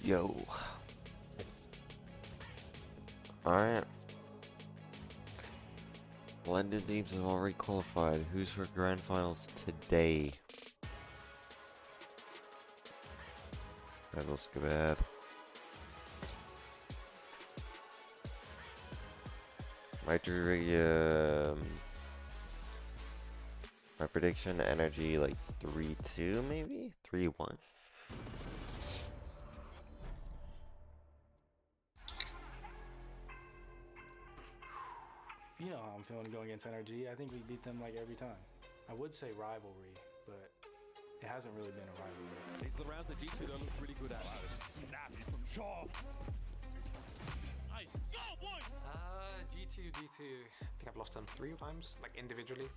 Yo. Alright. London teams have already qualified. Who's for grand finals today? Let's go ahead. My prediction, energy like 3-2 maybe? 3-1. You know how I'm feeling going against NRG. I think we beat them like every time. I would say rivalry, but it hasn't really been a rivalry. These are the rounds that G2 don't look really good at. Wow, snappy from Shaw. Nice. Go, boy! G2. I think I've lost them 3 times, like individually.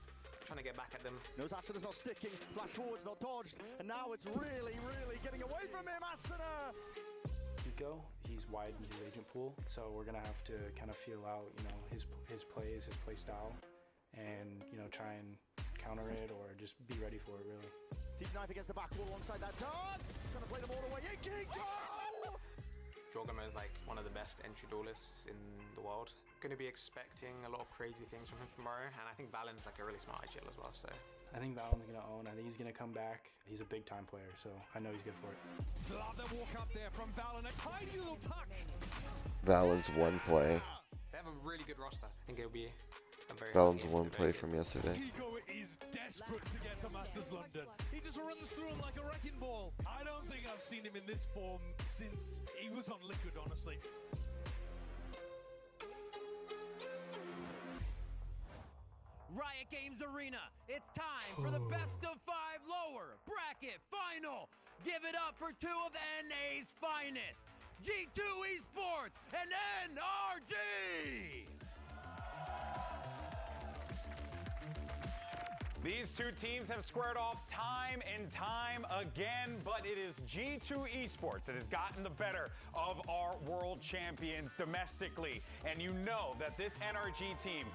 Trying to get back at them. Knows Asana's not sticking, flash forwards not dodged, and now it's really getting away from him, Asana! Kiko, he's widened his agent pool, so we're gonna have to kind of feel out, you know, his plays, his play style, and you know, try and counter it or just be ready for it. Really. Deep knife against the back wall alongside that dart, trying to play them all the way in. Kiko! Jorgama is like one of the best entry duelists in the world. Going to be expecting a lot of crazy things from him tomorrow, and I think Valen's like a really smart IGL as well. So I think Valen's gonna own. I think he's gonna come back. He's a big time player, so I know he's good for it. Love the walk up there from Valen. A tiny little touch. Valen's one play. they have a really good roster. I think it'll be a very. Valen's one play from yesterday. Kiko is desperate to get to Masters London. He just runs through him like a wrecking ball. I don't think I've seen him in this form since he was on Liquid, honestly. Riot Games Arena, it's time for the best of 5 lower bracket final. Give it up for 2 of NA's finest, G2 Esports and NRG. These 2 teams have squared off time and time again, but it is G2 Esports that has gotten the better of our world champions domestically. And you know that this NRG team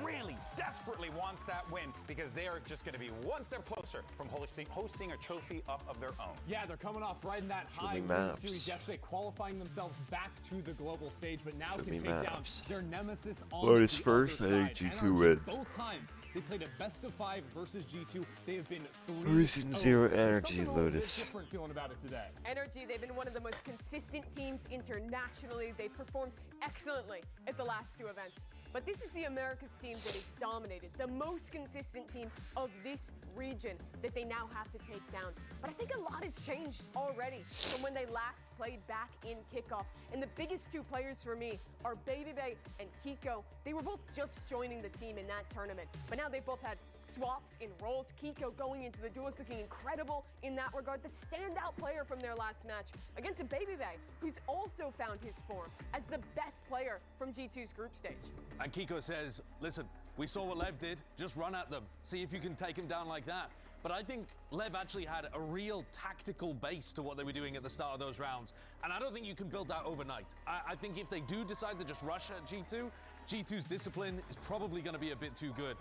really desperately wants that win because they are just going to be one step closer from hosting a trophy up of their own. Yeah, they're coming off riding that high win series yesterday, qualifying themselves back to the global stage, but now can take down their nemesis on Lotus the first, other I think side. G2 NRG, win. both times they played a best of 5 versus G2. They have been 3-0 energy, Lotus. Different feeling about it today. NRG, they've been one of the most consistent teams internationally. They performed excellently at the last 2 events. But this is the Americas team that is dominated, the most consistent team of this region that they now have to take down. But I think a lot has changed already from when they last played back in kickoff. And the biggest 2 players for me are Babybay and Kiko. They were both just joining the team in that tournament, but now they've both had swaps in roles. Kiko going into the duels looking incredible in that regard. The standout player from their last match against a Babybay who's also found his form as the best player from G2's group stage. And Kiko says, listen, we saw what Lev did, just run at them. See if you can take him down like that. But I think Lev actually had a real tactical base to what they were doing at the start of those rounds. And I don't think you can build that overnight. I think if they do decide to just rush at G2, G2's discipline is probably going to be a bit too good.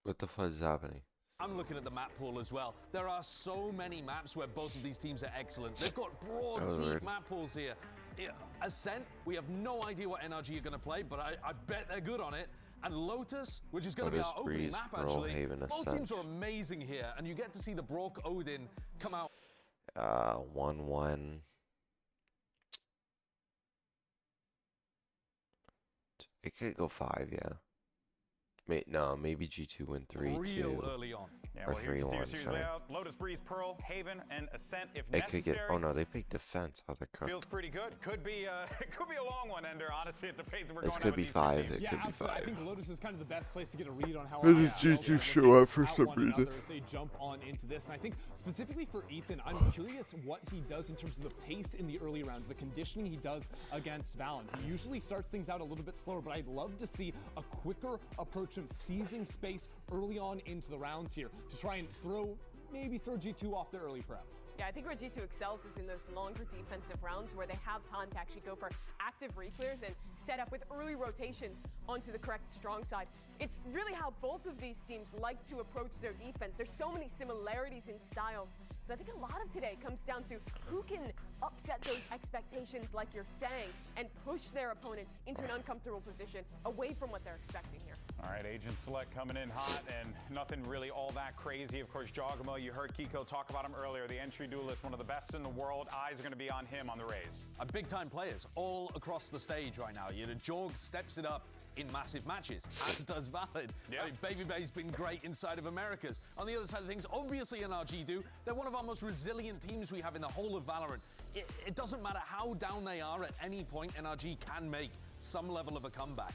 What the fuck is happening? I'm looking at the map pool as well. There are so many maps where both of these teams are excellent. They've got broad, deep map pools here. Ascent, we have no idea what NRG are going to play, but I bet they're good on it. And Lotus, which is going to be our opening map actually. Both teams are amazing here, and you get to see the Brock Odin come out. 1-1. It could go 5, yeah. No, maybe G2 win 3-2. Real early on. Yeah, or well, here's 3-1, series sorry. layout. Lotus, Breeze, Pearl, Haven, and Ascent if It could necessary. get. Oh no, they picked defense. How they cut. Feels pretty good. Could be it could be a long one, Ender, honestly, at the pace that we're This going could at be with these 5. two teams. It could be absolutely. 5. I think Lotus is kind of the best place to get a read on how Where does G2 show up for some reason? As they jump on into this. And I think specifically for Ethan, I'm curious what he does in terms of the pace in the early rounds, the conditioning he does against Valen. He usually starts things out a little bit slower, but I'd love to see a quicker approach of seizing space early on into the rounds here to try and maybe throw G2 off the early prep. Yeah, I think where G2 excels is in those longer defensive rounds where they have time to actually go for active reclears and set up with early rotations onto the correct strong side. It's really how both of these teams like to approach their defense. There's so many similarities in styles. So I think a lot of today comes down to who can upset those expectations like you're saying and push their opponent into an uncomfortable position away from what they're expecting here. All right, Agent Select coming in hot and nothing really all that crazy. Of course, Jawgemo, you heard Kiko talk about him earlier. The entry duelist, one of the best in the world. Eyes are going to be on him on the Rays. Big-time players all across the stage right now. You know, Jorg steps it up in massive matches, as does Valid. Yeah. I mean, Baby Bay's been great inside of Americas. On the other side of things, obviously NRG do. They're one of our most resilient teams we have in the whole of Valorant. It doesn't matter how down they are at any point, NRG can make some level of a comeback.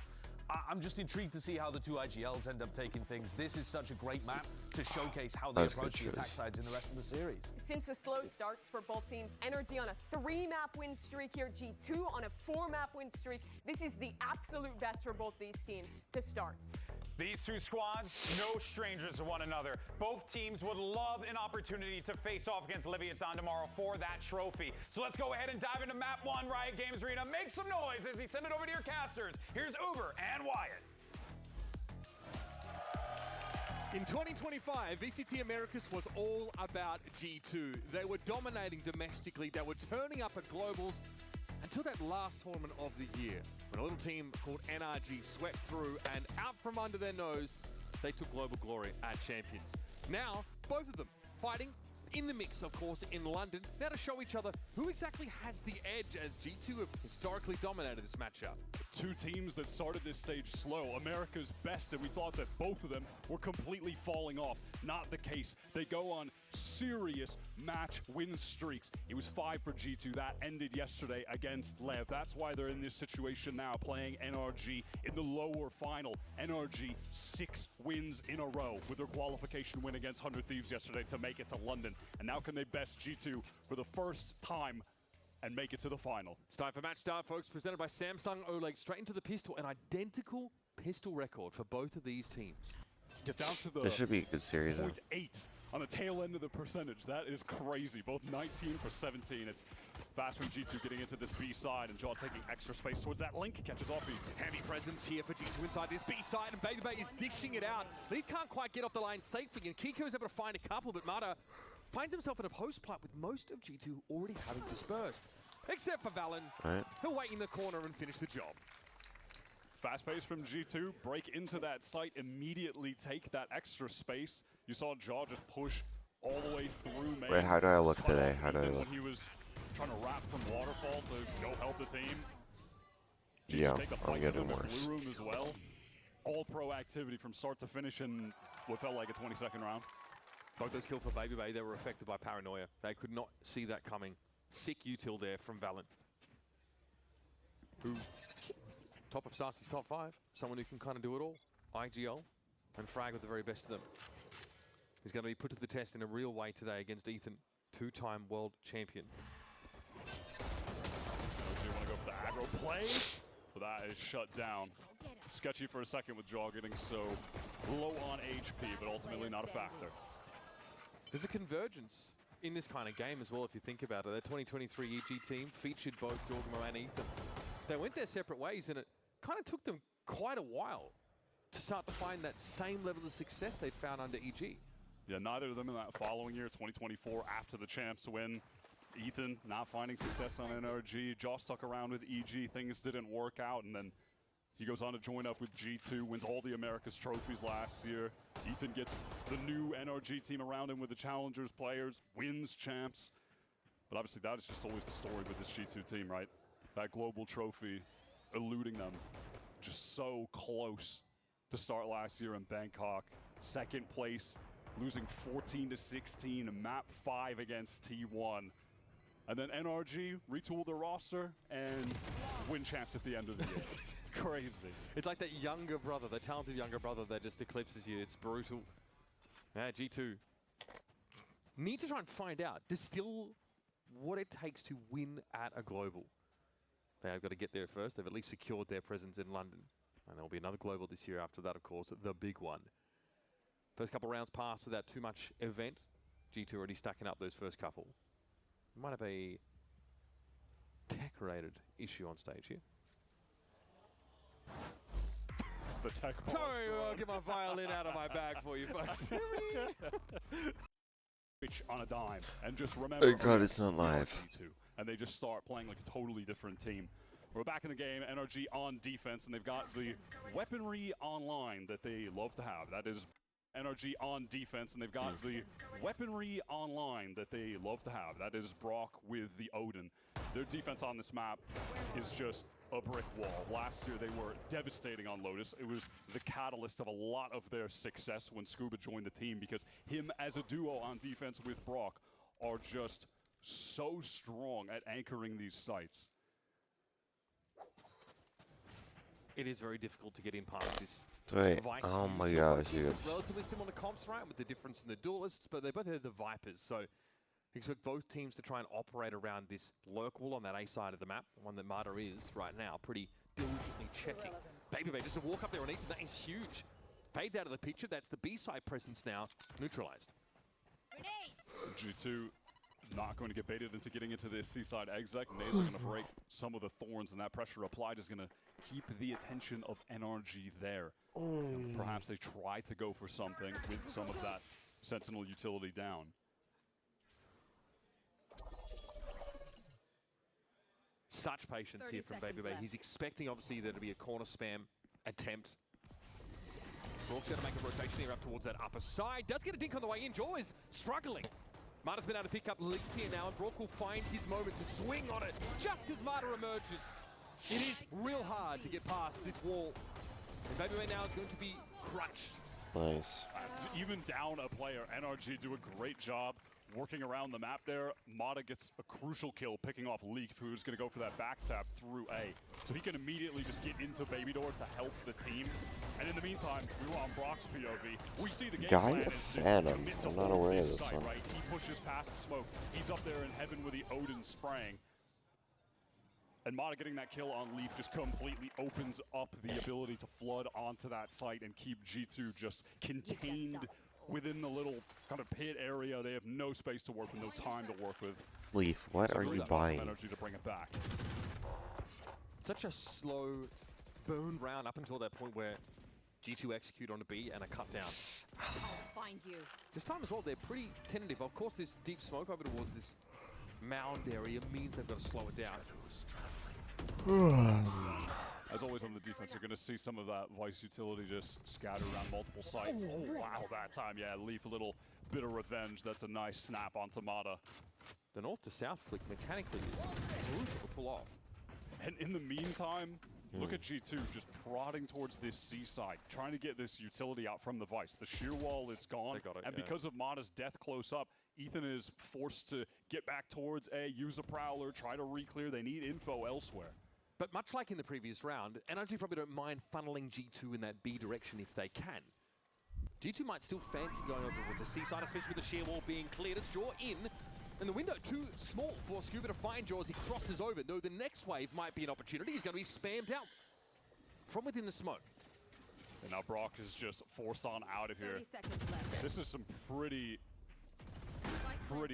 I'm just intrigued to see how the two IGLs end up taking things. This is such a great map to showcase how they approach the attack sides in the rest of the series. Since the slow starts for both teams, NRG on a 3-map win streak here, G2 on a 4-map win streak. This is the absolute best for both these teams to start. These two squads, no strangers to one another. Both teams would love an opportunity to face off against Leviathan tomorrow for that trophy. So let's go ahead and dive into map 1, Riot Games Arena. Make some noise as he send it over to your casters. Here's Uber and Wyatt. In 2025, VCT Americas was all about G2. They were dominating domestically. They were turning up at Globals until that last tournament of the year, when a little team called NRG swept through and out from under their nose, they took global glory at Champions. Now, both of them fighting in the mix, of course, in London, now to show each other who exactly has the edge, as G2 have historically dominated this matchup. Two teams that started this stage slow, America's best, and we thought that both of them were completely falling off. Not the case. They go on serious match win streaks. It was 5 for G2. That ended yesterday against Lev. That's why they're in this situation now, playing NRG in the lower final. NRG 6 wins in a row with their qualification win against 100 Thieves yesterday to make it to London. And now can they best G2 for the first time and make it to the final. It's time for Match Start, folks, presented by Samsung OLED. Straight into the pistol, an identical pistol record for both of these teams. Get down to the This should be a good series, though. 0.8 on the tail end of the percentage. That is crazy. Both 19 for 17. It's fast from G2 getting into this B side, and Jaw taking extra space towards that link. Catches off even. Heavy presence here for G2 inside this B side, and Baby Bay is dishing it out. Leaf can't quite get off the line safely, and Kiko is able to find a couple, but Mata finds himself in a post plant with most of G2 already having dispersed. Except for Valen. Right. He'll wait in the corner and finish the job. Fast pace from G2, break into that site, immediately take that extra space. You saw Jaw just push all the way through main. Wait, how do I look today? How do I look? When he was trying to wrap from Waterfall to go help the team. G2 Yeah, take the I'm fight getting in the worse. blue room as well. All pro activity from start to finish in what felt like a 22nd round. Both those kills for Baby Bay, they were affected by paranoia. They could not see that coming. Sick util there from Valen. Who, top of Sarsi's top 5, someone who can kind of do it all. IGL and Frag with the very best of them. He's going to be put to the test in a real way today against Ethan, 2-time world champion. Do you want to go for the aggro play? But that is shut down. Sketchy for a second with Jaw getting so low on HP, but ultimately not a factor. There's a convergence in this kind of game as well, if you think about it. The 2023 EG team featured both Jawgemo and Ethan. They went their separate ways, and it kind of took them quite a while to start to find that same level of success they'd found under EG. Yeah, neither of them in that following year, 2024, after the champs win. Ethan not finding success on NRG. Jaw stuck around with EG. Things didn't work out, and then he goes on to join up with G2, wins all the Americas trophies last year. Ethan gets the new NRG team around him with the Challengers players, wins champs. But obviously that is just always the story with this G2 team, right? That global trophy eluding them. Just so close to start last year in Bangkok. Second place, losing 14-16, map 5 against T1. And then NRG retool their roster and win champs at the end of the year. It's crazy. It's like that younger brother, the talented younger brother that just eclipses you. It's brutal. Yeah, G2 need to try and find out, distill what it takes to win at a global. They have got to get there first. They've at least secured their presence in London. And there'll be another global this year after that, of course, the big one. First couple rounds passed without too much event. G2 already stacking up those first couple. Might have a tech-related issue on stage here. The tech Sorry, I'll get my violin out of my bag for you folks. Switch on a dime, and just remember. Thank God it's not live. and they just start playing like a totally different team. We're back in the game, NRG on defense, and they've got the weaponry online that they love to have. That is NRG on defense, and they've got the weaponry online that they love to have. That is Brock with the Odin. Their defense on this map is just a brick wall. Last year, they were devastating on Lotus. It was the catalyst of a lot of their success when Scuba joined the team, because him as a duo on defense with Brock are just so strong at anchoring these sites. It is very difficult to get in past this. Wait, Vice oh my so gosh, both teams dude. have relatively similar comps, right, with the difference in the duelists, but they both have the Vipers, so expect both teams to try and operate around this lurk wall on that A side of the map, the one that Mata is right now, pretty diligently checking. Babybay just a walk up there on Ethan, that is huge. Fades out of the picture, that's the B side presence now neutralized. G2 not going to get baited into getting into this C-side exec. Nades are going to break some of the thorns, and that pressure applied is going to keep the attention of NRG there. And perhaps they try to go for something with some of that Sentinel utility down. Such patience here from Babybay. He's expecting, obviously, there to be a corner spam attempt. Brock's going to make a rotation here up towards that upper side. Does get a dink on the way in. Jaw is struggling. Mata's been able to pick up Leaf here now, and Brock will find his moment to swing on it just as Mata emerges. It is real hard to get past this wall. And Babybay now is going to be crunched. Nice. Even down a player, NRG do a great job working around the map there. Mata gets a crucial kill picking off Leaf, who's going to go for that backstab through A. So he can immediately just get into Baby Door to help the team. And in the meantime, we were on Brock's POV. We see the game Guy plan a is to Phantom. commit to I'm not hold aware of this this site, one. right? He pushes past the smoke. He's up there in heaven with the Odin spraying. And Mata getting that kill on Leaf just completely opens up the ability to flood onto that site and keep G2 just contained within the little kind of pit area. They have no space to work with, no time to work with. Leaf, what are you buying? Energy to bring it back. Such a slow burn round up until that point where G2 execute on a B and a cut down. I'll find you. This time as well, they're pretty tentative. Of course, this deep smoke over towards this mound area means they've got to slow it down. As always on the defense, you're going to see some of that Vice utility just scattered around multiple sites. Oh, wow, that time, yeah, Leaf a little bit of revenge. That's a nice snap onto Mata. The north to south flick mechanically is brutal to pull off. And in the meantime, look at G2 just prodding towards this C side, trying to get this utility out from the Vice. The shear wall is gone, They got it, and yeah. because of Mata's death close up, Ethan is forced to get back towards A, use a Prowler, try to re-clear. They need info elsewhere. But much like in the previous round, NRG probably don't mind funneling G2 in that B direction if they can. G2 might still fancy going over to C-side, especially with the shear wall being cleared. It's Jaw in, and the window too small for Scuba to find Jaw as he crosses over. Though the next wave might be an opportunity. He's going to be spammed out from within the smoke. And now Brock is just forced on out of here. 30 seconds left. This is some pretty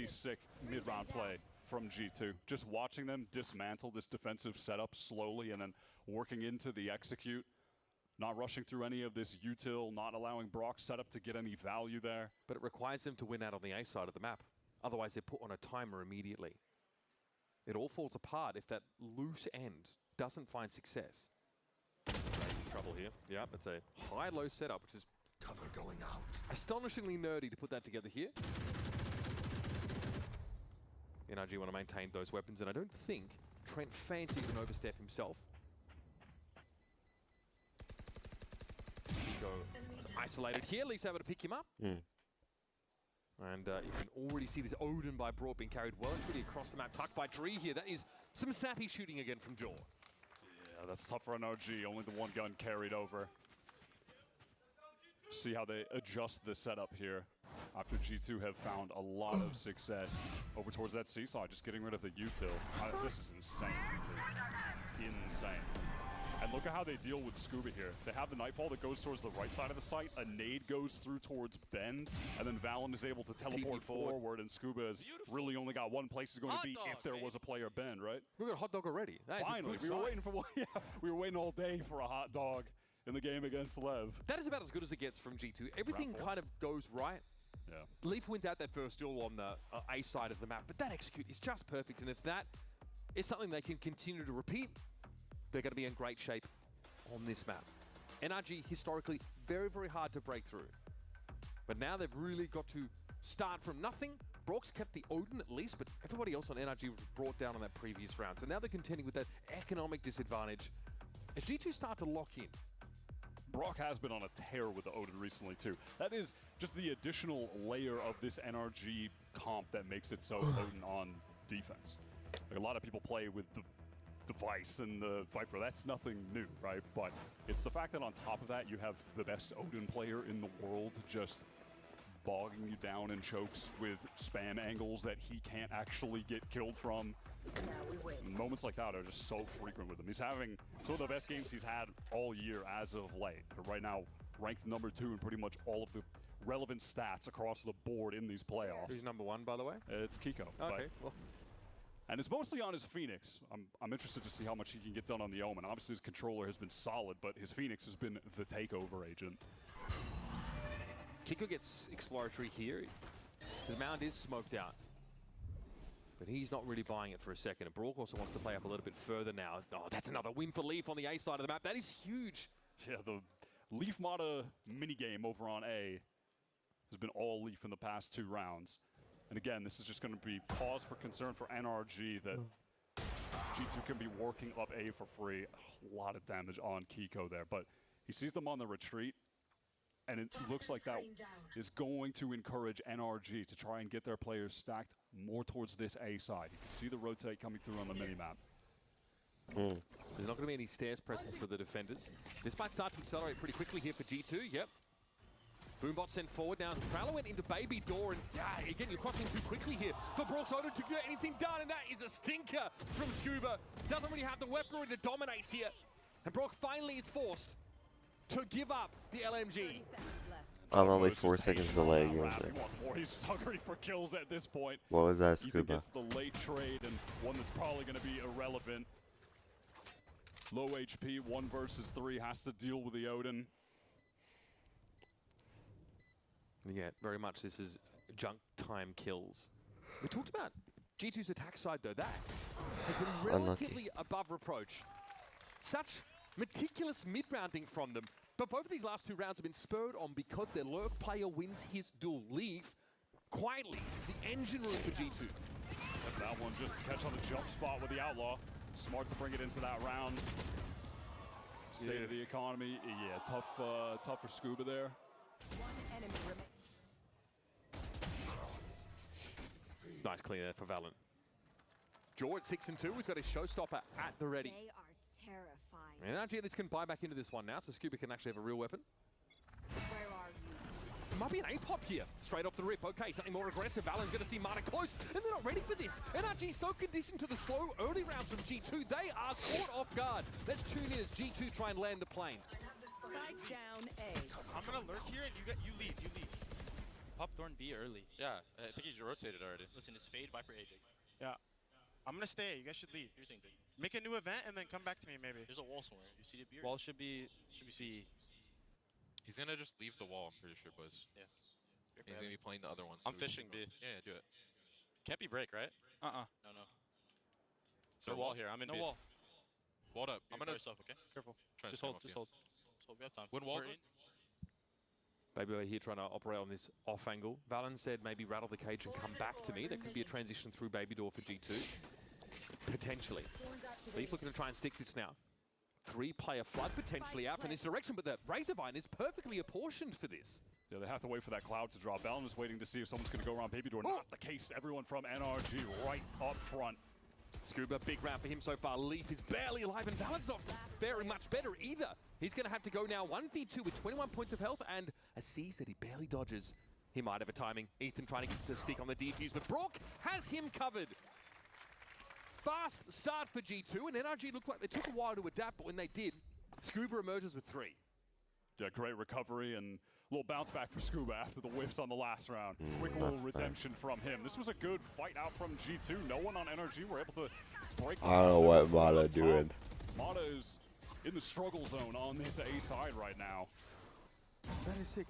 sick mid-round play from G2. Just watching them dismantle this defensive setup slowly and then working into the execute. Not rushing through any of this util, not allowing Brock's setup to get any value there. But it requires them to win out on the A side of the map. Otherwise, they're put on a timer immediately. It all falls apart if that loose end doesn't find success. In trouble here. Yeah, it's a high-low setup, which is Cover going out. astonishingly nerdy to put that together here. NRG want to maintain those weapons, and I don't think Trent fancies an overstep himself. Nico isolated here, at least able to pick him up. And you can already see this Odin by Broad being carried well and truly across the map, tucked by Dree here. That is some snappy shooting again from Jaw. Yeah, that's tough for NRG, only the one gun carried over. See how they adjust the setup here after G2 have found a lot of success over towards that C-side, just getting rid of the util. This is insane. Insane. And look at how they deal with Scuba here. They have the Nightfall that goes towards the right side of the site. A nade goes through towards Bend, and then Valen is able to teleport forward, and Scuba has really only got one place he's going to be if there was a player Bend, right? We've got a hot dog already. Finally, we were waiting for one. Yeah, we were waiting all day for a hot dog in the game against Lev. That is about as good as it gets from G2. Everything kind of goes right. Yeah. Leaf wins out that first duel on the A side of the map, but that execute is just perfect. And if that is something they can continue to repeat, they're going to be in great shape on this map. NRG, historically, very, very hard to break through. But now they've really got to start from nothing. Brock's kept the Odin at least, but everybody else on NRG was brought down on that previous round. So now they're contending with that economic disadvantage. As G2 start to lock in, Brock has been on a tear with the Odin recently too. That is just the additional layer of this NRG comp that makes it so Odin on defense. Like a lot of people play with the Vice and the Viper. That's nothing new, right? But it's the fact that on top of that, you have the best Odin player in the world just bogging you down in chokes with spam angles that he can't actually get killed from. Moments like that are just so frequent with him. He's having some of the best games he's had all year as of late. But right now, ranked number 2 in pretty much all of the relevant stats across the board in these playoffs. Who's number 1, by the way? It's Kiko. Okay, well. And it's mostly on his Phoenix. I'm interested to see how much he can get done on the Omen. Obviously, his controller has been solid, but his Phoenix has been the takeover agent. Kiko gets exploratory here. The mound is smoked out. But he's not really buying it for a second. And Brock also wants to play up a little bit further now. Oh, that's another win for Leaf on the A side of the map. That is huge. Yeah, the Leaf Mata minigame over on A has been all Leaf in the past 2 rounds. And again, this is just going to be cause for concern for NRG that G2 can be working up A for free. A lot of damage on Kiko there, but he sees them on the retreat. And it looks like that is going to encourage NRG to try and get their players stacked more towards this A side. You can see the rotate coming through on the minimap. There's not going to be any stairs presence for the defenders. This might start to accelerate pretty quickly here for G2. Yep. Boombot sent forward now. Prowler went into Baby Door, and again, you're crossing too quickly here for Brock's Odin to get anything done, and that is a stinker from Scuba. Doesn't really have the weaponry to dominate here. And Brock finally is forced to give up the LMG. I'm only 4 seconds delayed. He wants more. He's just hungry for kills at this point. What was that, Ethan Scuba? gets the late trade and one that's probably going to be irrelevant. Low HP, 1 versus 3, has to deal with the Odin. Yeah, very much this is junk time kills. We talked about G2's attack side though. That has been relatively above reproach. Such meticulous mid-rounding from them. But both of these last 2 rounds have been spurred on because their lurk player wins his duel. Leave quietly the engine room for G2. And that one just to catch on the jump spot with the Outlaw. Smart to bring it into that round. State of the economy. Yeah, tough for Scuba there. Nice clean there for Valent. Jaw at 6 and 2. He's got his showstopper at the ready. They are terrifying. And NRG can buy back into this one now, so Scuba can actually have a real weapon. Where are you? It might be an A-pop here, straight off the rip. Okay, something more aggressive. Valent's going to see Mata close, and they're not ready for this. NRG so conditioned to the slow early rounds from G2, they are caught off guard. Let's tune in as G2 try and land the plane. Spike down A. I'm gonna lurk here, and you leave. Pop Thorn B early. Yeah, I think he's rotated already. Listen, it's Fade, Viper, AJ. Yeah. I'm gonna stay. You guys should leave. What do you think, dude? Make a new event and then come back to me, maybe. There's a wall somewhere. You see the beard? Wall should be C. He's gonna just leave the wall, I'm pretty sure, boys. Yeah. He's gonna be playing the other one. I'm fishing B. Yeah, do it. Can't be break, right? No. So wall here. I'm in No B. wall. Walled up. I'm gonna yourself, okay? Careful. try and Just hold. stand off Just hold. We have time. When wall We're goes, Baby over here trying to operate on this off angle. Valen said maybe rattle the cage and come back to me. That could be a transition through Baby Door for G2. Potentially. Leaf looking to try and stick this now. 3-player flood potentially out from this direction, but the Razorvine is perfectly apportioned for this. Yeah, they have to wait for that cloud to drop. Valen is waiting to see if someone's going to go around Baby Door. Not the case. Everyone from NRG right up front. Scuba, big round for him so far. Leaf is barely alive, and Valen's not very much better either. He's going to have to go now 1v2 with 21 points of health and a seize that he barely dodges. He might have a timing. Ethan trying to get the stick on the defuse, but Brock has him covered. Fast start for G2, and NRG looked like they took a while to adapt, but when they did, Scuba emerges with 3. Yeah, great recovery and a little bounce back for Scuba after the whiffs on the last round. Quick little redemption from him. This was a good fight out from G2. No one on NRG were able to break the I don't know what Mata doing. Mata is in the struggle zone on this A side right now. That is sick.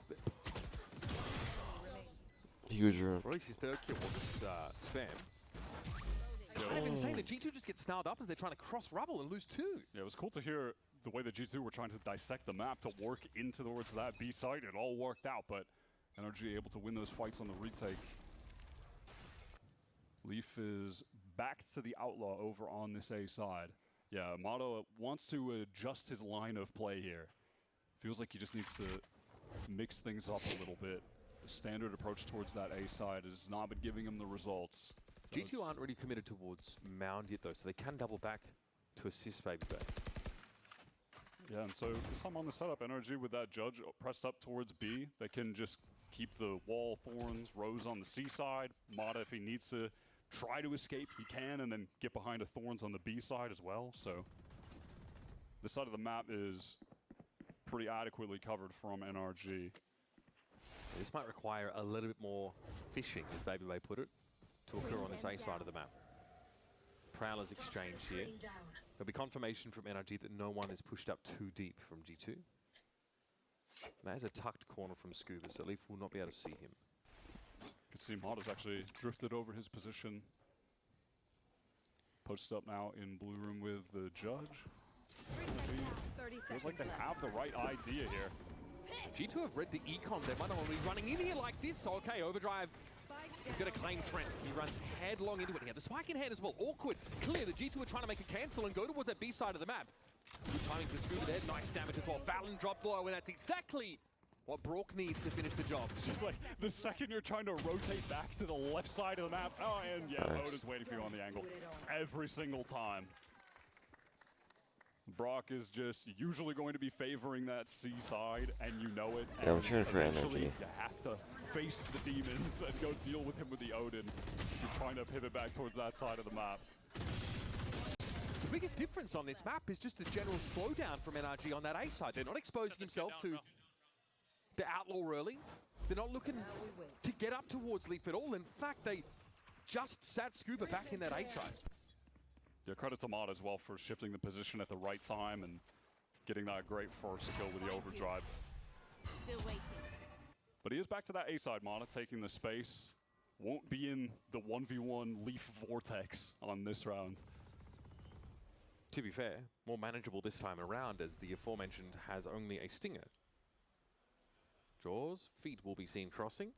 Huge room. Or at least his third kill wasn't spam. Yeah, kind of insane that G2 just get snarled up as they're trying to cross rubble and lose 2. Yeah, it was cool to hear the way that G2 were trying to dissect the map to work into towards that B side. It all worked out, but NRG able to win those fights on the retake. Leaf is back to the Outlaw over on this A side. Yeah, Motto wants to adjust his line of play here. Feels like he just needs to mix things up a little bit. The standard approach towards that A side has not been giving him the results. So G2 aren't really committed towards Mound yet, though, so they can double back to assist Baby Bay. Yeah, and so this time on the setup, NRG with that Judge pressed up towards B, they can just keep the wall, Thorns, Rose on the C side. Mata, if he needs to try to escape, he can, and then get behind a Thorns on the B side as well. So this side of the map is pretty adequately covered from NRG. This might require a little bit more fishing, as Baby Bay put it, to occur on this A side of the map. Prowlers exchange here. There'll be confirmation from NRG that no one is pushed up too deep from G2. That is a tucked corner from Scuba, so Leaf will not be able to see him. You can see Mata's actually drifted over his position. Posted up now in blue room with the Judge. NRG feels like they have the right idea here. G2 have read the econ. They might not want to be running in here like this. So, okay, Overdrive. He's going to claim Trent. He runs headlong into it. He had the spike in hand as well. Awkward. Clear. The G2 are trying to make a cancel and go towards that B side of the map. Good timing for Scuba there. Nice damage as well. Valen dropped low, and that's exactly what Brook needs to finish the job. It's just like the second you're trying to rotate back to the left side of the map. Oh, and yeah, Odin's waiting for you on the angle every single time. Brock is just usually going to be favoring that C side, and you know it. Yeah, I'm cheering for eventually NRG. you have to face the demons and go deal with him with the Odin. You're trying to pivot back towards that side of the map. The biggest difference on this map is just a general slowdown from NRG on that A side. They're not exposing themselves to the Outlaw early. They're not looking to get up towards Leaf at all. In fact, they just sat Scuba back in that A side. Yeah, credit to Mata as well for shifting the position at the right time and getting that great first kill with the overdrive. Still waiting. But he is back to that A side, Mata, taking the space. Won't be in the 1v1 Leaf Vortex on this round. To be fair, more manageable this time around as the aforementioned has only a Stinger. Jaws, feet will be seen crossing.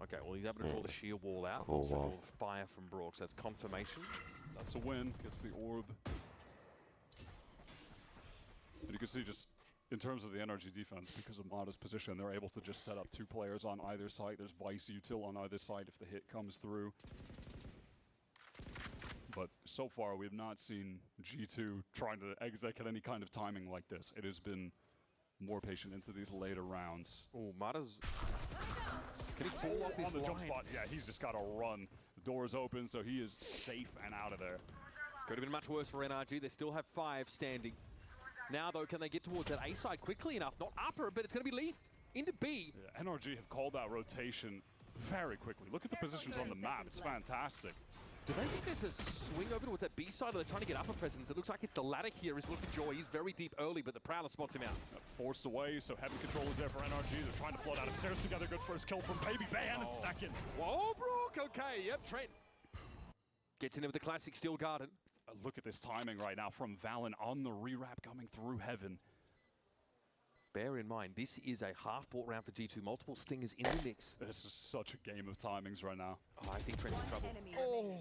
Okay, well, he's able to draw the sheer wall out. Cool Also wall. draw the fire from Brook, so that's confirmation. That's a win, gets the orb. And you can see just in terms of the NRG defense, because of Mata's position, they're able to just set up 2 players on either side. There's Vice Util on either side if the hit comes through. But so far, we have not seen G2 trying to execute any kind of timing like this. It has been more patient into these later rounds. Oh, Mata's... Can he fall off on this the jump line? spot? Yeah, he's just got to run. The door is open, so he is safe and out of there. Could have been much worse for NRG. They still have 5 standing. Now, though, can they get towards that A side quickly enough? Not upper, but it's going to be Leaf into B. Yeah, NRG have called out rotation very quickly. Look at the positions on the map. It's fantastic. Do they think there's a swing over towards that B side, or they're trying to get upper presence? It looks like it's the latter here is looking Joy. He's very deep early, but the Prowler spots him out. Forced away, so heavy control is there for NRG. They're trying to float out of stairs together. Good first kill from Baby Bay and a second. Whoa, Brook, okay, yep, Trent. Gets in with the classic Steel Garden. Look at this timing right now from Valen on the rewrap coming through heaven. Bear in mind, this is a half-bought round for G2. Multiple Stingers in the mix. This is such a game of timings right now. Oh, I think Trent's in trouble. Oh!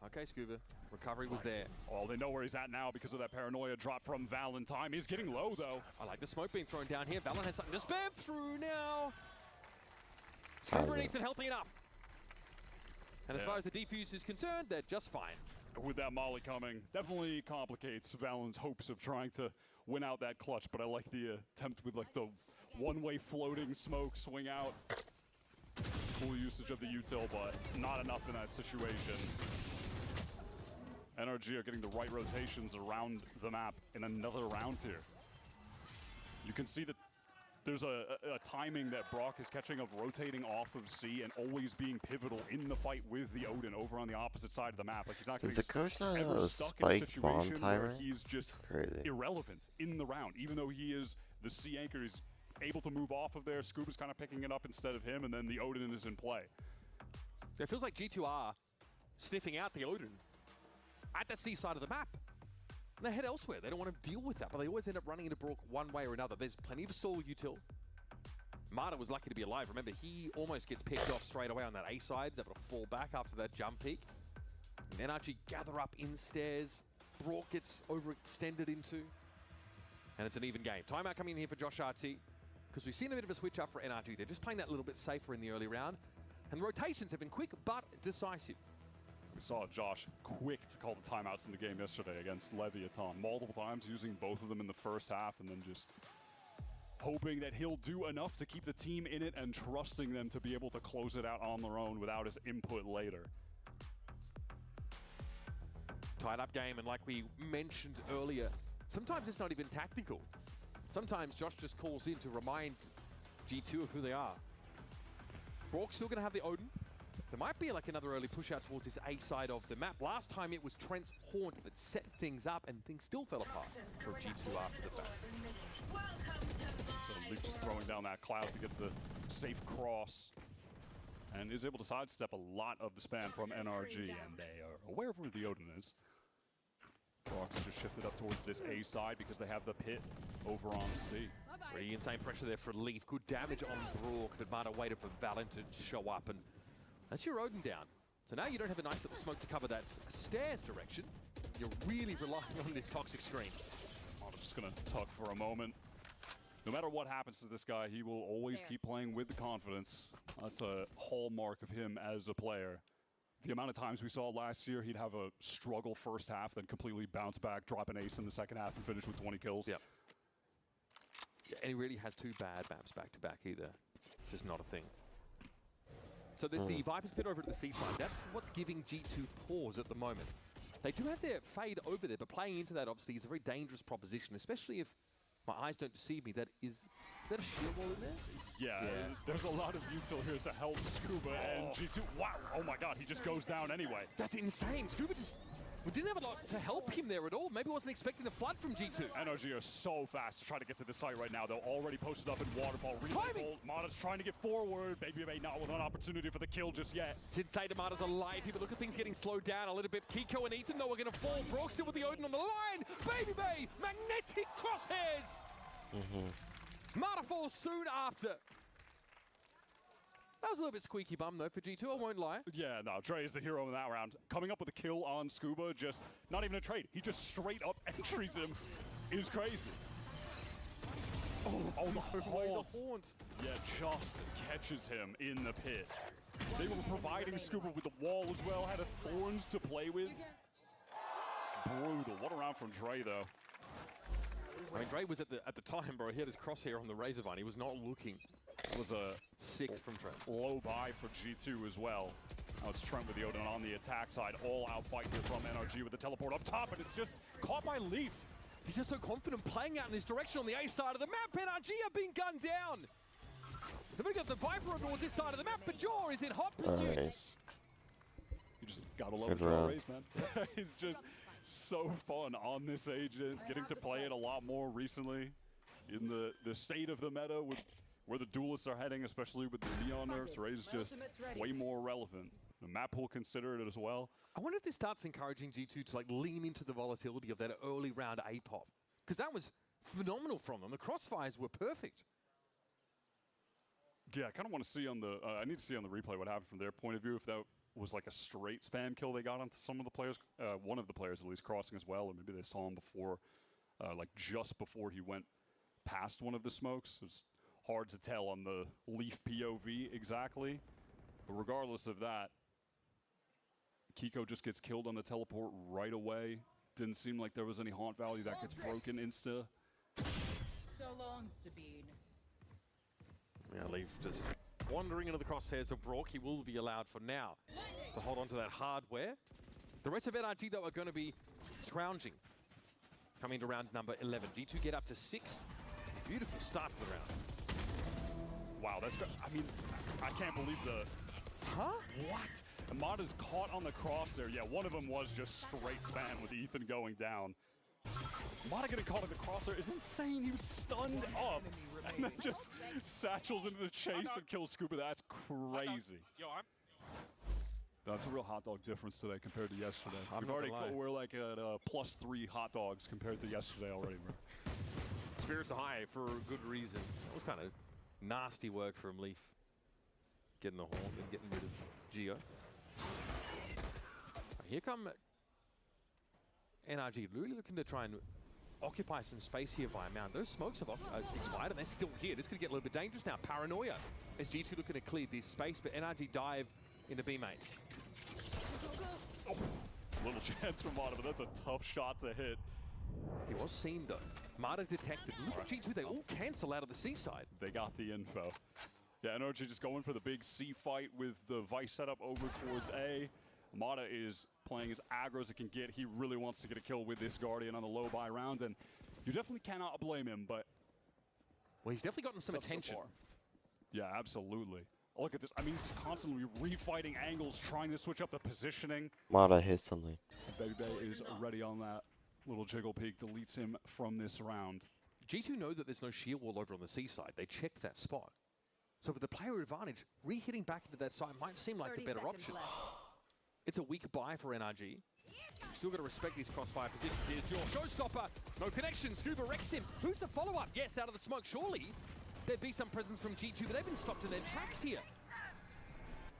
Okay, Scuba. Recovery was there. Oh, they know where he's at now because of that paranoia drop from Valentine. He's getting low, though. I like the smoke being thrown down here. Valen has something to spam through now. Scuba and Ethan healthy enough. And as far as the defuse is concerned, they're just fine. With that molly coming, definitely complicates Valen's hopes of trying to win out that clutch, but I like the attempt with like the one-way floating smoke swing out. Cool usage of the util, but not enough in that situation. NRG are getting the right rotations around the map in another round here. You can see that there's a timing that Brock is catching of rotating off of C and always being pivotal in the fight with the Odin over on the opposite side of the map. Like he's not going Is to the coach not ever a stuck in a spike bomb situation where timer? he's just Crazy. irrelevant in the round. Even though he is the C anchor, he's able to move off of there. Scuba's kind of picking it up instead of him, and then the Odin is in play. It feels like G2 are sniffing out the Odin at that seaside of the map. And they head elsewhere. They don't want to deal with that, but they always end up running into Brook one way or another. There's plenty of stall util. Marta was lucky to be alive. Remember, he almost gets picked off straight away on that A side. He's able to fall back after that jump peak. And NRG gather up in stairs. Brook gets overextended into. And it's an even game. Timeout coming in here for Josh RT, because we've seen a bit of a switch up for NRG. They're just playing that little bit safer in the early round. And the rotations have been quick, but decisive. We saw Josh quick to call the timeouts in the game yesterday against Leviathan. Multiple times using both of them in the first half, and then just hoping that he'll do enough to keep the team in it and trusting them to be able to close it out on their own without his input later. Tied up game, and like we mentioned earlier, sometimes it's not even tactical. Sometimes Josh just calls in to remind G2 of who they are. Brook's still going to have the Odin. There might be like another early push out towards this A side of the map. Last time it was Trent's Haunt that set things up, and things still fell apart for G2 after the fact. So Leaf just throwing down that cloud to get the safe cross, and is able to sidestep a lot of the spam from NRG, and they are aware of where the Odin is. Brox just shifted up towards this A side because they have the pit over on C. Pretty insane pressure there for Leaf. Good damage on Brook, but Marta waited for Valen to show up, and that's your Odin down. So now you don't have a nice little smoke to cover that stairs direction. You're really relying on this toxic screen. I'm just gonna tuck for a moment. No matter what happens to this guy, he will always keep playing with the confidence. That's a hallmark of him as a player. The amount of times we saw last year, he'd have a struggle first half, then completely bounce back, drop an ace in the second half, and finish with 20 kills. Yep. Yeah, and he really has two bad maps back to back either. It's just not a thing. So there's the Viper's Pit over at the seaside. That's what's giving G2 pause at the moment. They do have their fade over there, but playing into that obviously is a very dangerous proposition, especially if my eyes don't deceive me. Is that a shield wall in there? Yeah, there's a lot of util here to help Scuba and G2. Wow, oh my god, he just goes down anyway. That's insane. Scuba just... We didn't have a lot to help him there at all. Maybe wasn't expecting the flood from G2. NRG are so fast to try to get to the site right now. They're already posted up in Waterfall. Mata's trying to get forward. Baby Bay not with an opportunity for the kill just yet. Sensei Mata's alive here, but look at things getting slowed down a little bit. Kiko and Ethan, though, are going to fall. Brook still with the Odin on the line. Baby Bay, magnetic crosshairs. Mata falls soon after. That was a little bit squeaky bum, though, for G2, I won't lie. Yeah, no, Dre is the hero in that round. Coming up with a kill on Scuba, just not even a trade. He just straight up entries him. Is crazy. Oh, the haunt. Yeah, just catches him in the pit. They were providing Scuba with the wall as well, had a thorns to play with. Brutal. What a round from Dre, though. I mean, Dre was at the time, bro. He had his crosshair on the Razorvine. He was not looking. It was a sick from Trent. Low buy for G2 as well. Now it's Trent with the Odin on the attack side. All out fight here from NRG with the teleport up top, and it's just caught by Leaf. He's just so confident playing out in his direction on the A side of the map. NRG are being gunned down. Then we got the Viper over towards this side of the map, but Jaw is in hot pursuit. Nice. You just gotta love Jaw Race, man. He's just so fun on this agent, getting to play it a lot more recently. In the state of the meta with where the duelists are heading, especially with the Neon nerfs, Ray's just way more relevant. The map pool considered it as well. I wonder if this starts encouraging G2 to like lean into the volatility of that early round A-pop. Because that was phenomenal from them. The crossfires were perfect. Yeah, I kind of want to see on the, I need to see on the replay what happened from their point of view, if that was like a straight spam kill they got onto some of the players, one of the players at least crossing as well, or maybe they saw him before, like just before he went past one of the smokes. It's hard to tell on the Leaf POV exactly, but regardless of that, Kiko just gets killed on the teleport right away. Didn't seem like there was any haunt value that gets broken insta. So long, Sabine. Yeah, Leaf just wandering into the crosshairs of Brook. He will be allowed for now to hold on to that hardware. The rest of NRG, though, are going to be scrounging. Coming to round number 11. G2 get up to 6. Beautiful start to the round. Wow, that's, I mean, I can't believe the... Huh? What? Amada's caught on the cross there. Yeah, one of them was just straight spam with Ethan going down. Amada getting caught in the crosshair is insane. He was stunned up and then just satchels into the chase and kills Scuba. That's crazy. Yo, That's a real hot dog difference today compared to yesterday. I'm We've not gonna already, lie. we're like at +3 hot dogs compared to yesterday already, bro. Spirits are high for good reason. That was kind of nasty work from Leaf. Getting the horn and getting rid of Gio. Here come NRG, really looking to try and occupy some space here via Mount. Those smokes have expired and they're still here. This could get a little bit dangerous now. Paranoia as G2 looking to clear this space, but NRG dive into B main. Oh, little chance from Mata, but that's a tough shot to hit. He was seen though. Mata detected. Look at G2, they all cancel out of the C side. They got the info. Yeah, NRG just going for the big C fight with the Vice setup over towards A. Mata is playing as aggro as it can get. He really wants to get a kill with this Guardian on the low buy round, and you definitely cannot blame him, but... Well, he's definitely gotten some attention. So yeah, absolutely. Look at this. I mean, he's constantly refighting angles, trying to switch up the positioning. Mata hit something. Baby Bay is ready on that. Little jiggle peek deletes him from this round. G2 know that there's no shield wall over on the C side. They checked that spot. So with the player advantage, re-hitting back into that side might seem like the better option. It's a weak buy for NRG. You've still got to respect these crossfire positions. Here's your showstopper. No connection. Scuba wrecks him. Who's the follow-up? Yes, out of the smoke. Surely there'd be some presence from G2, but they've been stopped in their tracks here.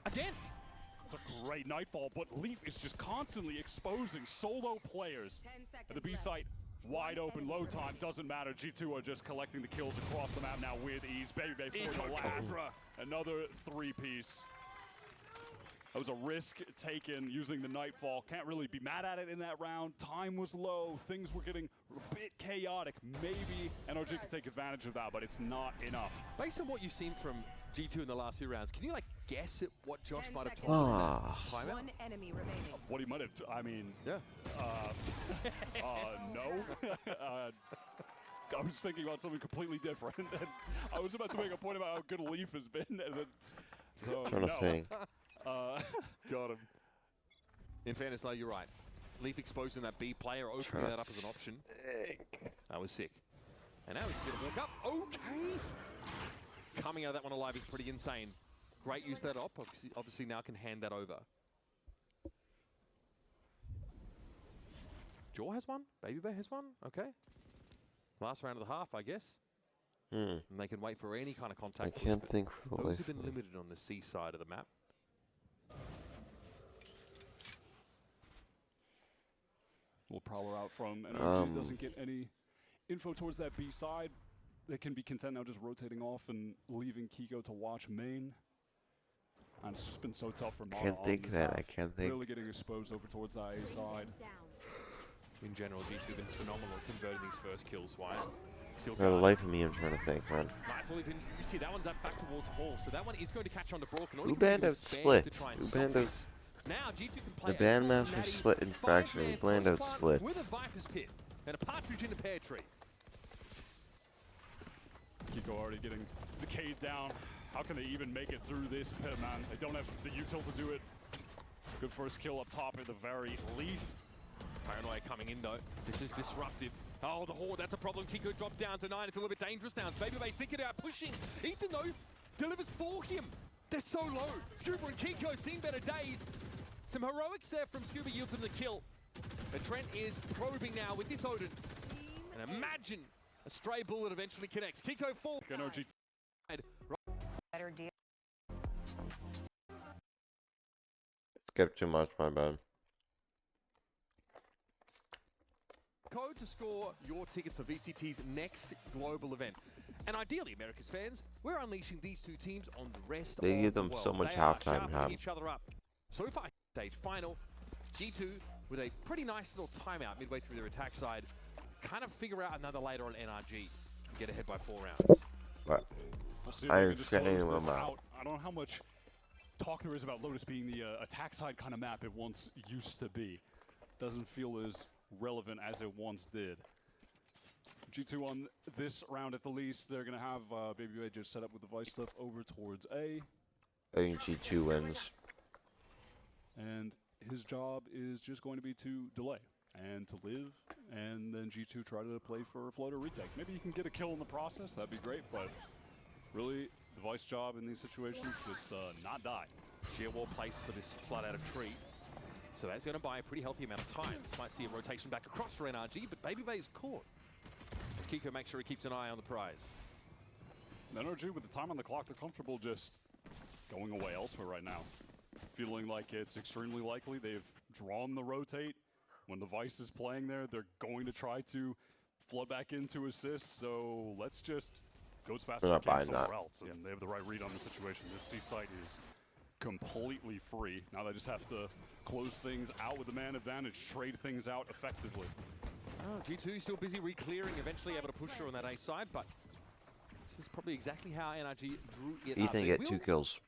Again. It's a great Nightfall, but Leaf is just constantly exposing solo players. At the B site, wide open, low time, doesn't matter. G2 are just collecting the kills across the map now with ease. Baby Bay for the Lazra. Another 3-piece. That was a risk taken using the Nightfall. Can't really be mad at it in that round. Time was low. Things were getting a bit chaotic. Maybe NRG could take advantage of that, but it's not enough. Based on what you've seen from G2 in the last few rounds, can you guess at what Josh might have told you in that timeout? One enemy remaining. What he might have, I mean, yeah. No. I was thinking about something completely different. And I was about to make a point about how good Leaf has been, and then Trying to think. Got him. In fairness, though, you're right. Leaf exposing that B player, opening that up as an option. That was sick. And now he's going to walk up. Okay. Coming out of that one alive is pretty insane. Great use that op. Obviously now can hand that over. Jaw has one. Baby Bay has one. Okay. Last round of the half, I guess. And they can wait for any kind of contact. I can't think for the Those life have been of me. limited on the C side of the map. We'll prowler out from NRG. Doesn't get any info towards that B side. They can be content now just rotating off and leaving Kiko to watch main. And it's just been so tough for Mata. Can't think, man. I can't think. Really getting exposed over towards that A side. In general, G2 have been phenomenal at converting these first kills. Why? Still For the life of me, I'm trying to think, man. Nightfall even, you see that one's up back towards Hall, so that one is going to catch on to Broken. Uband split. Uband now G2 can play the Bandmaster split in fraction. Uband split. With a Viper's Pit and a Partridge in a pear tree. Kiko already getting decayed down. How can they even make it through this pit, man? They don't have the util to do it. Good first kill up top at the very least. Paranoia coming in though. This is disruptive. Oh, the Horde, that's a problem. Kiko dropped down to 9. It's a little bit dangerous now. It's Baby Bay's thinking about pushing. Ethan though delivers for him. They're so low. Scuba and Kiko seen better days. Some heroics there from Scuba yields him the kill. But Trent is probing now with this Odin. And imagine a stray bullet eventually connects. Kiko falls. NRG. Better deal. Skip too much, my bad. Code to score your tickets for VCT's next global event. And ideally, America's fans, we're unleashing these two teams on the rest They of give them the world. so much They are halftime sharpening time. each other up. So far, stage final, G2 with a pretty nice little timeout midway through their attack side, kind of figure out another later on NRG, and get ahead by 4 rounds. But We'll see if I they am can just close scanning this them out. I don't know how much talk there is about Lotus being the attack side kind of map it once used to be. Doesn't feel as relevant as it once did. G2 on this round at the least. They're going to have Baby Bay just set up with the Vice stuff over towards A. I think G2 wins. And his job is just going to be to delay and to live, and then G2 try to play for a floater retake. Maybe you can get a kill in the process, that'd be great, but really the Vice job in these situations, just not die. Sheer wall placed for this flood out of tree. So that's going to buy a pretty healthy amount of time. This might see a rotation back across for NRG, but Baby Bay is caught. As Kiko makes sure he keeps an eye on the prize. NRG, with the time on the clock, they're comfortable just going away elsewhere right now. Feeling like it's extremely likely they've drawn the rotate. When the Vice is playing there, they're going to try to flood back into assists. So let's just go as fast as we can somewhere else. And they have the right read on the situation. This C site is completely free. Now they just have to close things out with the man advantage, trade things out effectively. Oh, G2 still busy re-clearing, eventually able to push her on that A side, but this is probably exactly how NRG drew it up. Ethan get 2 kills.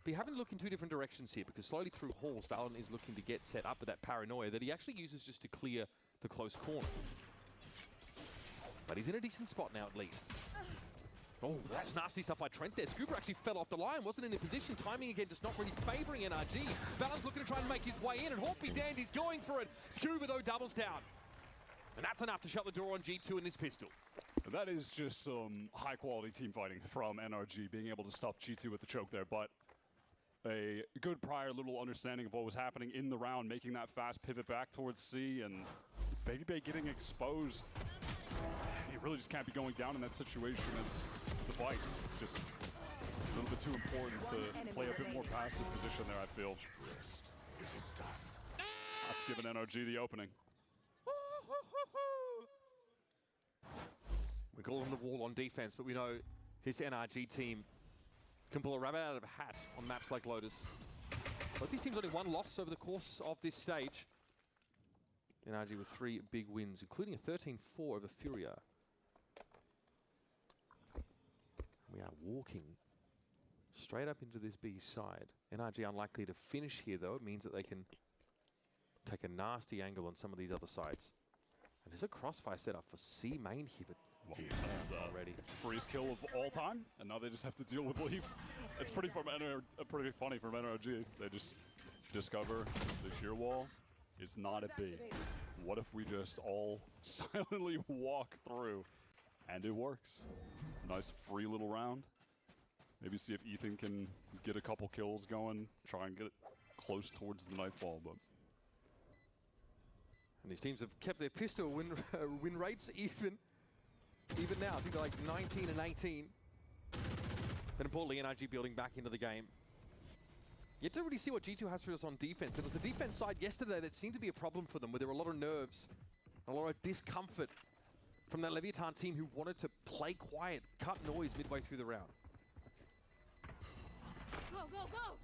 Be having to look in 2 different directions here, because slowly through halls, Valorant is looking to get set up with that paranoia that he actually uses just to clear the close corner. But he's in a decent spot now at least. Oh, that's nasty stuff by Trent there. Scuba actually fell off the line, wasn't in a position. Timing again just not really favouring NRG. Valor's looking to try and make his way in, and Hawkby Dandy's going for it. Scuba, though, doubles down. And that's enough to shut the door on G2 in this pistol. That is just some high-quality team fighting from NRG, being able to stop G2 with the choke there. But a good prior little understanding of what was happening in the round, making that fast pivot back towards C, and Baby Bay getting exposed. You really just can't be going down in that situation as the Vice. It's just a little bit too important to play a bit more passive position there, I feel. That's giving NRG the opening. We call him the wall on defense, but we know his NRG team can pull a rabbit out of a hat on maps like Lotus. But these teams only 1 loss over the course of this stage. NRG with 3 big wins, including a 13-4 over Furia. We are walking straight up into this B side. NRG unlikely to finish here, though. It means that they can take a nasty angle on some of these other sides. And there's a crossfire set up for C main here, but already freeze kill of all time, and now they just have to deal with Leaf. It's pretty funny from NRG. They just discover the sheer wall is not a B. What if we just all silently walk through? And it works. Nice free little round. Maybe see if Ethan can get a couple kills going, try and get it close towards the nightfall. But and these teams have kept their pistol win rates even now. I think they're like 19 and 18. But importantly, NRG building back into the game. Yet to really see what G2 has for us on defense. It was the defense side yesterday that seemed to be a problem for them, where there were a lot of nerves, a lot of discomfort from that Leviathan team who wanted to play quiet, cut noise midway through the round. Go, go, go!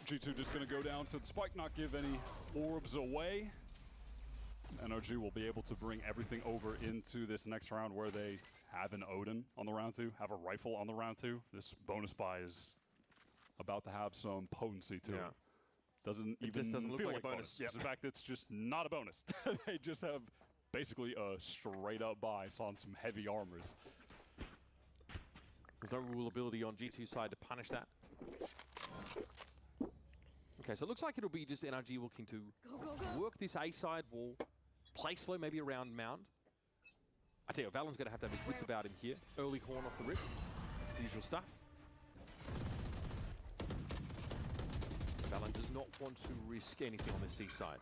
G2 just going to go down to the spike, not give any orbs away. NRG will be able to bring everything over into this next round where they have an Odin on the round 2, have a rifle on the round 2. This bonus buy is about to have some potency to it. Doesn't even feel like a bonus. Yep. In fact, it's just not a bonus. They just have basically a straight up buy on some heavy armors. There's no rule ability on G2's side to punish that. Okay, so it looks like it'll be just NRG looking to work this A side wall, play slow maybe around Mound. I tell you, Valon's going to have his wits about him here. Early horn off the rip, the usual stuff. Valon does not want to risk anything on the C side.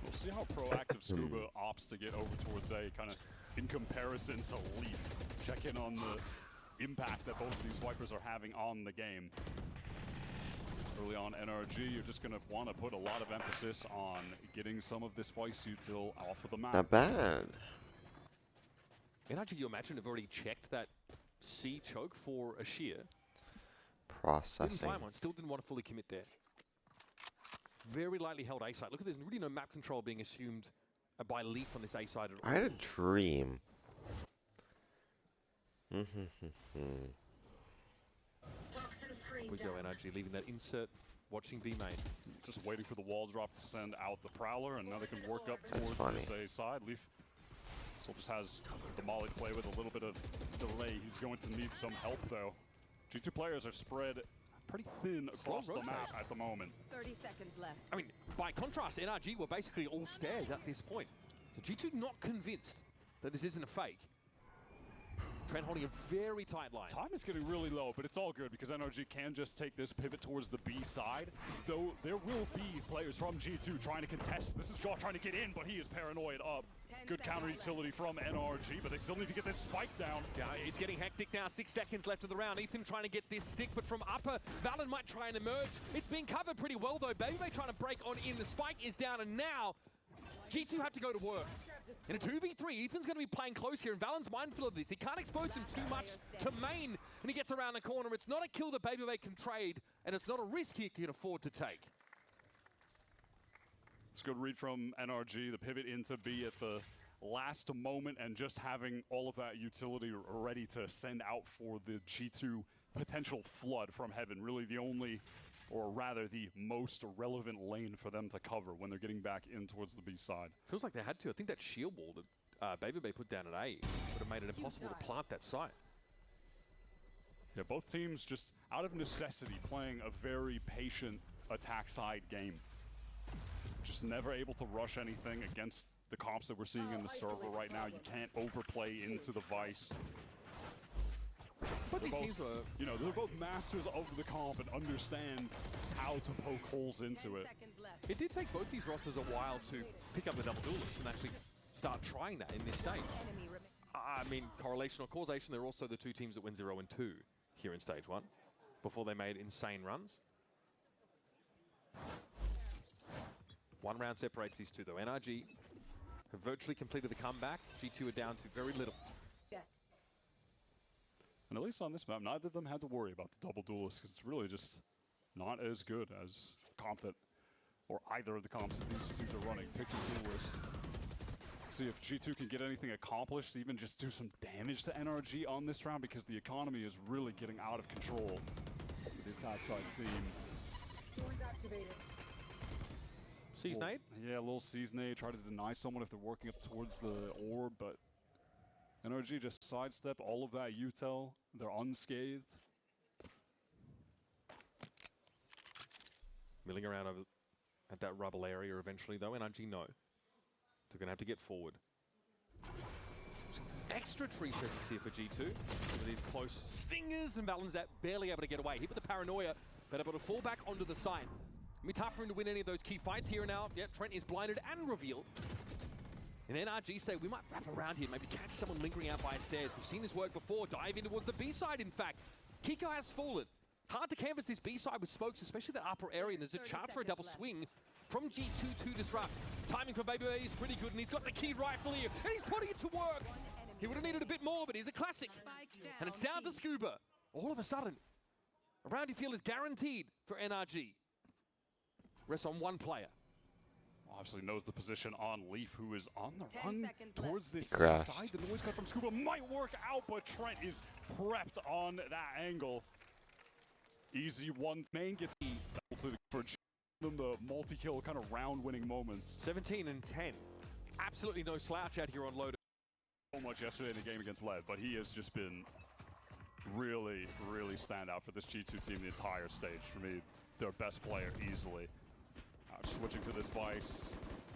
We'll see how proactive Scuba opts to get over towards A, kind of in comparison to Leaf. Check in on the impact that both of these Vipers are having on the game. Early on NRG, you're just going to want to put a lot of emphasis on getting some of this Vice util off of the map. Not bad. NRG, you imagine, have already checked that C choke for a sheer. Processing. Didn't find one, still didn't want to fully commit there. Very lightly held A side. Look at this, really no map control being assumed by Leaf on this A side at all. I had a dream. We go NRG, leaving that insert, watching B main. Just waiting for the wall drop to send out the Prowler, and now they can work up towards this A side. Leaf still just has the Molly play with a little bit of delay. He's going to need some help, though. G2 players are spread pretty thin across the map at the moment. 30 seconds left. I mean, by contrast, NRG were basically all stairs at this point. So G2 not convinced that this isn't a fake. Trent holding a very tight line. Time is getting really low, but it's all good because NRG can just take this pivot towards the B side. Though there will be players from G2 trying to contest. This is Jaw trying to get in, but he is paranoid up. Good counter utility from NRG, but they still need to get this spike down. Yeah, it's getting hectic now. 6 seconds left of the round. Ethan trying to get this stick, but from upper, Valen might try and emerge. It's being covered pretty well, though. Babybay trying to break on in. The spike is down, and now G2 have to go to work. In a 2v3, Ethan's going to be playing close here, and Valen's mindful of this. He can't expose him too much to main when he gets around the corner. It's not a kill that Babybay can trade, and it's not a risk he can afford to take. It's a good read from NRG, the pivot into B at the last moment, and just having all of that utility ready to send out for the G2 potential flood from heaven. Really the only, or rather the most relevant lane for them to cover when they're getting back in towards the B side. Feels like they had to. I think that shield wall that Babybay put down at A would have made it impossible to plant that site. Yeah, both teams just out of necessity playing a very patient attack side game. Just never able to rush anything against the comps that we're seeing in the server right now. You can't overplay into the Vice. But these both, teams were... You know, they're both masters of the comp and understand how to poke holes into it. It did take both these rosters a while to pick up the double duelists and actually start trying that in this stage. I mean, correlation or causation, they're also the two teams that went 0 and 2 here in stage 1 before they made insane runs. 1 round separates these two, though. NRG have virtually completed the comeback. G2 are down to very little. And at least on this map, neither of them had to worry about the double duelists because it's really just not as good as comp that, or either of the comps that these teams are running. Pick your duelist. See if G2 can get anything accomplished, even just do some damage to NRG on this round, because the economy is really getting out of control with the attack side team. Seize nade? Yeah, a little seize nade. Try to deny someone if they're working up towards the orb, but NRG just sidestep all of that util. They're unscathed. Milling around over at that rubble area eventually, though. NRG no. They're going to have to get forward. Extra tree presence here for G2. With these close stingers, and Valen's barely able to get away. Hit with the paranoia, but able to fall back onto the side. It'll be tough for him to win any of those key fights here now. Yeah, Trent is blinded and revealed. And NRG say we might wrap around here, maybe catch someone lingering out by stairs. We've seen this work before. Dive in towards the B side, in fact. Kiko has fallen. Hard to canvas this B side with smokes, especially that upper area. And there's a chance for a double swing from G2 to disrupt. Timing for Babybay is pretty good, and he's got the key rifle here, and he's putting it to work. He would have needed a bit more, but he's a classic. And it's down to Scuba. All of a sudden, a round you feel is guaranteed for NRG. Rests on one player. Obviously knows the position on Leaf, who is on the run towards this Crashed. side. The noise cut from Scuba might work out, but Trent is prepped on that angle. Easy one. Main gets for them the multi-kill kind of round-winning moments. 17 and 10. Absolutely no slouch out here on Loaded. So much yesterday in the game against Lev, but he has just been really, really standout for this G2 team the entire stage. For me, their best player easily. Switching to this Vice,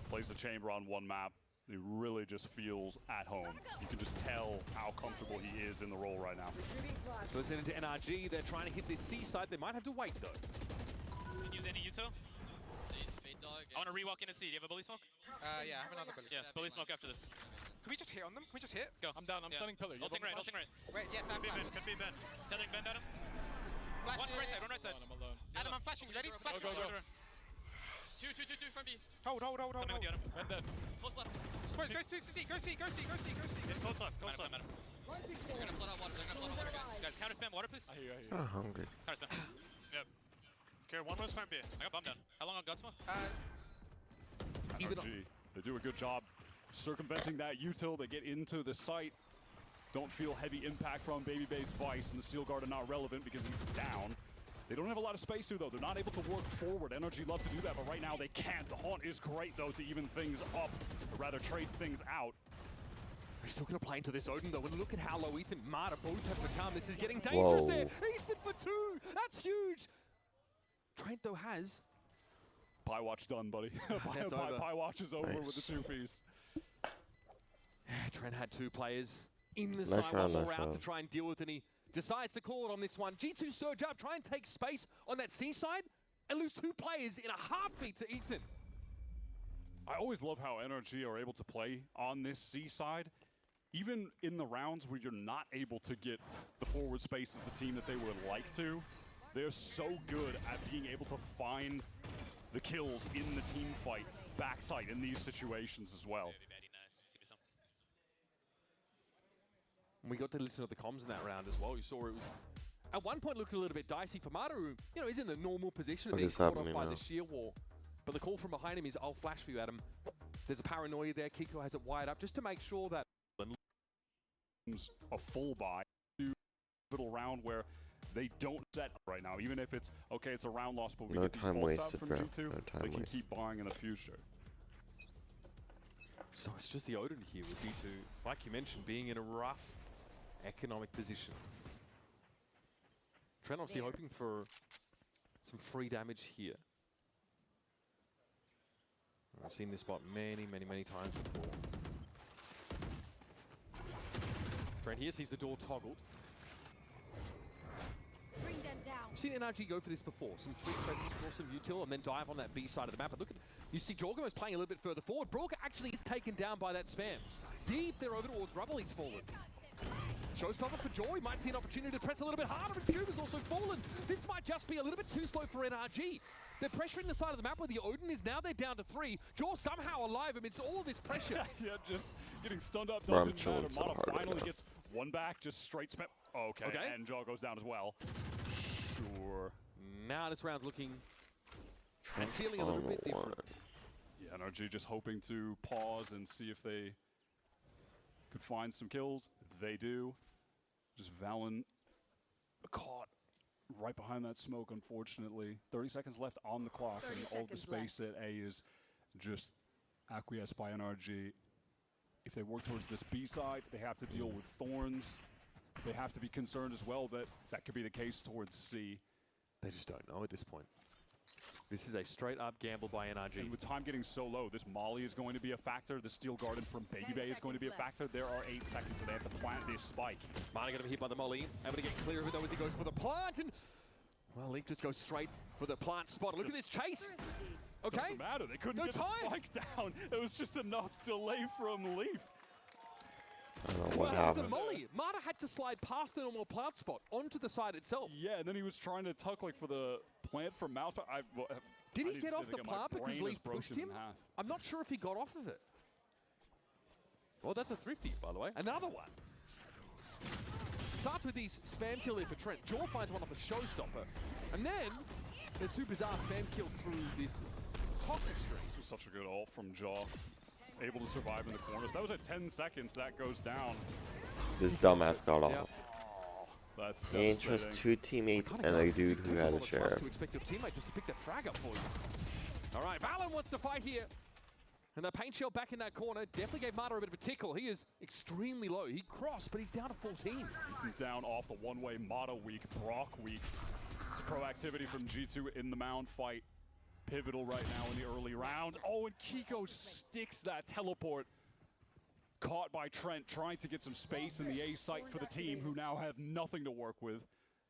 plays the chamber on one map. He really just feels at home. You can just tell how comfortable he is in the role right now. So listening to NRG, they're trying to hit this C side. They might have to wait though. Can you use any util? I want to re-walk in and see. Do you have a bully smoke? Yeah, I have another bully. Yeah, bully smoke after this. Can we just hit on them? Can we just hit? Go. I'm down. I'm stunning pillar. Ulting right, ulting right. Wait, yes, I'm Could be Ben, could be Ben. Tethering Ben at him. Flash, One right side, one right side. I'm alone. Adam, I'm flashing. You ready? Flash. Go. Two from B. Hold. Coming with you, Adam. Red dead. Close left. Boys, go C. Hit close left, close left. They're gonna flood out water, guys. Counter spam water, please. I hear you. I'm hungry. Counter spam. Yep. Okay, one was farm B. I got bomb down. How long on Gunsmoke? NRG, they do a good job circumventing that util. They get into the site. Don't feel heavy impact from Babybay's Vice, and the Steel Guard are not relevant because he's down. They don't have a lot of space here, though. They're not able to work forward. NRG love to do that, but right now they can't. The Haunt is great, though, to even things up, or rather trade things out. They're still going to play into this Odin, though. And look at how low Ethan and Marta both have become. This is getting dangerous there. Ethan for 2. That's huge. Trent, though, has... Pie Watch done, buddy. That's over. Pie Watch is over with the 2-piece. Trent had 2 players in the Nice side, round, one more nice round to round. try and deal with, and he decides to call it on this one. G2 surge up, try and take space on that C side, and lose 2 players in a heartbeat to Ethan. I always love how NRG are able to play on this C side. Even in the rounds where you're not able to get the forward space as the team that they would like to, they're so good at being able to find the kills in the team fight backside in these situations as well. Very nice. Give me some. We got to listen to the comms in that round as well. You saw it was, at one point, looked a little bit dicey for Mata, who, you know, is in the normal position of What being is caught off happening by now? the sheer wall. But the call from behind him is, I'll flash for you, Adam. There's a paranoia there. Kiko has it wired up just to make sure that a full buy to little round where they don't set up right now, even if it's okay, it's a round loss, but we No get these time bolts out wasted, from bro. G2, No time they can wasted. keep buying in the future. So it's just the Odin here with G2, like you mentioned, being in a rough economic position. Trent obviously hoping for some free damage here. I've seen this spot many times before. Trent here sees the door toggled. Bring them down. I've seen NRG go for this before. Some tree presence, draw some util, and then dive on that B side of the map. But look at, you see Jorgum is playing a little bit further forward. Brook actually is taken down by that spam. Deep there over towards Rubble, he's fallen. Showstopper for Joy, might see an opportunity to press a little bit harder, but Scuba's also fallen. This might just be a little bit too slow for NRG. They're pressuring the side of the map where the Odin is now. They're down to 3. Jaw somehow alive amidst all of this pressure. Yeah, just getting stunned up Bro, I'm doesn't chilling matter. so Mata hard right finally now. gets one back, just straight spam. Okay, and Jaw goes down as well. Sure. Now this round's looking and feeling a little bit different. Yeah, NRG just hoping to pause and see if they could find some kills. They do. Just Valen caught right behind that smoke, unfortunately. 30 seconds left on the clock, and all the space at A is just acquiesced by NRG. If they work towards this B side, they have to deal with Thorns. They have to be concerned as well that that could be the case towards C. They just don't know at this point. This is a straight-up gamble by NRG. And with time getting so low, this Molly is going to be a factor. The Steel Garden from Baby Bay is going to be a factor. There are 8 seconds, and they have to plant this spike. Mata going to be hit by the Molly. Able to get clear of it, though, as he goes for the plant. And, well, Link just goes straight for the plant spot. Look at this chase. Okay. Doesn't matter. They couldn't get the spike down. It was just enough delay from Leaf. I don't know What what happened to happened. the Molly? Mata had to slide past the normal plant spot onto the side itself. Yeah, and then he was trying to tuck like for the plant from Mouse. Did he get off the plant because Leaf pushed him? Half. I'm not sure if he got off of it. Well, that's a thrifty, by the way. Another one. Starts with these spam kill here for Trent. Jaw finds one off a Showstopper. And then there's 2 bizarre spam kills through this toxic streak. This was such a good ult from Jaw. Able to survive in the corners. That was at 10 seconds. That goes down. This dumbass got off. Oh, that's He ain't trust devastating. 2 teammates and a dude who had a sheriff. To expect your teammate just to pick the frag up for you. All right, Valen wants to fight here. And the paint shell back in that corner definitely gave Mata a bit of a tickle. He is extremely low. He crossed, but he's down to 14. Ethan down off the one-way. Mata weak. Brock weak. It's proactivity from G2 in the mound fight. Pivotal right now in the early round. Oh, and Kiko sticks that teleport. Caught by Trent, trying to get some space in the A site for the team, who now have nothing to work with.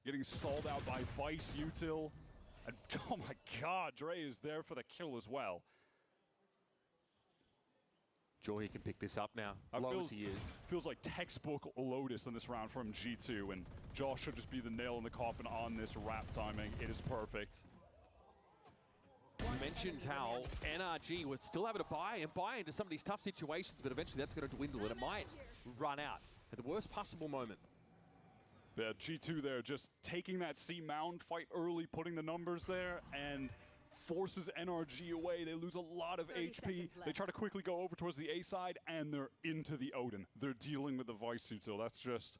Getting stalled out by Vice, Util. And oh my god, Dre is there for the kill as well. Joy can pick this up now, low as he is. Feels like textbook Lotus in this round from G2, and Josh should just be the nail in the coffin on this wrap timing. It is perfect. You mentioned how NRG was still able to buy into some of these tough situations, but eventually that's going to dwindle and it might run out at the worst possible moment. Yeah, G2 there just taking that C mound fight early, putting the numbers there, and forces NRG away. They lose a lot of HP. They try to quickly go over towards the A side, and they're into the Odin. They're dealing with the Vice Util. That's just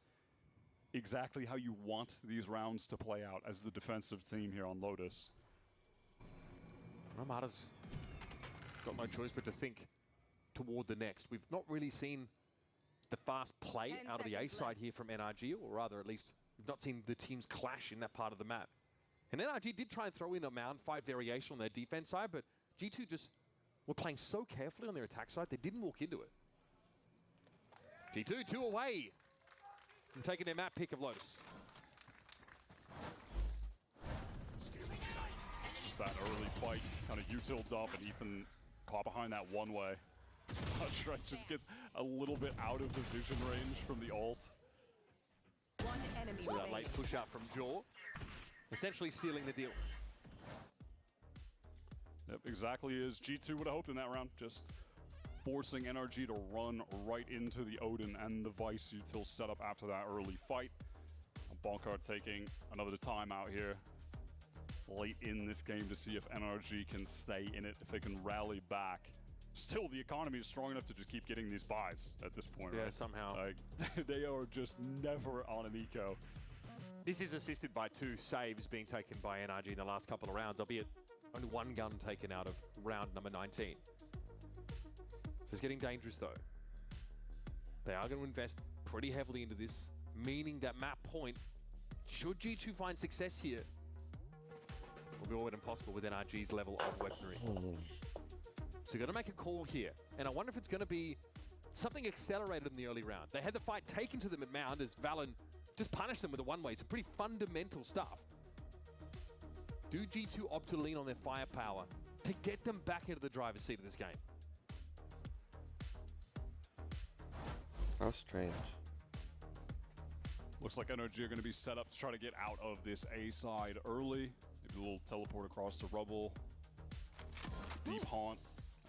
exactly how you want these rounds to play out as the defensive team here on Lotus. Mata's got no choice but to think toward the next. We've not really seen the fast play out of the A side here from NRG, or rather at least we've not seen the teams clash in that part of the map. And NRG did try and throw in a mound fight variation on their defense side, but G2 just were playing so carefully on their attack side, they didn't walk into it. G2, 2 away. from taking their map pick of Lotus. Just that early fight, kind of utiled up, and Ethan caught behind that one way. Trent just gets a little bit out of the vision range from the ult. One enemy So that remaining. late push out from Jaw, essentially sealing the deal. Yep, exactly as G2 would have hoped in that round. Just forcing NRG to run right into the Odin and the Vice util setup after that early fight. Bonkard taking another time out here late in this game to see if NRG can stay in it, if they can rally back. Still, the economy is strong enough to just keep getting these buys at this point, Yeah, right? somehow. Like, they are just never on an eco. This is assisted by 2 saves being taken by NRG in the last couple of rounds, albeit only 1 gun taken out of round number 19. It's getting dangerous though. They are going to invest pretty heavily into this, meaning that map point, should G2 find success here, will be almost impossible with NRG's level of weaponry. So you're going to make a call here, and I wonder if it's going to be something accelerated in the early round. They had the fight taken to them at Mound as Valen just punished them with a one-way. It's pretty fundamental stuff. Do G2 opt to lean on their firepower to get them back into the driver's seat of this game? How strange. Looks like NRG are going to be set up to try to get out of this A side early. Maybe a little teleport across the rubble. Deep haunt.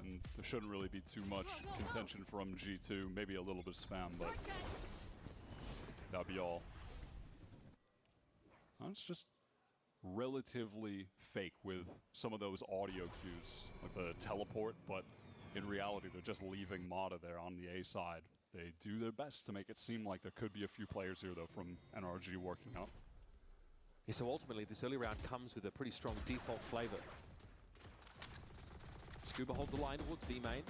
And there shouldn't really be too much contention from G2. Maybe a little bit of spam, but that'd be all. It's just relatively fake with some of those audio cues, like the teleport, but in reality, they're just leaving Mata there on the A side. They do their best to make it seem like there could be a few players here, though, from NRG working up. Yeah, so ultimately, this early round comes with a pretty strong default flavor. Scuba holds the line towards B main.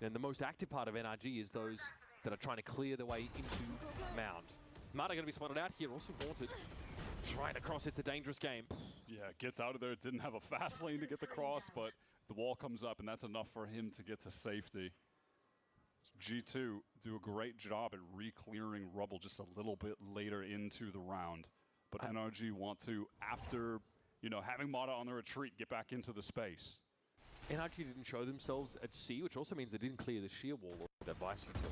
And the most active part of NRG is those that are trying to clear their way into Mound. Mata going to be spotted out here, also Haunted. Trying to cross, it's a dangerous game. Yeah, gets out of there. Didn't have a fast lane to get the cross, but the wall comes up, and that's enough for him to get to safety. G2 do a great job at re-clearing rubble just a little bit later into the round. But NRG want to, after, you know, having Mata on the retreat, get back into the space. NRG didn't show themselves at C, which also means they didn't clear the sheer wall or that Vice util.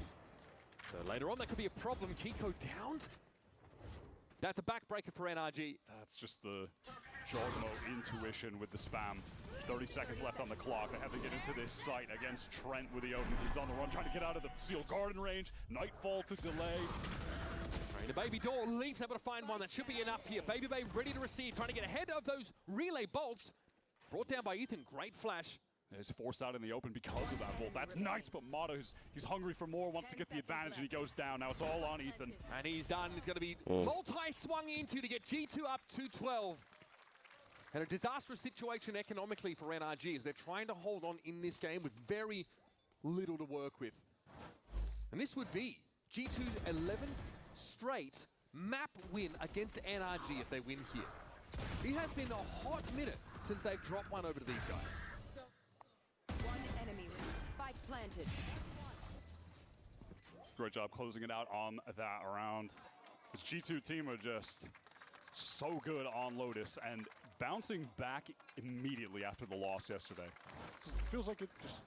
So later on, that could be a problem. Kiko downed. That's a backbreaker for NRG. That's just the Jargamo intuition with the spam. 30 seconds left on the clock. They have to get into this site against Trent with the Odin. He's on the run, trying to get out of the Seal Garden range. Nightfall to delay. The Baby Door Leafs able to find one. That should be enough here. Baby Bay ready to receive, trying to get ahead of those relay bolts. Brought down by Ethan. Great flash. He's forced out in the open because of that bolt. That's nice, but Mata, he's hungry for more, wants to get the advantage, and he goes down. Now it's all on Ethan. And he's done. It's going to be multi-swung into to get G2 up to 12. And a disastrous situation economically for NRG as they're trying to hold on in this game with very little to work with. And this would be G2's 11th straight map win against NRG if they win here. It has been a hot minute since they've dropped one over to these guys. One enemy spike planted. Great job closing it out on that round. This G2 team are just so good on Lotus and bouncing back immediately after the loss yesterday. It feels like it just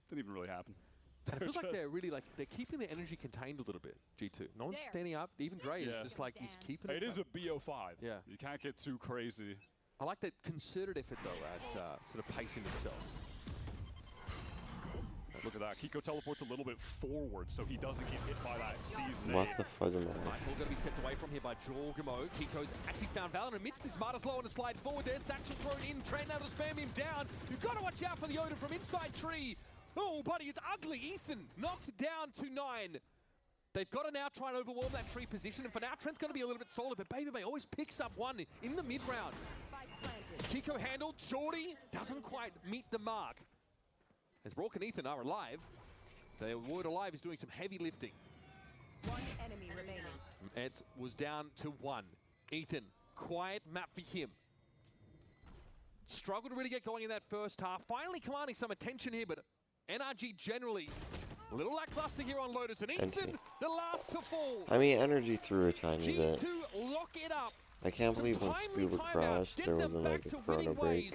didn't even really happen. It feels like they're really they're keeping their energy contained a little bit, G2. No one's standing up. Even Dre is just like, he's keeping it. It is a BO5. Yeah. You can't get too crazy. I like that concerted effort, though, at sort of pacing themselves. Look at that. Kiko teleports a little bit forward so he doesn't get hit by that season. What the fuck am I? Nightfall going to be stepped away from here by Jorgamo. Kiko's actually found Valen amidst this. Mata's low on a slide forward there. Satchel thrown in. Trent able to spam him down. You've got to watch out for the Odin from inside tree. Oh, buddy, it's ugly. Ethan knocked down to 9. They've got to now try and overwhelm that tree position. And for now, Trent's going to be a little bit solid. But Baby Bay always picks up one in the mid-round. Kiko handled. Jordy doesn't quite meet the mark. As Rourke and Ethan are alive, their word alive is doing some heavy lifting. One enemy remaining. It was down to 1. Ethan, quiet map for him. Struggled to really get going in that first half. Finally commanding some attention here, but NRG generally A little lackluster here on Lotus, and NT. Ethan, the last to fall. I mean, Energy threw a tiny bit. G2 lock it up. I can't believe when Scuba crashed, there wasn't like a chrono break.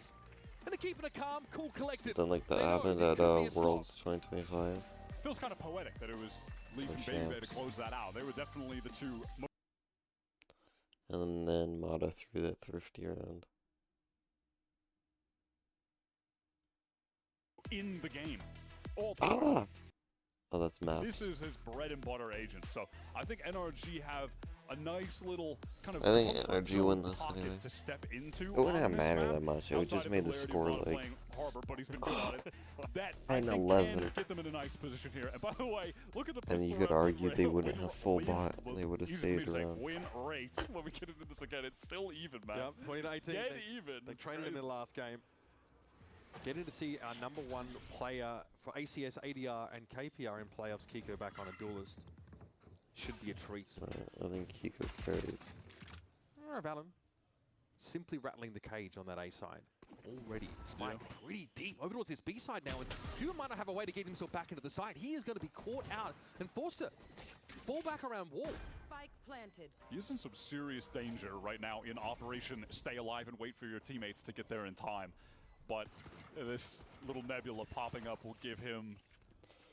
And they're keeping it calm, cool, collected. Something like that They know happened this at could be a Worlds 2025. Feels kind of poetic that it was Leaf Or and Baby Bay to champs. close that out. They were definitely the two And then Mata threw that thrifty round. in the game. All time. Ah! Oh, that's maps. This is his bread and butter agent. So I think NRG have a nice little kind of I think comfort NRG zone won this pocket anyway. to step into. It wouldn't on have this mattered map. that much. It would Outside just of made the Hilarity score not like playing Harbor, but he's been good on it. That I And think 11. can get them in a nice position here. And by the way, look at the And you pistol could round argue with they Ray. wouldn't have full Win- bot. well, They would have easy for me saved to say, around. win rate. When we get into this again, it's still even, man. Yep, 20 to 18. Dead they, even. They It's traded him in the last game. Getting to see our #1 player for ACS, ADR, and KPR in playoffs, Kiko, back on a duelist. Should be a treat. I think Kiko carries. Alright, Valen. Simply rattling the cage on that A side. Already. Spike pretty deep over towards this B side now. And Scuba might not have a way to get himself back into the side. He is going to be caught out and forced to fall back around wall. Spike planted. He's in some serious danger right now in Operation Stay Alive and wait for your teammates to get there in time. But this little nebula popping up will give him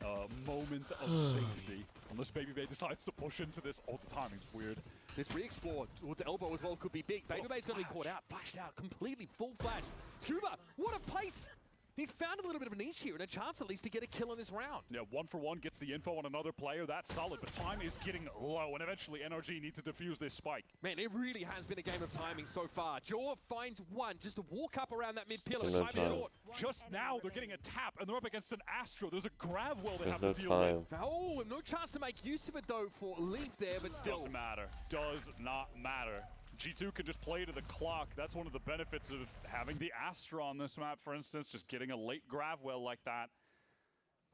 a moment of safety. Unless Baby Bay decides to push into this. Oh, the timing's weird. This re-explore towards the elbow as well could be big. Baby Bay's going to be caught out. Flashed out. Completely full flash. Scuba, what a place! He's found a little bit of a niche here and a chance at least to get a kill in this round. Yeah, 1-for-1 gets the info on another player. That's solid, but time is getting low, and eventually NRG need to defuse this spike. Man, it really has been a game of timing so far. Jaw finds one just to walk up around that mid pillar. There's no Might be time. short. Just now, they're getting a tap, and they're up against an Astro. There's a grab well they There's have no to deal time. with. Oh, no chance to make use of it though for Leaf there, but still. Doesn't matter. Does not matter. G2 can just play to the clock. That's one of the benefits of having the Astra on this map, for instance, just getting a late grab well like that.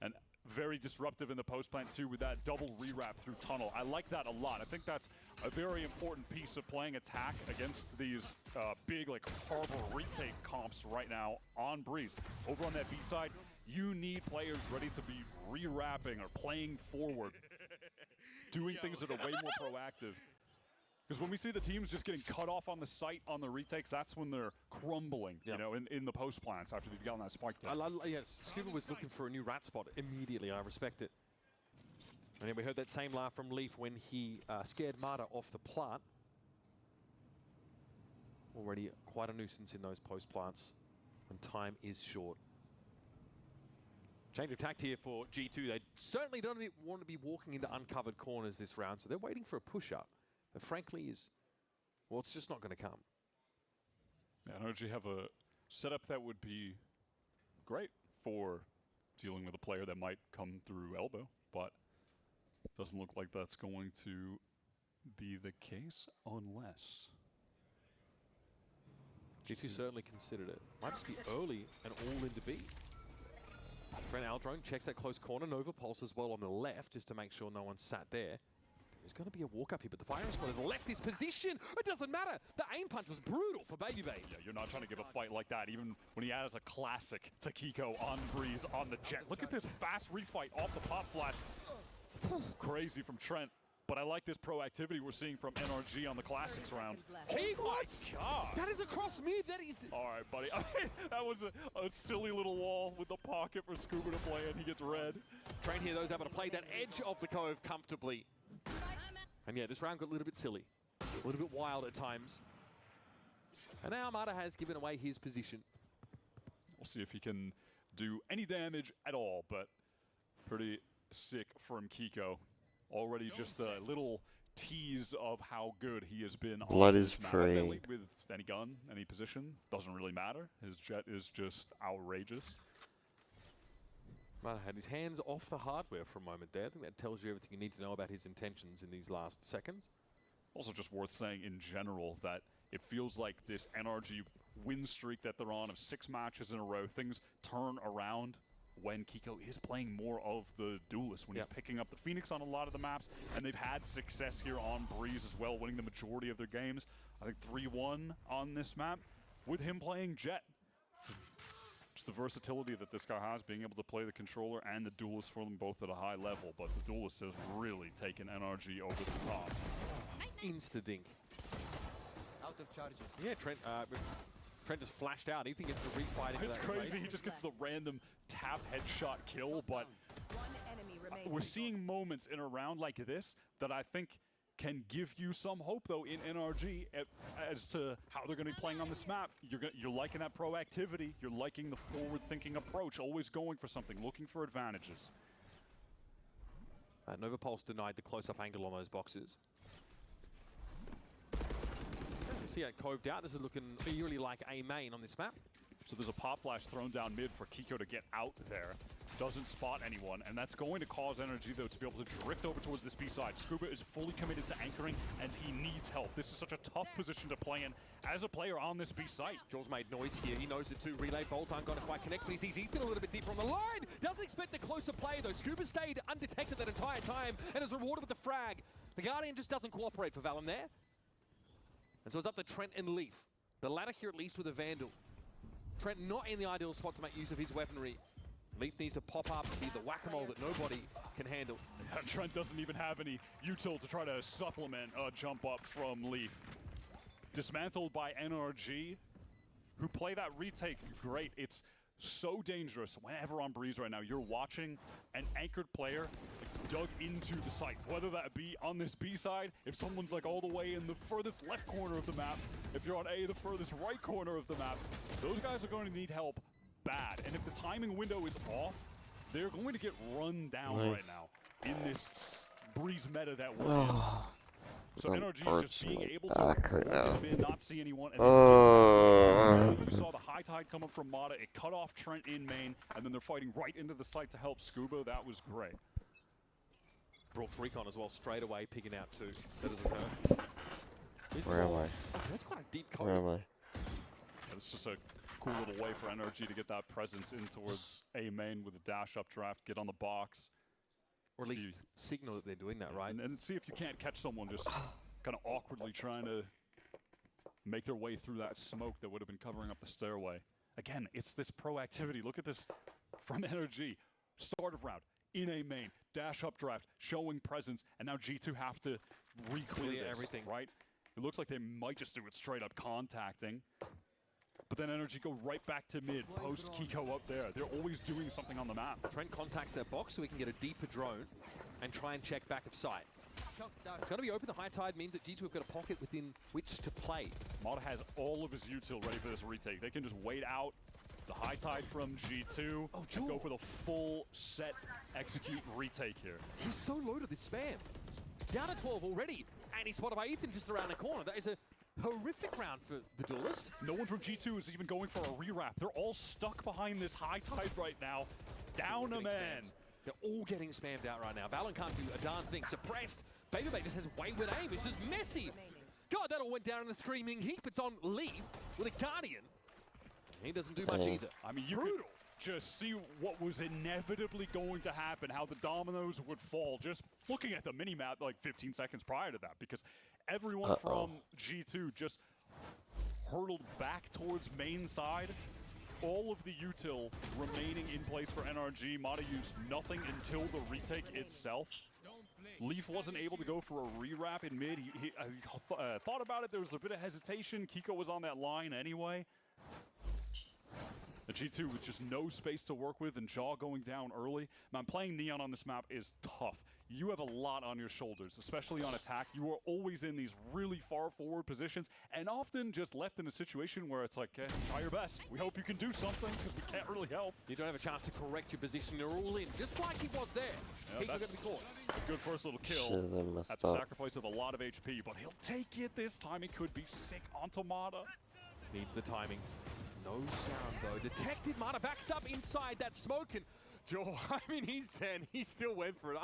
And very disruptive in the post plant too with that double re-wrap through tunnel. I like that a lot. I think that's a very important piece of playing attack against these big like Harbor retake comps right now on Breeze. Over on that B side, you need players ready to be re-wrapping or playing forward, doing things that are way more proactive. Because when we see the teams just getting cut off on the site on the retakes, that's when they're crumbling, you know, in the post plants after they've gotten that spike down. Yes, Scuba was looking for a new rat spot immediately. I respect it. And then we heard that same laugh from Leaf when he scared Mata off the plant. Already quite a nuisance in those post plants when time is short. Change of tact here for G2. They certainly don't want to be walking into uncovered corners this round, so they're waiting for a push-up. But frankly well, it's just not going to come. Yeah, NRG have a setup that would be great for dealing with a player that might come through elbow, but it doesn't look like that's going to be the case unless... G2 certainly considered it. Might just be early and all into B. Trent Aldrone checks that close corner. Nova Pulse as well on the left just to make sure no one sat there. There's going to be a walk up here, but the firing squad has left his position. It doesn't matter. The aim punch was brutal for Baby Bay. Yeah, you're not trying to give a fight like that, even when he has a classic to Kiko on Breeze on the jet. Look at this fast refight off the pop flash. Crazy from Trent. But I like this proactivity we're seeing from NRG on the Classics round. Oh my God! That is across mid. That is... All right, buddy. That was a silly little wall with the pocket for Scuba to play in. He gets red. Train here, those able to play that edge of the cove comfortably. And yeah, this round got a little bit silly. A little bit wild at times. And now Mata has given away his position. We'll see if he can do any damage at all, but pretty sick from Kiko. Already just a little tease of how good he has been Blood on is this map. parade. With any gun, any position, doesn't really matter. His jet is just outrageous. Mata had his hands off the hardware for a moment there. I think that tells you everything you need to know about his intentions in these last seconds. Also just worth saying in general that it feels like this NRG win streak that they're on of 6 matches in a row, things turn around when Kiko is playing more of the duelist, when he's picking up the Phoenix on a lot of the maps, and they've had success here on Breeze as well, winning the majority of their games. I think 3-1 on this map with him playing Jet. just the versatility that this guy has, being able to play the controller and the duelist for them both at a high level. But the duelist has really taken NRG over the top. Insta-dink. Out of charges. Yeah, Trent just flashed out. Ethan gets the refight into It's that crazy. race. He just gets the random tap headshot kill, but One enemy remaining. we're seeing moments in a round like this that I think can give you some hope, though, in NRG as to how they're going to be playing on this map. You're liking that proactivity. You're liking the forward-thinking approach, always going for something, looking for advantages. Nova Pulse denied the close-up angle on those boxes. You see that coved out. This is looking eerily like A main on this map. So there's a pop flash thrown down mid for Kiko to get out there. Doesn't spot anyone, and that's going to cause NRG, though, to be able to drift over towards this B side. Scuba is fully committed to anchoring, and he needs help. This is such a tough position to play in as a player on this B site. Jaws made noise here. He knows the two relay. Bolt aren't going to quite connect, but he sees Ethan a little bit deeper on the line. Doesn't expect the closer play, though. Scuba stayed undetected that entire time and is rewarded with the frag. The Guardian just doesn't cooperate for Valen there. And so it's up to Trent and Leaf. The latter here at least with a Vandal. Trent not in the ideal spot to make use of his weaponry. Leaf needs to pop up and be the whack-a-mole that nobody can handle. Trent doesn't even have any util to try to supplement a jump up from Leaf. Dismantled by NRG, who play that retake great. It's so dangerous whenever on Breeze right now. You're watching an anchored player dug into the site, whether that be on this B side, if someone's like all the way in the furthest left corner of the map, if you're on A, the furthest right corner of the map, those guys are going to need help bad. And if the timing window is off, they're going to get run down right now in this Breeze meta that we're in. So NRG just being able to walk in, not see anyone, and then you saw the high tide come up from Mata, it cut off Trent in main, and then they're fighting right into the site to help Scuba. That was great. Brooks Recon as well, straight away picking out two. That doesn't hurt. Where am I? That's quite a deep code. Where am I? It's just a cool little way for NRG to get that presence in towards A main with a dash up draft, get on the box. Or at least signal that they're doing that, right? And see if you can't catch someone just kind of awkwardly trying to make their way through that smoke that would have been covering up the stairway. Again, it's this proactivity. Look at this from NRG. Start of round, in A main, dash up draft, showing presence, and now G2 have to re-clear everything, right? It looks like they might just do it straight up contacting. But then NRG go right back to mid, post Kiko up there. They're always doing something on the map. Trent contacts their box so he can get a deeper drone and try and check back of sight. It's going to be open. The high tide means that G2 have got a pocket within which to play. Mata has all of his util ready for this retake. They can just wait out the high tide from G2 and go for the full set execute retake here. He's so loaded with spam. Down to 12 already, and he's spotted by Ethan just around the corner. That is a horrific round for the duelist. No one from G2 is even going for a re-wrap. They're all stuck behind this high tide right now. Down a man. They're all getting spammed out right now. Valen can't do a darn thing. Suppressed. Baby just has wayward aim. It's just messy. God, that all went down in the screaming heap. It's on Leaf with a Guardian. He doesn't do much either. I mean, you could just see what was inevitably going to happen, how the dominoes would fall, just looking at the mini-map like 15 seconds prior to that, because everyone from G2 just hurtled back towards main side. All of the util remaining in place for NRG. Mata used nothing until the retake itself. Leaf wasn't able to go for a re-wrap in mid. He thought about it. There was a bit of hesitation. Kiko was on that line anyway. The G2 with just no space to work with and Jaw going down early. Man, playing Neon on this map is tough. You have a lot on your shoulders, especially on attack. You are always in these really far forward positions and often just left in a situation where it's like, try your best. We hope you can do something because we can't really help. You don't have a chance to correct your position. You're all in, just like he was there. Yeah, that's going to be caught. A good first little kill at the sacrifice of a lot of HP, but he'll take it this time. It could be sick onto Mata. Needs the timing. No sound though. Detected. Mata backs up inside that smoke, and Joe, I mean, he's 10. He still went for it.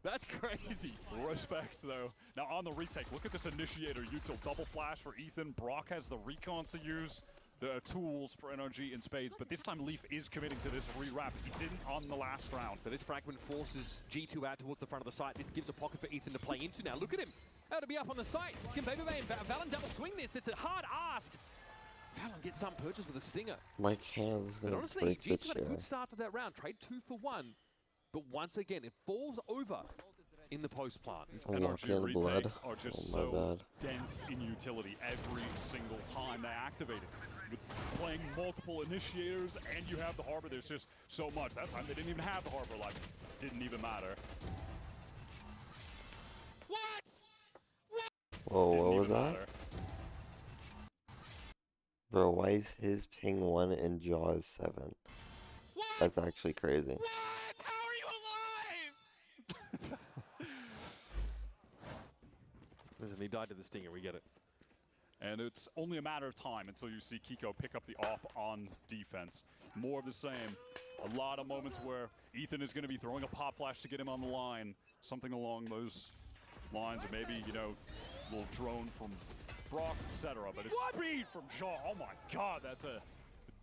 That's crazy. Respect though. Now on the retake, look at this initiator util. Double flash for Ethan. Brock has the recon to use. The tools for NRG in spades, but this time Leaf is committing to this re-wrap. He didn't on the last round. But this fragment forces G2 out towards the front of the site. This gives a pocket for Ethan to play into now. Look at him. How to be up on the site. Can Baby and Valen double swing this? It's a hard ask. Valon gets some purchase with a stinger. My hands But gonna honestly, break the G2 had a chair. good start to that round. Trade 2 for 1. But once again, it falls over in the post plant. NRG in blood. retakes are just Oh, my so bad. dense in utility every single time they activate it. With playing multiple initiators and you have the Harbor, there's just so much. That time they didn't even have the Harbor life. Didn't even matter. Whoa, Didn't what was even that? matter. Bro, why is his ping 1 and Jaws 7? That's actually crazy. Listen, he died to the stinger, we get it. And it's only a matter of time until you see Kiko pick up the op on defense. More of the same. A lot of moments where Ethan is going to be throwing a pop flash to get him on the line. Something along those lines, or maybe, you know, a little drone from Brock, etc. But it's speed from Jaw. Oh my god, that's a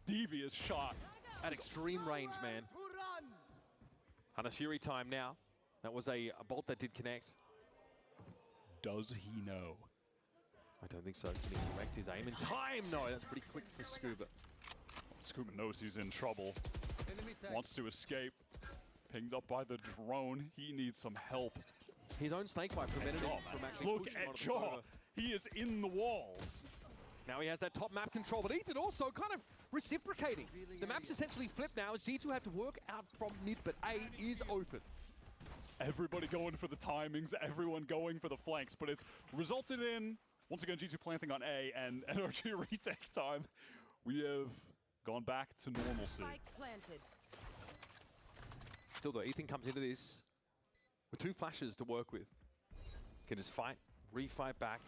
devious shot. At extreme range, man. Hunter's Fury time now. That was a bolt that did connect. Does he know? I don't think so. Can he correct his aim in time? No, that's pretty quick for Scuba. Scuba knows he's in trouble. Wants to escape. Pinged up by the drone. He needs some help. His own snakebite prevented him from actually Look pushing at onto the Jaw. server. He is in the walls. Now he has that top map control, but Ethan also kind of reciprocating. The map's essentially flipped now as G2 have to work out from mid, but A is open. Everybody going for the timings, everyone going for the flanks, but it's resulted in, once again, G2 planting on A and NRG retake time. We have gone back to normalcy. Planted. Still though, Ethan comes into this with 2 flashes to work with. Can just fight, refight back.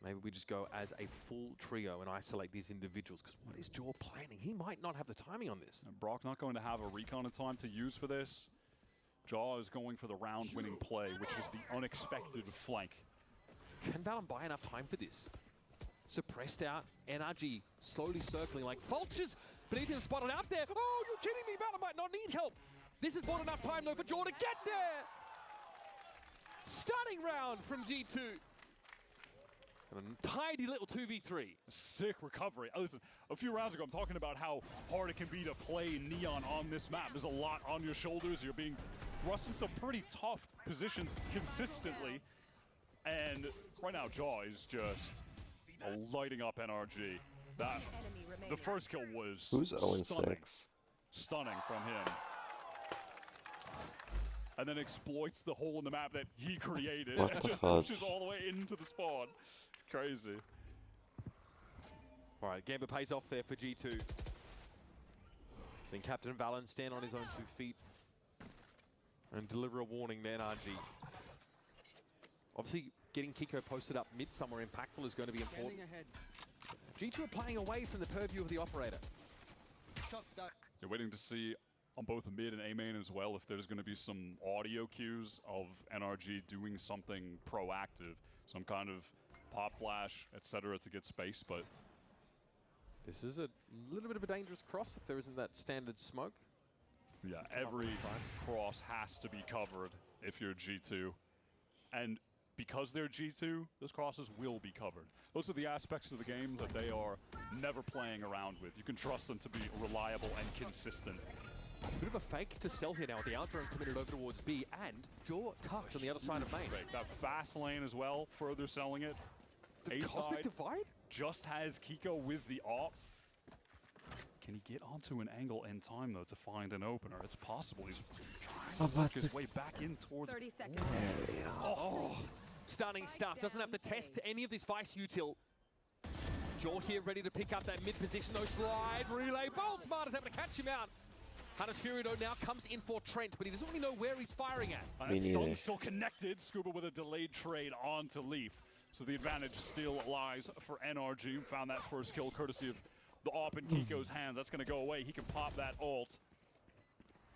Maybe we just go as a full trio and isolate these individuals, because what is Jaw planning? He might not have the timing on this. And Brock not going to have a recon in time to use for this. Jaw is going for the round-winning play, which is the unexpected flank. Can Valon buy enough time for this? Suppressed out, NRG slowly circling like vultures, but Ethan's spotted out there. Oh, you're kidding me, Valon might not need help. This has bought enough time though for Jaw to get there. Stunning round from G2. And a tidy little 2v3. Sick recovery. Listen, a few rounds ago, I'm talking about how hard it can be to play Neon on this map. There's a lot on your shoulders. You're being thrust in some pretty tough positions consistently. And right now, Jaw is just lighting up NRG. The first kill was Who's 0-6? Stunning from him. And then exploits the hole in the map that he created What and the just fuck? pushes all the way into the spawn. It's crazy. All right, Gamba pays off there for G2. Seeing Captain Valon stand on his own 2 feet and deliver a warning to NRG. Obviously, getting Kiko posted up mid somewhere impactful is going to be important. G2 are playing away from the purview of the operator. You're waiting to see on both mid and A main as well if there's going to be some audio cues of NRG doing something proactive, some kind of pop flash, etc. to get space, but This is a little bit of a dangerous cross if there isn't that standard smoke. yeah, every cross has to be covered if you're G2. And because they're G2, those crosses will be covered. Those are the aspects of the game that they are never playing around with. You can trust them to be reliable and consistent. It's a bit of a fake to sell here now with the outdrone committed over towards B and Jaw tucked on the other side of main. That fast lane as well, further selling it. The A Cosmic side Divide? just has Kiko with the op. Can he get onto an angle in time, though, to find an opener? It's possible. He's trying to work his way back in towards... 30 seconds. Oh, stunning stuff. Doesn't have to test any of this Vice util. Jaw here ready to pick up that mid position. No slide, relay. Bolt Smart is able to catch him out. Hunter's Fury though now comes in for Trent, but he doesn't really know where he's firing at. And Stun still connected. Scuba with a delayed trade onto Leaf. So the advantage still lies for NRG. Found that first kill courtesy of the AWP in Kiko's hands. That's going to go away. He can pop that ult.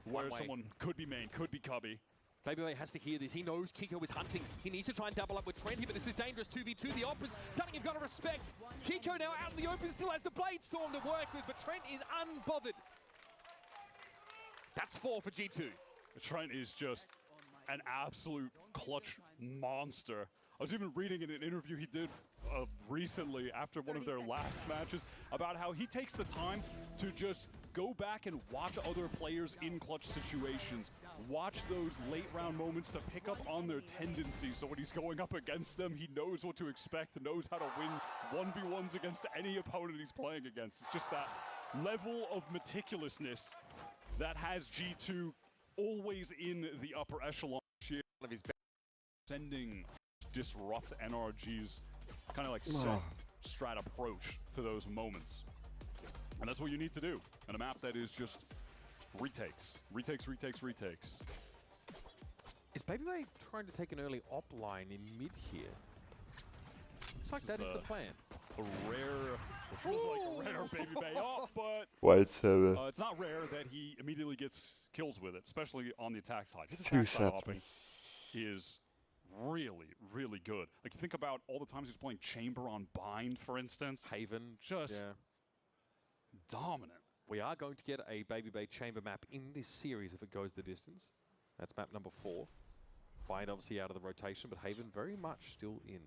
Where someone could be main, could be Cubby. Baby has to hear this. He knows Kiko is hunting. He needs to try and double up with Trent here, but this is dangerous 2v2. The AWP is something you've got to respect. Kiko now out in the open, still has the Blade Storm to work with, but Trent is unbothered. That's 4 for G2. Trent is just an absolute clutch monster. I was even reading in an interview he did recently after one of their last matches about how he takes the time to just go back and watch other players in clutch situations, watch those late round moments to pick up on their tendencies, so when he's going up against them, he knows what to expect, knows how to win 1v1s against any opponent he's playing against. It's just that level of meticulousness that has G2 always in the upper echelon. One of his sending disrupt NRG's kind of like set strat approach to those moments. And that's what you need to do in a map that is just retakes. Is BabyBay trying to take an early op line in mid here? Looks like that is the plan. A rare, it feels like a rare BabyBay op, but White 7. It's not rare that he immediately gets kills with it, especially on the attack side. His Two attack side seven. hopping is really, really good. Like, think about all the times he's playing Chamber on Bind, for instance. Haven. Just dominant. We are going to get a BabyBay Chamber map in this series if it goes the distance. That's map number 4. Bind obviously out of the rotation, but Haven very much still in.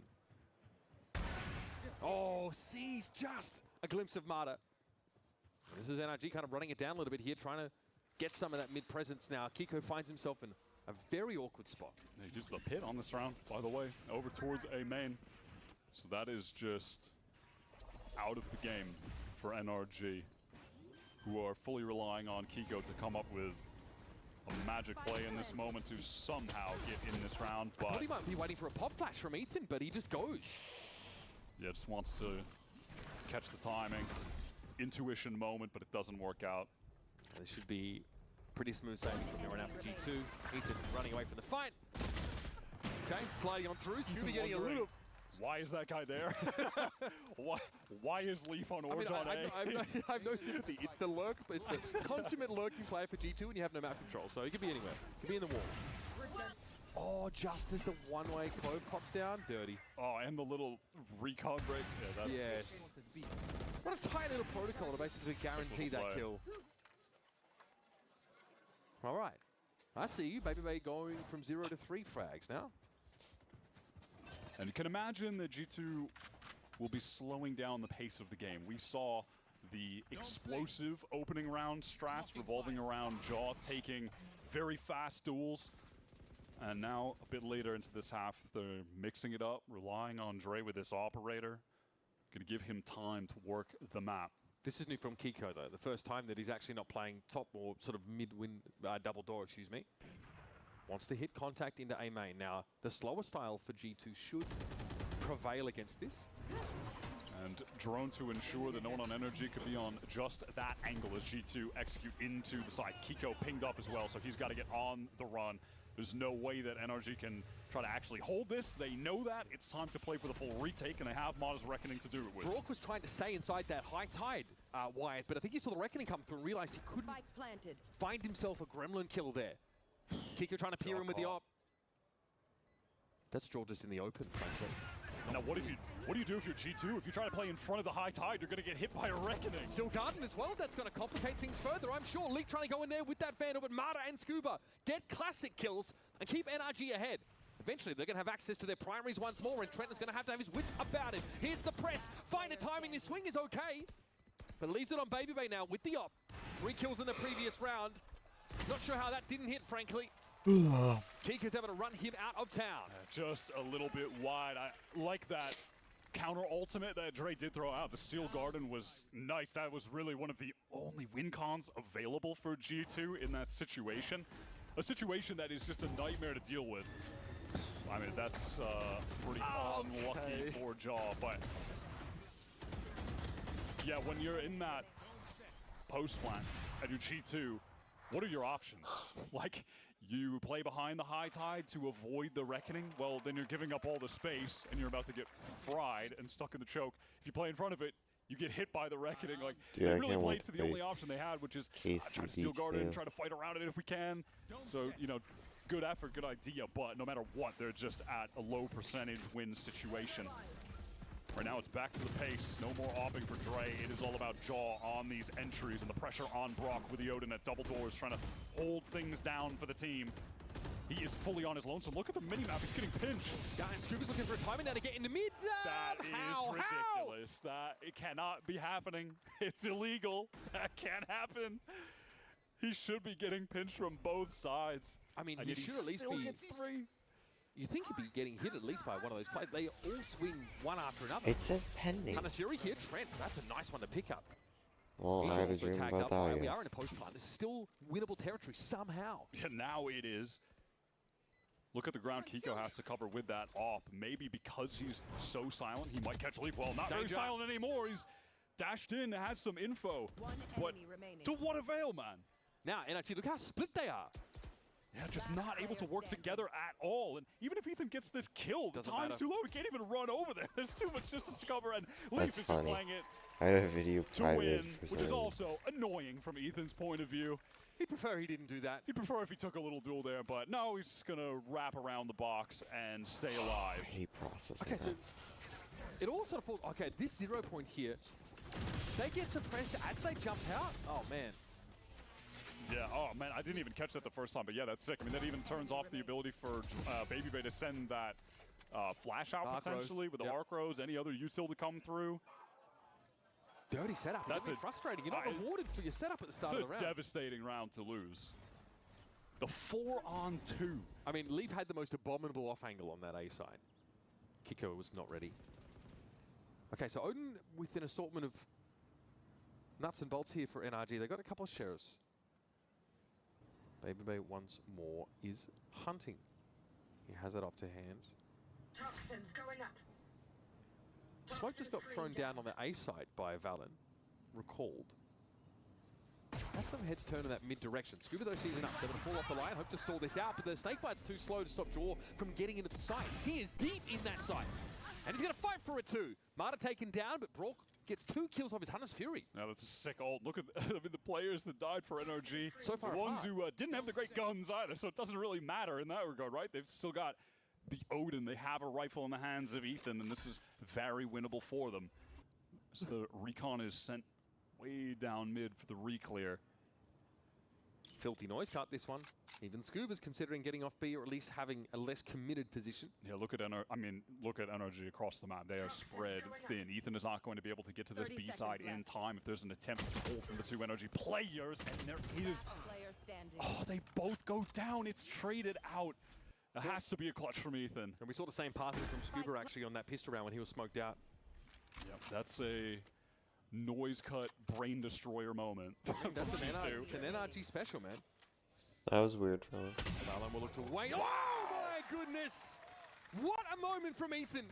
Oh, sees just a glimpse of Marta. This is NRG kind of running it down a little bit here, trying to get some of that mid presence now. Kiko finds himself in a very awkward spot. He used the pit on this round, by the way, over towards A main. So that is just out of the game for NRG, who are fully relying on Kiko to come up with a magic play in this moment to somehow get in this round. I But thought he might be waiting for a pop flash from Ethan, but he just goes. yeah, just wants to catch the timing. Intuition moment, but it doesn't work out. This should be pretty smooth sailing from here on out for G2. Ethan running away from the fight. Okay, sliding on through. Scooby getting a little... Why is that guy there? why is Leaf on Orange on A? I have no sympathy. It's the lurk, but it's the consummate lurking player for G2 and you have no map control. So he could be anywhere. He could be in the walls. Oh, just as the one-way clove pops down. Dirty. Oh, and the little recon break. Yeah, that's... Yes. What a tight little protocol to basically guarantee that kill. All right. I see you, BabyBay, going from 0 to 3 frags now. And you can imagine that G2 will be slowing down the pace of the game. We saw the explosive opening round strats revolving around Jaw, taking very fast duels. And now, a bit later into this half, they're mixing it up, relying on Dre with this operator. Going to give him time to work the map. This is new from Kiko, though. The first time that he's actually not playing top or sort of mid-win double door, excuse me. Wants to hit contact into A main. Now, the slower style for G2 should prevail against this. And drone to ensure that no one on Energy could be on just that angle as G2 execute into the side. Kiko pinged up as well, so he's got to get on the run. There's no way that NRG can try to actually hold this. They know that. It's time to play for the full retake, and they have Marta's Reckoning to do it with. Brook was trying to stay inside that high tide, Wyatt, but I think he saw the Reckoning come through and realized he couldn't find himself a Gremlin kill there. Kiko trying to peer in with the op. That's Jaw just in the open, frankly. Now, what do you do if you're G2? If you try to play in front of the high tide, you're going to get hit by a Reckoning. Still Garden as well. That's going to complicate things further, I'm sure. Leak trying to go in there with that Vandal, but Marta and Scuba get classic kills and keep NRG ahead. Eventually, they're going to have access to their primaries once more, and Trent is going to have his wits about it. Here's the press. Fine at timing. This swing is okay, but leaves it on BabyBay now with the op. 3 kills in the previous round. Not sure how that didn't hit, frankly. Kiko's able to run him out of town. Just a little bit wide. I like that counter ultimate that Dre did throw out. The Steel Garden was nice. That was really one of the only win cons available for G2 in that situation. A situation that is just a nightmare to deal with. I mean, that's pretty unlucky for Jaw, but yeah, when you're in that post plant and you're G2, what are your options? Like, you play behind the high tide to avoid the Reckoning? Well, then you're giving up all the space and you're about to get fried and stuck in the choke. If you play in front of it, you get hit by the Reckoning. Like, Dude, they I really can't played wait to to the only play option they had, which is try to KCD steal Garden, too. try to fight around it if we can. So, you know, good effort, good idea, but no matter what, they're just at a low percentage win situation. Right now, it's back to the pace. No more opping for Dre. It is all about Jaw on these entries and the pressure on Brock with the Odin at double doors, trying to hold things down for the team. He is fully on his lonesome. Look at the mini-map. He's getting pinched. Yeah, and Scuba's looking for a timing now to get into mid. That How? ridiculous. That it cannot be happening. It's illegal. That can't happen. He should be getting pinched from both sides. I mean, and he yet should at least still be. gets 3. You think he'd be getting hit at least by one of those players. They all swing one after another. It says pending. Hanasiri here, Trent. That's a nice one to pick up. Well, He I had a also dream tagged about up. that, I Alright, we guess. are in a post plant. This is still winnable territory somehow. Yeah, now it is. Look at the ground Kiko has to cover with that op. Maybe because he's so silent, he might catch Leap. Well, not very Danger. silent anymore. He's dashed in, has some info. One But enemy remaining. to what avail, man? Now, and actually, look how split they are. Yeah, just not able to work together at all. And even if Ethan gets this kill, the Doesn't time's matter. too low. He can't even run over there. There's too much distance to cover, and Leaf That's is funny. just playing it I had a video to private win, for which is some also annoying from Ethan's point of view. He'd prefer he didn't do that. He'd prefer if he took a little duel there, but no, he's just going to wrap around the box and stay alive. I hate processing Okay, so that. it all sort of falls. Okay, this 0 point here, they get suppressed as they jump out. Oh, man. Yeah, oh man, I didn't even catch that the first time, but yeah, that's sick. I mean, that even turns off the ability for Baby Bay to send that flash out Arc potentially Rose. with the Yep. Arc Rose, any other util to come through. Dirty setup. That's That's frustrating. You're not rewarded for your setup at the start It's of the a round. devastating round to lose. The 4-on-2. I mean, Leaf had the most abominable off angle on that A side. Kiko was not ready. Okay, so Odin with an assortment of nuts and bolts here for NRG. They got a couple of sheriffs. Baby Bay once more is hunting. He has it up to hand. Toxins going up. Smoke just got thrown down on the A side by Valen. Recalled. Has some heads turn in that mid direction. Scuba though sees enough. They're going to fall off the line. Hope to stall this out, but the Snakebite's too slow to stop Jaw from getting into the site. He is deep in that site. And he's going to fight for it too. Marta taken down, but Brock gets 2 kills off his Hunter's Fury. Now that's a sick ult. Look at I mean, the players that died for NRG. So far the ones apart. who didn't have the great guns either, so it doesn't really matter in that regard, right? They've still got the Odin. They have a rifle in the hands of Ethan, and this is very winnable for them. So the recon is sent way down mid for the re-clear. Filthy noise cut this one. Even Scuba's considering getting off B or at least having a less committed position. Yeah, look at NRG across the map. They are spread thin. Ethan is not going to be able to get to this 30 B side in time if there's an attempt to pull from the 2 NRG players, and there is. Player standing. Oh, they both go down. It's traded out. It has to be a clutch from Ethan. And we saw the same passing from Scuba actually on that pistol round when he was smoked out. Yep, that's a noise cut brain destroyer moment. That's from an G2. it's an NRG special, man. That was weird from him. Valen will look to wait. Oh my goodness! What a moment from Ethan.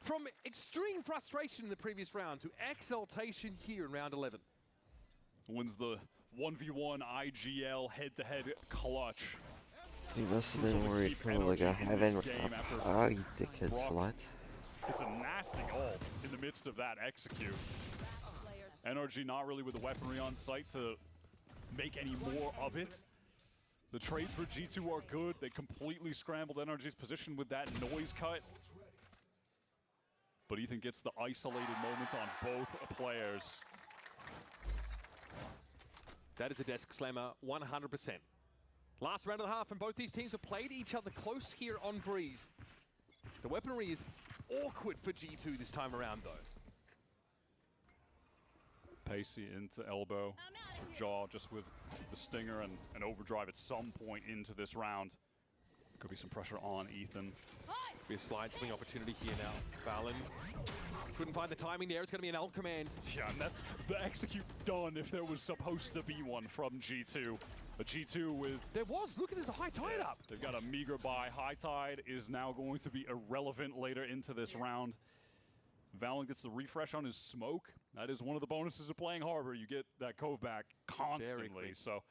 From extreme frustration in the previous round to exaltation here in round 11. Wins the 1v1 IGL head-to-head clutch. He must have So been to worried keep for like energy a in heaven. this game after Oh, you dickhead Brock. slut. It's a nasty ult in the midst of that execute. NRG not really with the weaponry on site to make any more of it. The trades for G2 are good. They completely scrambled NRG's position with that noise cut. But Ethan gets the isolated moments on both players. That is a desk slammer, 100%. Last round of the half, and both these teams have played each other close here on Breeze. The weaponry is awkward for G2 this time around, though. Pacey into elbow. Jaw just with the stinger and an overdrive at some point into this round. Could be some pressure on Ethan. Be a slide swing opportunity here now. Valen couldn't find the timing there. It's going to be an L command. Yeah, and that's the execute done if there was supposed to be one from G2. A G2 with... There was. Look at this, a high tide up. They've got a meager buy. High tide is now going to be irrelevant later into this round. Valen gets the refresh on his smoke. That is one of the bonuses of playing Harbor. You get that cove back constantly. So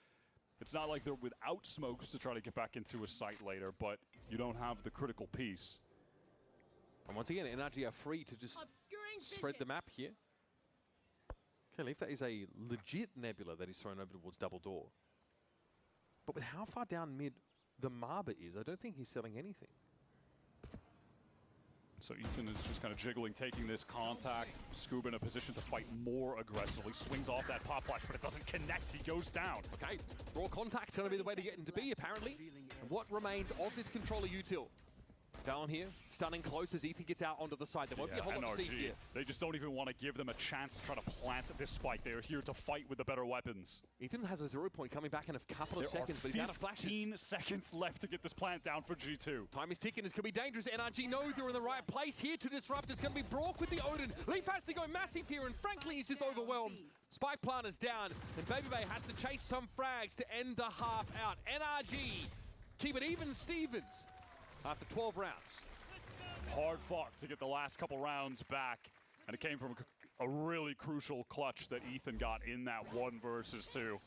it's not like they're without smokes to try to get back into a site later, but you don't have the critical piece. And once again, NRG are free to just spread the map here. Okay, Leaf, that is a legit Nebula that is thrown over towards double door. But with how far down mid the Marba is, I don't think he's selling anything. So Ethan is just kind of jiggling, taking this contact. Scuba in a position to fight more aggressively. Swings off that pop flash, but it doesn't connect. He goes down. Okay, raw contact's going to be the way to get into B, apparently. And what remains of this controller util? Valen here, stunning close as Ethan gets out onto the side. There won't be a whole lot to see here. They just don't even want to give them a chance to try to plant this spike. They are here to fight with the better weapons. Ethan has a 0 point coming back in a couple of seconds, but he's out of flashes. 15 seconds left to get this plant down for G2. Time is ticking. This could be dangerous. NRG know they're in the right place here to disrupt. It's going to be Brock with the Odin. Leaf has to go massive here, and frankly, he's just overwhelmed. Spike plant is down, and Babybay has to chase some frags to end the half out. NRG keep it even Stevens after 12 rounds. Hard fought to get the last couple rounds back, and it came from a really crucial clutch that Ethan got in that 1 versus 2.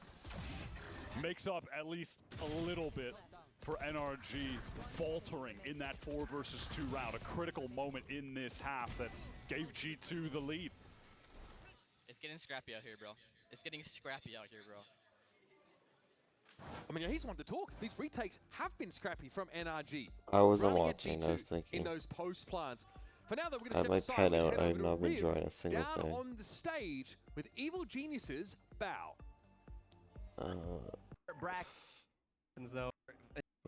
Makes up at least a little bit for NRG faltering in that 4 versus 2 round. A critical moment in this half that gave G2 the lead. It's getting scrappy out here, bro. It's getting scrappy out here, bro. I mean, he's one to talk. These retakes have been scrappy from NRG. I wasn't Running at watching, G2 I was thinking. in those post plants. For now, though, we're going to At step my aside. pen We out, head I over have to not been Riv, enjoying a single down thing. on the stage with Evil Genius's Bow.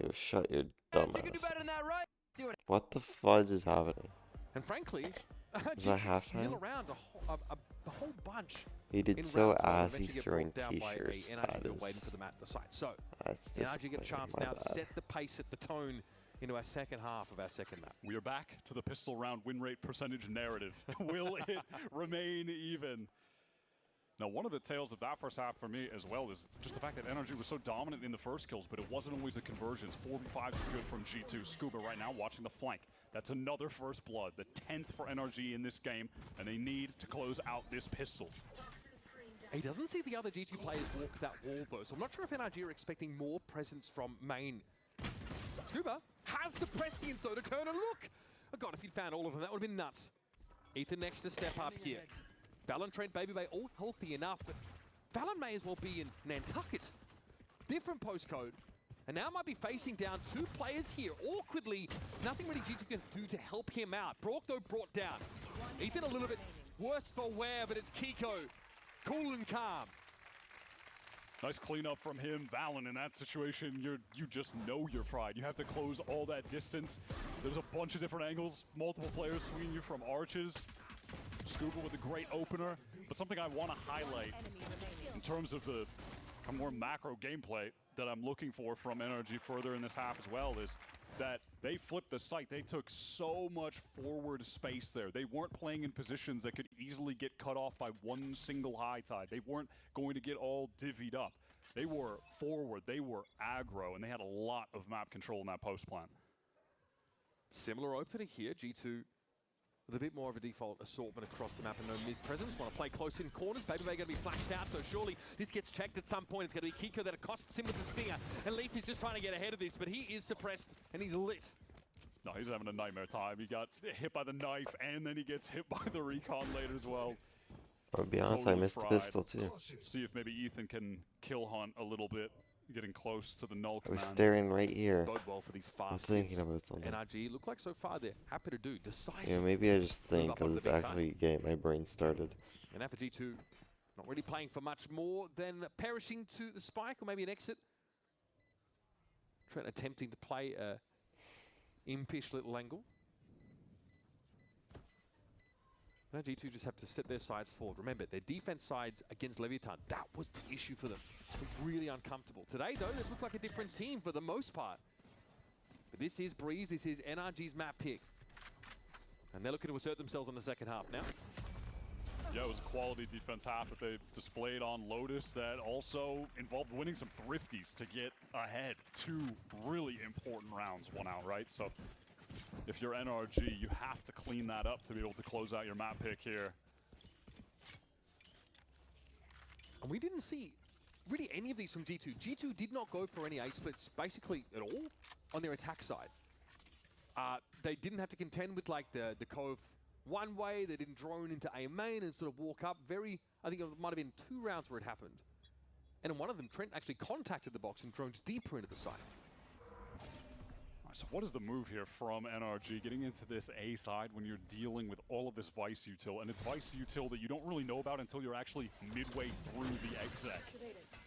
Yo, shut your dumb You can do better than that, right? See what What the fudge is happening? And frankly, Was that halftime? mill around a whole bunch. He did in so round 12, as eventually he's get throwing brought down by a t-shirts. NRG That who are is. waiting for them at the site. So, That's NRG get a disappointing, chance my now to bad. set the pace, set the tone into our second half of our second map. We are back to the pistol round win rate percentage narrative. Will it remain even? Now, one of the tales of that first half for me as well is just the fact that NRG was so dominant in the first kills, but it wasn't always the conversions. 4v5s were good from G2. Scuba right now watching the flank. That's another first blood, the 10th for NRG in this game, and they need to close out this pistol. He doesn't see the other G2 players walk that wall, though, so I'm not sure if NRG are expecting more presence from main. Scuba has the prescience, though, to turn and look. Oh, God, if he'd found all of them, that would have been nuts. Ethan next to step up here. Valen, Trent, Babybay, all healthy enough, but Valen may as well be in Nantucket. Different postcode. And now might be facing down 2 players here. Awkwardly, nothing really G2 can do to help him out. Brock, though, brought down. Ethan a little bit worse for wear, but it's Kiko. Cool and calm. Nice cleanup from him. Valen, in that situation, you just know you're fried. You have to close all that distance. There's a bunch of different angles. Multiple players swinging you from arches. Scuba with a great opener. But something I want to highlight in terms of the more macro gameplay that I'm looking for from NRG further in this half as well is that they flipped the site. They took so much forward space there. They weren't playing in positions that could easily get cut off by one single high tide. They weren't going to get all divvied up. They were forward, they were aggro, and they had a lot of map control in that post plan. Similar opening here, G2 with a bit more of a default assortment across the map and no mid-presence. Want to play close in corners. Babybay going to be flashed out, though surely this gets checked at some point. It's going to be Kiko that accosts him with the stinger. And Leaf is just trying to get ahead of this, but he is suppressed and he's lit. No, he's having a nightmare time. He got hit by the knife, and then he gets hit by the recon later as well. I'll be honest, I missed the pistol too. See if maybe Ethan can kill hunt a little bit, getting close to the null I was command. staring right here. Bode well for these I'm fast thinking hits. about something. NRG look like so far they're happy to do. Decisive. Yeah, maybe I just Move think up onto because the big side. actually getting my brain started. And now for G2, not really playing for much more than perishing to the spike or maybe an exit. Trent attempting to play a impish little angle. Now G2 just have to set their sides forward. Remember, their defense sides against Leviathan, that was the issue for them. Really uncomfortable. Today, though, they look like a different team for the most part. But this is Breeze, this is NRG's map pick. And they're looking to assert themselves in the second half now. Yeah, it was a quality defense half that they displayed on Lotus that also involved winning some thrifties to get ahead. 2 really important rounds won outright. So if you're NRG, you have to clean that up to be able to close out your map pick here. And we didn't see really any of these from G2. G2 did not go for any A splits basically at all on their attack side. They didn't have to contend with like the Cove one way. They didn't drone into A main and sort of walk up. I think it might have been 2 rounds where it happened. And in one of them, Trent actually contacted the box and droned deeper into the site. So what is the move here from NRG getting into this A side when you're dealing with all of this Vice util, and it's Vice util that you don't really know about until you're actually midway through the exec.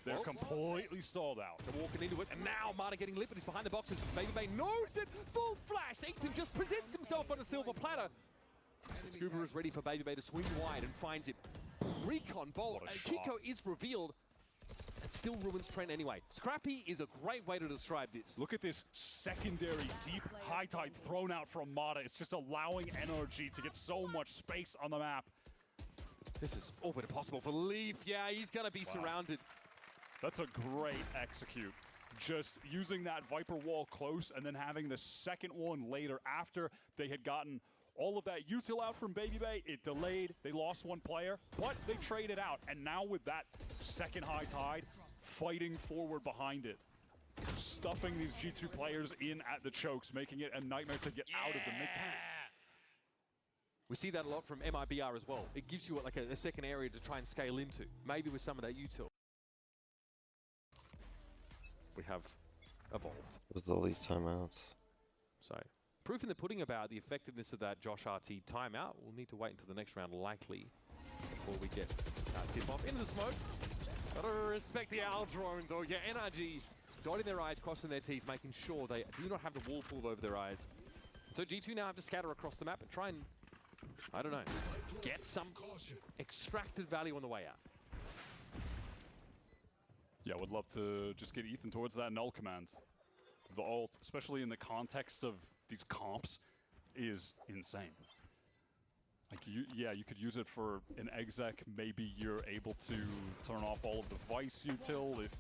They're completely stalled out. They're walking into it, and now Marta getting lit, but he's behind the boxes. BabyBay knows it! Full flash! Ethan just presents himself on a silver platter. Scuba is ready for BabyBay to swing wide and finds it. Recon Bolt. Kiko is revealed. It still ruins Trent anyway. Scrappy is a great way to describe this. Look at this secondary deep high tide thrown out from Mata. It's just allowing NRG to get so much space on the map. This is all but impossible for Leaf. Yeah, he's going to be surrounded. That's a great execute. Just using that Viper wall close and then having the second one later after they had gotten all of that util out from BabyBay. It delayed, they lost one player, but they traded out. And now with that second high tide, fighting forward behind it. Stuffing these G2 players in at the chokes, making it a nightmare to get out of them. They can't. We see that a lot from MIBR as well. It gives you like a second area to try and scale into, maybe with some of that util. We have evolved. It was the least timeouts. So, proof in the pudding about the effectiveness of that Josh RT timeout. We'll need to wait until the next round, likely, before we get tip-off into the smoke. Gotta respect the Owl drone, though. Yeah, NRG dotting their I's, crossing their T's, making sure they do not have the wall pulled over their eyes. So G2 now have to scatter across the map and try and, I don't know, get some extracted value on the way out. Yeah, would love to just get Ethan towards that null command. The ult, especially in the context of these comps, is insane. Like, you could use it for an exec. Maybe you're able to turn off all of the Vice util if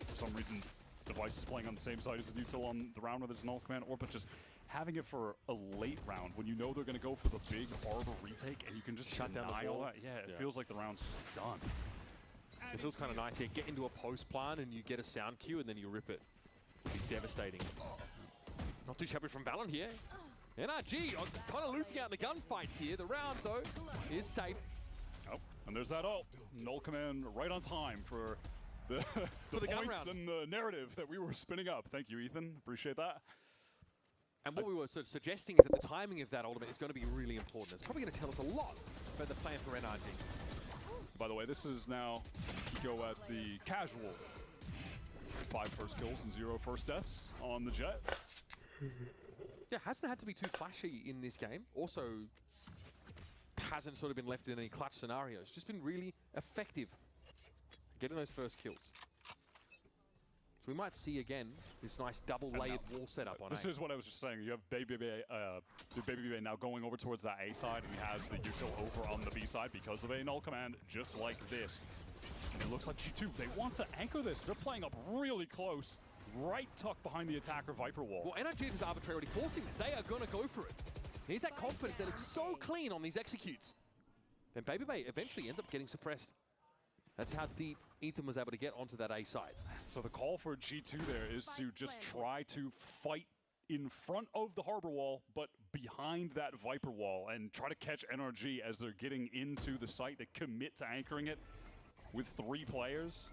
for some reason the Vice is playing on the same side as the util on the round where there's null command, or but just having it for a late round when you know they're going to go for the big Harbor retake and you can just shut down the all wall. that. Yeah, it feels like the round's just done. It feels kind of nice here. Get into a post plan and you get a sound cue and then you rip it. It'd be devastating. Not too shabby from Valen here. NRG are kind of losing out in the gunfights here. The round, though, is safe. Oh, and there's that ult. Null command right on time for the points and the narrative that we were spinning up. Thank you, Ethan. Appreciate that. And what we were sort of suggesting is that the timing of that ultimate is going to be really important. It's probably going to tell us a lot about the plan for NRG. By the way, this is now go at the casual 5 first kills and 0 first deaths on the Jet. Yeah, hasn't had to be too flashy in this game. Also, hasn't sort of been left in any clutch scenarios. Just been really effective getting those first kills. So we might see again this nice double-layered wall setup on This A. is what I was just saying. You have BabyBay now going over towards that A side, and he has the util over on the B side because of a null command, just like this. And it looks like G2, they want to anchor this. They're playing up really close, right tucked behind the attacker Viper wall. Well, NRG is arbitrarily forcing this. They are going to go for it. Here's that confidence. They look so clean on these executes. Then BabyBay eventually ends up getting suppressed. That's how deep Ethan was able to get onto that A side. So the call for G2 there is to just try to fight in front of the Harbor wall, but behind that Viper wall, and try to catch NRG as they're getting into the site. They commit to anchoring it with 3 players,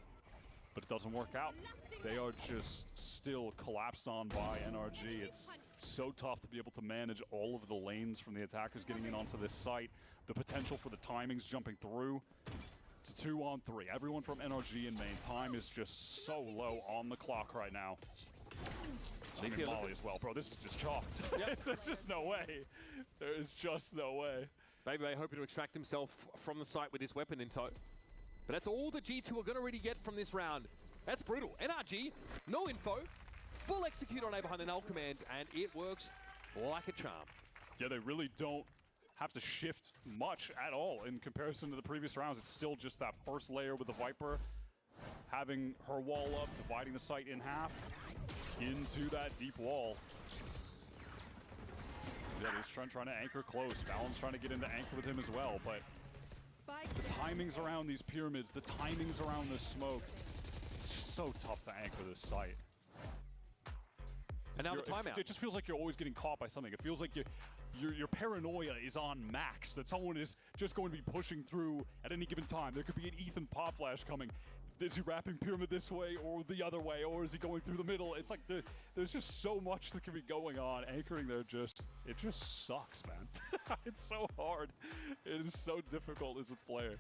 but it doesn't work out. They are just still collapsed on by NRG. It's so tough to be able to manage all of the lanes from the attackers getting in onto this site. The potential for the timings jumping through. It's a 2-on-3. Everyone from NRG in main. Time is just so low on the clock right now. I mean, Molly as well, bro. This is just chalked. Yep. There's just no way. There is just no way. BabyBay hoping to extract himself from the site with his weapon in tow. But that's all the G2 are going to really get from this round. That's brutal. NRG, no info. Full execute on A behind the null command, and it works like a charm. Yeah, they really don't have to shift much at all in comparison to the previous rounds. It's still just that first layer with the Viper, having her wall up, dividing the site in half into that deep wall. Yeah, this trying to anchor close. Valen's trying to get into anchor with him as well, but the timings around these pyramids, the timings around this smoke, it's just so tough to anchor this site. And now the timeout. It just feels like you're always getting caught by something. It feels like your paranoia is on max, that someone is just going to be pushing through at any given time. There could be an Ethan pop flash coming. Is he wrapping pyramid this way or the other way, or is he going through the middle? It's like there's just so much that can be going on. Anchoring there it just sucks, man. It's so hard. It is so difficult as a player.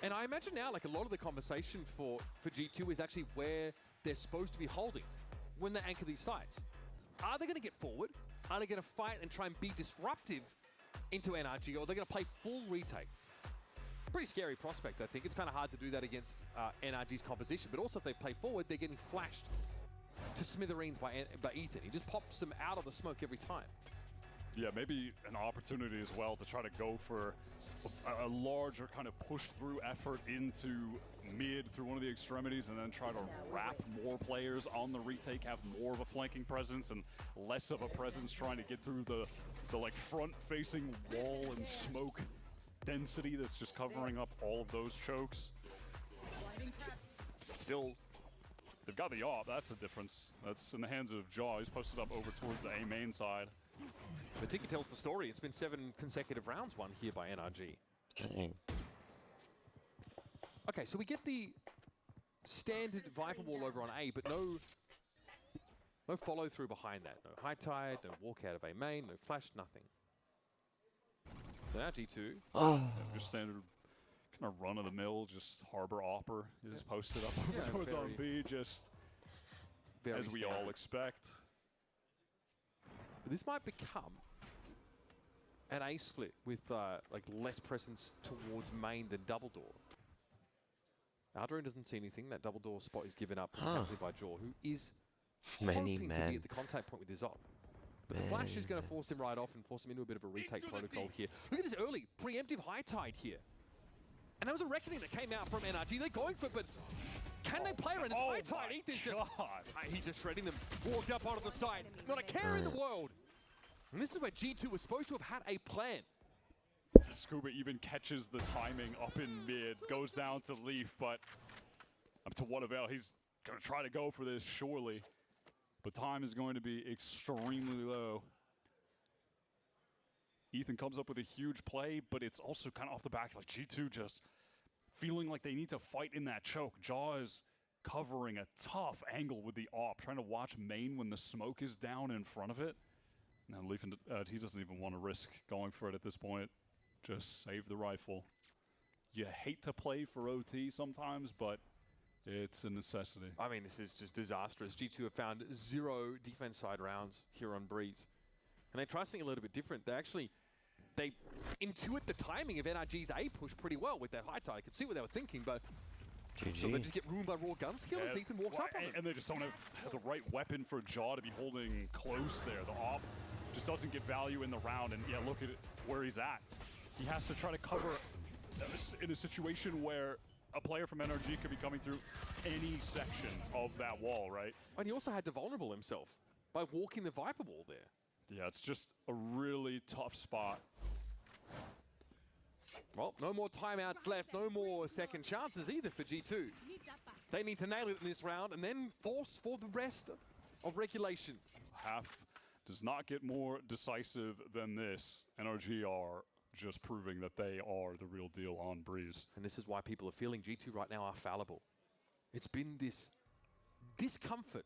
And I imagine now, like, a lot of the conversation for G2 is actually where they're supposed to be holding when they anchor these sites. Are they going to get forward? Are they going to fight and try and be disruptive into NRG, or are they going to play full retake? Pretty scary prospect, I think. It's kind of hard to do that against NRG's composition, but also if they play forward, they're getting flashed to smithereens by Ethan. He just pops them out of the smoke every time. Yeah, maybe an opportunity as well to try to go for a larger kind of push-through effort into mid through one of the extremities, and then try to wrap more players on the retake, have more of a flanking presence and less of a presence trying to get through the like front-facing wall and smoke density that's just covering up all of those chokes. Still, they've got the AWP, that's the difference. That's in the hands of Jaw. He's posted up over towards the A main side. But Tiki tells the story. It's been 7 consecutive rounds won here by NRG. Dang. Okay, so we get the standard Viper wall over on A, but no follow through behind that. No high tide, no walk out of A main, no flash, nothing. So now G2. Yeah, just standard kind of run of the mill, just Harbor Opper is posted up over towards on B, just as we all expect. But this might become an A split with like less presence towards main than double door. Aldrone doesn't see anything. That double door spot is given up by Jaw, who is hoping to be at the contact point with his op. But the flash is going to force him right off and force him into a bit of a retake protocol here. Look at this early preemptive high tide here. And that was a reckoning that came out from NRG. They're going for it, but can they play around this high tide? Ethan's just, he's just shredding them. Walked up onto the side. Not a care in the world. And this is where G2 was supposed to have had a plan. Scuba even catches the timing up in mid, goes down to Leaf, but up to what avail? He's going to try to go for this, surely. But time is going to be extremely low. Ethan comes up with a huge play, but it's also kind of off the back, like G2 just feeling like they need to fight in that choke. Jaw is covering a tough angle with the AWP, trying to watch main when the smoke is down in front of it. Now Leaf, he doesn't even want to risk going for it at this point. Just save the rifle. You hate to play for OT sometimes, but it's a necessity. I mean, this is just disastrous. G2 have found 0 defense side rounds here on Breeze. And they try something a little bit different. They intuit the timing of NRG's A push pretty well with that high tide. I could see what they were thinking, but so they just get ruined by raw gun skill as Ethan walks up on them. And they just don't have the right weapon for Jaw to be holding close there. The AWP just doesn't get value in the round, and yeah, look at it, where he's at. He has to try to cover in a situation where a player from NRG could be coming through any section of that wall, right? And he also had to vulnerable himself by walking the Viper wall there. Yeah, it's just a really tough spot. Well, no more timeouts left, no more second chances either for G2. They need to nail it in this round and then force for the rest of regulation. Half does not get more decisive than this. NRG are just proving that they are the real deal on Breeze. And this is why people are feeling G2 right now are fallible. It's been this discomfort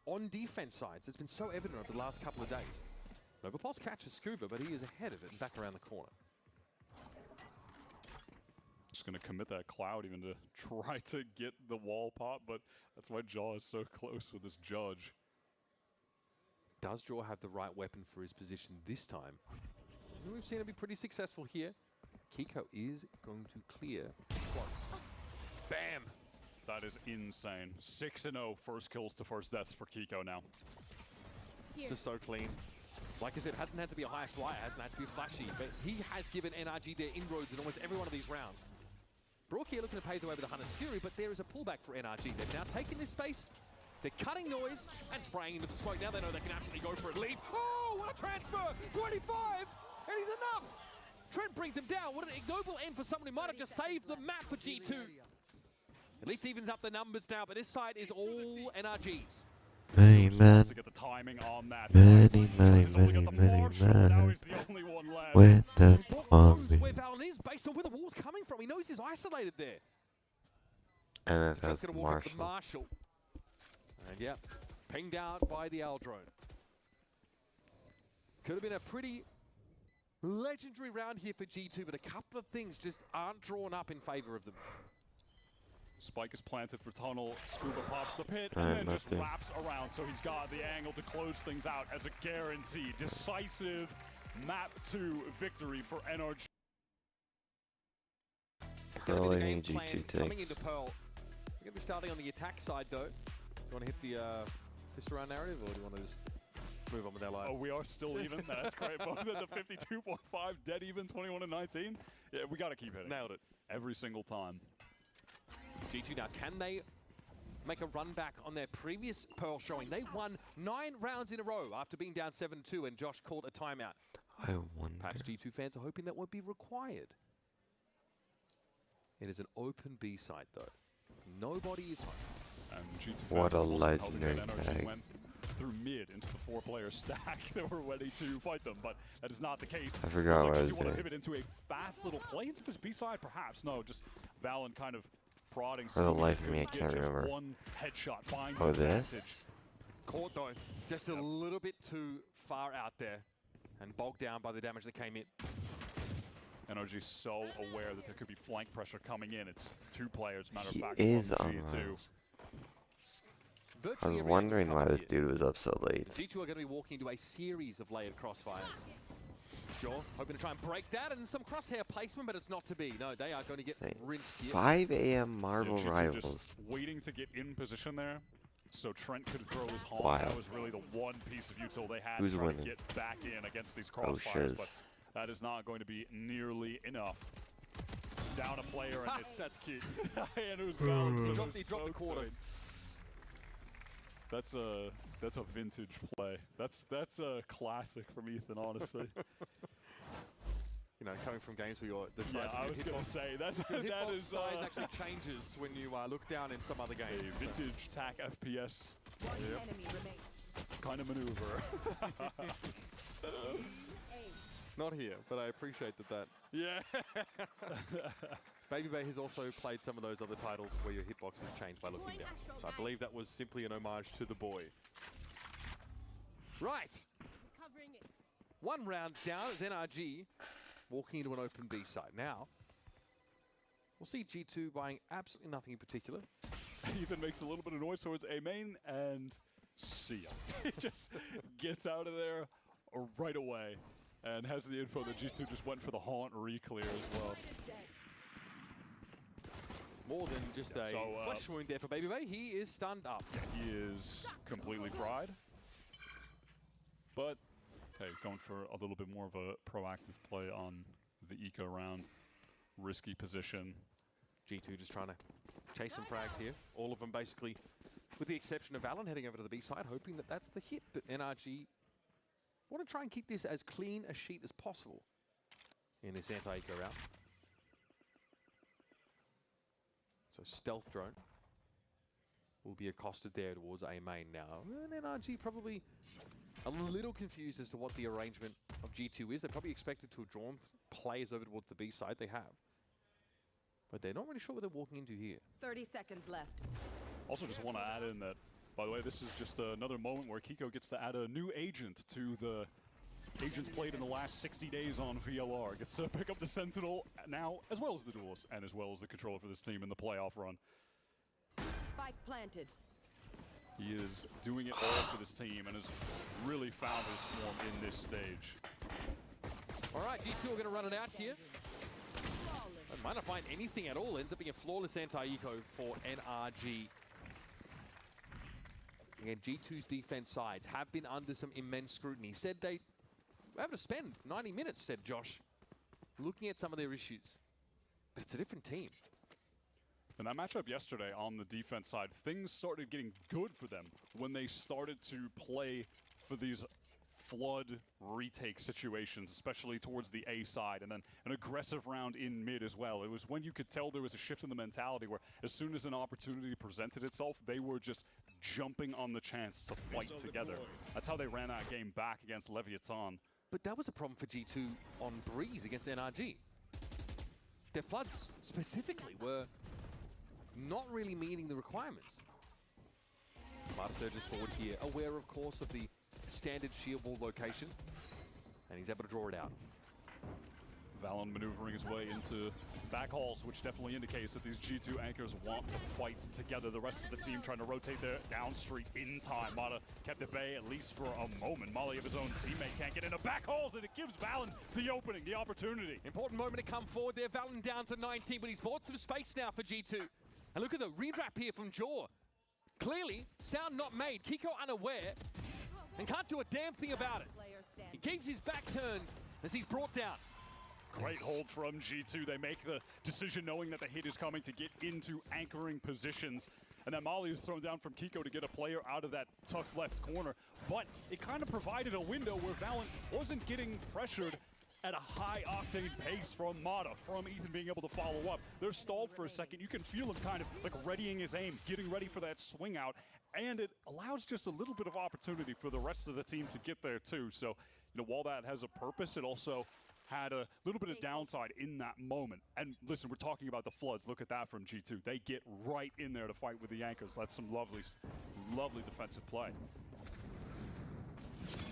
on defense sides that's been so evident over the last couple of days. Novopol's catches Scuba, but he is ahead of it and back around the corner. Just going to commit that Cloud even to try to get the wall pop, but that's why Jaw is so close with this Judge. Does Jaw have the right weapon for his position this time? We've seen him be pretty successful here. Kiko is going to clear close. Bam! That is insane. 6-0 first kills to first deaths for Kiko now. Just so clean. Like I said, hasn't had to be a high flyer, hasn't had to be flashy, but he has given NRG their inroads in almost every one of these rounds. Brook here looking to pave the way with the Hunter's Fury, but there is a pullback for NRG. They've now taken this space, they're cutting noise and spraying into the smoke. Now they know they can absolutely go for it. Leave. Oh, what a transfer! 25! And he's enough! Trent brings him down. What an ignoble end for someone who might have just saved the map for G2. At least evens up the numbers now, but this side is all NRGs. Many men. To get the timing on that. Many men. With the zombie. Where Valen is based on where the wall's coming from. He knows he's isolated there. And that's going to walk up the Marshall. And yeah, pinged out by the Aldrone. Could have been a pretty Legendary round here for G2, but a couple of things just aren't drawn up in favor of them. Spike is planted for tunnel, Scuba pops the pit, and then just wraps around, so he's got the angle to close things out as a guaranteed, decisive map 2 victory for NRG. Pearl, I think G2 Coming takes. into Pearl. We're going to be starting on the attack side, though. Do you want to hit the fist around narrative, or do you want to just move on with our lives? Oh, we are still even. That's great. Both at the 52.5, dead even, 21-19. Yeah, we got to keep hitting. Nailed it. Every single time. G2 now, can they make a run back on their previous Pearl showing? They won 9 rounds in a row after being down 7-2, and Josh called a timeout. I wonder. Perhaps G2 fans are hoping that won't be required. It is an open B site, though. Nobody is home. And G2 What a fans also hoping that legendary NRG tag. went through mid into the 4-player stack. They were ready to fight them, but that is not the case. I forgot Looks what I like was G2 want to doing. pivot into a fast little play into this B side, perhaps. No, just Valen kind of prodding. For the seeing life if of me, I they could can't get just remember. One headshot, find Oh, the this? advantage. Caught, though. Just a little bit too far out there and bogged down by the damage that came in. NRG so aware that there could be flank pressure coming in. It's 2 players, matter of He fact, is from on G2. Mars. I Virtually was every wondering angle's why covered this here. dude was up so late. G2 are going to be walking into a series of layered crossfires. Jaw hoping to try and break that, and some crosshair placement, but it's not to be. No, they are going to get rinsed here. 5 a.m. Marvel G2 Rivals. just waiting to get in position there, so Trent could throw his home. Wow. That was really the one piece of util they had Who's to try winning? to get back in against these Oh, crossfires, shiz. but that is not going to be nearly enough. Down a player, and it's Setsuki. And it was Valen. He dropped the quarter. That's a vintage play. That's a classic from Ethan, honestly. You know, coming from games where you're the Yeah, size I of was your gonna hitbox- say, that hitbox is, size actually changes when you look down in some other a games. so. vintage TAC FPS One enemy remains. kind of maneuver. Not here, but I appreciate that. Yeah. Baby Bay has also played some of those other titles where your hitbox is changed by looking down. So I believe that was simply an homage to the boy. Right. One round down as NRG walking into an open B side. Now, we'll see G2 buying absolutely nothing in particular. Ethan makes a little bit of noise towards A main and see ya. He just gets out of there right away and has the info that G2 just went for the haunt re-clear as well. More than just a flesh wound there for Baby Bay. He is stunned up. Yeah, he is completely fried. But, hey, going for a little bit more of a proactive play on the eco round. Risky position. G2 just trying to chase some frags here. All of them basically, with the exception of Valen heading over to the B side, hoping that that's the hit. But NRG want to try and keep this as clean a sheet as possible in this anti-eco round. So stealth drone will be accosted there towards A main now. And NRG probably a little confused as to what the arrangement of G2 is. They're probably expected to have drawn players over towards the B side. They have. But they're not really sure what they're walking into here. 30 seconds left. Also just want to add in that, by the way, this is just another moment where Kiko gets to add a new agent to the agents played in the last 60 days on VLR. Gets to pick up the Sentinel now, as well as the Duelist, and as well as the controller for this team in the playoff run. Spike planted. He is doing it all for this team and has really found his form in this stage. All right, G2 are going to run it out here. They might not find anything at all. Ends up being a flawless anti-eco for NRG. Again, G2's defense sides have been under some immense scrutiny. Said they were able to spend 90 minutes, said Josh, looking at some of their issues. But it's a different team. And that matchup yesterday on the defense side, things started getting good for them when they started to play for these flood retake situations, especially towards the A side, and then an aggressive round in mid as well. It was when you could tell there was a shift in the mentality where as soon as an opportunity presented itself, they were just jumping on the chance to fight together. That's how they ran that game back against Leviathan. But that was a problem for G2 on Breeze against NRG. Their floods specifically were not really meeting the requirements. Marta surges forward here, aware of course of the standard shield wall location, and he's able to draw it out. Valen maneuvering his way into back halls, which definitely indicates that these G2 anchors want to fight together. The rest of the team trying to rotate their down street in time. Mata kept at bay at least for a moment. Molly of his own teammate can't get into back halls, and it gives Valen the opening, the opportunity. Important moment to come forward there. Valen down to 19, but he's bought some space now for G2. And look at the re-wrap here from Jaw. Clearly, sound not made. Kiko unaware and can't do a damn thing about it. He keeps his back turned as he's brought down. Great hold from G2. They make the decision knowing that the hit is coming to get into anchoring positions. And then Molly is thrown down from Kiko to get a player out of that tuck left corner. But it kind of provided a window where Valen wasn't getting pressured at a high-octane pace from Mata, from Ethan being able to follow up. They're stalled for a second. You can feel him kind of like readying his aim, getting ready for that swing out. And it allows just a little bit of opportunity for the rest of the team to get there too. So, you know, while that has a purpose, it also had a little bit of downside in that moment. And listen, we're talking about the Floods. Look at that from G2. They get right in there to fight with the anchors. That's some lovely, lovely defensive play.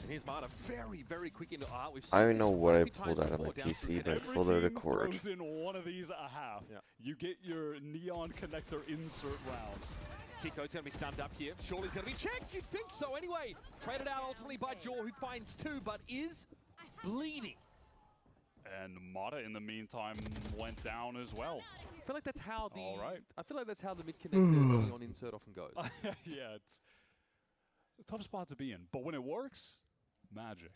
And here's Mata, very, very quick into art. I don't even know what I pulled out of my PC, but I pulled out a cord. Throws in one of these a half. Yeah. You get your neon connector insert round. Kiko's going to be stunned up here. Surely he's going to be checked. You'd think so anyway. Traded out ultimately by Jaw, who finds 2, but is bleeding. And Mata, in the meantime, went down as well. I feel like that's how the I feel like that's how the mid connector neon insert often goes. Yeah, it's a tough spot to be in. But when it works, magic.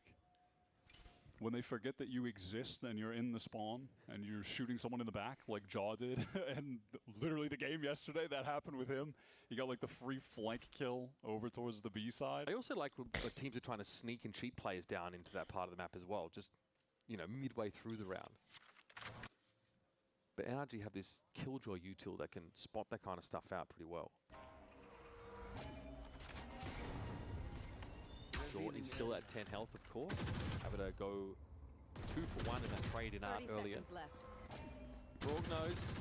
When they forget that you exist and you're in the spawn and you're shooting someone in the back like Jaw did, and literally the game yesterday, that happened with him. He got like the free flank kill over towards the B side. I also like when the teams are trying to sneak and cheat players down into that part of the map as well, just, you know, midway through the round. But NRG have this Killjoy util that can spot that kind of stuff out pretty well. Jaw is still at 10 health, of course. Having to go 2 for 1 in that trade in art earlier. Brog knows.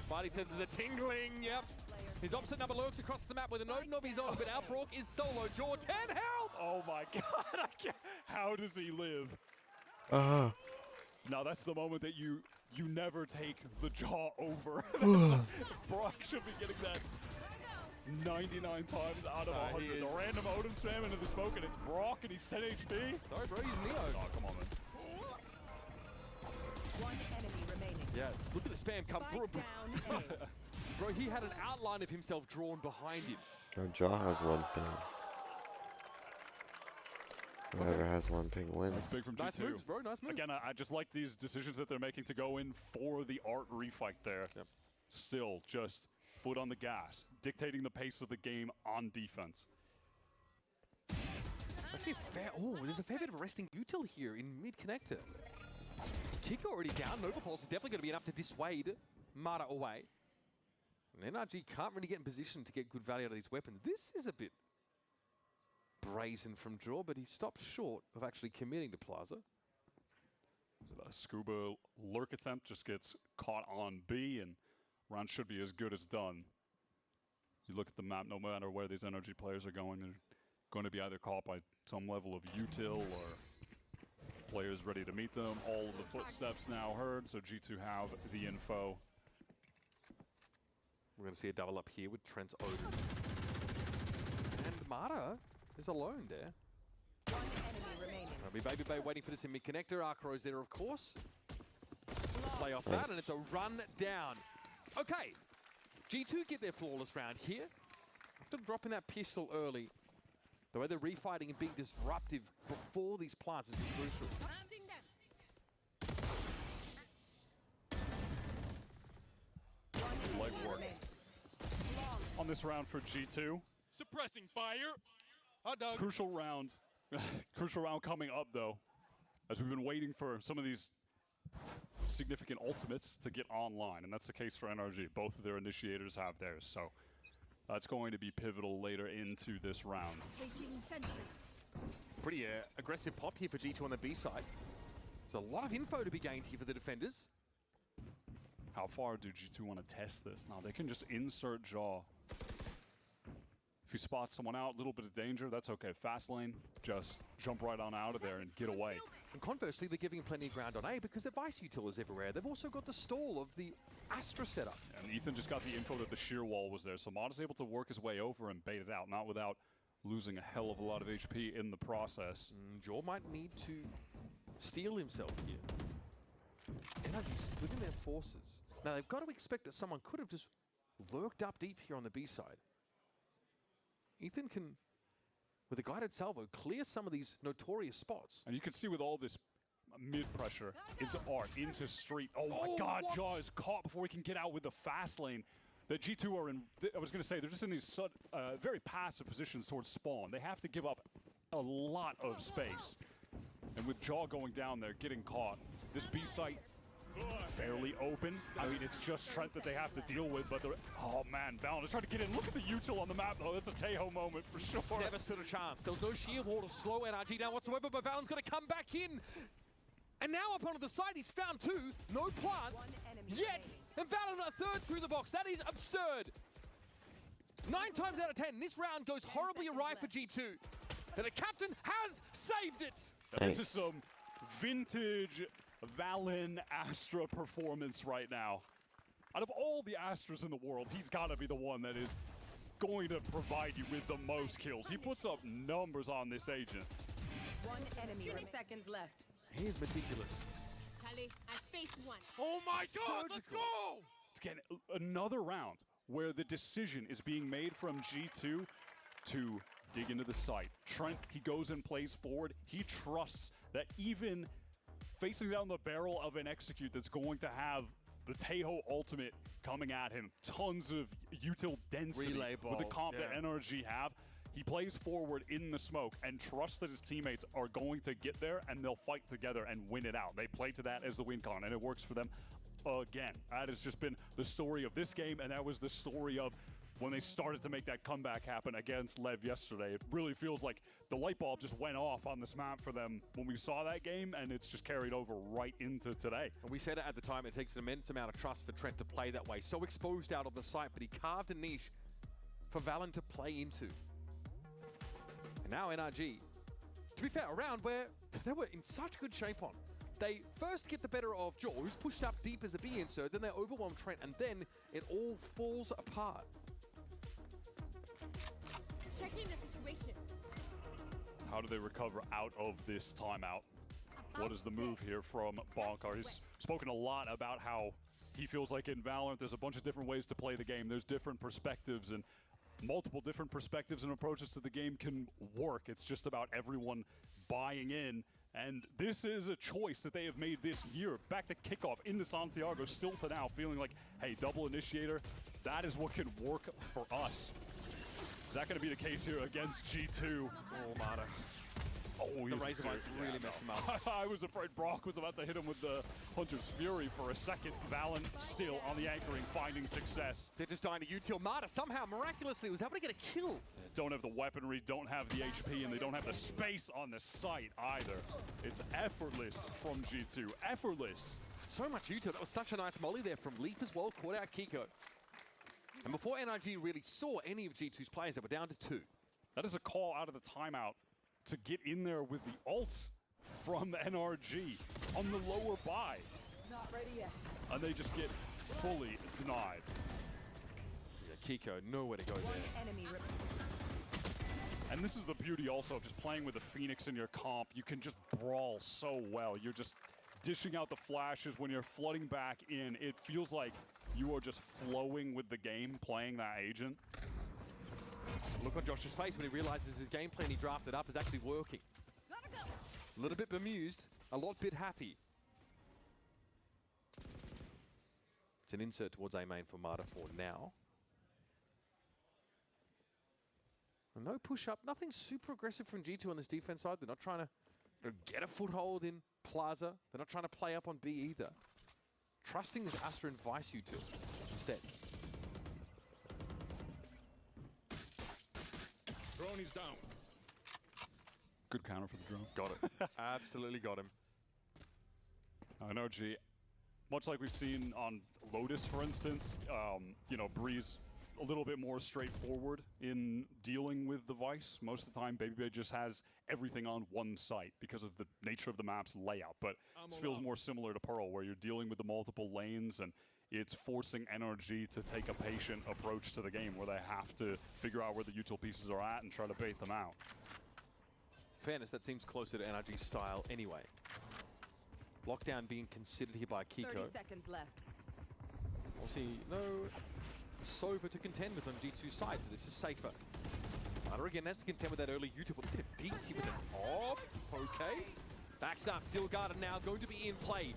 Spidey senses a tingling, yep. His opposite number lurks across the map with a Odin of his own, but our Brog is solo. Jaw, 10 health! Oh my god, I can't. How does he live? Now that's the moment that you never take the Jaw over. Brock should be getting that 99 times out of 100. The random Odin spam into the smoke, and it's Brock, and he's 10 HP. Sorry, bro, he's Neo. Oh, come on, man. One enemy remaining. Yeah, just look at the spam come through. Bro, he had an outline of himself drawn behind him. No, Jaw has 1 ping. Whoever has 1 ping wins. That's big from G2. Nice moves, bro. Nice move. Again, I just like these decisions that they're making to go in for the art refight there. Yep. Still, just foot on the gas, dictating the pace of the game on defense. Actually, there's a fair bit of resting util here in mid connector. Kick already down. Nova Pulse is definitely going to be enough to dissuade Mata away. And NRG can't really get in position to get good value out of these weapons. This is a bit brazen from Jaw, but he stopped short of actually committing to Plaza. The Scuba lurk attempt just gets caught on B, and round should be as good as done. You look at the map, no matter where these NRG players are going, they're going to be either caught by some level of util or players ready to meet them. All of the footsteps now heard, so G2 have the info. We're going to see a double up here with Trent's Odin. And Mata is alone there. One enemy remaining. It'll be Baby Bay waiting for this in mid-connector. Arcro's there, of course. Play off that, and it's a run down. Okay, G2 get their flawless round here. After dropping that pistol early, the way they're refighting and being disruptive before these plants has been crucial. Leg work on this round for G2. Suppressing fire. Hot dog. Crucial round. Crucial round coming up, though, as we've been waiting for some of these significant ultimates to get online, and that's the case for NRG. Both of their initiators have theirs, so that's going to be pivotal later into this round. Pretty aggressive pop here for G2 on the B side. There's a lot of info to be gained here for the defenders. How far do G2 want to test this? Now, they can just insert Jaw. If you spot someone out, a little bit of danger, that's okay. Fast lane, just jump right on out of there and get away. And conversely, they're giving plenty of ground on A because their Vice util is everywhere. They've also got the stall of the Astra setup. And Ethan just got the info that the shear wall was there, so Mata's able to work his way over and bait it out, not without losing a hell of a lot of HP in the process. Jaw might need to steal himself here. NRG splitting their forces. Now, they've got to expect that someone could have just lurked up deep here on the B side. Ethan can, with a guided salvo, clear some of these notorious spots. And you can see with all this mid-pressure into Art, into Street. Oh my God, what? Jaw is caught before he can get out with the fast lane. The G2 are in, I was going to say, they're just in these very passive positions towards spawn. They have to give up a lot of space. And with Jaw going down there, getting caught, this B site fairly open. I mean, it's just Trent that they have to deal with, but oh man, Valen is trying to get in. Look at the util on the map, though. That's a Tejo moment for sure. Never stood a chance. There was no sheer wall to slow NRG down whatsoever, but Valen's going to come back in. And now up onto the side, he's found two. No plant yet. And Valen a third through the box. That is absurd. 9 times out of 10, this round goes horribly awry for G2. And the captain has saved it. This is some vintage Valen Astra performance right now. Out of all the Astras in the world, he's got to be the one that is going to provide you with the most kills. He puts up numbers on this agent. 1 enemy. 20 seconds left. He's meticulous. Charlie, I face one. Oh my God, let's go! It's getting another round where the decision is being made from G2 to dig into the site. Trent, he goes and plays forward. He trusts that even facing down the barrel of an execute that's going to have the Tejo ultimate coming at him, tons of util density Relay ball, with the comp that NRG have. He plays forward in the smoke and trusts that his teammates are going to get there and they'll fight together and win it out. They play to that as the win con, and it works for them again. That has just been the story of this game, and that was the story of when they started to make that comeback happen against Lev yesterday. It really feels like the light bulb just went off on this map for them when we saw that game, and it's just carried over right into today. And we said it at the time, it takes an immense amount of trust for Trent to play that way. So exposed out on the site, but he carved a niche for Valen to play into. And now NRG, to be fair, a round where they were in such good shape on. They first get the better of Jaw, who's pushed up deep as a B insert, then they overwhelm Trent, and then it all falls apart. Checking the situation. How do they recover out of this timeout? What is the move here from Bonkar? He's spoken a lot about how he feels like in Valorant there's a bunch of different ways to play the game. There's different perspectives, and multiple different perspectives and approaches to the game can work. It's just about everyone buying in. And this is a choice that they have made this year. Back to kickoff into Santiago, still to now feeling like, hey, double initiator, that is what can work for us. Is that going to be the case here against G2? Oh, Mata. Oh, the Razor Vines really messed him up. I was afraid Brock was about to hit him with the Hunter's Fury for a second. Valen still on the anchoring, finding success. They're just dying to util. Mata somehow, miraculously, was able to get a kill. Don't have the weaponry, don't have the HP, and they don't have the space on the site either. It's effortless from G2. Effortless. So much util. That was such a nice molly there from Leaf as well. Caught out Kiko. And before NRG really saw any of G2's players, they were down to 2. That is a call out of the timeout to get in there with the ults from NRG on the lower buy. Not ready yet. And they just get fully denied. Yeah, Kiko, nowhere to go there. Enemy and this is the beauty also of just playing with the Phoenix in your comp. You can just brawl so well. You're just dishing out the flashes when you're flooding back in. It feels like you are just flowing with the game, playing that agent. Look on Josh's face when he realizes his game plan he drafted up is actually working. A little bit bemused, a lot bit happy. It's an insert towards A main for Mata for now. And no push-up, nothing super aggressive from G2 on this defense side. They're not trying to get a foothold in Plaza. They're not trying to play up on B either. Trusting this Astra and Vice util instead. Drone is down. Good counter for the drone. Got it. Absolutely got him. NRG, much like we've seen on Lotus, for instance, you know, Breeze a little bit more straightforward in dealing with the Vice. Most of the time, Baby just has everything on one site because of the nature of the map's layout. But this feels more similar to Pearl, where you're dealing with the multiple lanes, and it's forcing NRG to take a patient approach to the game, where they have to figure out where the util pieces are at and try to bait them out. Fairness, that seems closer to NRG's style anyway. Lockdown being considered here by Kiko. 30 seconds left. Obviously, no Sova to contend with on G2's side, so this is safer. Hunter again has to contend with that early util, but look at deep here with an op. Okay. Backs up, still guarded now, going to be in play.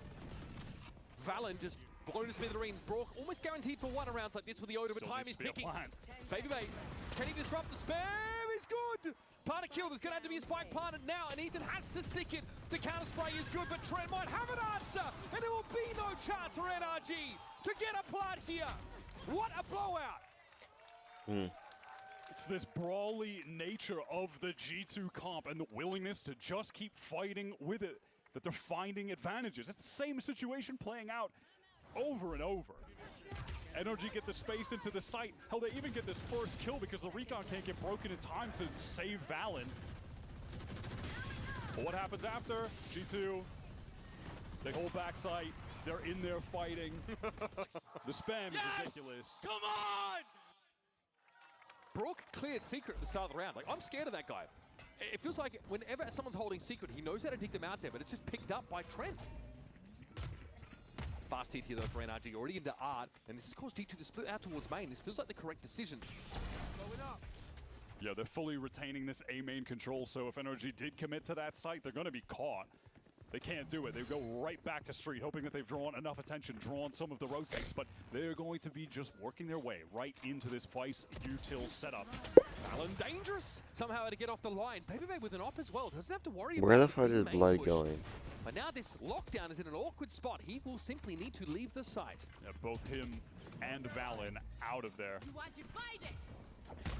Valen just blown to smithereens. Brock almost guaranteed for one rounds like this with the Oda, but time is ticking. Baby Bay, can he disrupt the spam? He's good! Partner killed, there's gonna have to be a spike partner now, and Ethan has to stick it. The counter spray is good, but Trent might have an answer, and there will be no chance for NRG to get a plant here. What a blowout! It's this brawly nature of the G2 comp and the willingness to just keep fighting with it that they're finding advantages. It's the same situation playing out over and over. NRG get the space into the site. Hell, they even get this first kill because the recon can't get broken in time to save Valen. But what happens after? G2, they hold back site. They're in there fighting. The spam is ridiculous. Come on! Brook cleared Secret at the start of the round. Like, I'm scared of that guy. It feels like whenever someone's holding Secret, he knows how to dig them out there, but it's just picked up by Trent. Fast hit here though for NRG, already into Art, and this has caused G2 to split out towards main. This feels like the correct decision. Yeah, they're fully retaining this A main control, so if NRG did commit to that site, they're going to be caught. They can't do it. They go right back to street, hoping that they've drawn enough attention, drawn some of the rotates, but they're going to be just working their way right into this Vice util setup. Valen dangerous somehow to get off the line. Baby Bay with an op as well. Doesn't have to worry Where the about fuck is Blood going? But now this Lockdown is in an awkward spot. He will simply need to leave the site. Yeah, both him and Valen out of there.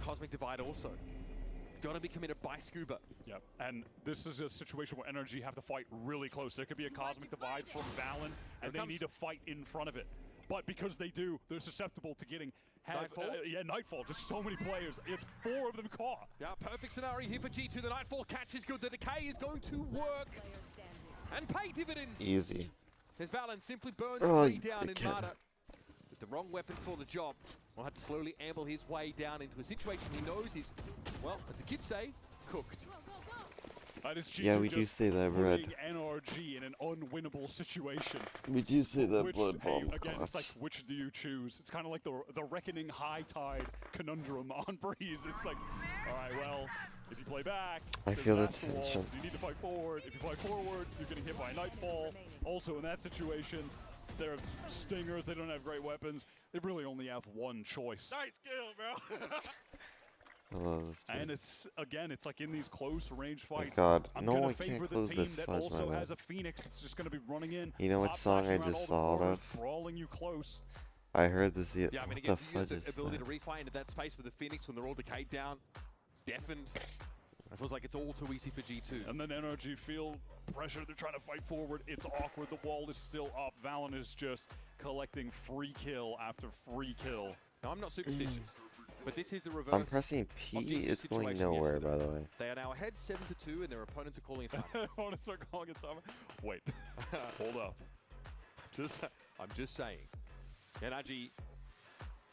Cosmic Divide also. Gotta be committed by Scuba. Yep, and this is a situation where NRG have to fight really close. There could be a Cosmic Divide from Valen, and they need to fight in front of it. But because they do, they're susceptible to getting Nightfall? Nightfall. Just so many players. It's 4 of them caught. Yeah, perfect scenario here for G2. The Nightfall catch is good. The decay is going to work and pay dividends. Easy. As Valen simply burns 3 down in Mata. With the wrong weapon for the job. Will have to slowly amble his way down into a situation he knows is, well, as the kids say, cooked. Yeah, we do say that, Brad. NRG in an unwinnable situation. We do say that, Blood Bomb. Again, it's like, which do you choose? It's kind of like the Reckoning High Tide conundrum on Breeze. It's like, all right, well, if you play back, I feel the that's the wall, tension. so you need to fight forward. If you fight forward, you're getting hit by Nightfall. Also, in that situation, they're stingers. They don't have great weapons. They really only have one choice. Nice kill, bro. I love this dude. And it's, again, it's like in these close range fights. God, I'm no, gonna I favor can't the close team this that fudge, also my has bad. a Phoenix. It's just going to be running in. You know what top song I flashing around just all the saw it corners, of? Brawling you close. I heard this. Yeah, I mean, What again, the you have fudge the is ability that? to refi into that space with the Phoenix when they're all decayed down, deafened. It feels like it's all too easy for G2. And then NRG feel pressure. They're trying to fight forward. It's awkward. The wall is still up. Valen is just collecting free kill after free kill. Now, I'm not superstitious, but this is a reverse. I'm pressing P. It's going nowhere, by the way. They are now ahead 7-2, and their opponents are calling it time. Opponents are calling it time. Wait, hold up. I'm just saying. NRG.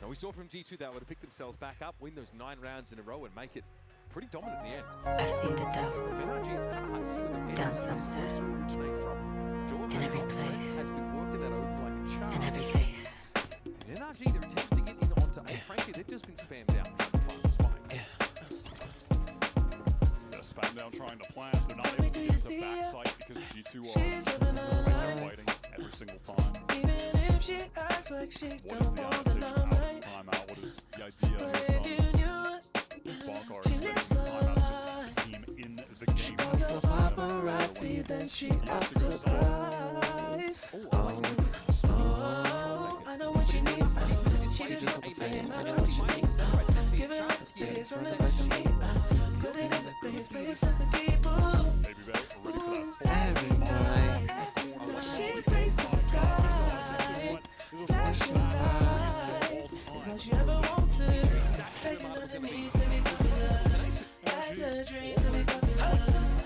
Now we saw from G2 that would have picked themselves back up, win those 9 rounds in a row, and make it pretty dominant in the end. I've seen the devil NRG, it's kind of hard to see where the down sunset, in every place, has been working that over like a charm. in every face. And NRG, they're attempting to get in onto A. Frankly, they've just been spammed out. Spam down trying to plant. They're not able to get to the backside because G2 are right there fighting every single time. What is the adaptation out of timeout? What is the idea here from Bonkar? Spending this timeout just to keep the team in the game. Paparazzi, then she acts surprised. I know what she needs. She just want the fame. I know what she needs. Give it up the taste, run it back to me. Put it in the base, play it so to people. Every night, she breaks the sky. Flashing lights, it's all she ever wants is begging on her knees to be popular. That's a dream to be popular.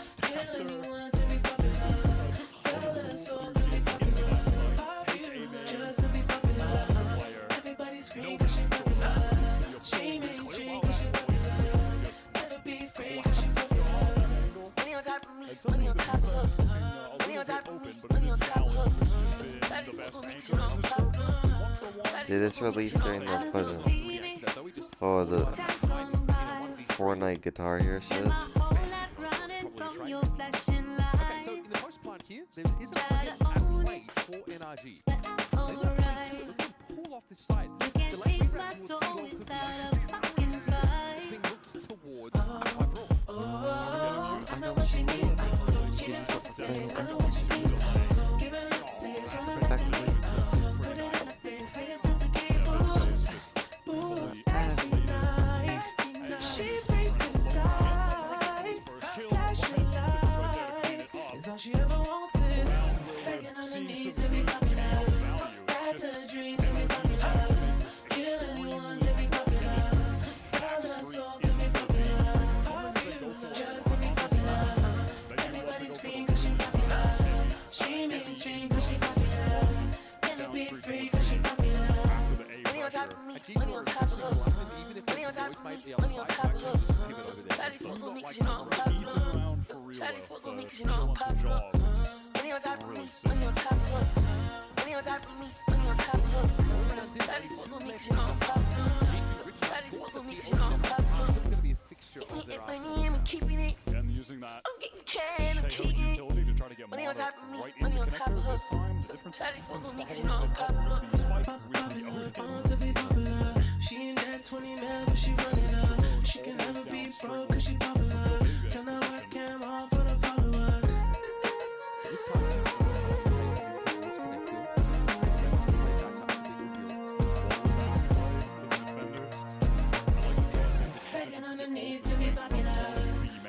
mainstream 'cause she popular. She mainstream 'cause she popular. Never be free 'cause she popular. Money on top of me, money on top of her. Money on top of me, money on top of her. Daddy fuck with me, she know I'm popular. Did this release during the the Fortnite Guitar Hero shows? Okay, so in the most part here, there isn't a place for NRG. They've got to pull off this side. The late round towards being looked towards Alpine Brawl. I know what she needs. She just wants to play. I know what she needs. Give it a taste from the back to me. Put it in the face, pay yourself to keep boo. Every night, she brings to the side. Flashing lights is all she ever wants is begging on her knees to be popular. That's a dream to be popular. Kill anyone to be popular. Sell her soul to be popular. Just to be popular. Everybody scream 'cause she popular. She mainstream 'cause she popular. Never be free 'cause she popular. Money on top of me, money on top of her. Money on top of me, money on top of her. Daddy fuck with me 'cause you know I'm popular. Daddy fuck with me 'cause you know I'm popular. Money on top of me, money on top of her. Money on top of me, money on top of her. Daddy fuck with me 'cause you know I'm popular. Daddy fuck with me 'cause you know I'm popular. I'm keeping it. And using that I'm getting can, I'm Shea keeping it. utility to try to get Money on top of me, right money in on the top of connector her. this time. The difference Daddy fuck with me 'cause you the know I'm popular. the spike with the Odin. To be popular. She ain't that 20 mil, but she running up. She can never be broke 'cause she popular. Turn the webcam on for the followers. This time, Begging on her knees to be popular.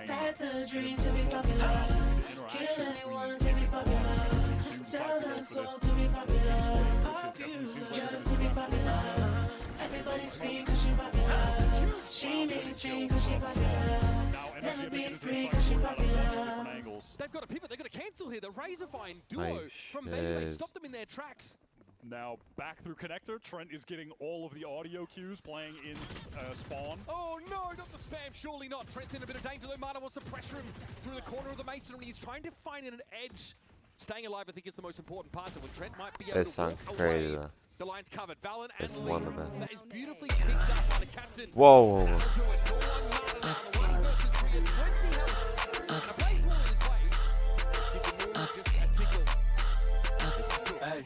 That's a dream to be popular. Kill anyone to be popular. Sell her soul to be popular. Pop you just to be popular. Everybody scream 'cause she popular. She mainstream 'cause she popular. Never be free 'cause she popular. They've got to pivot. They've got to cancel here. The Razorfine duo Nice from Baby shit. stopped them in their tracks. Now back through connector, Trent is getting all of the audio cues playing in spawn. Oh no, not the spam, surely not. Trent's in a bit of danger though. Mana wants to pressure him through the corner of the masonry. He's trying to find an edge. Staying alive, I think, is the most important part. That when Trent might be able This to song's walk crazy away. though. The line's covered. Valen and It's Lee. one of the best. That is beautifully picked up by the captain. Whoa, whoa, whoa. Hey,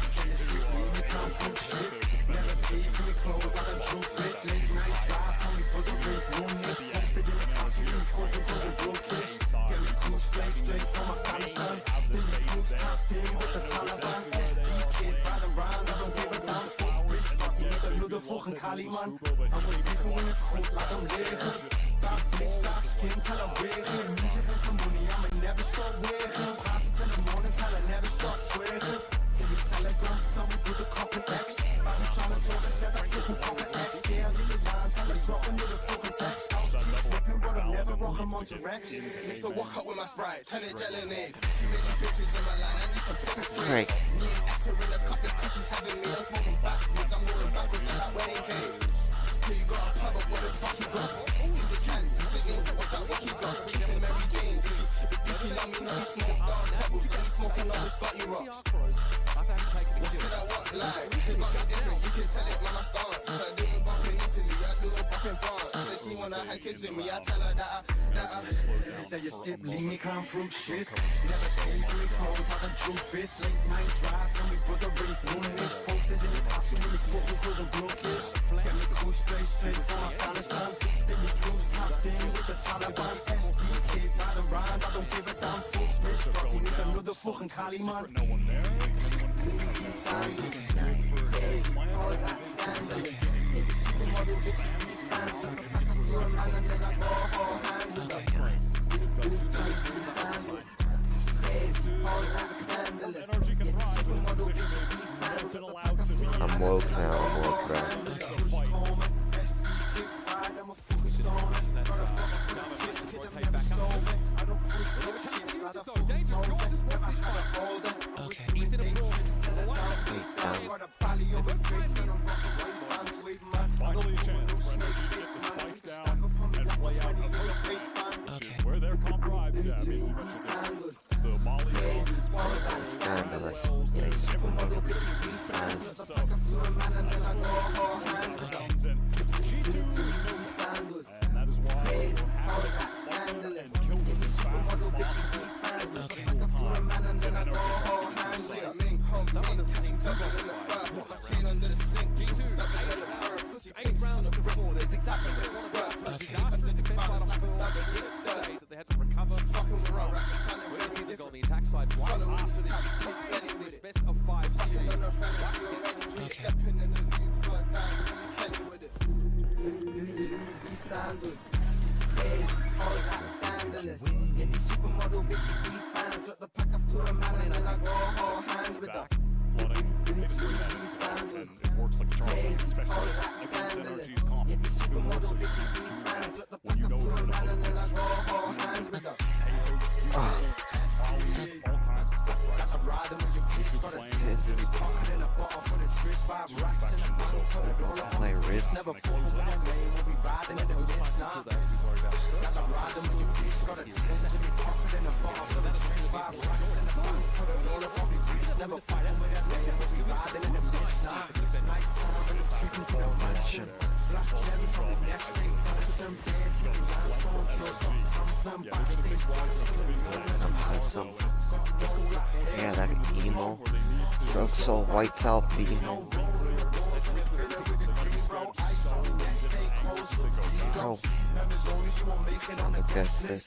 say you see me in the comfort shit. Never paid for me clothes, I got true fits. Late night drive, tell me put the roof roomless. Posted in the couch, you for the budget broke fish. Get me cool straight from Afghanistan. Then the troops tapped in with the Taliban. SD kid, riding round, I don't give a damn. Fuck rich, party met de bloeden volgen Kaliman. I'm with people in the crew, laat hem liggen. Bad bitch, dark skin, tell her wegen. Music and some money, I'ma never stop wegen. Praat it in the morning, tell her never stop swearing. In the telegram, tell me put the cop in X. I'm trying to talk, I said I fucking pop an X. Yeah, in the rhymes, tell her dropping with a fucking text. I was tripping, but I'm never rocking Monterex. Next to walk up with my Sprite, turn it gelinade. Too many bitches in my line, I need some pepper spray. Me and Esther in a cup, the kitchen's having me. I'm smoking backwards, I'm rolling backwards to that wedding cake. Here you got a pub, but what the fuck you got? He's a Cali, he's singing, what's that what you got? Kissing Mary Jane, if she love me, now he smoke dog pebbles, and he smoking on the Scotty rocks. What's it I want like? They got me different, you can tell it, man, I start. So I do a bump in Italy, I do a bump in France. Said she wanna have kids with me, I tell her that I say you sip lean, you can't prove shit. Never pay for your clothes, I done drew fits. Late night drives, and we put the race moonish. Posted in the couch, when we fucking cause I'm broke-ish. Get me cool straight from Afghanistan. Then the troops tapped in with the Taliban. SD kid, riding round, I don't give a damn. Full rich, party met de bloeden volgen Kaliman. No one there. I'm woke now, I'm woke back. Okay. Louis sandals, crazy, hoes act scandalous. Yeah, these supermodel bitches be fans. Drop the pack off to a man and then I go hold hands with her. Louis sandals, crazy, hoes act scandalous. Yeah, these supermodel bitches be fans. Drop the pack off to a man and then I go hold hands with her. My wrist. Yeah, that emo. Drug soul whites albino. Oh, I'm gonna guess this.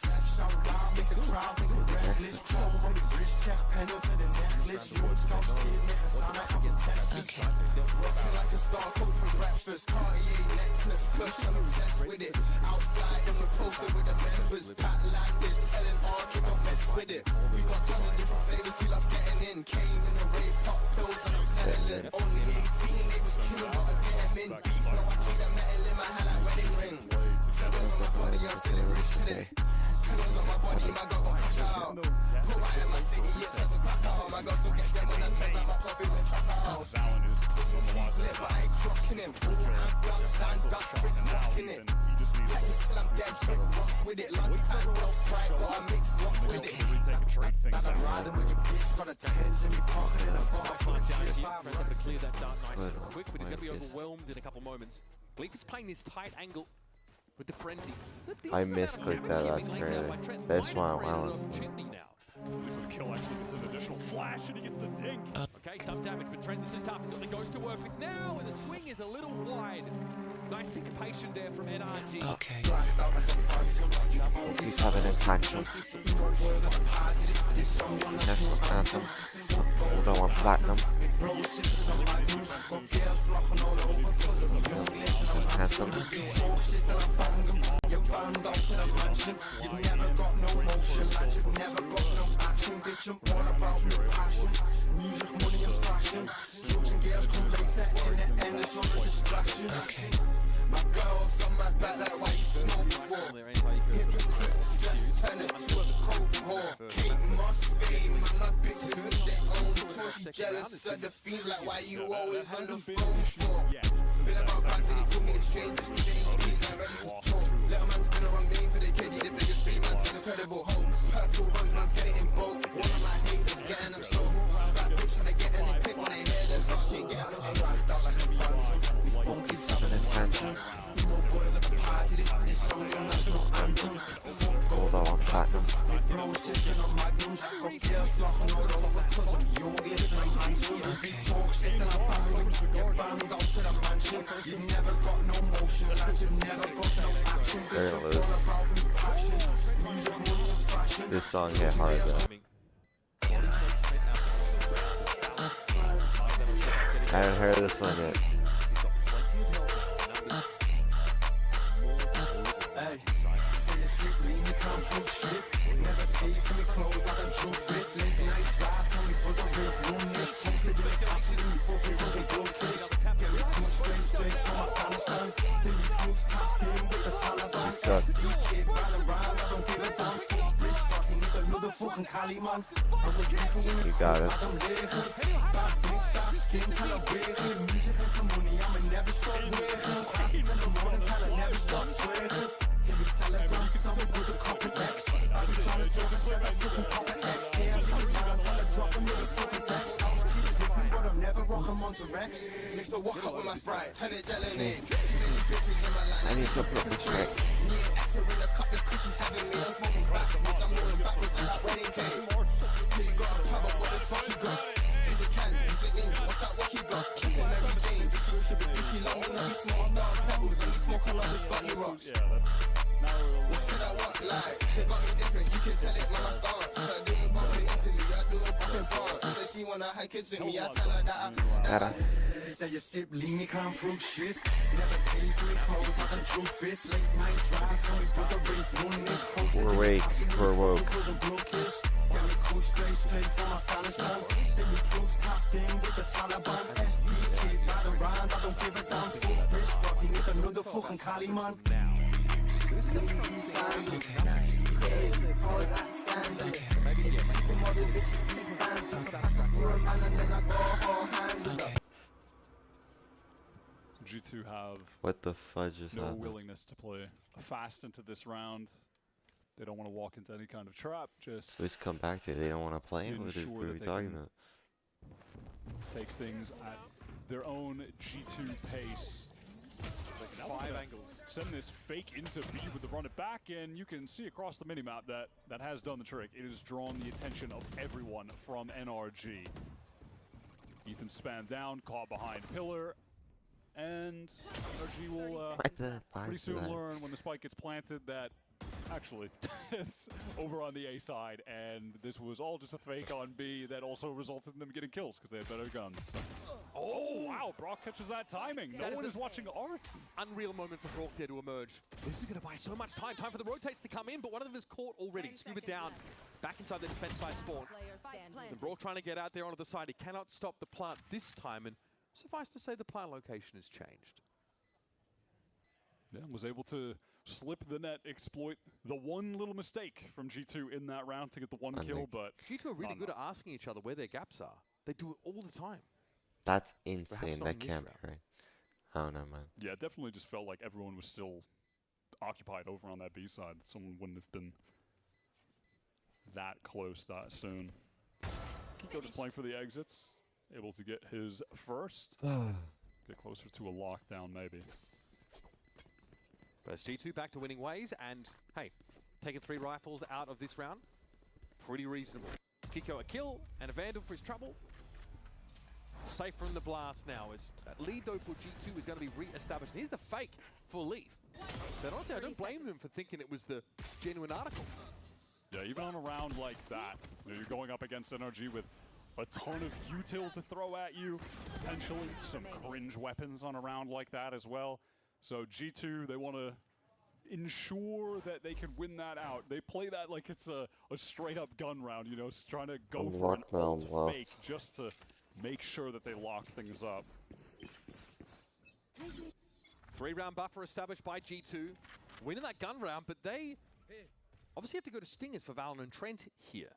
Quick, but he's going to be overwhelmed in a couple moments. Gleek is playing this tight angle with the frenzy. I misclicked that, that's crazy. That's why I was. Kill actually gets an additional flash and he gets the dink. Okay, some damage, but Trent, this is tough. He's got the ghost to work with now, and the swing is a little wide. Nice syncopation there from NRG. Okay. He's having a tantrum. National anthem. Hold on, platinum. Anthem. You're bound up to the mansion. You've never got no motion, like you've never got no action. Bitch, I'm all about my passion. Music, money, and fashion. Drugs and girls come later. In the end, it's all a distraction. Okay. My girl's on my back like why you smoke for. Hypocrites, just turn it to a coke whore. Kate must fame, and my bitches need their own tour. She jealous of the fiends like why you always on the phone for. Been about bands and he put me the strangers. He's not ready for talk. Little man's been a wrong name for the kid. He the biggest street man, he's incredible hope. Purple run man's getting in bold. One of my haters getting them so. That bitch tryna get in the clip when they hear this. She ain't getting them so. Lashed out like a phantom. He's having a tantrum. Hold on, platinum. They're gonna lose. This song hit hard though. I haven't heard this one yet. Never paid for me clothes, I done drove fits. Late night drive, tell me put the roof roomless. Posted with passion in me, fucking was a blow fish. Get me cool straight from Afghanistan. Then you proof tapped in with the Taliban. Kid ran around, I don't give a damn. Fuck bitch, starting with another fucking Cali man. I'm a beautiful woman, You got it. I'm living. Bad bitch, dark skin, tell her waving. Music and some money, I'ma never stop waving. Craft in the morning, tell her never stop swearing. Hit me telegram, tell me put the copy next. I be trying to talk and said I fucking pop it next. Yeah, I'm trying to tell her drop a nigga fucking text. I was keep dripping, but I'm never rocking Monster Rex. Mix the walk up with my Sprite, turn it gel in it. Too many bitches in my line. I need some purple track. Me and Esther in a cup, the cushions having me. I'm smoking backwards, I'm rolling backwards like that wedding cake. Here you got a pub, but what the fuck you got? Is it can, is it in? What's that what you got? Kissing Mary Jane, if she love me, now you smoke dark pebbles and you smoke a lot of Scotty rocks. What should I walk like? They got me different, you can tell it when I start. So I do it bumping Italy, I do it bumping France. Says she wanna have kids with me, I tell her that I say you sip lean, you can't prove shit. Never pay for your clothes, not the true fits. Late night drives, only put the race, one this post. We're awake, we're woke. Got me cool straight from Afghanistan. Then you crooks tapped in with the Taliban. SD kid, ride around, I don't give a damn. Fuck bitch, starting with another fucking Cali man. This comes from Sam. G2 have What the fudge is no happening? willingness to play fast into this round. They don't want to walk into any kind of trap. Just So let's come back to it. They don't want to play it? What ensure are we that they talking can about? take things at their own G2 pace. Now 5 gonna angles. Send this fake into B with the run it back, and you can see across the minimap that that has done the trick. It has drawn the attention of everyone from NRG. Ethan spanned down, caught behind pillar, and NRG will pretty soon learn when the spike gets planted that actually it's over on the A side, and this was all just a fake on B that also resulted in them getting kills because they had better guns. Oh wow, Brock catches that timing. No one is watching art. Unreal moment for Brock there to emerge. This is going to buy so much time. Time for the rotates to come in, but one of them is caught already. Scuba down, back inside the defense side spawn. And Brock trying to get out there onto the side. He cannot stop the plant this time, and suffice to say the plant location has changed. Yeah, was able to slip the net, exploit the one little mistake from G2 in that round to get the one kill, but G2 are really good at asking each other where their gaps are. They do it all the time. That's insane. Perhaps not That in this can't be round. right. I don't know, man. yeah, it definitely just felt like everyone was still occupied over on that B side. Someone wouldn't have been that close that soon. Kiko just playing for the exits, able to get his first. Get closer to a lockdown, maybe. But it's G2 back to winning ways, and hey, taking 3 rifles out of this round, pretty reasonable. Kiko a kill, and a Vandal for his trouble. Safe from the blast now, as lead though for G2 is going to be re-established. And here's the fake for Leaf. But honestly, I don't blame them for thinking it was the genuine article. Yeah, even on a round like that, you're going up against NRG with a ton of util to throw at you, potentially some cringe weapons on a round like that as well. So G2, they want to ensure that they can win that out. They play that like it's a straight up gun round, you know, trying to go for an ult fake just to make sure that they lock things up. 3-round buffer established by G2. Winning that gun round, but they obviously have to go to Stingers for Valen and Trent here.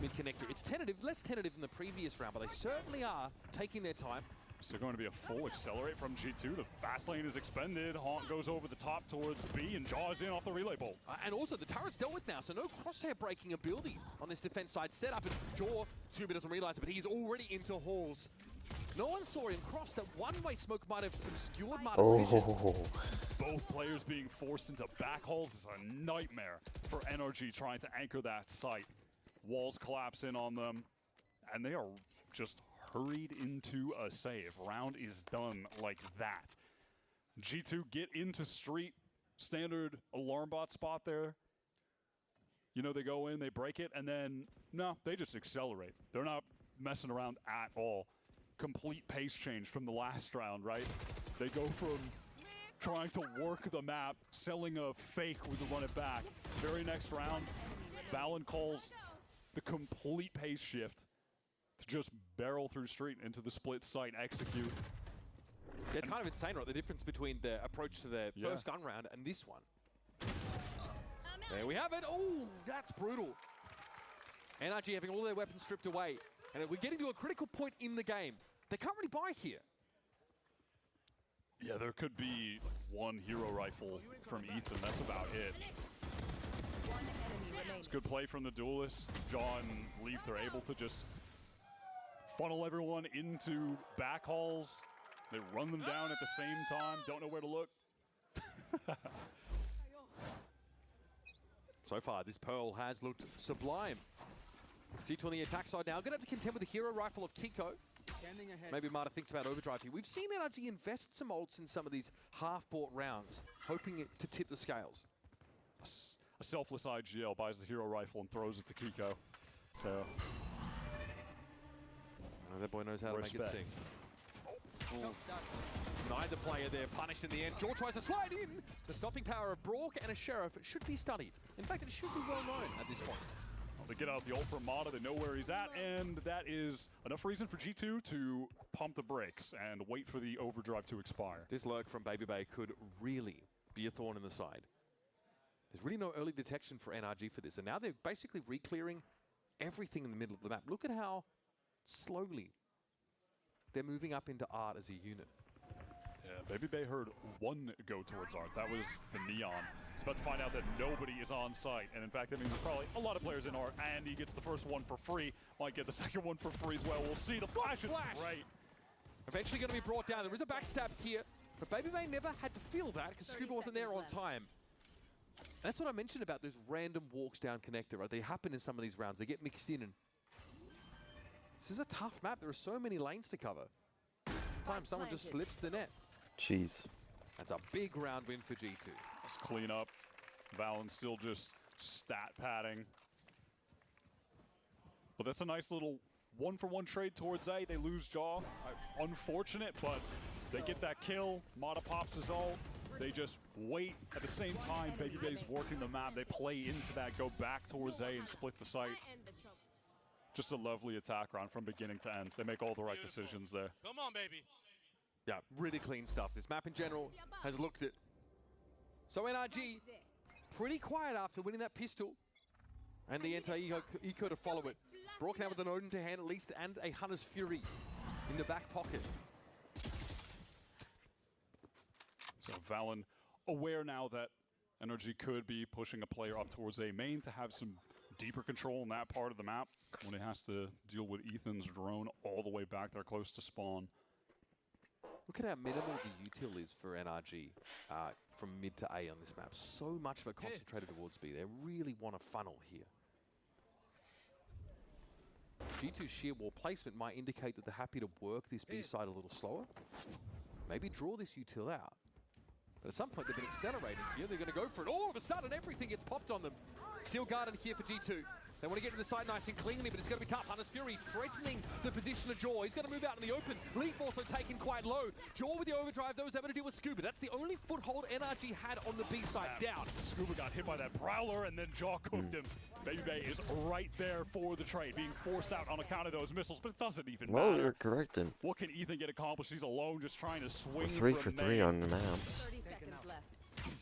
Mid-connector. It's tentative, less tentative than the previous round, but they certainly are taking their time. So going to be a full accelerate from G2. The fast lane is expended. Haunt goes over the top towards B and jaws in off the relay bolt. And also the turret's dealt with now, so no crosshair breaking ability on this defense side setup. And Jaw, Scuba doesn't realize it, but he's already into halls. No one saw him cross. That one-way smoke might have obscured Marta's vision. Both players being forced into back halls is a nightmare for NRG trying to anchor that site. Walls collapse in on them, and they are just hurried into a save. Round is done like that. G2 get into street, standard alarm bot spot there. You know, they go in, they break it, and then, no, they just accelerate. They're not messing around at all. Complete pace change from the last round, right? They go from trying to work the map, selling a fake with the run it back. Very next round, Valen calls the complete pace shift to just barrel through street into the split site, execute. Yeah, it's kind of insane, right? The difference between the approach to the first gun round and this one. There we have it. Oh, that's brutal. NRG having all their weapons stripped away. And we're getting to a critical point in the game. They can't really buy here. Yeah, there could be one hero rifle from Ethan. That's about it. It's good play from the duelist. John and Leaf, they're able to just funnel everyone into back halls. They run them down at the same time. Don't know where to look. So far, this Pearl has looked sublime. G2 on the attack side now. Going to have to contend with the hero rifle of Kiko. Maybe Marta thinks about overdrive here. We've seen NRG invest some ults in some of these half-bought rounds, hoping to tip the scales. a selfless IGL buys the hero rifle and throws it to Kiko. So that boy knows how to make it sing. Neither player there punished in the end. Jaw tries to slide in. The stopping power of Brock and a Sheriff should be studied. In fact, it should be well known at this point. Well, they get out the ult from Mata, they know where he's at, and that is enough reason for G2 to pump the brakes and wait for the overdrive to expire. This lurk from Baby Bay could really be a thorn in the side. There's really no early detection for NRG for this, and now they're basically re-clearing everything in the middle of the map. Look at how slowly they're moving up into Art as a unit. Yeah, Baby Bay heard one go towards Art. That was the Neon. He's about to find out that nobody is on site. And in fact, that means there's probably a lot of players in Art. And he gets the first one for free. Might get the second one for free as well. We'll see. The flash is great. Eventually going to be brought down. There is a backstab here. But Baby Bay never had to feel that because Scuba wasn't there on time. That's what I mentioned about those random walks down connector, right? They happen in some of these rounds. They get mixed in. And this is a tough map. There are so many lanes to cover. Sometimes someone just slips the net. Jeez. That's a big round win for G2. Let's clean up. Valen still just stat padding. But that's a nice little one-for-one trade towards A. They lose Jaw. Unfortunate, but they get that kill. Mata pops his ult. They just wait. At the same time, Baby Bay's working the map. They play into that, go back towards A and split the site. Just a lovely attack round from beginning to end. They make all the right decisions there. Come on, baby. Yeah, really clean stuff. This map in general has looked it. So NRG, pretty quiet after winning that pistol. And the anti-eco to follow it. Brock now with an Odin to hand at least, and a Hunter's Fury in the back pocket. So Valen aware now that NRG could be pushing a player up towards A main to have some deeper control in that part of the map when he has to deal with Ethan's drone all the way back there close to spawn. Look at how minimal the util is for NRG from mid to A on this map. So much of it concentrated towards B. They really want a funnel here. G2's sheer wall placement might indicate that they're happy to work this B side a little slower. Maybe draw this util out. But at some point they've been accelerating here. They're going to go for it. All of a sudden everything gets popped on them. Steel Garden here for G2. They want to get to the side nice and cleanly, but it's going to be tough. Hunter's Fury threatening the position of Jaw. He's going to move out in the open. Leaf also taken quite low. Jaw with the overdrive, though, is able to deal with Scuba. That's the only foothold NRG had on the B side. Down. Scuba got hit by that Prowler, and then Jaw cooked him. Baby Bay is right there for the trade, being forced out on account of those missiles, but it doesn't even matter. Well, you're correct then. What can Ethan get accomplished? He's alone, just trying to swing. We're 3 for 3 on the maps. 30 seconds left.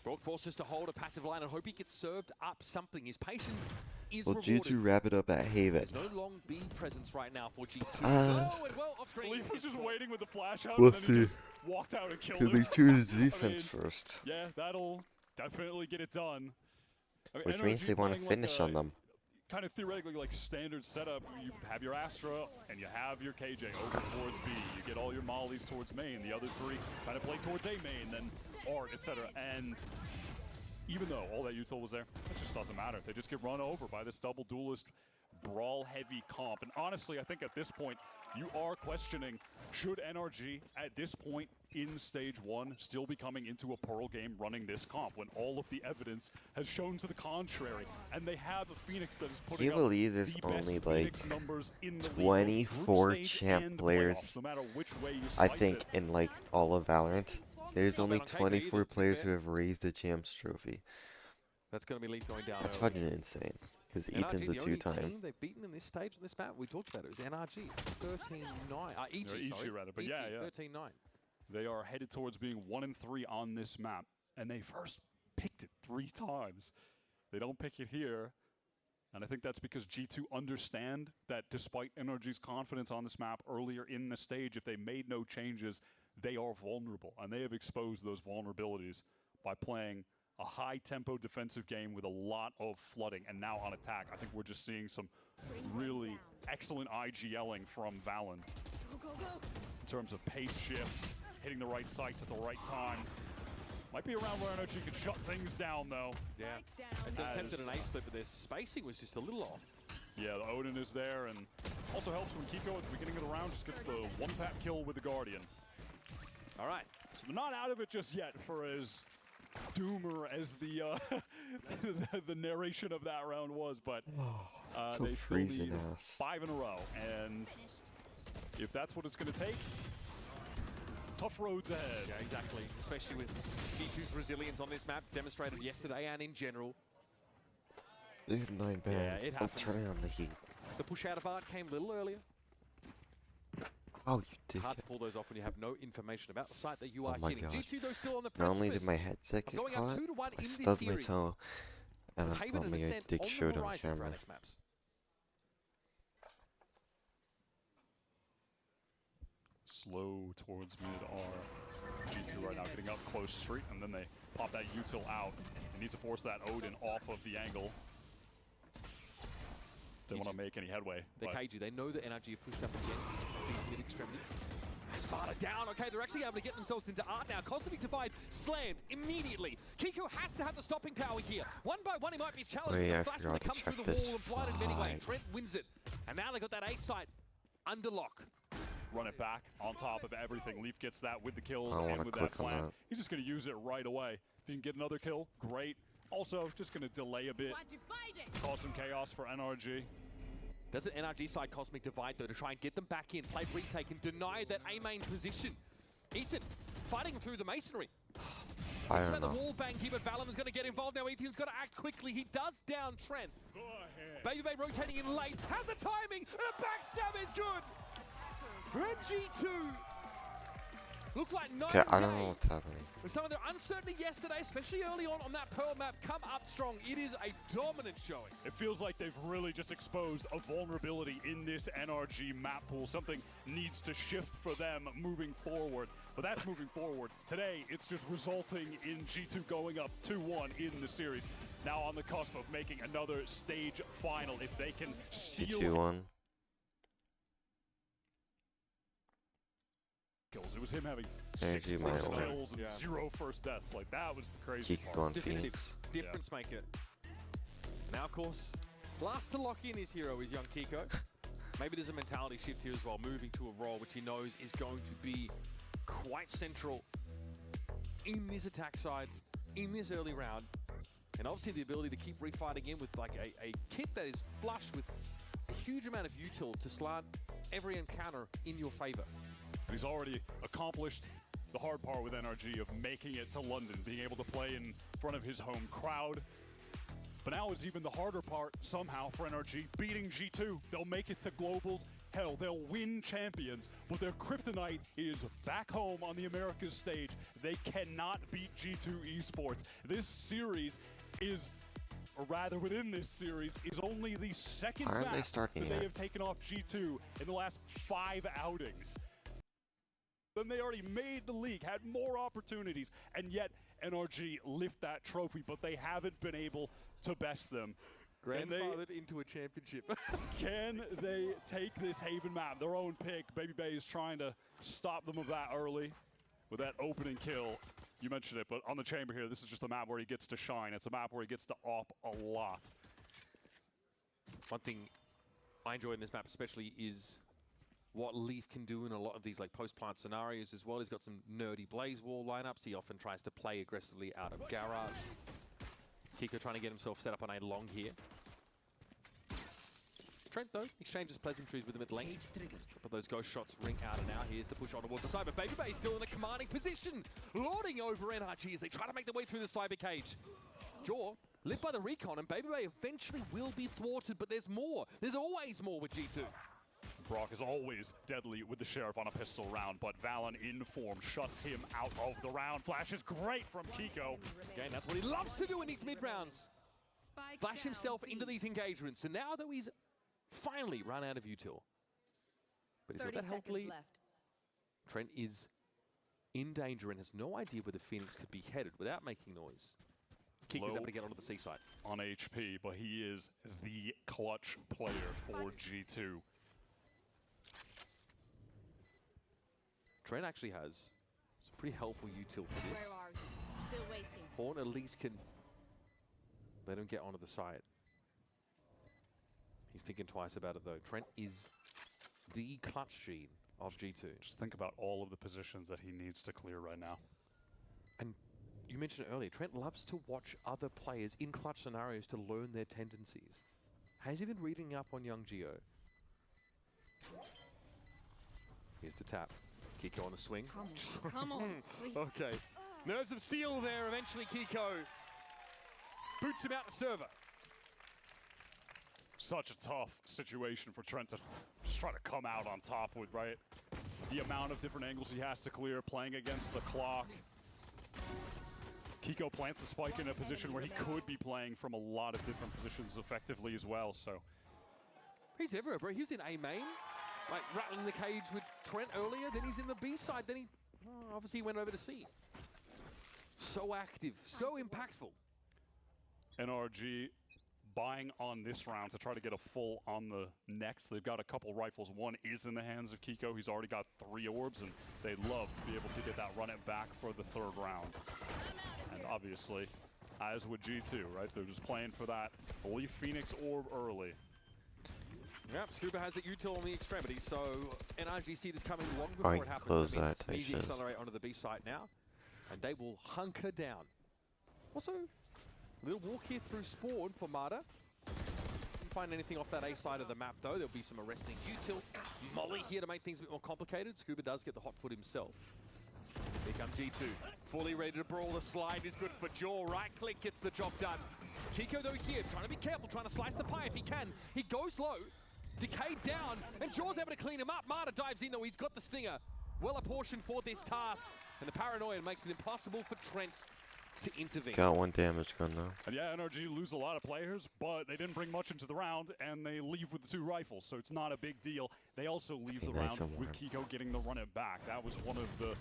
Brock forces to hold a passive line and hope he gets served up something. His patience is Will rewarded. G2 wrap it up at Haven? There's no long B presence right now for G2. And well, off screen. Leaf was just waiting with the flash out, We'll and then he see. just walked out and killed Because him. they choose I defense mean, first. Yeah, that'll definitely get it done. I mean, Which means NRG they want to playing finish like on them. Kind of theoretically like standard setup. You have your Astra and you have your KJ over towards B. You get all your mollies towards main. The other three kind of play towards A main, then Art, etc. And even though all that util was there, it just doesn't matter. They just get run over by this double duelist brawl-heavy comp. And honestly, I think at this point, you are questioning, should NRG at this point in stage 1 still be coming into a Pearl game running this comp when all of the evidence has shown to the contrary? And they have a Phoenix that is putting Can you up believe there's the best only like Phoenix numbers in the league, 24 group stage champ and players, playoffs, no matter which way you I slice think, it. in like all of Valorant? There's only on KJ 24 either, to be players fair. who have raised the champs trophy. That's going to be Leaf going down. That's early. fucking insane. Because NRG, Ethan's a the only two-time. team they've beaten in this stage on this map, we talked about it, was NRG. 13-9. EG, Or sorry. rather, but EG, yeah, yeah. 13-9. They are headed towards being 1-3 on this map, and they first picked it 3 times. They don't pick it here, and I think that's because G2 understand that despite NRG's confidence on this map earlier in the stage, if they made no changes, they are vulnerable, and they have exposed those vulnerabilities by playing a high-tempo defensive game with a lot of flooding, and now on attack. I think we're just seeing some really excellent IGLing from Valen in terms of pace shifts, hitting the right sites at the right time. Might be around where NRG could shut things down, though. Yeah. They attempted an A split, but their spacing was just a little off. Yeah, the Odin is there, and also helps when Kiko at the beginning of the round just gets the one-tap kill with the Guardian. All right. So they're not out of it just yet for as doomer as the the narration of that round was, but So they still freezing need ass. 5 in a row, and if that's what it's going to take, tough roads ahead. Yeah, exactly. Especially with G2's resilience on this map, demonstrated yesterday and in general. They have 9 bans. it I'm happens. trying on the heat. The push out of Art came a little earlier. Oh, you dickhead. Hard to pull those off when you have no information about the site that you Oh are my hitting. God. G2 though still on the Not precipice. only did my headset of get going up caught, 2-1 I in this stubbed my series. toe, and With I Haven got and me a Ascent dick on the showed on horizon for our camera. next maps. Slow towards mid R. G2 right now getting up close street, and then they pop that util out. They need to force that Odin off of the angle. They want to make any headway. They KG, they know that NRG have pushed up again these mid extremities. Sparta down, okay, they're actually able to get themselves into Art now. Cosmic Divide slammed immediately. Kiko has to have the stopping power here. One by one, he might be challenged. Wait, The I Flash forgot will to come check through the this wall and blinded him anyway. fight. Trent wins it. And now they got that A site under lock. Run it back on top of everything. Leaf gets that with the kills I and wanna with that click on plant. that. He's just going to use it right away. If he can get another kill, great. Also, just going to delay a bit. Cause some chaos for NRG. Does an NRG side Cosmic Divide though to try and get them back in, play retake and deny that A main position. Ethan fighting through the masonry. I It's don't about the know. wall bang here, but Valen's going to get involved now. Ethan's got to act quickly. He does down Trent. Baby Bay rotating in late. Has the timing, and a backstab is good. And G2 look like night Okay, and I don't day. know what's happening. With some of their uncertainty yesterday, especially early on that Pearl map, come up strong. It is a dominant showing. It feels like they've really just exposed a vulnerability in this NRG map pool. Something needs to shift for them moving forward. But that's moving forward. Today, it's just resulting in G2 going up 2-1 in the series. Now on the cusp of making another stage final. If they can steal G2-1. kills. It was him having Energy 6 might first win. kills and 0 first deaths. Like, that was the crazy Kiko part. on Phoenix. Difference maker. Now, of course, last to lock in his hero is young Kiko. Maybe there's a mentality shift here as well, moving to a role which he knows is going to be quite central in this attack side, in this early round. And obviously the ability to keep refighting in with like a kit that is flush with a huge amount of util to slant every encounter in your favor. And he's already accomplished the hard part with NRG of making it to London, being able to play in front of his home crowd. But now it's even the harder part, somehow, for NRG, beating G2. They'll make it to Globals. Hell, they'll win champions. But their kryptonite is back home on the Americas stage. They cannot beat G2 Esports. This series is, or rather within this series, is only the second Why aren't they map starting that they yet? have taken off G2 in the last 5 outings. Then they already made the league, had more opportunities, and yet NRG lift that trophy, but they haven't been able to best them. Grandfathered into a championship. Can they take this Haven map, their own pick? Baby Bay is trying to stop them of that early with that opening kill. You mentioned it, but on the chamber here, this is just a map where he gets to shine. It's a map where he gets to op a lot. One thing I enjoy in this map especially is what Leaf can do in a lot of these like post-plant scenarios as well. He's got some nerdy Blaze Wall lineups. He often tries to play aggressively out of Garage. Kiko trying to get himself set up on a long here. Trent, though, exchanges pleasantries with him at lane. But those ghost shots ring out and out. Here's the push on towards the side, but Baby Bay still in a commanding position, lording over NRG as they try to make their way through the cyber cage. Jaw, lit by the recon, and Baby Bay eventually will be thwarted, but there's more. There's always more with G2. Brock is always deadly with the Sheriff on a pistol round, but Valen in form shuts him out of the round. Flash is great from Kiko. Again, that's what he loves to do in these mid-rounds. Flash himself into these engagements, and now that he's finally run out of util. But he's got that health lead. Trent is in danger and has no idea where the Phoenix could be headed without making noise. Kiko's able to get onto the seaside. On HP, but he is the clutch player for G2. Trent actually has some pretty helpful util for this. Where are you? Still waiting. Horn at least can let him get onto the side. He's thinking twice about it though. Trent is the clutch gene of G2. Just think about all of the positions that he needs to clear right now. And you mentioned it earlier, Trent loves to watch other players in clutch scenarios to learn their tendencies. Has he been reading up on young Gio? Here's the tap. Kiko on the swing. Come on, please. Okay. Nerves of steel there. Eventually, Kiko boots him out the server. Such a tough situation for Trent to just try to come out on top with, right? The amount of different angles he has to clear, playing against the clock. Kiko plants a spike in a position where he could be playing from a lot of different positions effectively as well, so. He's everywhere, bro. He was in A main, like rattling the cage with Trent earlier, then he's in the B side, then he obviously went over to C. So active, so impactful. NRG buying on this round to try to get a full on the next. They've got a couple rifles. One is in the hands of Kiko. He's already got 3 orbs, and they'd love to be able to get that run it back for the 3rd round. And obviously, as with G2, right? They're just playing for that Leaf Phoenix orb early. Yep, Scuba has the util on the extremity, so NRG see this coming long Oh, before it happens. close That means that, easy Sanchez. accelerate onto the B site now, and they will hunker down. Also, a little walk here through Spawn for Marta. Didn't find anything off that A side of the map, though. There'll be some arresting util. Molly here to make things a bit more complicated. Scuba does get the hot foot himself. Here comes G2. Fully ready to brawl. The slide is good for Jaw. Right click gets the job done. Kiko, though, here, trying to be careful, trying to slice the pie if he can. He goes low. Decayed down, and Jaw's able to clean him up. Marta dives in, though. He's got the stinger. Well apportioned for this task. And the paranoia makes it impossible for Trent to intervene. Got 1 damage gun though. And yeah, NRG lose a lot of players, but they didn't bring much into the round, and they leave with the 2 rifles, so it's not a big deal. They also leave the nice round and with warm. Kiko getting the run it back. That was one of the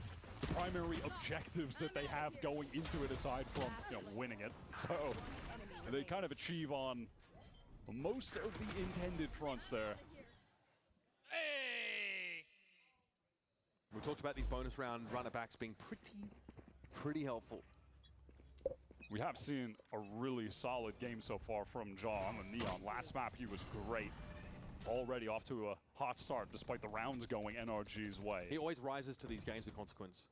primary objectives that they have going into it, aside from, you know, winning it. So they kind of achieve on most of the intended fronts there. We talked about these bonus round runner-backs being pretty helpful. We have seen a really solid game so far from Jaw on the Neon. Last map, he was great. Already off to a hot start, despite the rounds going NRG's way. He always rises to these games of consequence.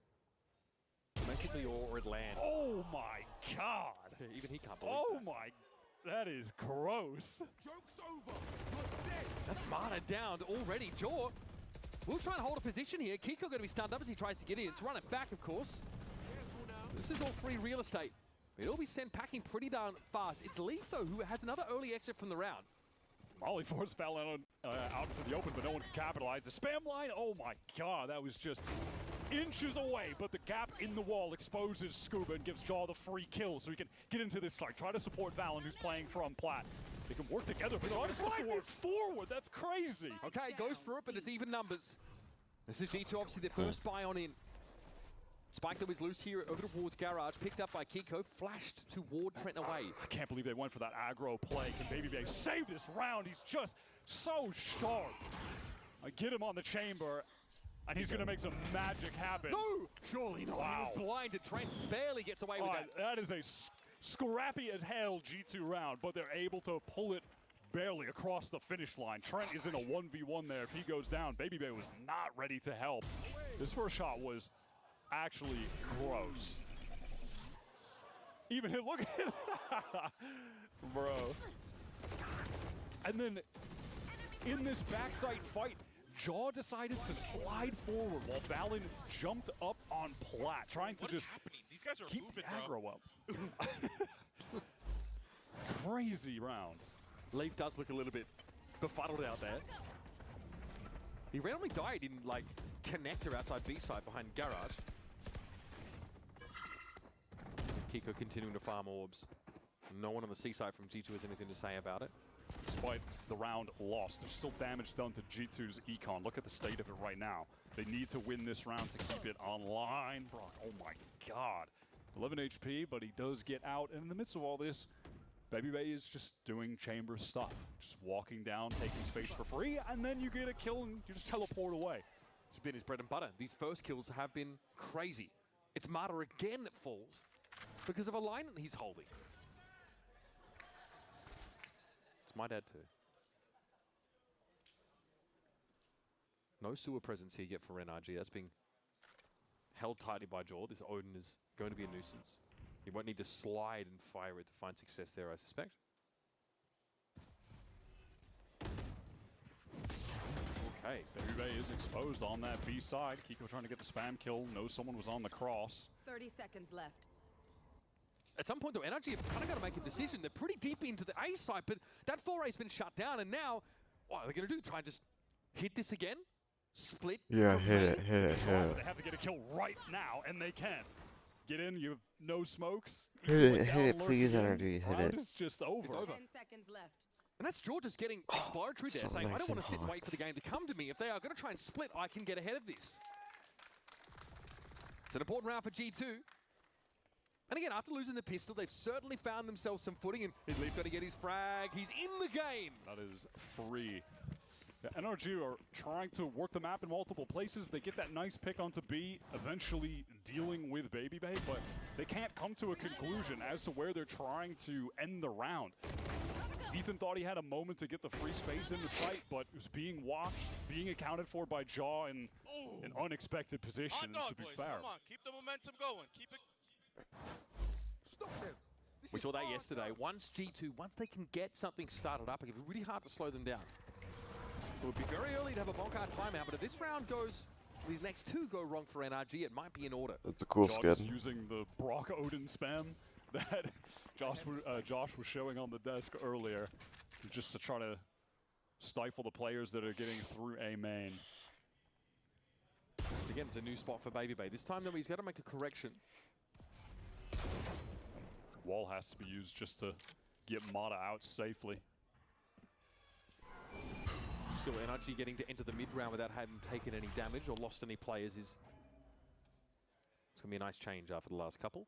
Domestically or at land. Oh my god! Even he can't believe Oh that. my, that is gross. Joke's over. That's Marta down already. Jaw will try and hold a position here. Kiko going to be stunned up as he tries to get in. It's run it back, of course. This is all free real estate. It'll be sent packing pretty darn fast. It's Leaf, though, who has another early exit from the round. Molly Force fell out into the open, but no one could capitalize. The spam line, oh my god, that was just inches away, but the gap in the wall exposes Scuba and gives Jaw the free kill, so he can get into this site, try to support Valen, who's playing from Plat. They can work together, but they're not supposed to work forward. That's crazy. Okay, goes for it, but it's even numbers. This is G2, obviously their first buy on in. Spike that was loose here over towards Garage, picked up by Kiko, flashed to ward Trent away. I can't believe they went for that aggro play. Can Baby Bay save this round? He's just so sharp. I get him on the chamber, and he's going to make some magic happen. No! Surely not. Wow. He was blinded. Trent barely gets away with that. That is a scrappy as hell G2 round, but they're able to pull it barely across the finish line. Trent is in a 1v1 there. If he goes down, Baby Bay was not ready to help. This first shot was actually gross. Even him, look at it. Bro. And then in this backside fight, Jaw decided to slide forward while Valen jumped up on Plat, trying to What is just happening? These guys are keep moving, the bro. aggro up. Crazy round. Leaf does look a little bit befuddled out there. He randomly died in, like, connector outside B-side behind Garage. Kiko continuing to farm orbs. No one on the C side from G2 has anything to say about it. Despite the round lost, there's still damage done to G2's Econ. Look at the state of it right now. They need to win this round to keep it online. Brock, oh my god. 11 HP, but he does get out. And in the midst of all this, Baby Bay is just doing chamber stuff. Just walking down, taking space for free, and then you get a kill and you just teleport away. It's been his bread and butter. These first kills have been crazy. It's Marta again that falls because of a line that he's holding. It's my dad too. No sewer presence here yet for NRG. That's being held tightly by Jaw. This Odin is going to be a nuisance. He won't need to slide and fire it to find success there, I suspect. Okay, Baby Bay is exposed on that B side. Kiko trying to get the spam kill. Knows someone was on the cross. 30 seconds left. At some point, though, NRG have kind of got to make a decision. They're pretty deep into the A side, but that foray's been shut down, and now, what are they going to do? Try and just hit this again? Split? Yeah, hit it. They have to get a kill right now, and they can. Get in, you have no smokes. Hit it, please, NRG, hit it. It's just over. It's over. 10 seconds left. And that's George just getting exploratory there, so saying, I nice don't want and to sit and wait hot. for the game to come to me. If they are going to try and split, I can get ahead of this. It's an important round for G2. And again, after losing the pistol, they've certainly found themselves some footing, and is Leaf going to get his frag? He's in the game! That is free. The NRG are trying to work the map in multiple places. They get that nice pick onto B, eventually dealing with Baby Bay, but they can't come to a conclusion as to where they're trying to end the round. Ethan thought he had a moment to get the free space in the site, but it was being watched, being accounted for by Jaw in an unexpected position, Hot dog, to be boys. fair. Come on, keep the momentum going. Keep it. We saw that yesterday. Once they can get something started up, it can be really hard to slow them down. It would be very early to have a Bonkai timeout, but if this round goes, these next two go wrong for NRG, it might be in order. That's a cool Jaw skin. is using the Brock Odin spam that Josh was showing on the desk earlier, just to try to stifle the players that are getting through A main. Again, it's a new spot for Baby Bay. This time, though, he's got to make a correction. Wall has to be used just to get Mata out safely. Still, NRG getting to enter the mid-round without having taken any damage or lost any players is... It's going to be a nice change after the last couple.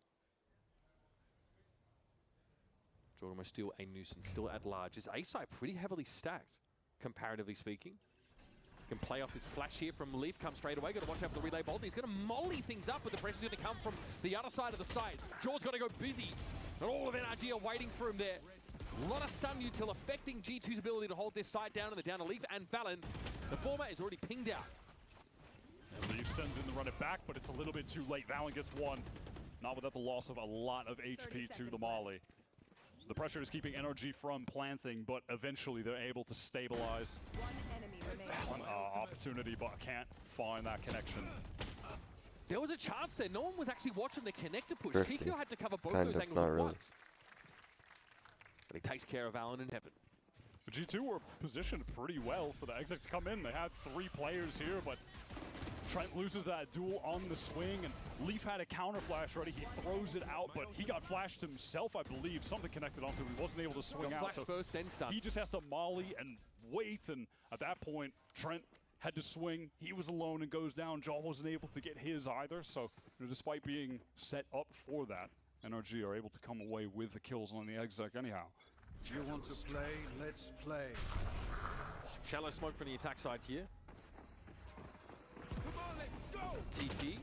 Jordan was still a nuisance, still at large. His A side pretty heavily stacked, comparatively speaking. Can play off his flash here from Leaf, come straight away. Got to watch out for the relay bolt. He's going to molly things up, but the pressure's going to come from the other side of the site. Jaw's got to go busy, and all of NRG are waiting for him there. A lot of stun util affecting G2's ability to hold this side down, and the down to Leaf and Valen. The former is already pinged out. And Leaf sends in the run it back, but it's a little bit too late. Valen gets one, not without the loss of a lot of HP to the Molly. The pressure is keeping NRG from planting, but eventually they're able to stabilize. One enemy remaining. Opportunity, but can't find that connection. There was a chance there. No one was actually watching the connector push. Thrifty. Kiko had to cover both Kind those of, angles not at really. once. But he takes care of Alan in heaven. The G2 were positioned pretty well for the exit to come in. They had 3 players here, but Trent loses that duel on the swing, and Leaf had a counter flash ready. He throws it out, but he got flashed himself, I believe. Something connected onto him. He wasn't able to swing out. Flash So first, then stun. he just has to molly and wait, and at that point, Trent had to swing. He was alone and goes down. Jaw wasn't able to get his either, so despite being set up for that, NRG are able to come away with the kills on the exec anyhow. If you want to play, let's play. Shallow smoke from the attack side here. TP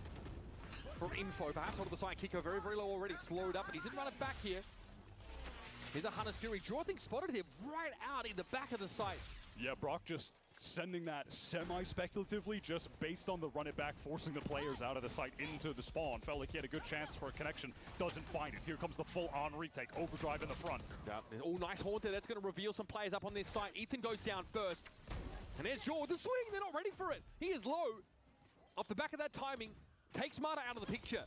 for info, perhaps onto the side. Kiko very, very low already, slowed up, and he's in run it back here. Here's a Hunter's Fury. Draw thing spotted him right out in the back of the site. Yeah, Brock just sending that semi-speculatively, just based on the run it back, forcing the players out of the site into the spawn. Felt like he had a good chance for a connection, doesn't find it. Here comes the full-on retake, overdrive in the front. Yeah, all nice haunt there. That's going to reveal some players up on this site. Ethan goes down first. And there's Jaw with the swing. They're not ready for it. He is low. Off the back of that timing, takes Mata out of the picture.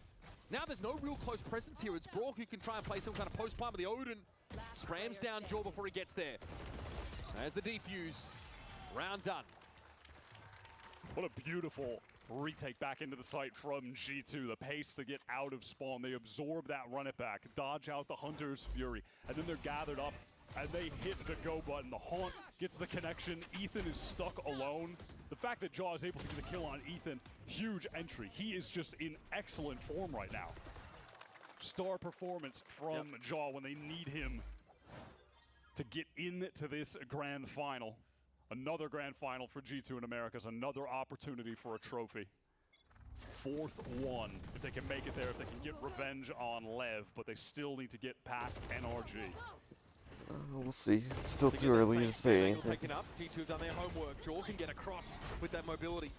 Now there's no real close presence here. It's Brock who can try and play some kind of post-plant, but the Odin sprams down Jaw before he gets there. There's the defuse. Round done. What a beautiful retake back into the site from G2. The pace to get out of spawn. They absorb that run it back, dodge out the Hunter's Fury, and then they're gathered up and they hit the go button. The haunt gets the connection. Ethan is stuck alone. The fact that Jaw is able to get the kill on Ethan, huge entry. He is just in excellent form right now. Star performance from Jaw when they need him to get into this grand final. Another grand final for G2 in Americas, another opportunity for a trophy. 4th one, if they can make it there, if they can get revenge on Lev, but they still need to get past NRG. We'll see. It's still too early to say anything. Taken up. G2 have done their homework. Jaw can get across with that mobility.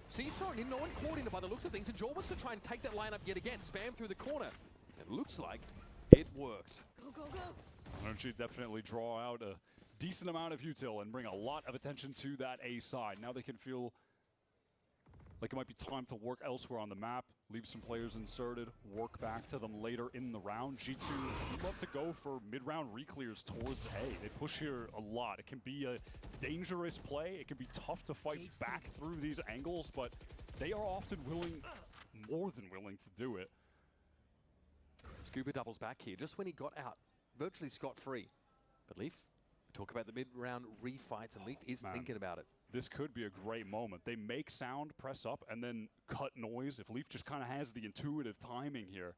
C's thrown in, no one caught in it by the looks of things, and Jaw wants to try and take that lineup yet again. Spam through the corner. It looks like it worked. Go, go, go. Energy definitely draw out a decent amount of util and bring a lot of attention to that A side. Now they can feel like it might be time to work elsewhere on the map, leave some players inserted, work back to them later in the round. G2 love to go for mid-round reclears towards A. They push here a lot. It can be a dangerous play. It can be tough to fight back through these angles, but they are often willing, more than willing to do it. Scuba doubles back here, just when he got out, virtually scot-free. But Leaf, we talk about the mid-round refights, and Leaf is thinking about it. This could be a great moment. They make sound, press up, and then cut noise. If Leaf just kind of has the intuitive timing here,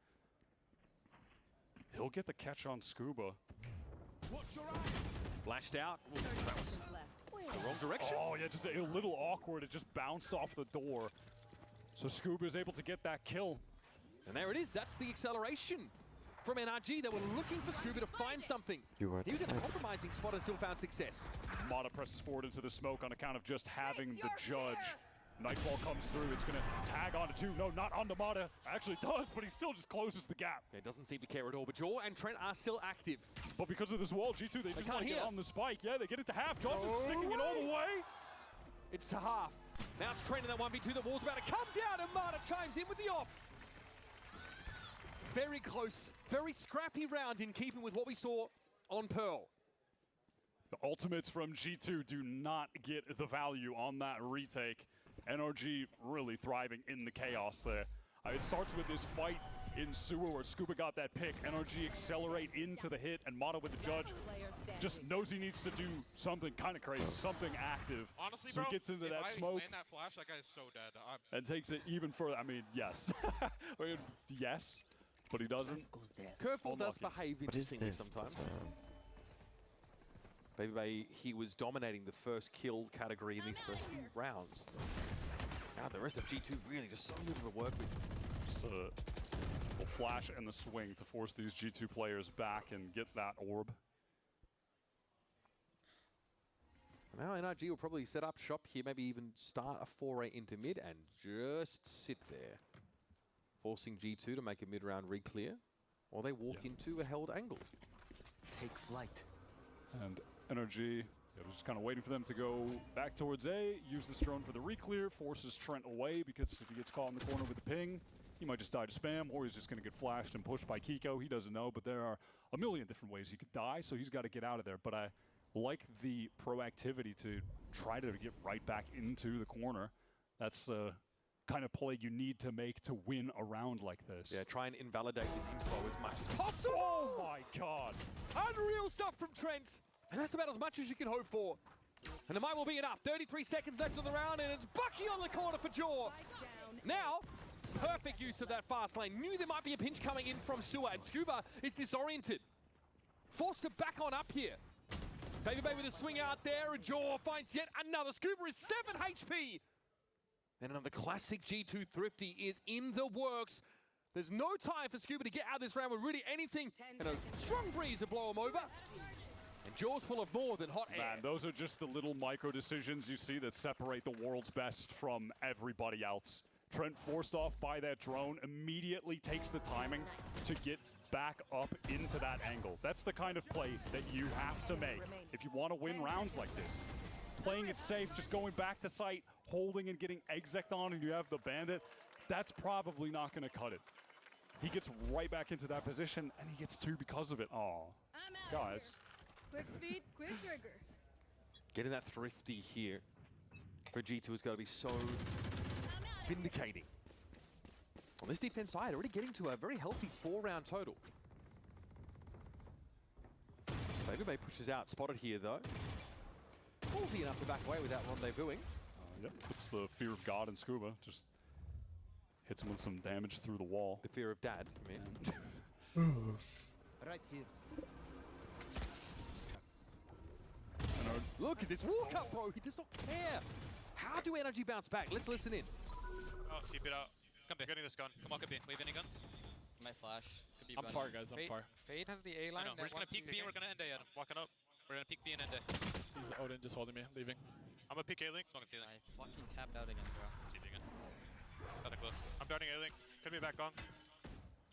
he'll get the catch on Scuba. Flashed out. Ooh, that was the wrong direction. Oh, yeah, just a little awkward. It just bounced off the door. So Scuba is able to get that kill. And there it is. That's the acceleration from NRG. They were looking for Scuba to find something. He was in a compromising spot and still found success. Mata presses forward into the smoke on account of just having the judge. Nightfall comes through. It's going to tag onto two. No, not onto Mata. Actually does, but he still just closes the gap. It doesn't seem to care at all, but Jaw and Trent are still active. But because of this wall, G2, they just want to get on the spike. Yeah, they get it to half. Jaws is sticking it all the way. It's to half. Now it's Trent in that 1v2. The wall's about to come down, and Mata chimes in with the off. Very close, very scrappy round in keeping with what we saw on Pearl. The ultimates from G2 do not get the value on that retake. NRG really thriving in the chaos there. It starts with this fight in Sewer where Scuba got that pick. NRG accelerate into the hit, and Mata with the judge just knows he needs to do something kind of crazy, something active. Honestly, so bro, he gets into if that I smoke land that flash, that guy is so dead. and takes it even further. I mean, yes. I mean, yes, but he doesn't. Curveball does behave interestingly sometimes. Baby, he was dominating the first kill category in these first few rounds. Now the rest of G2 really just so little to work with. Just a flash and the swing to force these G2 players back and get that orb. Now NRG will probably set up shop here, maybe even start a foray into mid and just sit there. Forcing G2 to make a mid-round re-clear, while they walk into a held angle. Take flight. And NRG, just kind of waiting for them to go back towards A, use this drone for the re-clear, forces Trent away because if he gets caught in the corner with the ping, he might just die to spam, or he's just going to get flashed and pushed by Kiko. He doesn't know, but there are a million different ways he could die, so he's got to get out of there. But I like the proactivity to try to get right back into the corner. That's kind of play you need to make to win a round like this. Yeah, try and invalidate this info as much as possible. Oh my god. Unreal stuff from Trent. And that's about as much as you can hope for. And it might well be enough. 33 seconds left of the round, and it's Bucky on the corner for Jaw. Now, perfect use of that fast lane. Knew there might be a pinch coming in from Sewer, and Scuba is disoriented. Forced to back on up here. Baby with a swing out there, and Jaw finds yet another. Scuba is 7 HP. And another classic G2 Thrifty is in the works. There's no time for Scuba to get out of this round with really anything. And a strong breeze to blow him over. And Jaw's full of more than hot air. Man, those are just the little micro decisions you see that separate the world's best from everybody else. Trent, forced off by that drone, immediately takes the timing to get back up into that angle. That's the kind of play that you have to make if you want to win rounds like this. Playing it safe, just going back to site, holding and getting exec on, and you have the bandit, that's probably not going to cut it. He gets right back into that position, and he gets 2 because of it. Aw, guys. Quick feet, quick trigger. Getting that Thrifty here for G2 has got to be so vindicating. On this defense side, already getting to a very healthy 4-round total. Baby pushes out, spotted here though. Ballsy enough to back away without rendezvousing. Yep, it's the fear of God in Scuba. Just hits him with some damage through the wall. The fear of dad, I mean. Right here. Look at this walk up, bro. He does not care. How do NRG bounce back? Let's listen in. Oh, keep it out. Come here. Getting this gun. Come on, come here. We have any guns? My flash. Could be I'm far, guys. I'm far. Fade has the A line. We're just gonna peek B and we're gonna end A, Adam. Walking up. We're gonna peek B and end A. He's Odin just holding me, leaving. I'm gonna peek A-Link. Smoking C-Link. I fucking tapped out again, bro. See again. Nothing close. I'm darting A-Link. Could be back on.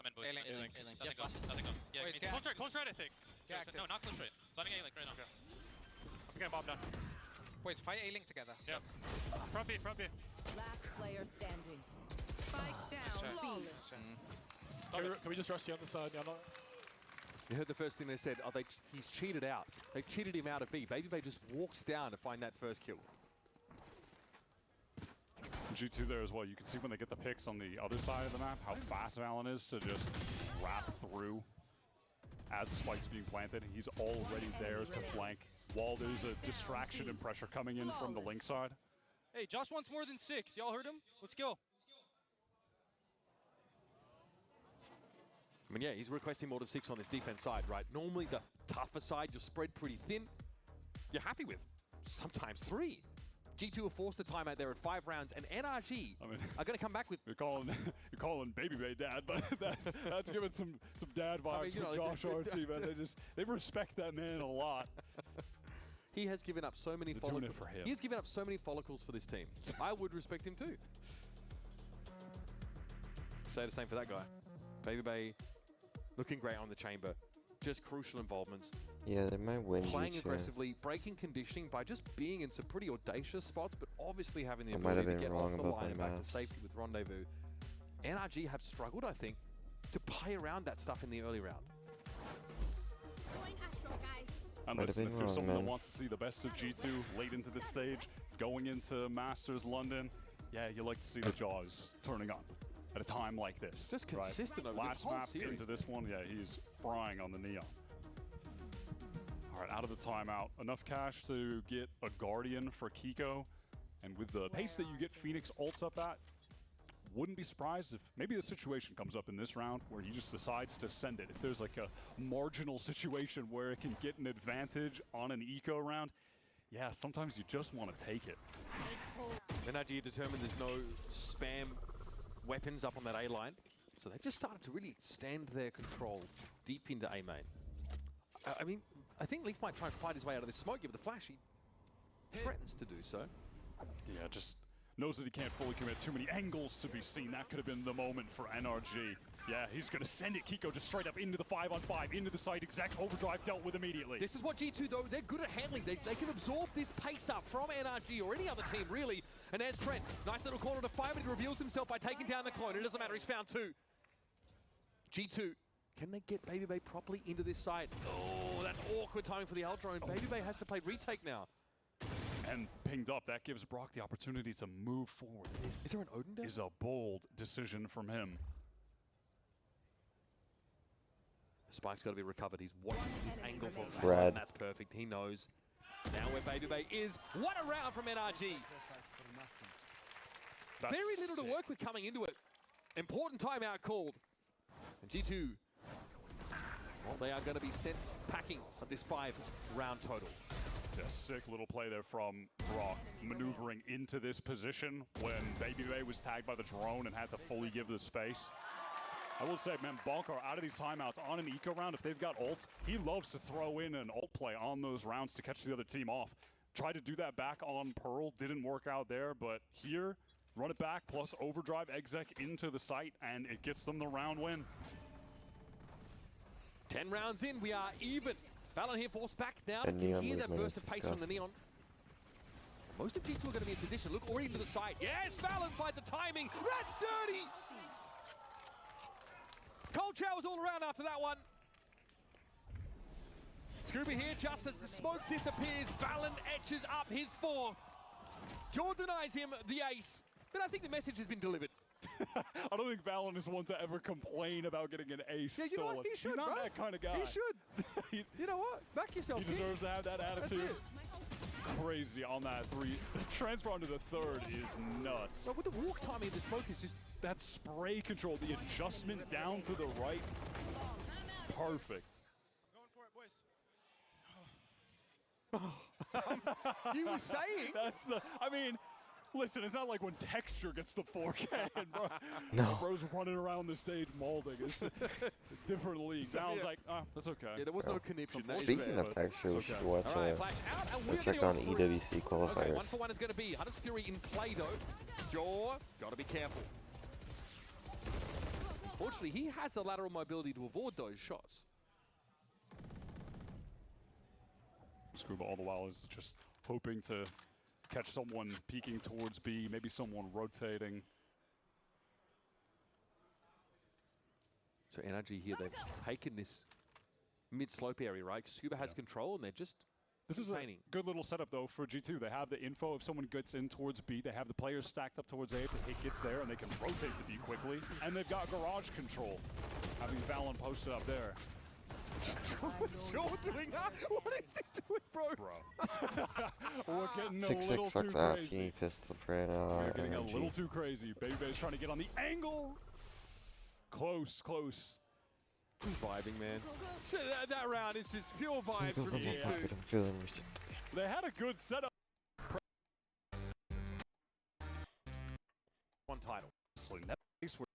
I'm in, boys. A-Link. Nothing Yeah, go. Nothing go. Yeah, Wait, close right, I think. Yeah, No, not close right. Planning A-Link right now. Okay. I'm getting bombed down. Wait, fight A-Link together. Yeah. Front B, front B. Last player standing. Spike down. Flawless. Can we just rush the other side? Yeah, You heard the first thing they said. Oh, he's cheated out. They cheated him out of B. BabyBay just walks down to find that first kill. G2 there as well. You can see when they get the picks on the other side of the map, how fast Valen is to just wrap through as the spike's being planted. He's already there to flank while there's a distraction and pressure coming in from the Link side. Hey, Josh wants more than 6. Y'all heard him? Let's go. I mean, yeah, he's requesting more than 6 on this defense side, right? Normally the tougher side, you're spread pretty thin. You're happy with sometimes 3. G2 are forced to time out there at 5 rounds, and NRG are going to come back with... You're calling BabyBay dad, but that's giving some dad vibes from Josh RT, man. They respect that man a lot. He has given up so many follicles. Doing it for him. He has given up so many follicles for this team. I would respect him too. Say the same for that guy. BabyBay looking great on the chamber. Just crucial involvements. Yeah, they might win. Playing G2. aggressively, breaking conditioning by just being in some pretty audacious spots, but obviously having the I might ability have to been get wrong off the about line my and back to maths. safety with Rendezvous. NRG have struggled, I think, to play around that stuff in the early round. And Might have listen, been if there's wrong, someone man. that wants to see the best of G2 late into this stage, going into Masters London, yeah, you like to see the jaws turning on at a time like this. Just consistent over this Last whole map series. into this one, yeah, he's frying on the Neon. All right, out of the timeout, enough cash to get a Guardian for Kiko, and with the pace that you get Phoenix ults up at, wouldn't be surprised if maybe the situation comes up in this round where he just decides to send it. If there's like a marginal situation where it can get an advantage on an eco round, yeah, sometimes you just want to take it. NRG determined there's no spam weapons up on that A line, so they've just started to really extend their control deep into A main. I mean, I think Leaf might try and fight his way out of this smoke, but the Flash, he threatens to do so. Yeah, just knows that he can't fully commit. Too many angles to be seen. That could have been the moment for NRG. Yeah, he's going to send it. Kiko just straight up into the 5-on-5, into the site. Exact overdrive dealt with immediately. This is what G2, though, they're good at handling. They can absorb this pace up from NRG or any other team, really. And there's Trent. Nice little corner to 5, and he reveals himself by taking down the clone. It doesn't matter, he's found 2. G2, can they get BabyBay properly into this site? Oh, that's awkward timing for the Ultra, and BabyBay has to play retake now. And pinged up, that gives Brock the opportunity to move forward. This is there an Odin down? Is a bold decision from him. Spike's got to be recovered. He's watching his angle for Brad. Valor, and that's perfect. He knows. Now where BabyBay is. What a round from NRG. That's Very little to sick. work with coming into it. Important timeout called. And G2, well, they are going to be sent packing at this 5-round total. Yeah, sick little play there from Brock, maneuvering into this position when BabyBay was tagged by the drone and had to fully give the space. I will say, man, Bonkar out of these timeouts on an eco round, if they've got ults, he loves to throw in an ult play on those rounds to catch the other team off. Tried to do that back on Pearl, didn't work out there, but here, run it back plus overdrive exec into the site, and it gets them the round win. 10 rounds in, we are even. Valen here forced back now. And You Neon hear that movement burst is of pace from the disgusting. Neon. Most of G2 are going to be in position. Look, already to the side. Yes, Valen finds the timing. That's dirty. Cold showers all around after that one. Scooby here, just as the smoke disappears, Valen etches up his 4th. Jaw denies him the ace, but I think the message has been delivered. I don't think Valen is one to ever complain about getting an ace Yeah, you know stolen. what? He should, He's not bro. that kind of guy. He should. You know what? Back yourself, He kid. deserves to have that That's attitude. it. Crazy on that 3. The transfer onto the 3rd is nuts. But with the walk timing of the smoke is just... That spray control, the adjustment down to the right. Perfect. You were saying? That's the, I mean, listen, it's not like when Texture gets the 4K and bro, No. bro's running around the stage molding. It's a different league. So, Now I was yeah. like, oh, that's okay. Yeah, there was no conniption. That is Speaking fair. of texture, we It's should okay. watch All right, Flash out, and or we're check gonna on go for it. EWC Okay, qualifiers. 1-for-1 is going to be Hunter's Fury in play, though. Jaw, got to be careful. unfortunately, he has the lateral mobility to avoid those shots. Scuba all the while is just hoping to catch someone peeking towards B, maybe someone rotating. So NRG here, they've taken this mid-slope area, right? Scuba has control, and they're just This is a good little setup, though, for G2. They have the info. If someone gets in towards B, they have the players stacked up towards A. If the hit gets there, and they can rotate to B quickly. And they've got garage control, having Valen posted up there. What's Joe doing that? What is he doing, bro? We're getting a 6-6 little too sucks ass. crazy. He pissed for an We're getting a energy. little too crazy. Babyface trying to get on the angle. Close, close. Vibing, man. So that round is just pure vibes Because from I'm G2. I'm feeling rushed. They had a good setup. One title. We're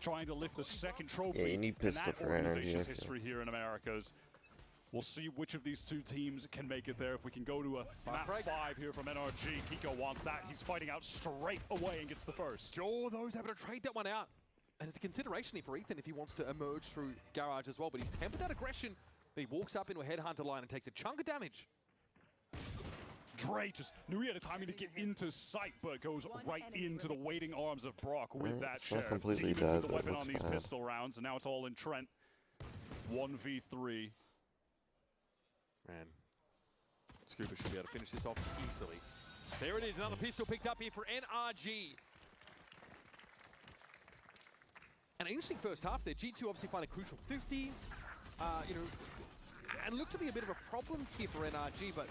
trying to lift the second trophy Yeah, you need in pistol that for energy, organization's I feel. history here in Americas. We'll see which of these two teams can make it there. If we can go to a map 5 here from NRG, Kiko wants that. He's fighting out straight away and gets the first. Joe, those able to trade that one out. And it's a consideration for Ethan if he wants to emerge through Garage as well. But he's tempered that aggression. He walks up into a headhunter line and takes a chunk of damage. Dre just knew he had a timing to get into sight, but goes right into the waiting arms of Brock with that it's not chair. completely Demon dead, with the but it weapon on looks these bad. pistol rounds, and now it's all in Trent. 1v3. Man, Scuba should be able to finish this off easily. There it is, another pistol picked up here for NRG. An interesting first half there. G2 obviously find a crucial 50, you know, and look to be a bit of a problem here for NRG, but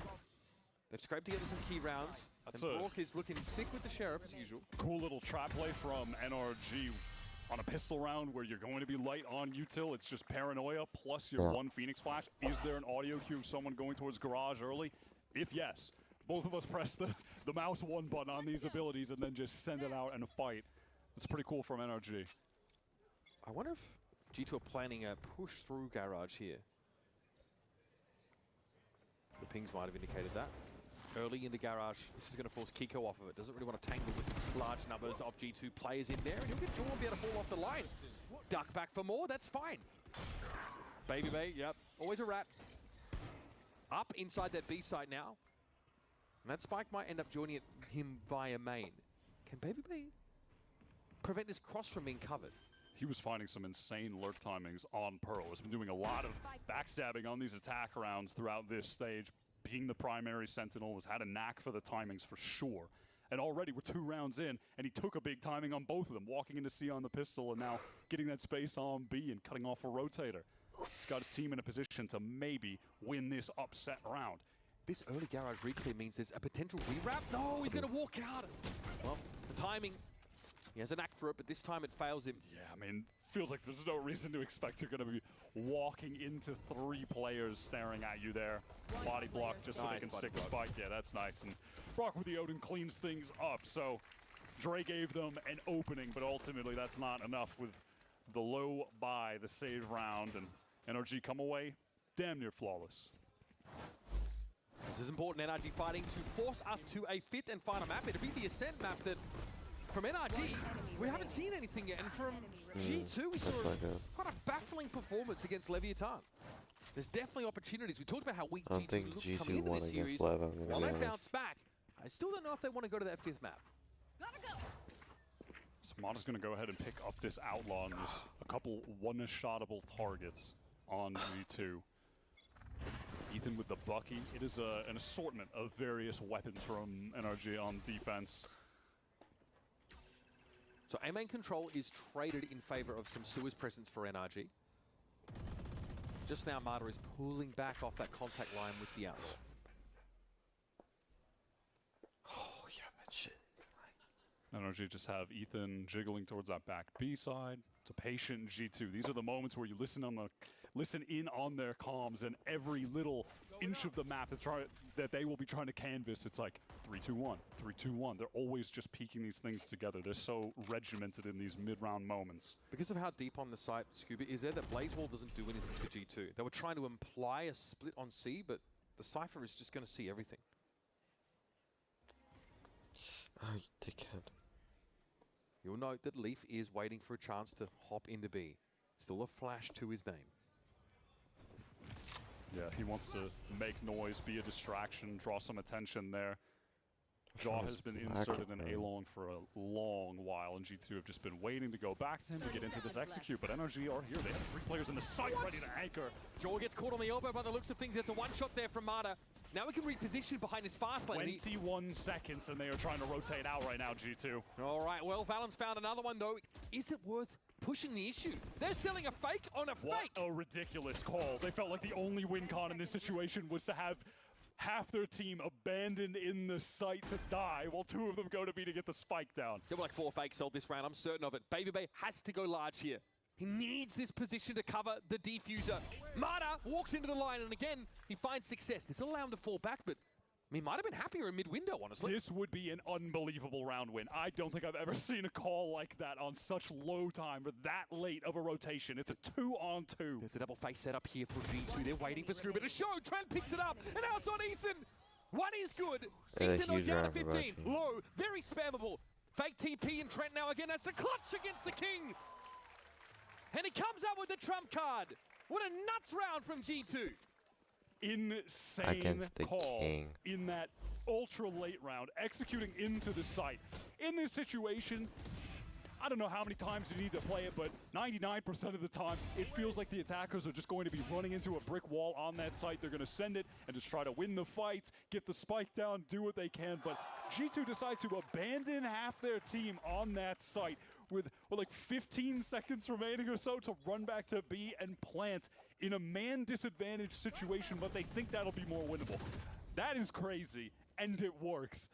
they've scraped together some key rounds. That's and a- Brock is looking sick with the Sheriff as usual. Cool little trap play from NRG on a pistol round where you're going to be light on util. It's just paranoia plus your one Phoenix Flash. Is there an audio cue of someone going towards garage early? If yes, both of us press the mouse 1 button on these abilities and then just send it out and fight. It's pretty cool from NRG. I wonder if G2 are planning a push through Garage here. The pings might have indicated that. Early into Garage, this is going to force Kiko off of it. Doesn't really want to tangle with large numbers of G2 players in there. And he'll get Jaw and be able to fall off the line. Duck back for more, that's fine. Baby Bay, yep, always a rat. Up inside that B site now. And that spike might end up joining him via main. Can Baby Bay prevent this cross from being covered? He was finding some insane lurk timings on Pearl. Has been doing a lot of backstabbing on these attack rounds throughout this stage. Being the primary Sentinel, has had a knack for the timings for sure. And already we're 2 rounds in, and he took a big timing on both of them, walking into C on the pistol and now getting that space on B and cutting off a rotator. He's got his team in a position to maybe win this upset round. This early Garage reclear means there's a potential rewrap. No, he's going to walk out. Well, the timing, he has a knack for it, but this time it fails him. Yeah, I mean, feels like there's no reason to expect you're going to be walking into 3 players staring at you there. Body block just so they can stick the spike. Yeah, that's nice. And Brock with the Odin cleans things up. So Dre gave them an opening, but ultimately that's not enough with the low buy, the save round, and NRG come away damn near flawless. This is important, NRG fighting to force us to a 5th and final map. It'll be the Ascent map that, from NRG, we haven't seen anything yet. And from G2, we saw quite a baffling performance against Leviathan. There's definitely opportunities. We talked about how weak I don't G2 think looked G2 coming into won this against series. Lev, I'm gonna While be they honest. bounced back, I still don't know if they want to go to that 5th map. So Mata's going to go ahead and pick up this Outlaw, and there's a couple one-shotable targets on V2. It's Ethan with the Bucky. It is an assortment of various weapons from NRG on defense. So A-main control is traded in favor of some Suez presence for NRG. Just now, Mata is pulling back off that contact line with the Outlaw. Oh, yeah, that shit is NRG just have Ethan jiggling towards that back B side. It's a patient G2. These are the moments where you listen in on their comms, and every little inch of the map that they will be trying to canvas, it's like 3-2-1, 3-2-1. They're always just peeking these things together. They're so regimented in these mid-round moments. Because of how deep on the site Scuba is there, that Blaze Wall doesn't do anything for G2. They were trying to imply a split on C, but the Cypher is just going to see everything. Oh, you dickhead. You'll note that Leaf is waiting for a chance to hop into B. Still a flash to his name. Yeah, he wants to make noise, be a distraction, draw some attention there. Jaw has been inserted in A-Long for a long while, and G2 have just been waiting to go back to him to get into this execute, but NRG are here. They have 3 players in the site ready to anchor. Jaw gets caught on the elbow by the looks of things. It's a one-shot there from Mata. Now we can reposition behind his fast lane. 21 seconds, and they are trying to rotate out right now, G2. All right, well, Valen's found another one, though. Is it worth pushing the issue? They're selling a fake on a fake. What a ridiculous call. They felt like the only win con in this situation was to have half their team abandoned in the site to die while 2 of them go to B to get the spike down. There were like 4 fakes sold this round, I'm certain of it. Babybay has to go large here. He needs this position to cover the defuser. Mata walks into the line, and again, he finds success. This will allow him to fall back, but he might have been happier in mid-window, honestly. This would be an unbelievable round win. I don't think I've ever seen a call like that on such low time or that late of a rotation. It's a 2-on-2. There's a double face set up here for G2. They're waiting for Scuba to show. Trent picks it up, and now it's on Ethan. One is good. Ethan on down to 15. Low, very spammable. Fake TP, and Trent now again has to clutch against the King. And he comes out with the trump card. What a nuts round from G2. Insane Against the call King. in that ultra late round, executing into the site. In this situation, I don't know how many times you need to play it, but 99% of the time, it feels like the attackers are just going to be running into a brick wall on that site. They're going to send it and just try to win the fight, get the spike down, do what they can. But G2 decide to abandon half their team on that site with like 15 seconds remaining or so to run back to B and plant in a man disadvantaged situation, but they think that'll be more winnable. That is crazy, and it works.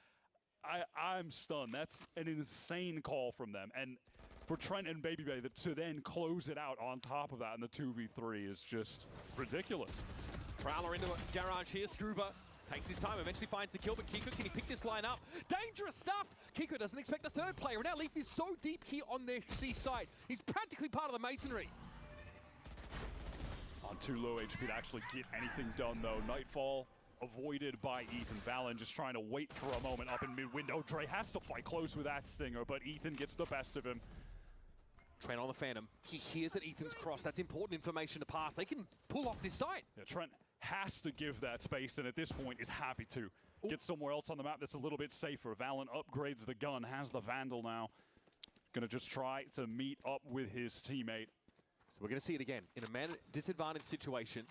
I'm stunned. That's an insane call from them. And for Trent and Babybay to then close it out on top of that in the 2v3 is just ridiculous. Prowler into a garage here. Scuba takes his time, eventually finds the kill, but Kiko, can he pick this line up? Dangerous stuff! Kiko doesn't expect the 3rd player. Now Leaf is so deep here on their C side. He's practically part of the masonry. On too low HP to actually get anything done, though. Nightfall avoided by Ethan. Valen just trying to wait for a moment up in mid-window. Dre has to fight close with that stinger, but Ethan gets the best of him. Trent on the Phantom. He hears that Ethan's crossed. That's important information to pass. They can pull off this side. Yeah, Trent has to give that space, and at this point is happy to. Get somewhere else on the map that's a little bit safer. Valen upgrades the gun, has the Vandal now. Gonna just try to meet up with his teammate. So we're gonna see it again. In a man disadvantaged situation,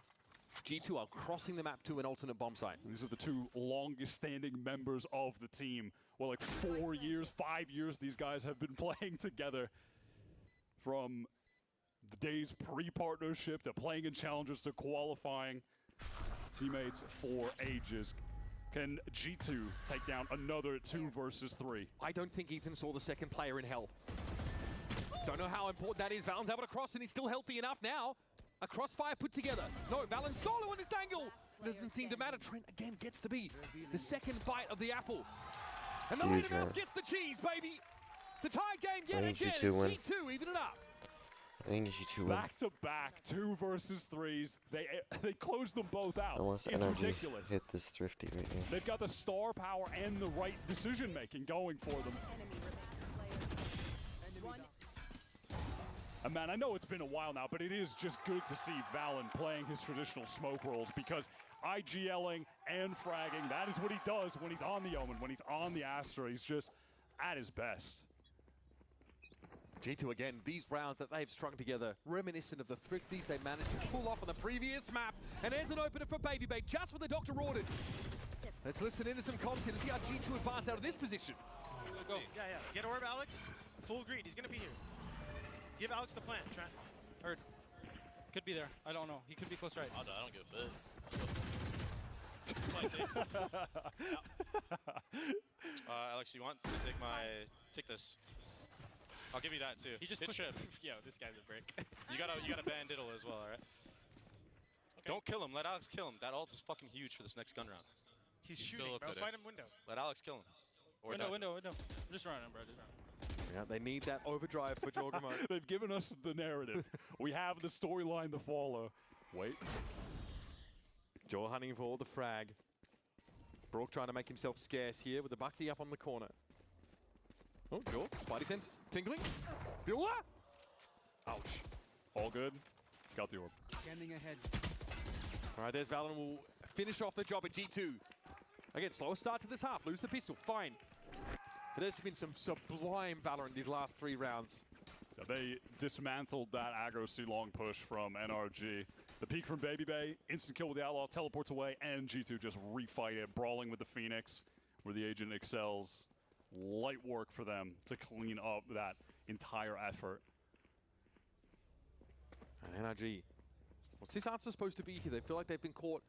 G2 are crossing the map to an alternate bomb site. These are the 2 longest standing members of the team. Well, like 4 years, 5 years these guys have been playing together. From the days pre-partnership to playing in challengers to qualifying. Teammates for ages. Can G2 take down another 2 versus 3? I don't think Ethan saw the 2nd player in hell. Don't know how important that is. Valen's able to cross, and he's still healthy enough now. A crossfire put together. No, Valen solo on this angle. Doesn't seem to matter. Trent again gets to be the 2nd bite of the apple. And the later mouse gets the cheese, baby. It's a tie game yet again. G2 even it up. I think G2 win. Back to back, 2 versus 3s. They closed them both out. Unless it's NRG ridiculous. hit this Thrifty right here. They've got the star power and the right decision making going for them. And man, I know it's been a while now, but it is just good to see Valen playing his traditional smoke rolls, because IGLing and fragging, that is what he does when he's on the Omen, when he's on the Astra. He's just at his best. G2 again, these rounds that they've strung together, reminiscent of the Thrifties they managed to pull off on the previous maps. And there's an opener for Babybay, just with the Dr. ordered. Let's listen into some comms here to see how G2 advance out of this position. Go. Yeah. Get orb, Alex. Full greed. He's gonna be here. Give Alex the plant, Trent. Or could be there. I don't know. He could be close right. I don't give a Alex, you want to take this? I'll give you that too. He just hit ship. Yo, this guy's a brick. You gotta ban Diddle as well, alright? Okay. Don't kill him. Let Alex kill him. That ult is fucking huge for this next gun round. He's shooting, bro. Fight him window. Let Alex kill him. Or window. I'm just running him, bro. Yeah, they need that overdrive for Jorgamo. They've given us the narrative. We have the storyline to follow. Wait. Jaw hunting for the frag. Brook trying to make himself scarce here with the Bucky up on the corner. Oh, Jaw. Spidey sense tingling. Bueller. Ouch. All good. Got the orb. Scanning ahead. All right, there's Valorant will finish off the job at G2. Again, slower start to this half. Lose the pistol. Fine. But there's been some sublime Valorant these last 3 rounds. Yeah, they dismantled that aggro C-long push from NRG. The peek from Baby Bay, instant kill with the Outlaw, teleports away, and G2 just refight it, brawling with the Phoenix, where the Agent excels. Light work for them to clean up that entire effort. And NRG, what's this answer supposed to be here? They feel like they've been caught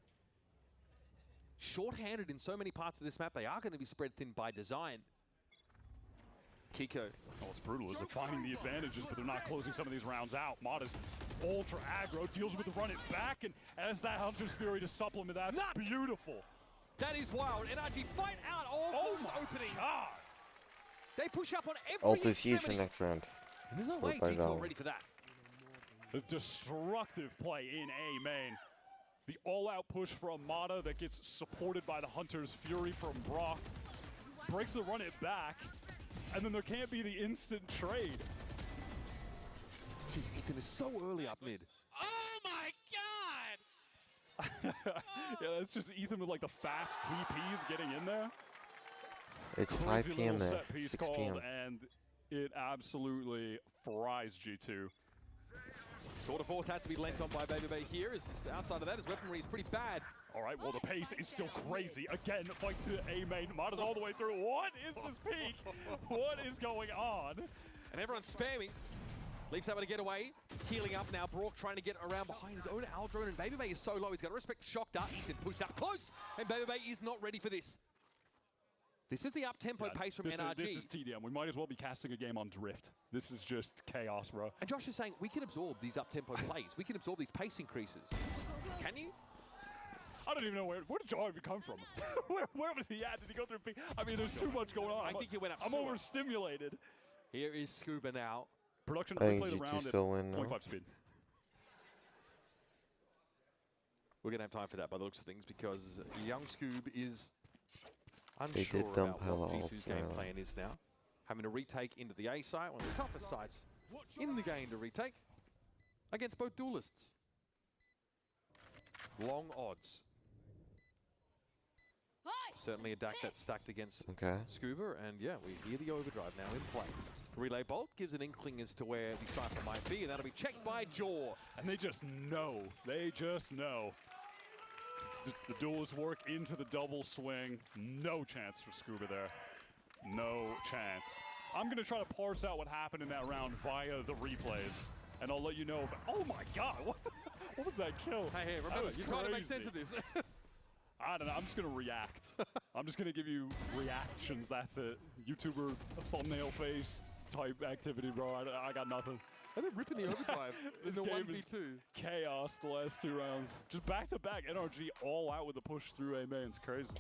short-handed in so many parts of this map. They are going to be spread thin by design. Kiko. Oh, what's brutal is they're finding the advantages, but they're not closing some of these rounds out. Mata's ultra aggro, deals with the run it back, and as that Hunter's Fury to supplement, that's beautiful. That is wild. NRG fight out all the opening. God. They push up on every Ult is huge for extremity. next round. And there's no Followed way by G2 Val. are ready for that. The destructive play in A main. The all-out push from Mata that gets supported by the Hunter's Fury from Brock. Breaks the run it back, and then there can't be the instant trade. Jeez, Ethan is so early up mid. Oh my god! Yeah, that's just Ethan with like the fast TPs getting in there. It's Crazy 5 p.m. little there. set piece 6 called, p.m. and it absolutely fries G2. Tour de force has to be lent on by Baby Bay here. Outside of that, his weaponry is pretty bad. All right, well, the pace is still crazy. Again, fight to A main. Mata's all the way through. What is this peak? What is going on? And everyone's spamming. Leafs able to get away. Healing up now. Brock trying to get around behind his own Aldrone, and Baby Bay is so low. He's got to respect the shock dart. Ethan pushed up close, and Baby Bay is not ready for this. This is the up-tempo pace from NRG. This is TDM. We might as well be casting a game on Drift. This is just chaos, bro. And Josh is saying, we can absorb these up-tempo plays. We can absorb these pace increases. Can you? I don't even know where did Joe even come from? where was he at? Did he go through peak? I mean, there's too much going on. I think he went up I'm sewer. overstimulated. Here is Scuba now. Production I think replay the G2 round still at win now. 0.5 speed. We're going to have time for that by the looks of things, because young Scoob is They unsure did dump about hella what ults G2's game now. plan is now. Having to retake into the A site, one of the toughest sites in the game to retake, against both duelists. Long odds. Certainly a DAC that's stacked against Okay. Scuba, and yeah, we hear the overdrive now in play. Relay Bolt gives an inkling as to where the Cypher might be, and that'll be checked by Jaw. And they just know. They just know. The duels work into the double swing. No chance for Scuba there. No chance. I'm going to try to parse out what happened in that round via the replays. And I'll let you know. Oh my god, what was that kill? Hey, That remember, was you're trying to make sense crazy. of this. I don't know, I'm just going to react. I'm just going to give you reactions, that's it. YouTuber thumbnail face type activity, bro. I got nothing. And they're ripping the overdrive in This the game 1v2. is chaos the last 2 rounds. Just back-to-back NRG all out with the push through A main. It's crazy.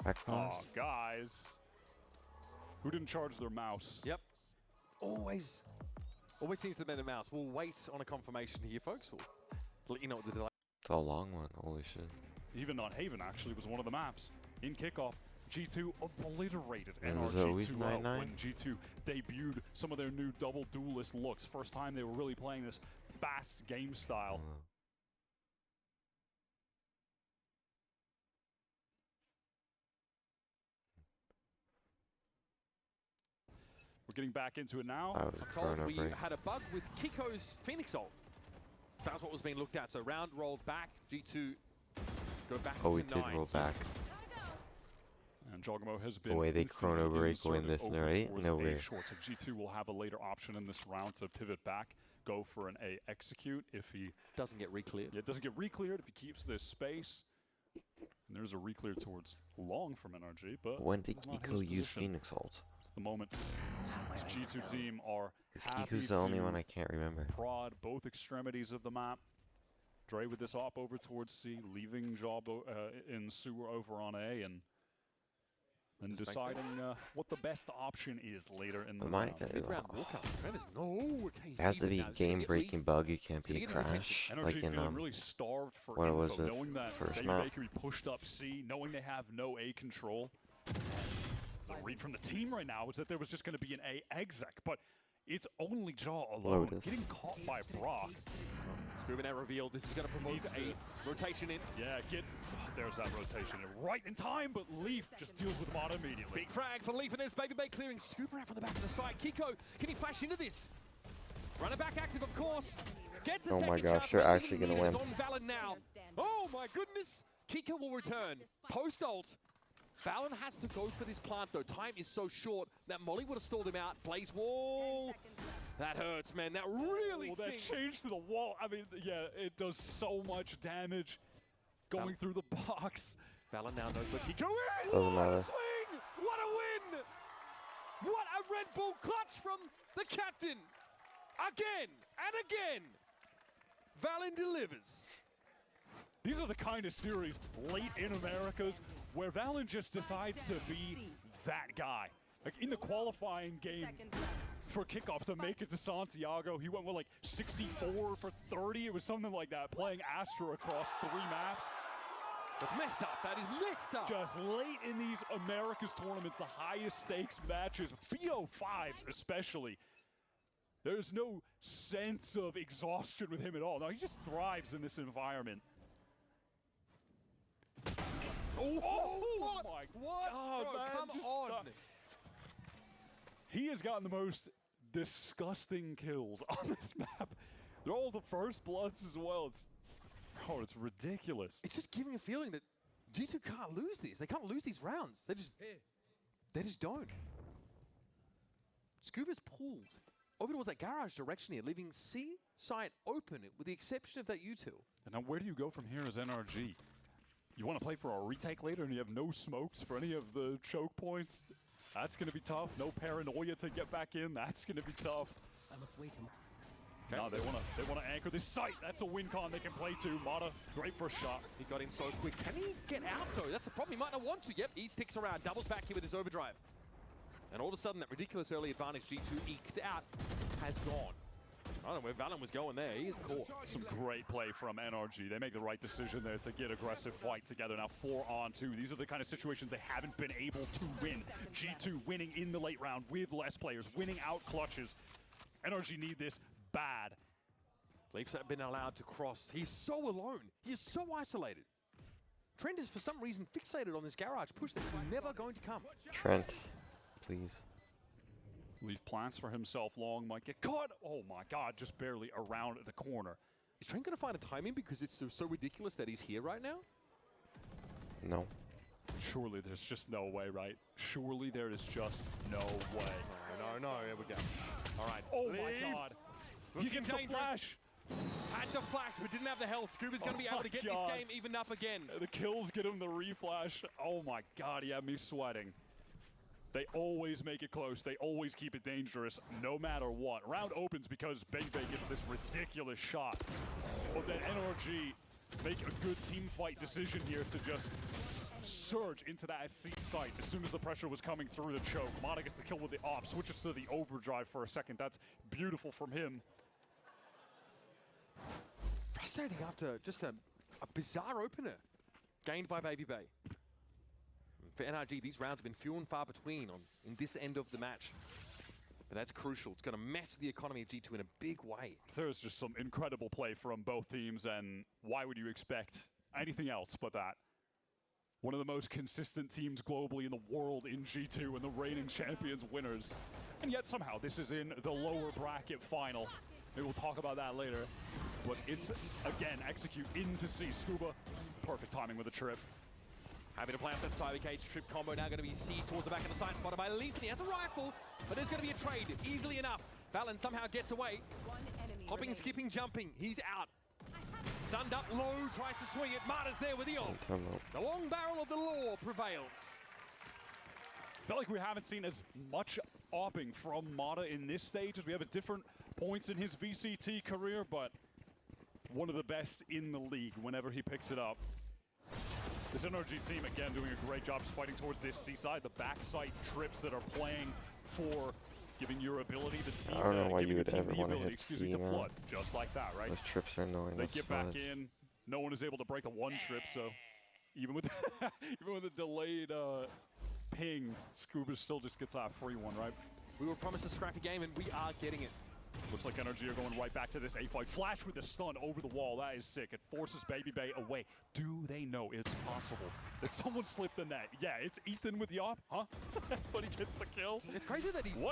Back Oh, pass. guys. Who didn't charge their mouse? Yep. Always seems to be the mouse. We'll wait on a confirmation here, folks. We'll let you know what the delay. It's a long one. Holy shit. Even on Haven, actually, was one of the maps. In kickoff, G2 obliterated And was NRG always 2 9-9? out when G2 debuted some of their new double duelist looks. First time they were really playing this fast game style. We're getting back into it now. That was a I'm told chrono we break. had a bug with Kiko's Phoenix ult. That's what was being looked at. So round rolled back. G2 go back Oh, into we did 9. roll back. And Jogamo has been The way they instantly chrono break win inserted this, over right? towards No A way. short. So G2 will have a later option in this round to pivot back, go for an A execute if he doesn't get re-cleared. Yeah, it doesn't get re-cleared if he keeps this space. And there's a re-clear towards long from NRG, but When did that's not Kiko his use position Phoenix ult? at the moment. This G2 team are Is happy Kiko's the only to one I can't remember? prod both extremities of the map. Dre with this op over towards C, leaving Job in sewer over on A, and then deciding what the best option is later in the But my- round. Mid-round walkout. Tremors, no. It has to be a game-breaking bug. It can't be a crash. NRG Like in feeling really starved for what info, was it? knowing that First Baby map. Bay can be pushed up C, knowing they have no A control. The read from the team right now was that there was just going to be an A exec, but it's only Jaw alone. Lotus. Getting caught by Brock. Scuba now revealed. This is going to provoke a rotation in. Yeah, there's that rotation in right in time, but Leaf just deals with Mata immediately. Big frag for Leaf and there's Baby Bay clearing Scuba out from the back of the side. Kiko, can he flash into this? Runner back active, of course. Gets a Oh my second gosh, chance, they're but actually even gonna needed. win. It's on Valen now. Oh my goodness. Kiko will return. Post ult. Valen has to go for this plant though. Time is so short that Molly would have stalled him out. Blaze wall. That hurts, man. That really that stings. change to the wall. I mean, yeah, it does so much damage going through the box. Valen now knows where Kiko is. Doesn't What a matter. swing! What a win! What a Red Bull clutch from the captain. Again and again. Valen delivers. These are the kind of series late in Americas where Valen just decides to be that guy. Like in the qualifying game for kickoff to make it to Santiago, he went with like 64 for 30. It was something like that, playing Astra across 3 maps. That's messed up. That is messed up. Just late in these Americas tournaments, the highest stakes matches, VO5s especially. There's no sense of exhaustion with him at all. No, he just thrives in this environment. Oh, my what? God, Bro, man, come just on. stop. He has gotten the most disgusting kills on this map. They're all the first bloods as well. It's ridiculous. It's just giving a feeling that G2 can't lose this. They can't lose these rounds. They just don't. Scuba's pulled over towards that garage direction here, leaving C site open with the exception of that U2. And now where do you go from here as NRG? You want to play for a retake later and you have no smokes for any of the choke points? That's going to be tough. No paranoia to get back in. That's going to be tough. I must wait him. No, they want to anchor this site. That's a win con they can play to. Mata, great first shot. He got in so quick. Can he get out though? That's the problem. He might not want to. Yep, he sticks around. Doubles back here with his overdrive. And all of a sudden, that ridiculous early advantage G2 eked out has gone. I don't know where Valen was going there. He is caught. Some great play from NRG. They make the right decision there to get aggressive fight together. Now 4-on-2. These are the kind of situations they haven't been able to win. G2 winning in the late round with less players, winning out clutches. NRG need this bad. Leafs have been allowed to cross. He's so alone. He is so isolated. Trent is for some reason fixated on this garage push that's never going to come. Trent, please. Leaf plants for himself long, might get caught. Oh my God, just barely around the corner. Is Trent going to find a timing because it's so ridiculous that he's here right now? No. Surely there's just no way, right? Surely there is just no way. No, here we go. All right. Oh Leaf. my God. Looking He gets the dangerous. flash. Had the flash, but didn't have the health. Scuba's going to be Oh able to my get God. this game evened up again. The kills get him the reflash. Oh my God, he had me sweating. They always make it close. They always keep it dangerous, no matter what. Round opens because Bang Bang gets this ridiculous shot. But then NRG make a good team fight decision here to just surge into that seat site as soon as the pressure was coming through the choke. Mata gets the kill with the op, switches to the overdrive for a second. That's beautiful from him. Frustrating after just a bizarre opener gained by Baby Bay. For NRG, these rounds have been few and far between in this end of the match. But that's crucial. It's going to mess with the economy of G2 in a big way. There's just some incredible play from both teams, and why would you expect anything else but that? One of the most consistent teams globally in the world in G2 and the reigning champions winners. And yet somehow this is in the lower bracket final. Maybe we'll talk about that later. But it's, again, execute into C. Scuba, perfect timing with the trip. Happy to play off that Cyber Cage trip combo, now going to be seized towards the back of the side, spotted by Leaf, and he has a rifle, but there's going to be a trade, easily enough. Valen somehow gets away. Hopping, skipping, jumping, he's out. Stunned up low, tries to swing it, Mata's there with the ult. The long barrel of the law prevails. Felt like we haven't seen as much opping from Mata in this stage as we have at different points in his VCT career, but one of the best in the league whenever he picks it up. This NRG team, again, doing a great job just fighting towards this C-side. The backside trips that are playing for giving your ability to team. I don't know why you giving would a team ever the want to ability, hit excuse me, C, to man. flood, just like that, right? Those trips are annoying. They Those get back floods. in. No one is able to break the one trip, so even with even with the delayed ping, Scuba still just gets that free one, right? We were promised a scrappy game, and we are getting it. Looks like NRG are going right back to this A fight. Flash with the stun over the wall. That is sick. It forces Baby Bay away. Do they know it's possible that someone slipped the net? Yeah, it's Ethan with Yop, huh? But he gets the kill. It's crazy that he's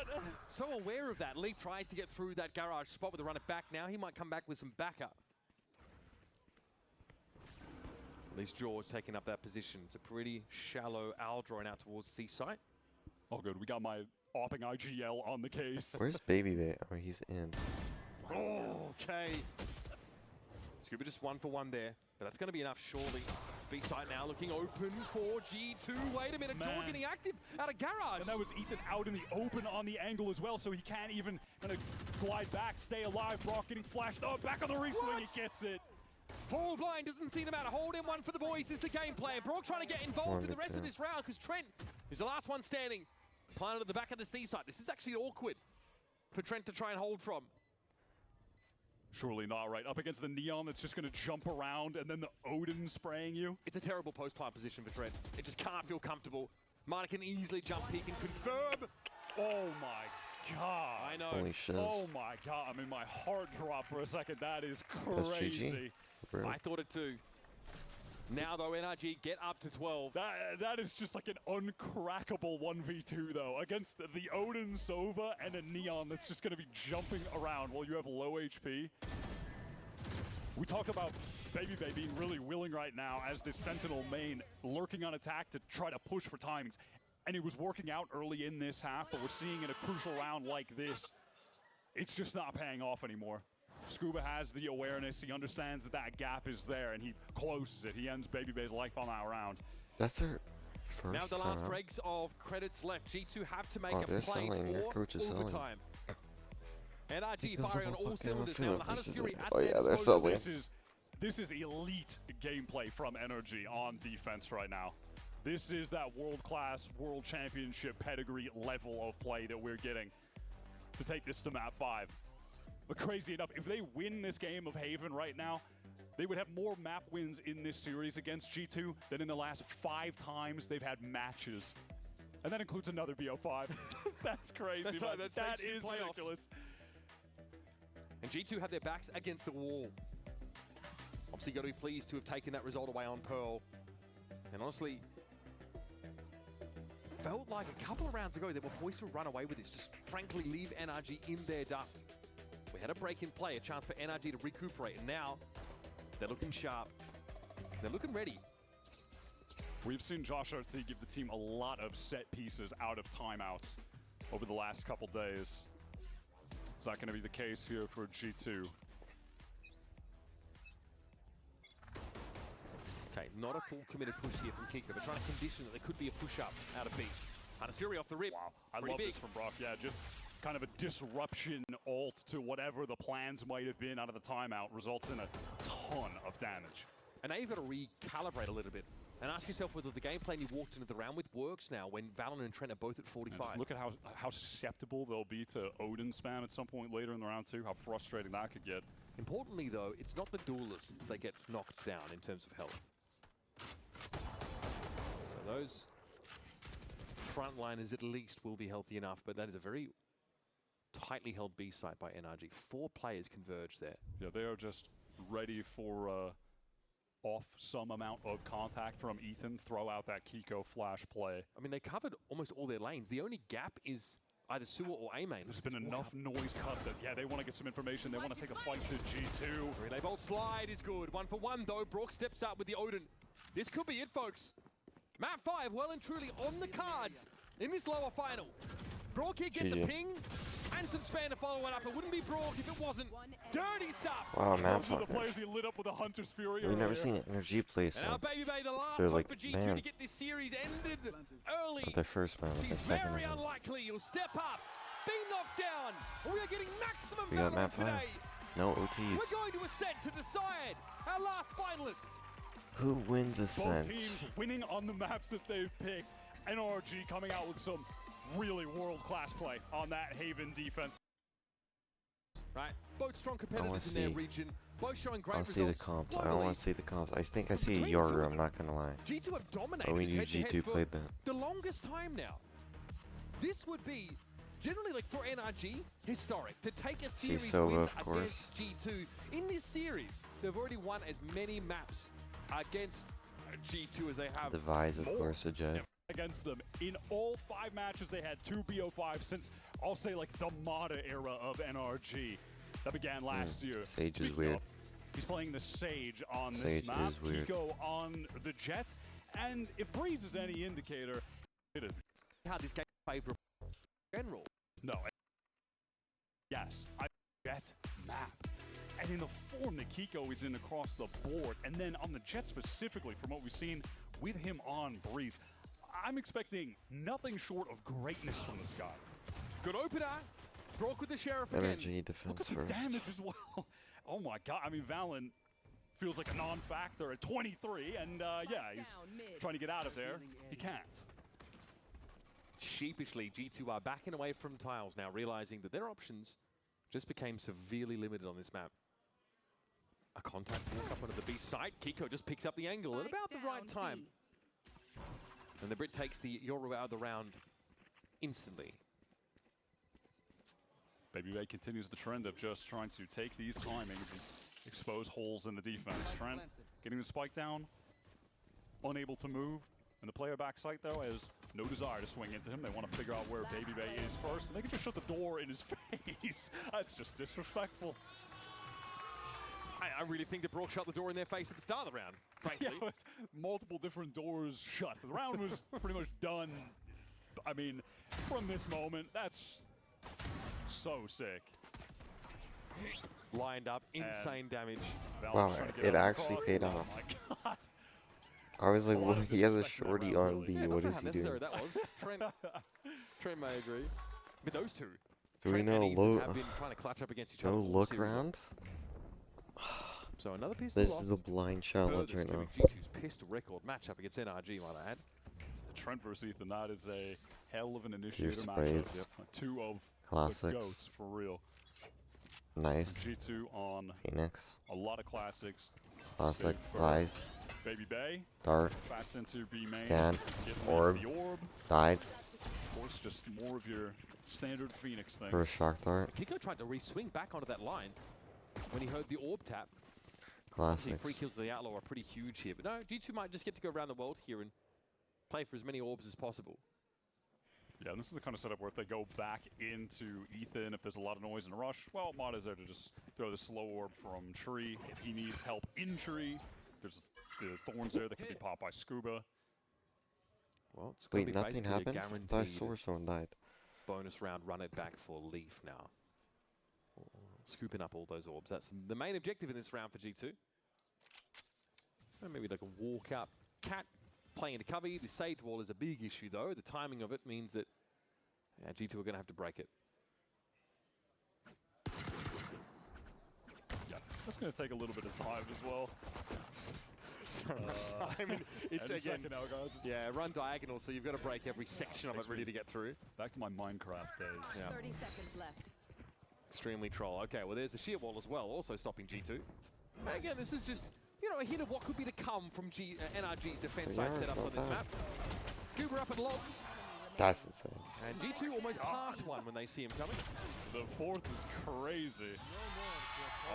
so aware of that. Leaf tries to get through that garage spot with the run it back. Now he might come back with some backup. At least George taking up that position. It's a pretty shallow Al drawing out towards C-site. Oh, good. We got my opping IGL on the case. Where's Baby Bay? Oh, he's in. Okay. Scuba just 1 for 1 there, but that's going to be enough, surely. It's B-side now looking open for G2. Wait a minute, George getting active out of garage. And that was Ethan out in the open on the angle as well, so he can't even kind of glide back, stay alive. Brock getting flashed. Oh, back on the reswing, he gets it. Fall blind doesn't seem to matter. Hold in 1 for the boys is the game plan. Brock trying to get involved in the rest of this round because Trent is the last one standing. Planted at the back of the C-site. This is actually awkward for Trent to try and hold from. Surely not, right? Up against the Neon that's just going to jump around and then the Odin spraying you. It's a terrible post-plant position for Trent. It just can't feel comfortable. Marta can easily jump peek and confirm. Oh my god. I know. Holy shit. Oh my god. I mean, my heart dropped for a second. That is That's crazy. GG. I thought it too. Now, though, NRG get up to 12. That is just like an uncrackable 1v2, though, against the Odin Sova and a Neon that's just going to be jumping around while you have low HP. We talk about Baby Bay being really willing right now as this Sentinel main lurking on attack to try to push for timings. And it was working out early in this half, but we're seeing in a crucial round like this, it's just not paying off anymore. Scuba has the awareness, he understands that that gap is there, and he closes it. He ends Baby Bay's life on that round. That's their first Now the last time. breaks of credits left. G2 have to make Oh, a they're play selling. Your for coach is selling. overtime. NRG Because firing of on all fucking cylinders now. The Hunter's Philip Fury Richardson. at Oh, their yeah, they're disposal. selling. This is elite gameplay from NRG on defense right now. This is that world-class, world championship pedigree level of play that we're getting to take this to map 5. But crazy enough, if they win this game of Haven right now, they would have more map wins in this series against G2 than in the last 5 times they've had matches. And that includes another BO5. That's crazy, That's man. right, that's That takes you is playoffs. ridiculous. And G2 have their backs against the wall. Obviously got to be pleased to have taken that result away on Pearl. And honestly, felt like a couple of rounds ago they were poised to run away with this. Just frankly leave NRG in their dust. We had a break in play, a chance for NRG to recuperate, and now they're looking sharp. They're looking ready. We've seen Josh RT give the team a lot of set pieces out of timeouts over the last couple days. Is that going to be the case here for G2? Okay, not a full committed push here from Kiko, but trying to condition that there could be a push-up out of B. Hanasiri off the rip. Wow, I Pretty love big. this from Brock. Yeah, just kind of a disruption ult to whatever the plans might have been out of the timeout results in a ton of damage. And now you've got to recalibrate a little bit and ask yourself whether the game plan you walked into the round with works now when Valen and Trent are both at 45. And just look at how susceptible they'll be to Odin spam at some point later in the round too, how frustrating that could get. Importantly though, it's not the duelists that get knocked down in terms of health. So those frontliners at least will be healthy enough, but that is a very tightly held B site by NRG. 4 players converge there. Yeah, they are just ready for off some amount of contact from Ethan, throw out that Kiko flash play. I mean, they covered almost all their lanes. The only gap is either sewer or A main. There's been enough noise cut that, yeah, they want to get some information. They want to take a fight to G2. Relay bolt slide is good. 1 for 1 though. Brook steps up with the Odin. This could be it, folks. Map 5 well and truly on the cards in this lower final. Brook here gets a ping and some spam to follow it up. It wouldn't be Brook if it wasn't. Dirty stuff. Wow, man, Those are the players he lit up with a Hunter's Fury We've never earlier. seen Energy play And now since. Baby Bay, the last They're hope like, for G2 man, to get this series ended early. not their first man, like their He's second very man. unlikely. He'll step up, be knocked down. We are getting maximum We got Valorant map 5. today. No OTs. We're going to Ascent to decide our last finalist. Who wins Both Ascent? teams winning on the maps that they've picked. NRG coming out with some really world-class play on that Haven defense. right? Both strong wanna competitors in their see- region, both showing great I'll see the results. comps. I don't want to see the comps. I think I see between the two Yoru, of I'm not gonna lie. G2 have dominated But we its knew head-to-head G2 for played that. the longest time now. This would be generally, like, for NRG, historic to take a series Sova, win of course. against G2. In this series, they've already won as many maps against G2 as they have. The Vise, of more. course, a Jet. Against them. In all 5 matches, they had 2 BO5 since, I'll say, like, the Mata era of NRG that began last year. Sage is Speaking weird. of, he's playing the Sage on this Sage map. is weird. Kiko on the Jet. And if Breeze is any indicator, How this game favorable in general. no. Yes, I Jet map. And in the form that Kiko is in across the board, and then on the Jet specifically, from what we've seen with him on Breeze, I'm expecting nothing short of greatness from this guy. Good opener. Broke with the Sheriff again. Energy defense Look at the first. damage as well. Oh my god, I mean, Valen feels like a non-factor at 23, and yeah, he's trying to get out of there. He can't. Sheepishly, G2 are backing away from tiles now, realizing that their options just became severely limited on this map. A contact walk up onto the B site. Kiko just picks up the angle at about the right time. And the Brit takes the Yoru out of the round instantly. Baby Bay continues the trend of just trying to take these timings and expose holes in the defense. Trent getting the spike down, unable to move. And the player backside, though, has no desire to swing into him. They want to figure out where Baby Bay is first, and they can just shut the door in his face. That's just disrespectful. I really think that Brock shut the door in their face at the start of the round, frankly. Yeah, with multiple different doors shut. The round was pretty much done. I mean, from this moment, that's so sick. Lined up, insane damage. Wow, it actually paid off. Oh my god. I was like, what? He has a shorty on B. Yeah, What not is how he necessary doing? that was. Trent may agree. But those two, Do we Trent and know Ethan look? have been trying to clutch up against each other. No all look series. round. So another piece This lost. is a blind challenge right now. G2's pistol record matchup against NRG, might I add. Trent versus Ethan, that is a hell of an initiator sprays. matchup. Yep. 2 of Classics. the GOATs, for real. Nice. G2 on Phoenix. a lot of classics. Classic. Save for Vise. Baby Bay. Dart. Fast into B main. Scan. Getting Orb. The orb. Died. Of course, just more of your standard Phoenix thing. First shock dart. Kiko tried to re-swing back onto that line when he heard the orb tap. Classic. Free kills to the Outlaw are pretty huge here. But no, G2 might just get to go around the world here and play for as many orbs as possible. Yeah, and this is the kind of setup where if they go back into Ethan, if there's a lot of noise in a rush, well, Mata's there to just throw the slow orb from Tree. If he needs help in Tree, there's the thorns there that can be popped by Scuba. Well, it's gonna Wait, be nothing basically a happened? I thought I guaranteed saw someone died. bonus round, run it back for Leaf now. Scooping up all those orbs. That's the main objective in this round for G2. And maybe like a walk up cat playing into cover. The Sage wall is a big issue though. The timing of it means that G2 are going to have to break it. Yeah, that's going to take a little bit of time as well. I mean, it's any again, second now, guys. yeah, run diagonal, so you've got to break every section of it ready to get through. Back to my Minecraft days. Yeah. 30 seconds left. Extremely troll. Okay, well, there's the shear wall as well, also stopping G2. Again, this is just, you know, a hint of what could be to come from NRG's defense side Yeah, it's setups on not this bad. map. Goober up at logs. That's insane. And G2 almost pass one when they see him coming. The fourth is crazy.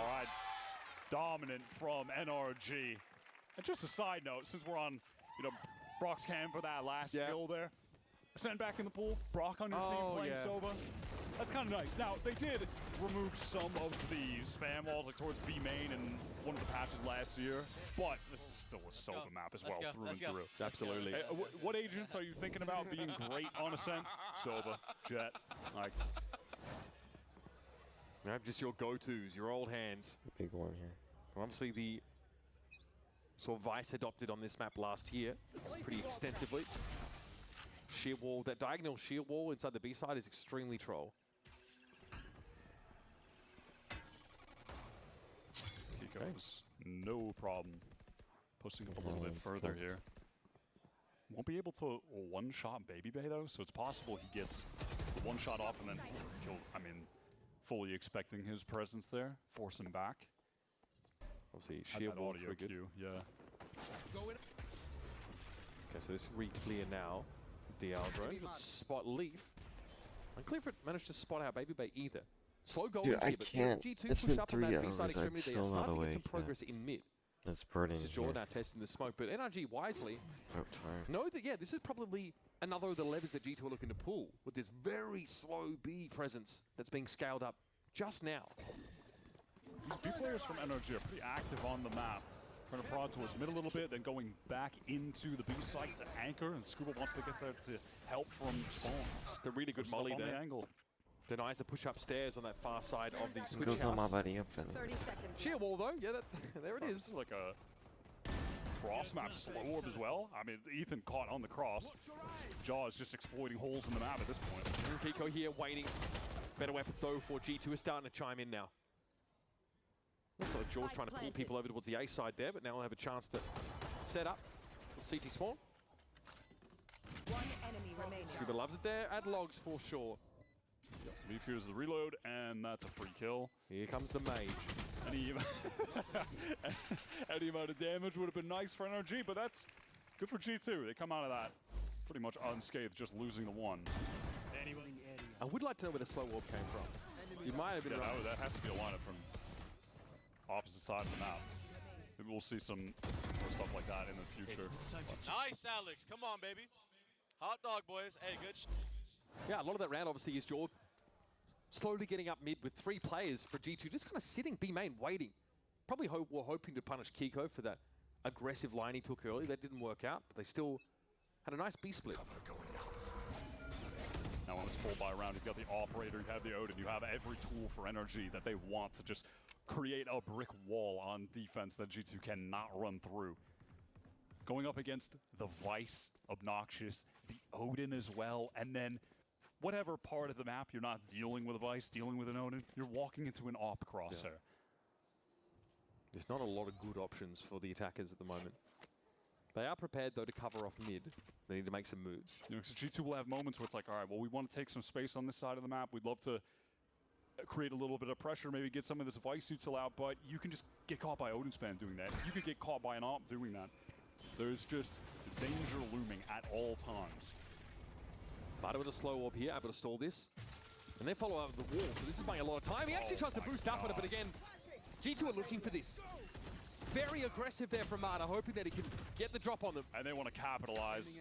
All right, dominant from NRG. And just a side note, since we're on, Brock's cam for that last skill there, send back in the pool. Brock on your team playing Sova. That's kind of nice. Now, they did remove some of the spam walls like towards B main in one of the patches last year, but this is still a Sova map as well, through and through. Absolutely. Hey, what agents are you thinking about being great on Ascent? Sova, Jet, like. Just your go-tos, your old hands. Big one here. Obviously, the sort of Vice adopted on this map last year pretty extensively. Sheer wall, that diagonal sheer wall inside the B side is extremely troll. Kiko's no problem posting up a little bit further here. Won't be able to one-shot Baby Bay though, so it's possible he gets the one shot off and then he'll, fully expecting his presence there. Force him back. Obviously, Had sheer that wall audio triggered. cue, yeah. Okay, so this re-clear now. Dialdro, but spot Leaf. And Clifford managed to spot out Baby Bay either. Slow goal Dude, in I here, but can't. G2 It's pushed been up on 3 that hours. B-side I'm extremely. They are still not starting to get some awake progress yet. in mid. It's burning This is here. Jordan now testing the smoke, but NRG wisely About time. know that, yeah, this is probably another of the levers that G2 are looking to pull with this very slow B presence that's being scaled up just now. B players from NRG are pretty active on the map. Trying to prod towards mid a little bit, then going back into the B site to anchor, and Scuba wants to get there to help from spawn. The really good Push up molly on there. the angle. Denies the push upstairs on that far side of the switch Goes house. on my buddy up Finny. 30 seconds. Sheer wall though, yeah, there it This is. is like a cross map slow orb as well. I mean, Ethan caught on the cross. Jaw is just exploiting holes in the map at this point. Kiko here waiting. Better weapons though for G2 is starting to chime in now. Looks like Jaws trying to pull people over towards the A side there, but now we'll have a chance to set up with CT spawn. One enemy remaining. Scuba loves it there, add logs for sure. Leaf here's the reload, and that's a free kill. Here comes the mage. Any amount of damage would have been nice for NRG, but that's good for G2. They come out of that pretty much unscathed, just losing the one. I would like to know where the slow orb came from. You might have been Yeah, right. that has to be a lineup from opposite side of the map. Maybe we'll see some more stuff like that in the future. Nice, Alex. Come on, baby. Hot dog, boys. Hey, good. Yeah, a lot of that round obviously is Jord slowly getting up mid with 3 players for G2, just kind of sitting B main waiting. Probably were hoping to punish Kiko for that aggressive line he took early. That didn't work out, but they still had a nice B split. Now on this full buy round, you've got the operator, you have the Odin, you have every tool for NRG that they want to just create a brick wall on defense that G2 cannot run through. Going up against the Vice, Obnoxious, the Odin as well, and then whatever part of the map you're not dealing with a Vice, dealing with an Odin, you're walking into an op crosshair. There's not a lot of good options for the attackers at the moment. They are prepared though to cover off mid. They need to make some moves. You know, so G2 will have moments where it's like, all right, well, we want to take some space on this side of the map. We'd love to create a little bit of pressure, maybe get some of this Vice util out, but you can just get caught by Odin Span doing that. You could get caught by an op doing that. There's just danger looming at all times. Bardo with a slow orb here, able to stall this. And they follow up the wall, so this is buying a lot of time. He actually tries to boost up on it, but again, G2 are looking for this. Very aggressive there from Marta, hoping that he can get the drop on them. And they want to capitalize.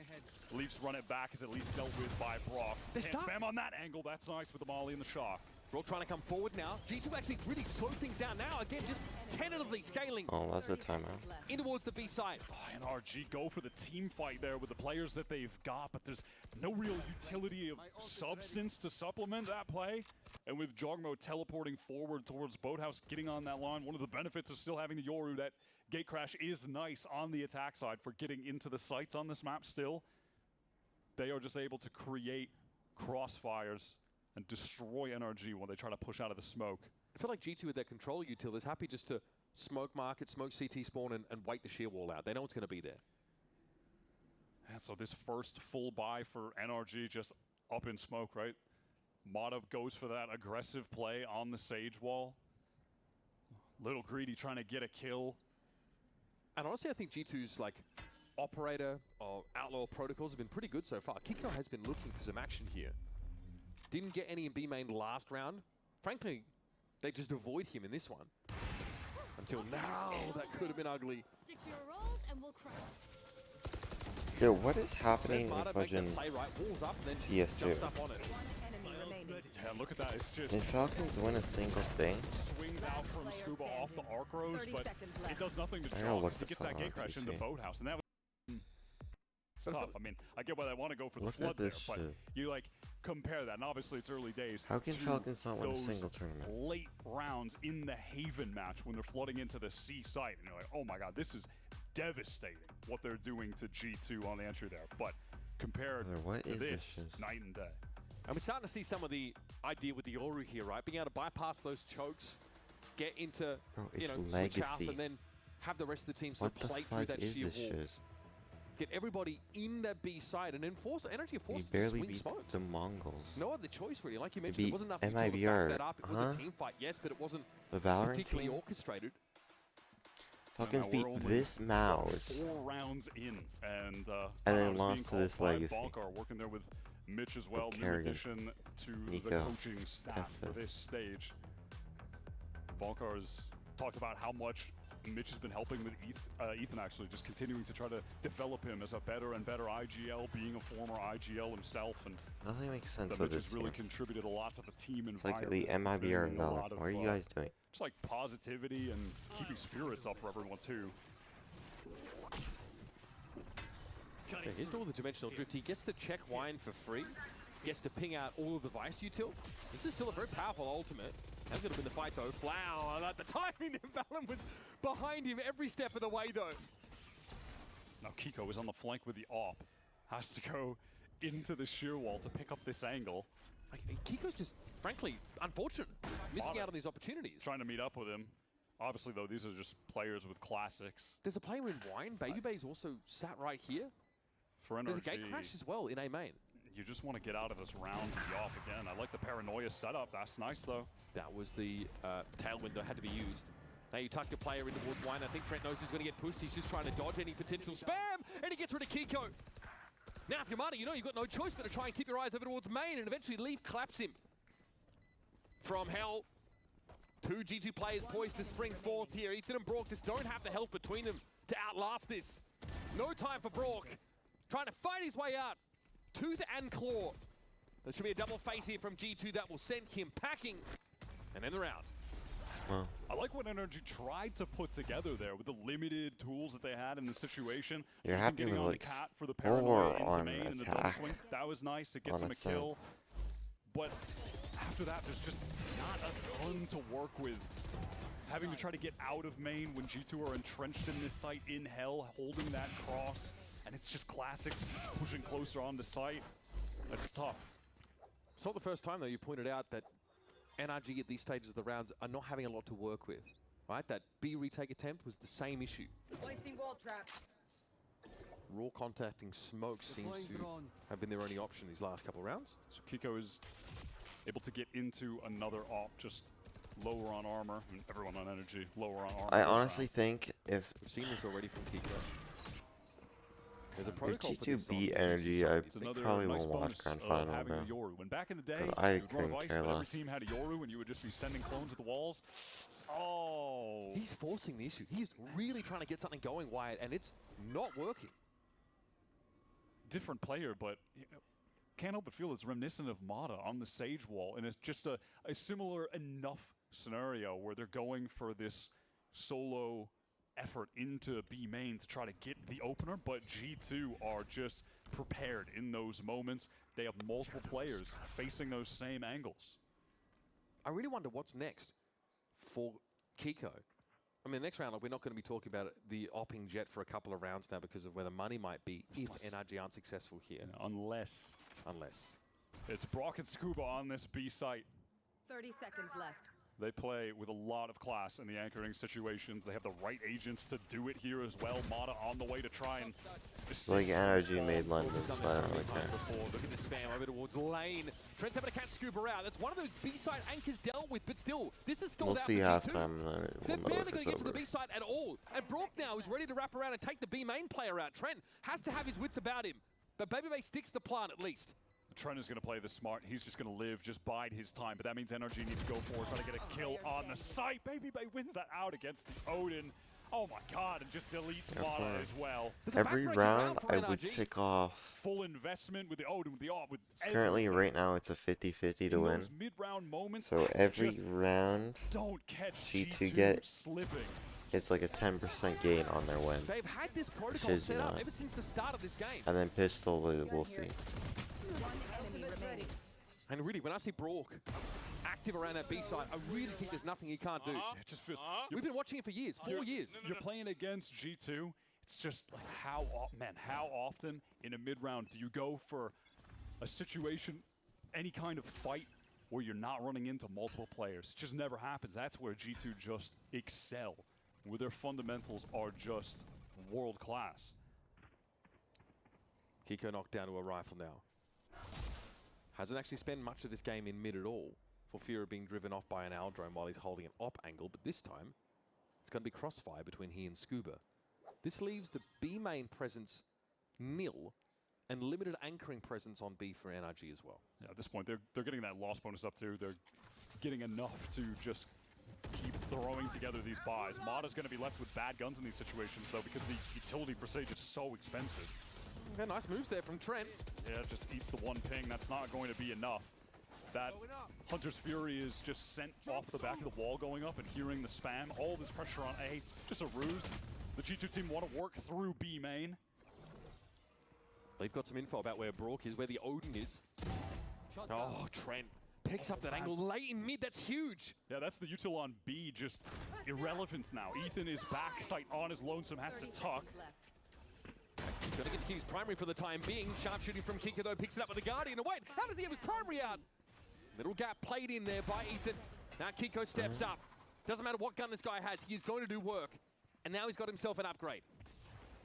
Leafs run it back, is at least dealt with by Brock. They Can't start- spam on that angle, that's nice with the molly and the shock. Brock trying to come forward now. G2 actually really slow things down now. Again, just tentatively scaling Oh, that's a timeout. in towards the B side. Oh, and RG go for the team fight there with the players that they've got, but there's no real utility of substance to supplement that play. And with Jogmo teleporting forward towards Boathouse, getting on that line, one of the benefits of still having the Yoru, that gate crash is nice on the attack side for getting into the sites on this map still. They are just able to create crossfires and destroy NRG when they try to push out of the smoke. I feel like G2 with their control util is happy just to smoke market, smoke CT spawn, and wait the sheer wall out. They know it's going to be there. And so this first full buy for NRG just up in smoke, right? Mata goes for that aggressive play on the Sage wall. Little greedy trying to get a kill. And honestly, I think G2's like operator or outlaw protocols have been pretty good so far. Kiko has been looking for some action here. Didn't get any in B main last round. Frankly, they just avoid him in this one. Until now, that could have been ugly. Stick to your roles and we'll crush. Yo, what is happening Marta with makes the fucking play right, walls up, and then CS2? jumps up on it. Yeah, look at that. It's just Did Falcons win a single thing? swings out from Scuba off the Arcros, but it does nothing to I gotta Jaw look because he this gets that up gate on crash in the PC. Boathouse, and that was it's tough. I mean, I get why they want to go for the Look at flood there, this but shit. you like compare that, and obviously it's early days. How can to Falcons not win a those single tournament? late rounds in the Haven match when they're flooding into the C site, and you're like, oh my god, this is devastating what they're doing to G2 on the entry there. But compared Brother, what to is this this, shit? night and day. And we're starting to see some of the idea with the Yoru here, right? Being able to bypass those chokes, get into, Bro, you it's know, switch house, legacy. and then have the rest of the team What sort the of play through fuck that is sheer this wall. shit? get everybody in that B side and enforce energy. You Force to barely swing beat smokes. the Mongols. No other choice really. Like you You mentioned, it beat wasn't enough util to MIBR, back that up. It was huh? a team fight, yes, but it wasn't The Valorant particularly team? orchestrated. Falcons Now beat we're only this mouse. 4 rounds in, and And then timeout is lost being to called this by Legacy. Valkar, working there with Mitch as well, new Kerrigan. addition to the Nico. coaching staff for SF. this stage. Valkar's talked about how much Mitch has been helping with Ethan, actually, just continuing to try to develop him as a better and better IGL, being a former IGL himself, and Nothing makes sense that with Mitch this has really team. contributed a lot to the team It's like environment. the MIBR bringing and a Valorant. lot of, What are you guys doing? just like positivity and keeping spirits up for everyone too. Yeah, here's all the dimensional drift. He gets the check wine for free. Gets to ping out all of the Vice util. This is still a very powerful ultimate. That's going to win the fight though. Flower, at the timing, Valen was behind him every step of the way though. Now Kiko is on the flank with the AWP. Has to go into the shear wall to pick up this angle. Like, Kiko's just, frankly, unfortunate. Missing Mata out on these opportunities. Trying to meet up with him. Obviously though, these are just players with classics. There's a player in Wine. Baby Bay's also sat right here. For There's a NRG, gate crash as well in A main. you just want to get out of this round with the AWP again. I like the paranoia setup. That's nice though. That was the tailwind that had to be used. Now you tuck your player in towards Wine. I think Trent knows he's going to get pushed. He's just trying to dodge any potential spam, and he gets rid of Kiko. Now if you're Mata, you know you've got no choice but to try and keep your eyes over towards main, and eventually Leaf claps him. From Hell, 2 G2 players poised to spring forth here. Ethan and Brock just don't have the health between them to outlast this. No time for Brock. Trying to fight his way out. Tooth and claw. There should be a double face here from G2 that will send him packing. And end the round. Wow. I like what NRG tried to put together there with the limited tools that they had in the situation. You're Even happy getting with on like the cat for the 4 paranoia into on main and the double attack swing. That was nice. It gets on him a a set. kill. But after that, there's just not a ton to work with. Having to try to get out of main when G2 are entrenched in this site in Hell, holding that cross, and it's just classics pushing closer onto site. That's tough. It's not the first time, though, you pointed out that NRG at these stages of the rounds are not having a lot to work with, right? That B retake attempt was the same issue. Placing wall trap. Raw contacting smoke seems to have been their only option these last couple of rounds. So Kiko is able to get into another AWP, just lower on armor, and everyone on energy, lower on armor. I this honestly round. think if We've seen this already from Kiko. There's a if protocol for G2 this on beat the Energy, G2 I side. It's another probably nice won't watch bonus Grand of Final having now. a Yoru. When back in the day, 'Cause I it was Run of couldn't Ice, care but every less. team had a Yoru, and you would just be sending clones at the walls. Oh, He's forcing the issue. He's really trying to get something going, Wyatt, and it's not working. different player, but you know, can't help but feel it's reminiscent of Mata on the Sage wall, and it's just a similar enough scenario where they're going for this solo effort into B main to try to get the opener, but G2 are just prepared in those moments. They have multiple players facing those same angles. I really wonder what's next for Kiko. I mean, the next round, like, we're not going to be talking about the opping Jet for a couple of rounds now because of where the money might be if NRG aren't successful here. Unless it's Brock and Scuba on this B site. 30 seconds left. They play with a lot of class in the anchoring situations. They have the right agents to do it here as well. Mata on the way to try and assist. Like NRG made London, so I don't really care. Look at the spam over towards lane. Trent's having to catch Scuba out. That's one of those B-side anchors dealt with, but still, this is stalled We'll out see for G2. halftime, and then They're we'll know barely if going it's to get to the over. B-side at all. And Brock now is ready to wrap around and take the B main player out. Trent has to have his wits about him. But Baby Bay sticks the plan at least. Trent is going to play this smart. He's just going to live, just bide his time. But that means NRG need to go forward, try to get a kill on the site. Baby Bay wins that out against the Odin. Oh my god, and just deletes Mata as well. Every round, I would tick off. Full investment with the Odin, with the AWP, with Currently, right now, it's a 50-50 to win. mid-round moments. So every just round, don't catch G2 slipping. gets like a 10% gain on their win. They've had this Which protocol is, set you up know, ever since the start of this game. and then Pistol, we'll see. One enemy remaining. And really, when I see Brock active around that B side, I really think there's nothing he can't do. It just feels, We've been watching it for years, 4 years. You're playing against G2. It's just like how often in a mid-round do you go for a situation, any kind of fight where you're not running into multiple players? It just never happens. That's where G2 just excel, where their fundamentals are just world class. Kiko knocked down to a rifle now. Hasn't actually spent much of this game in mid at all for fear of being driven off by an Aldrone while he's holding an op angle, but this time it's going to be crossfire between he and Scuba. This leaves the B main presence nil and limited anchoring presence on B for NRG as well. Yeah, at this point, they're getting that loss bonus up too. They're getting enough to just keep throwing together these buys. Mata's going to be left with bad guns in these situations, though, because the utility for Sage is so expensive. Okay, nice moves there from Trent. Yeah, just eats the one ping. That's not going to be enough. That Hunter's Fury is just sent off the back of the wall going up and hearing the spam. All this pressure on A, just a ruse. The G2 team want to work through B main. They've got some info about where Brook is, where the Odin is. Oh, Trent picks up that angle late in mid. That's huge. Yeah, that's the util on B, just irrelevant now. Ethan is back, sight on his lonesome, has to tuck. Gonna get to keep his primary for the time being. Sharpshooting from Kiko though, picks it up with the Guardian. And wait, how does he have his primary out? Little gap played in there by Ethan. Now Kiko steps up. Doesn't matter what gun this guy has, he's going to do work. And now he's got himself an upgrade.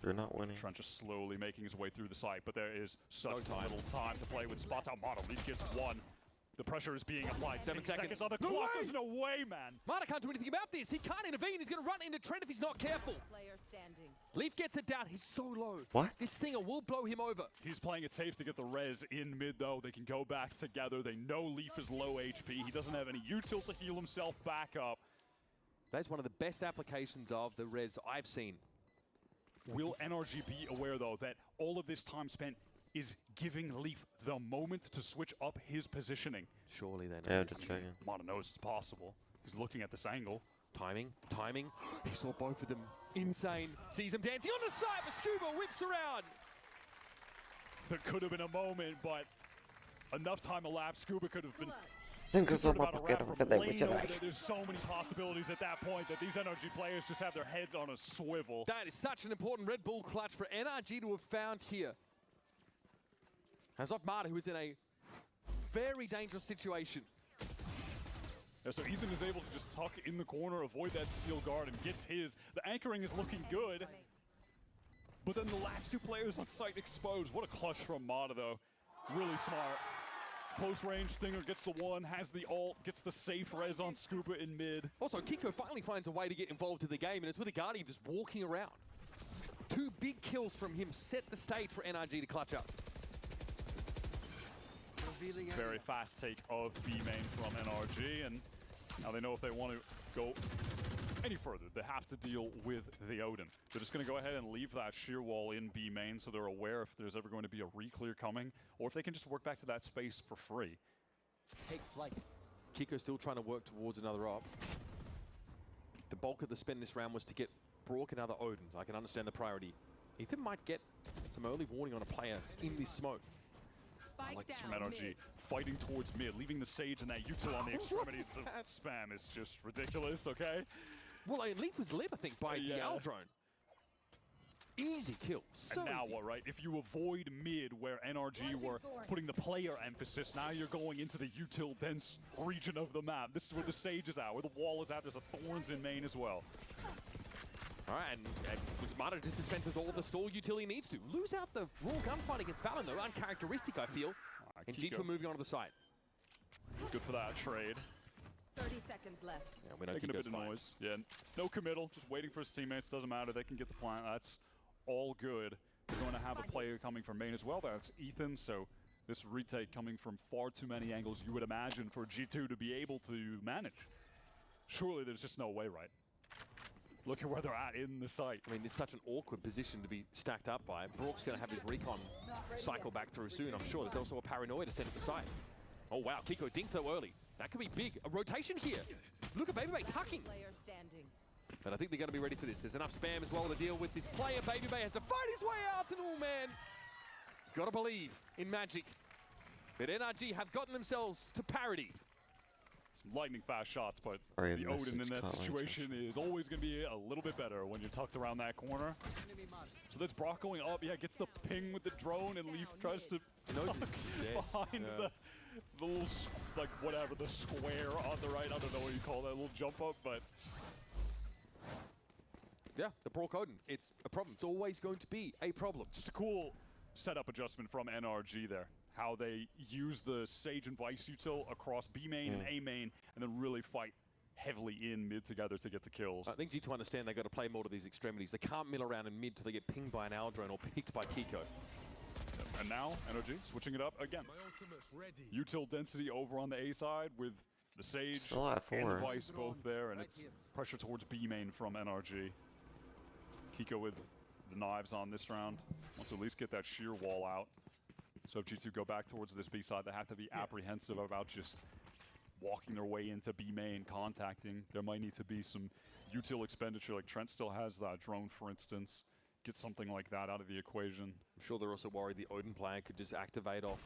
They're not winning. Trent just slowly making his way through the site, but there is such little time to play with spots out. Mata Leaf gets one. The pressure is being applied. 7 seconds on the clock. There's no way, man. Mata can't do anything about this. He can't intervene. He's going to run into Trent if he's not careful. Player standing. Leaf gets it down. He's so low. What? This Stinger will blow him over. He's playing it safe to get the res in mid, though. They can go back together. They know Leaf is low HP. He doesn't have any util to heal himself back up. That's one of the best applications of the res I've seen. Will NRG be aware, though, that all of this time spent is giving Leaf the moment to switch up his positioning? Surely then. Yeah, just checking. Mata knows it's possible. He's looking at this angle. Timing. He saw both of them. Insane. Sees him dancing on the side, but Scuba whips around. There could have been a moment, but enough time elapsed. Scuba could have been... There's so many possibilities at that point that these NRG players just have their heads on a swivel. That is such an important Red Bull clutch for NRG to have found here. Has off Mata, who is in a very dangerous situation. Yeah, so Ethan is able to just tuck in the corner, avoid that steel guard, and gets his. The anchoring is looking good. But then the last two players on site exposed. What a clutch from Mata, though. Really smart. Close range, Stinger gets the one, has the ult, gets the safe res on Scuba in mid. Also, Kiko finally finds a way to get involved in the game, and it's with a Guardian just walking around. 2 big kills from him set the stage for NRG to clutch up. Very fast take of B main from NRG, and now they know if they want to go any further, they have to deal with the Odin. They're just going to go ahead and leave that shear wall in B main so they're aware if there's ever going to be a re-clear coming, or if they can just work back to that space for free. Take flight. Kiko still trying to work towards another op. The bulk of the spend this round was to get Brook and other Odins. I can understand the priority. Ethan might get some early warning on a player in this smoke. I like this from NRG, fighting towards mid, leaving the Sage and that util on the extremities. The spam is just ridiculous, okay? Well, Leaf was led, I think, by the Aldrone. Easy kill. So and now easy. what, right? If you avoid mid where NRG were putting the player emphasis, now you're going into the util dense region of the map. This is where the Sage is at, where the wall is at. There's a Thorns in main as well. All right, and Mata just dispenses all the stall utility needs to. Lose out the raw gunfight against Valen, though. Uncharacteristic, I feel. And G2 moving on to the side. Good for that trade. 30 seconds left. Yeah, we know Making a bit Kiko's of fine. noise. Yeah, no committal, just waiting for his teammates. Doesn't matter, they can get the plant. That's all good. They're going to have a player coming from main as well. That's Ethan, so this retake coming from far too many angles, you would imagine, for G2 to be able to manage. Surely there's just no way, right? Look at where they're at in the site. I mean, it's such an awkward position to be stacked up by. Brook's going to have his recon cycle back through soon, I'm sure. There's also a paranoia to set at the site. Oh, wow, Kiko dinked though early. That could be big. A rotation here. Look at Baby Bay tucking. Player standing. But I think they're going to be ready for this. There's enough spam as well to deal with this player. Baby Bay has to fight his way out, and oh, man. Gotta believe in magic. But NRG have gotten themselves to parity. Some lightning fast shots, but Sorry, the Odin in that situation is always going to be a little bit better when you're tucked around that corner. So that's Brock going up. Yeah, gets the ping with the drone, and Leaf tries to tuck behind the little, like, whatever, the square on the right. I don't know what you call that little jump up, but... Yeah, the Brock Odin. It's a problem. It's always going to be a problem. Just a cool setup adjustment from NRG there. How they use the Sage and Vice util across B main and A main, and then really fight heavily in mid together to get the kills. I think G2 understand they've got to play more to these extremities. They can't mill around in mid till they get pinged by an Aldrone or picked by Kiko. And now, NRG switching it up again. Util density over on the A side with the Sage Still at and the 4. Vice both there, and it's pressure towards B main from NRG. Kiko with the knives on this round. Wants to at least get that sheer wall out. So if G2 go back towards this B side, they have to be apprehensive about just walking their way into B main, contacting. There might need to be some util expenditure, like Trent still has that drone, for instance. Get something like that out of the equation. I'm sure they're also worried the Odin player could just activate off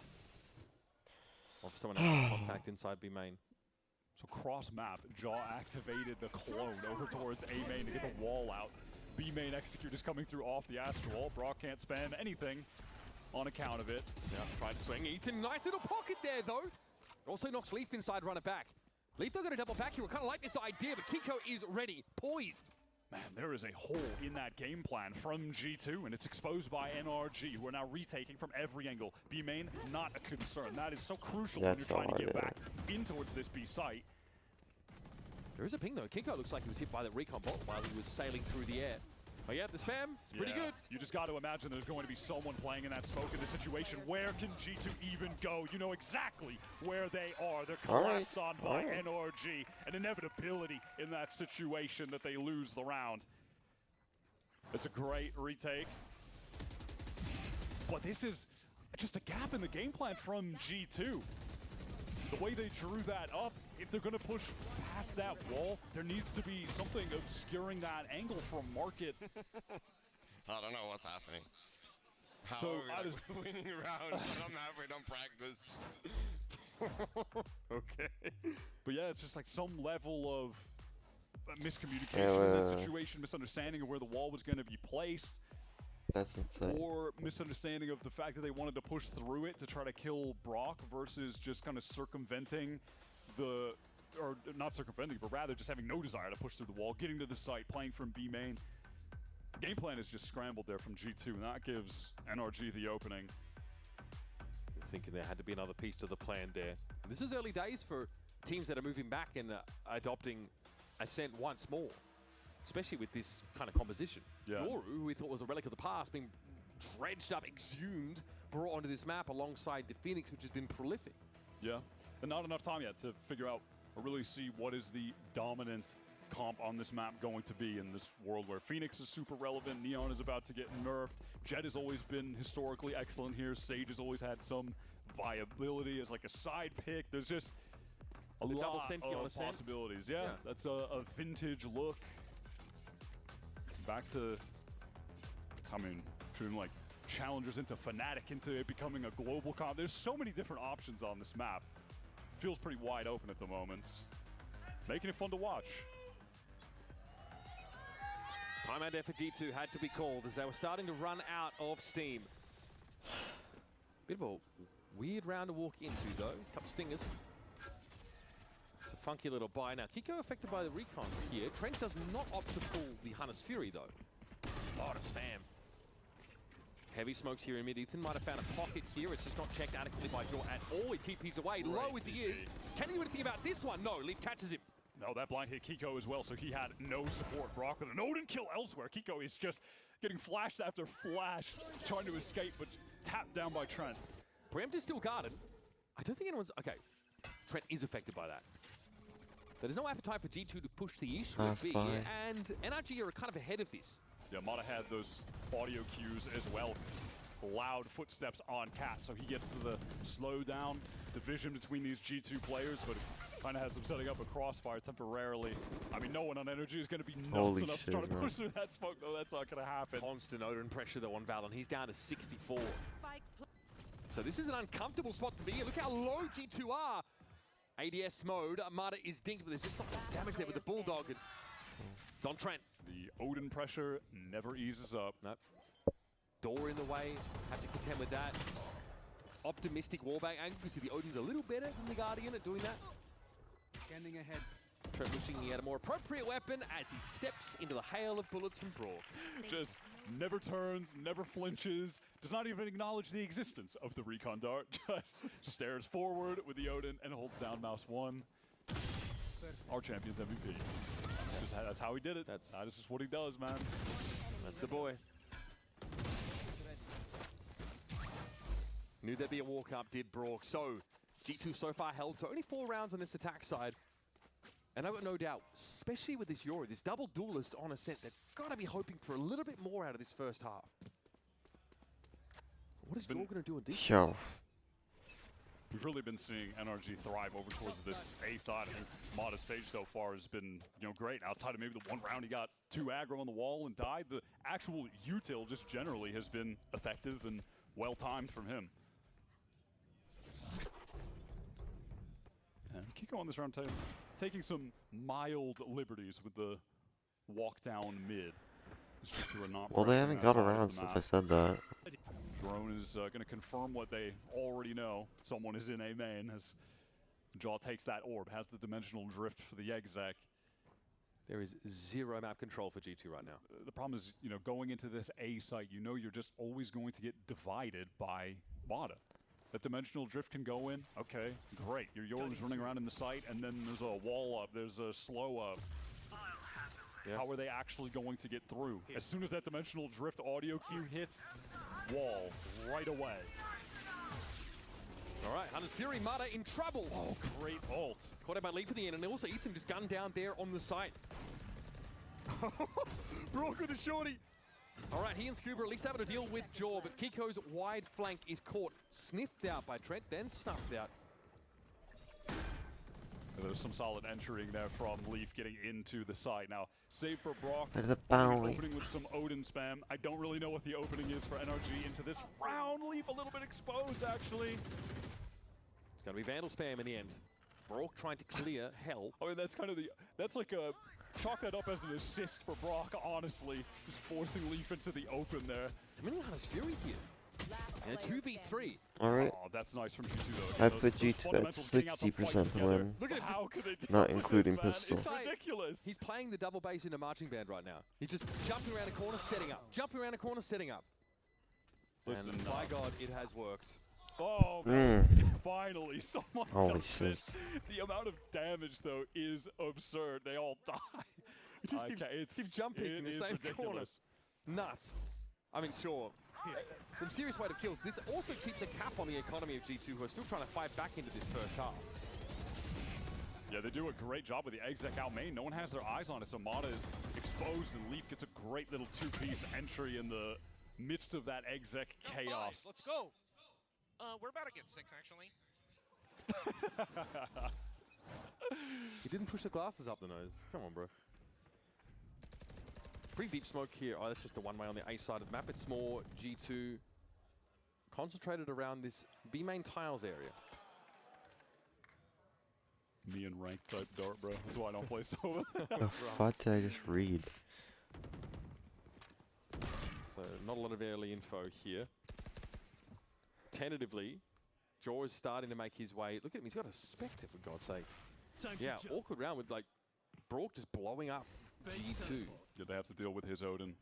someone else's contact inside B main. So cross map, Jaw activated the clone over towards A main to get the wall out. B main execute is coming through off the Astral. Brock can't spam anything on account of it. Yeah, trying to swing. Ethan, nice little pocket there though. Also knocks Leaf inside, run it back. Leaf though got a double back here. We kind of like this idea, but Kiko is ready, poised. Man, there is a hole in that game plan from G2, and it's exposed by NRG, who are now retaking from every angle. B main, not a concern. That is so crucial when you're trying to get back in towards this B site. There is a ping though. Kiko looks like he was hit by the recon bolt while he was sailing through the air. But yeah, the spam, it's pretty good. You just got to imagine there's going to be someone playing in that smoke in this situation. Where can G2 even go? You know exactly where they are. They're collapsed on by NRG. An inevitability in that situation that they lose the round. It's a great retake. But this is just a gap in the game plan from G2. The way they drew that up, if they're going to push past that wall, there needs to be something obscuring that angle from Market. I don't know what's happening. How So are we winning rounds and I'm halfway done practice? Okay. But yeah, it's just like some level of miscommunication in that situation, misunderstanding of where the wall was going to be placed. That's insane. Or misunderstanding of the fact that they wanted to push through it to try to kill Brock versus just kind of circumventing the, or not circumventing, but rather just having no desire to push through the wall, getting to the site, playing from B main. The game plan is just scrambled there from G2, and that gives NRG the opening. Thinking there had to be another piece to the plan there. And this is early days for teams that are moving back and adopting Ascent once more, especially with this kind of composition. Yeah. Yoru, who we thought was a relic of the past, being dredged up, exhumed, brought onto this map alongside the Phoenix, which has been prolific. Yeah, and not enough time yet to figure out or really see what is the dominant comp on this map going to be in this world where Phoenix is super relevant, Neon is about to get nerfed, Jett has always been historically excellent here, Sage has always had some viability as like a side pick. There's just a lot of possibilities. Yeah, that's a vintage look. Back to, I mean, turning like challengers into Fnatic, into it becoming a global comp. There's so many different options on this map. Feels pretty wide open at the moment. Making it fun to watch. Timeout there for G2 had to be called as they were starting to run out of steam. Bit of a weird round to walk into though. Couple stingers. It's a funky little buy. Now Kiko affected by the recon here. Trent does not opt to pull the Hunter's Fury though. A lot of spam. Heavy smokes here in mid. Ethan might have found a pocket here. It's just not checked adequately by Jaw at all. He TP's away, low as he is. Can he do anything about this one? No, Leaf catches him. No, that blind hit Kiko as well, so he had no support. Brock with an Odin kill elsewhere. Kiko is just getting flashed after flash, trying to escape, but tapped down by Trent. Preempt is still guarded. I don't think anyone's... Okay, Trent is affected by that. There's no appetite for G2 to push the issue at B, and NRG are kind of ahead of this. Yeah, Mata had those audio cues as well. Loud footsteps on Cat, so he gets to the slowdown division between these G2 players, but kind of has them setting up a crossfire temporarily. I mean, no one on Energy is going to be nuts enough to try to push through that smoke, though. That's not going to happen. Constant Odin pressure, though, on Valen. He's down to 64. So this is an uncomfortable spot to be in. Look how low G2 are. ADS mode. Mata is dinked, but there's just not much damage there with the Bulldog. And it's on Trent. The Odin pressure never eases up. Nope. Door in the way. Have to contend with that. Optimistic wallbang angle. You see the Odin's a little better than the Guardian at doing that. Scanning ahead. Trent wishing he had a more appropriate weapon as he steps into the hail of bullets from Brawl. Just never turns, never flinches, does not even acknowledge the existence of the recon dart. Just stares forward with the Odin and holds down mouse 1. Our champion's MVP. That's how he did it. That's just what he does, man. That's the boy. Knew there'd be a walk-up, did Brock. So, G2 so far held to only 4 rounds on this attack side. And I've got no doubt, especially with this Yori, this double duelist on Ascent, they've got to be hoping for a little bit more out of this first half. What is Yori going to do in defense? Yo. We've really been seeing NRG thrive over towards this A side. I think Modest Sage so far has been, great. Outside of maybe the one round he got 2 aggro on the wall and died, the actual util just generally has been effective and well-timed from him. And Kiko on this round taking some mild liberties with the walk down mid. Well, they haven't got around since I said that. Drone is going to confirm what they already know. Someone is in A main as Jaw takes that orb, has the dimensional drift for the exec. There is 0 map control for G2 right now. The problem is, going into this A site, you're just always going to get divided by Mata. That dimensional drift can go in, okay, great. Your Yoru's running around in the site, and then there's a wall up, there's a slow up. Yeah. How are they actually going to get through? As soon as that dimensional drift audio cue hits, wall right away. All right, Hunter's Fury, Mata in trouble. Oh, great ult. Caught out by Lee for the end, and also Ethan just gunned down there on the site. Brock with the shorty. All right, he and Scuba at least having to deal with Jaw, but Kiko's wide flank is caught, sniffed out by Trent, then snuffed out. There's some solid entering there from Leaf getting into the site. Now, save for Brock. The bounty. Opening with some Odin spam. I don't really know what the opening is for NRG into this round. Leaf a little bit exposed, actually. It's going to be Vandal spam in the end. Brock trying to clear hell. I mean, that's kind of that's like a, chalk that up as an assist for Brock, honestly. Just forcing Leaf into the open there. Coming on his Fury here. And a 2v3. Alright. Oh, that's nice from G2 though. I put G2 at 60% to win. Look at how could they do not this, including man? pistol. It's ridiculous. He's playing the double bass in a marching band right now. He's just jumping around a corner, setting up. Jumping around a corner, setting up. Listen, and by God, it has worked. Oh, man. Finally, someone Holy does shit. it. The amount of damage, though, is absurd. They all die. It just keeps jumping in the same ridiculous. corner. Nuts. I mean, sure. Some serious weight of kills. This also keeps a cap on the economy of G2, who are still trying to fight back into this first half. Yeah, they do a great job with the exec out main. No one has their eyes on it, so Mata is exposed, and Leaf gets a great little 2-piece entry in the midst of that exec chaos. Let's go. We're about to get 6, actually. He didn't push the glasses up the nose. Come on, bro. Pretty deep smoke here. Oh, that's just the one way on the A side of the map. It's more G2 concentrated around this B main tiles area. Me and rank type dart, bro. That's why I don't play Sova. The fuck did I just read? So not a lot of early info here. Tentatively, Jaw is starting to make his way. Look at him, he's got a Spectre, for God's sake. Yeah, awkward round with like Brock just blowing up G2. Yeah, they have to deal with his Odin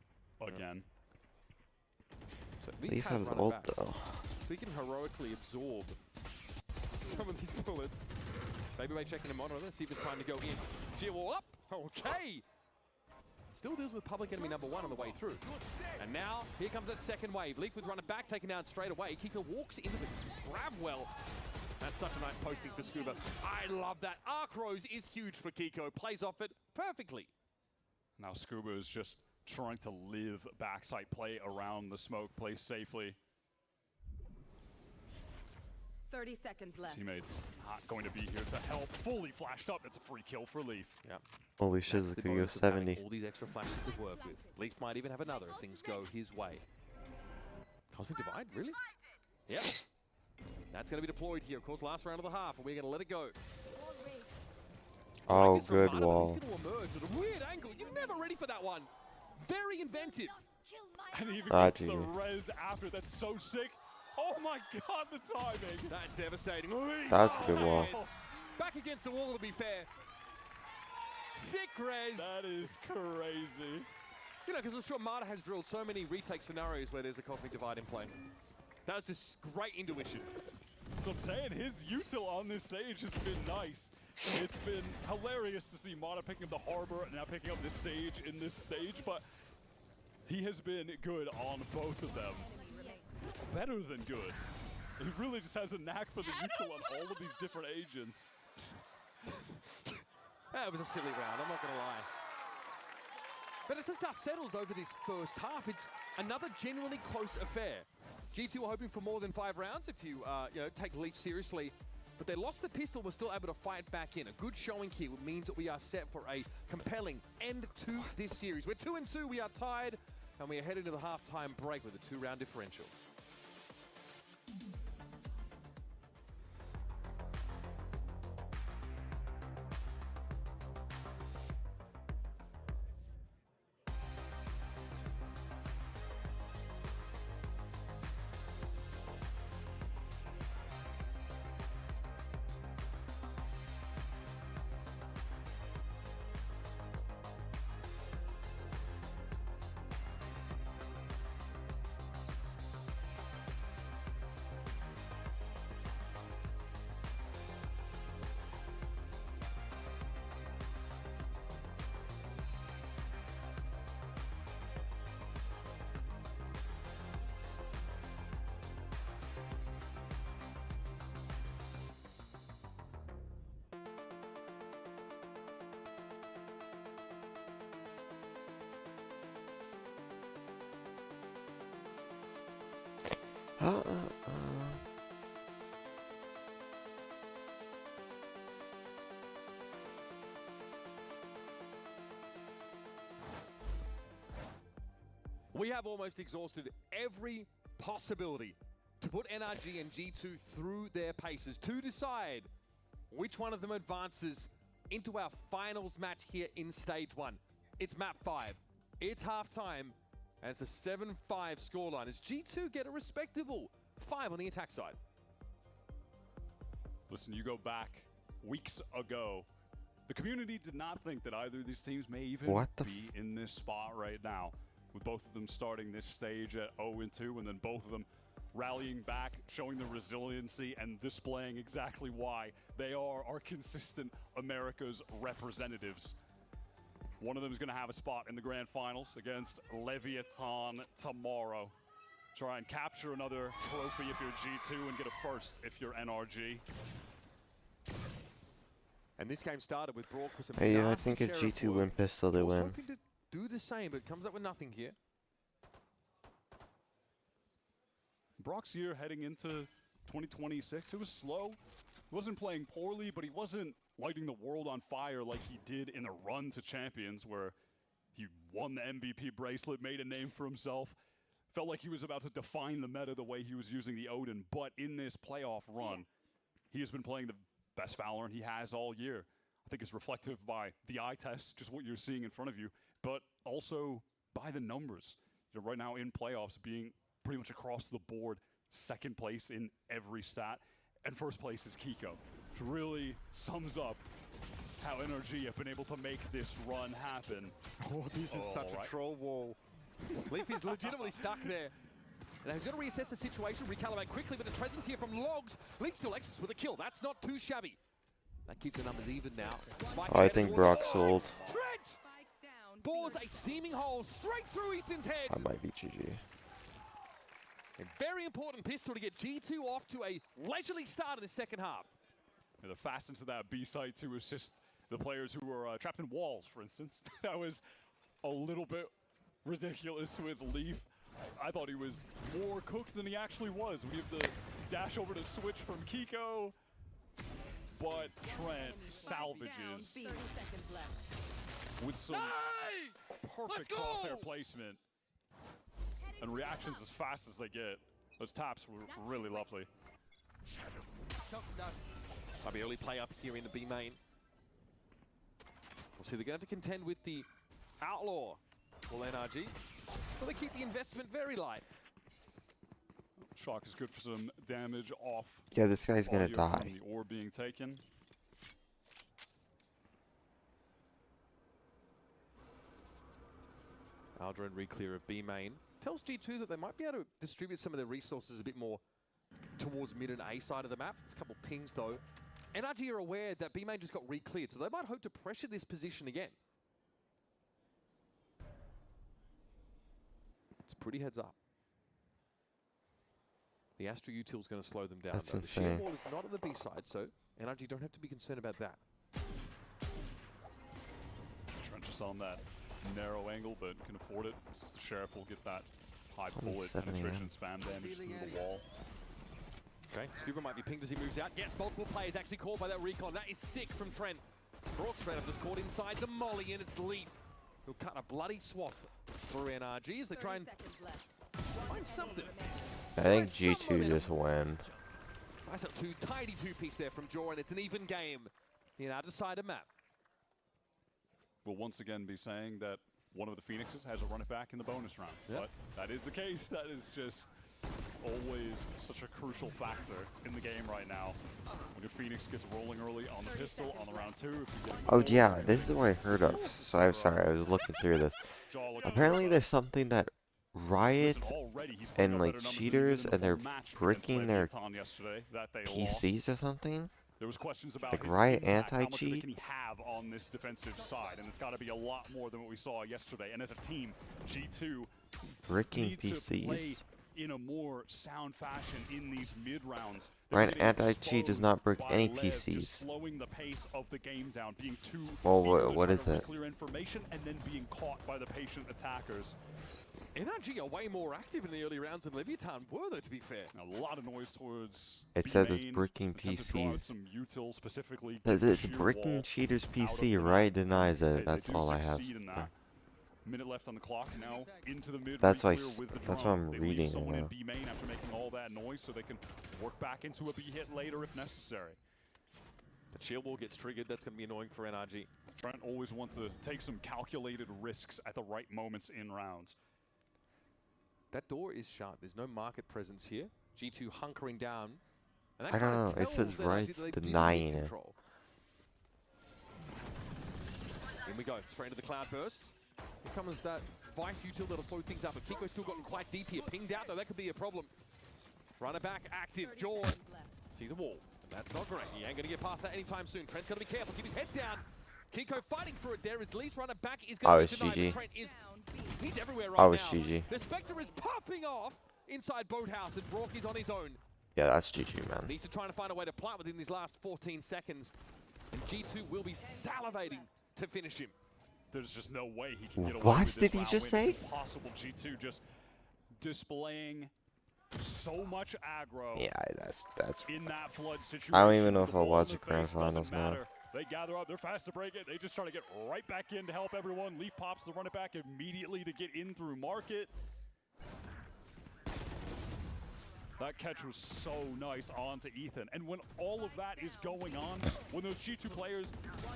again. So Leaf has run it ult back. though. So he can heroically absorb some of these bullets. Baby Bay checking the monitor, see if it's time to go in. Shearwall up, okay! Still deals with public enemy number 1 on the way through. And now, here comes that second wave. Leaf with runner back, taken down straight away. Kiko walks into the grab well. That's such a nice posting for Scuba. I love that. Arc Rose is huge for Kiko. Plays off it perfectly. Now Scuba is just trying to live backside play around the smoke, play safely. 30 seconds left. Teammates not going to be here to help. Fully flashed up. It's a free kill for Leaf. Yeah. Holy shit, That's the Zuko, you're bonus of having 70. all these extra flashes to work with. Leaf might even have another if things go his way. Cosmic Divide, really? Yep. That's going to be deployed here. Of course, last round of the half, and we're going to let it go. Oh, Like good Mata, wall. He's going to emerge at a weird angle. You're never ready for that one. Very inventive. And he even Ah, gets the genius. res after. That's so sick. Oh my god, the timing. That's devastating. That's a good wall. Back against the wall, to be fair. Sick res. That is crazy. You know, because I'm sure Marta has drilled so many retake scenarios where there's a Cosmic Divide in play. That was just great intuition. So I'm saying his util on this stage has been nice. It's been hilarious to see Mata picking up the Harbor and now picking up this Sage in this stage, but he has been good on both of them. Better than good. He really just has a knack for the util on all of these different agents. That was a silly round, I'm not going to lie. But as the dust settles over this first half, it's another genuinely close affair. G2 were hoping for more than 5 rounds if you, take Leaf seriously. But they lost the pistol, were still able to fight back in. A good showing here means that we are set for a compelling end to this series. We're 2-2, we are tied, and we are headed to the halftime break with a 2-round differential. We have almost exhausted every possibility to put NRG and G2 through their paces to decide which one of them advances into our finals match here in stage 1. It's map 5. It's halftime, and it's a 7-5 scoreline as G2 get a respectable 5 on the attack side. Listen, you go back weeks ago, the community did not think that either of these teams may even be in this spot right now, with both of them starting this stage at 0-2 and then both of them rallying back, showing the resiliency and displaying exactly why they are our consistent America's representatives. One of them is going to have a spot in the grand finals against Leviathan tomorrow. Try and capture another trophy if you're G2 and get a first if you're NRG. And this game started with Brock with some Hey, I nasty think if Sheriff G2 work. win pistol, they I was win. hoping to do the same, but comes up with nothing here. Brock's year heading into 2026, it was slow. He wasn't playing poorly, but he wasn't lighting the world on fire like he did in the run to Champions, where he won the MVP bracelet, made a name for himself. Felt like he was about to define the meta the way he was using the Odin, but in this playoff run, he has been playing the best Valorant he has all year. I think it's reflective by the eye test, just what you're seeing in front of you, but also by the numbers. Right now in playoffs, being pretty much across the board, second place in every stat, and first place is Kiko, which really sums up how NRG have been able to make this run happen. Oh, this is such a troll wall. Leaf is legitimately stuck there. Now he's got to reassess the situation, recalibrate quickly, but his presence here from Logs. Leaf still exits with a kill. That's not too shabby. That keeps the numbers even now. I think Brock sold. Trench! Bores a steaming hole straight through Ethan's head. I might be GG. A very important pistol to get G2 off to a leisurely start in the second half. And the fast into that B site to assist the players who were trapped in walls, for instance. That was a little bit ridiculous with Leaf. I thought he was more cooked than he actually was. We have the dash over to switch from Kiko, but Trent salvages with some perfect crosshair placement and reactions as fast as they get. Those taps were really lovely. Might be early play up here in the B main. We'll see they're going to contend with the Outlaw or NRG. So they keep the investment very light. Shock is good for some damage off. Yeah, this guy's gonna audio die. from the orb being taken. Aldrin re-clear of B main. Tells G2 that they might be able to distribute some of their resources a bit more towards mid and A side of the map. There's a couple pings though. NRG are aware that B main just got re-cleared, so they might hope to pressure this position again. It's pretty heads up. The Astra util is going to slow them down. That's though. insane. The sheer wall is not on the B side, so NRG don't have to be concerned about that. Trenches on that narrow angle, but can afford it since the Sheriff will get that high bullet 27 penetration spam damage through the wall. Okay, Scuba might be pinged as he moves out. Gets multiple players actually caught by that recon. That is sick from Trent. Brock straight up just caught inside the molly, and it's Leaf who'll cut a bloody swath through NRG as they try and find something. I think G2 just win. Nice up tidy two-piece there from Jor, and it's an even game in our decided map. We'll once again be saying that one of the Phoenixes has to run it back in the bonus round. Yep. But that is the case. That is just always such a crucial factor in the game right now. When your Phoenix gets rolling early on the pistol on the round 2. If you get Oh yeah, this is what I heard of. So I'm sorry, I was looking through this. Apparently there's something that Riot and like cheaters and they're bricking their PCs or something. There was questions about like his Riot impact, how much of it anti-cheat. can he have on this defensive side, and it's got to be a lot more than what we saw yesterday. And as a team, G2 Bricking need to play PCs. in a more sound fashion in these mid rounds. Riot anti-cheat does not brick any Lev, PCs. just slowing the pace of the game down, being too Well, eager to what try is to it? clear information and then being caught by the patient attackers. NRG are way more active in the early rounds than Leviathan were, though, to be fair. A lot of noise towards It B says it's main, bricking attempt to draw out PCs. some util specifically. Says get the it's sheer bricking wall cheaters out of PC. the map. Riot denies They it. That's do all I have. succeed in that. Minute left on the clock now into the mid. That's why re-clear with the that's what drone. I'm They reading leave someone in now. B main after making all that noise, so they can work back into a B hit later if necessary. The shield wall gets triggered. That's going to be annoying for NRG. Trent always wants to take some calculated risks at the right moments in rounds. That door is shut. There's no market presence here. G2 hunkering down. And that I don't kinda know. It tells says NRG Riot's that they do need denying it. control. In we go. Straight into the cloud bursts. Here comes that Vice util that'll slow things up. But Kiko's still gotten quite deep here. Pinged out, though. That could be a problem. Runner back active. Jaw sees a wall. That's not great. He ain't going to get past that anytime soon. Trent's got to be careful. Keep his head down. Kiko fighting for it there. His Leafs runner back is Oh, going to it's be denied. GG. Trent is... He's everywhere right Oh, now. it's GG. The Spectre is popping off inside Boathouse, and Brock is on his own. Yeah, that's GG, man. Needs to try and find a way to plant within these last 14 seconds. And G2 will be salivating to finish him. There's just no way he can get away What with this did he round just win. say? It's impossible. G2 just displaying so much aggro. Yeah, that's in that flood situation. I don't even know The if I'll ball watch in the the grand face doesn't finals now. matter. They gather up, they're fast to break it. They just try to get right back in to help everyone. Leaf pops the run it back immediately to get in through market. That catch was so nice onto Ethan. And when all of that is going on, when those G2 players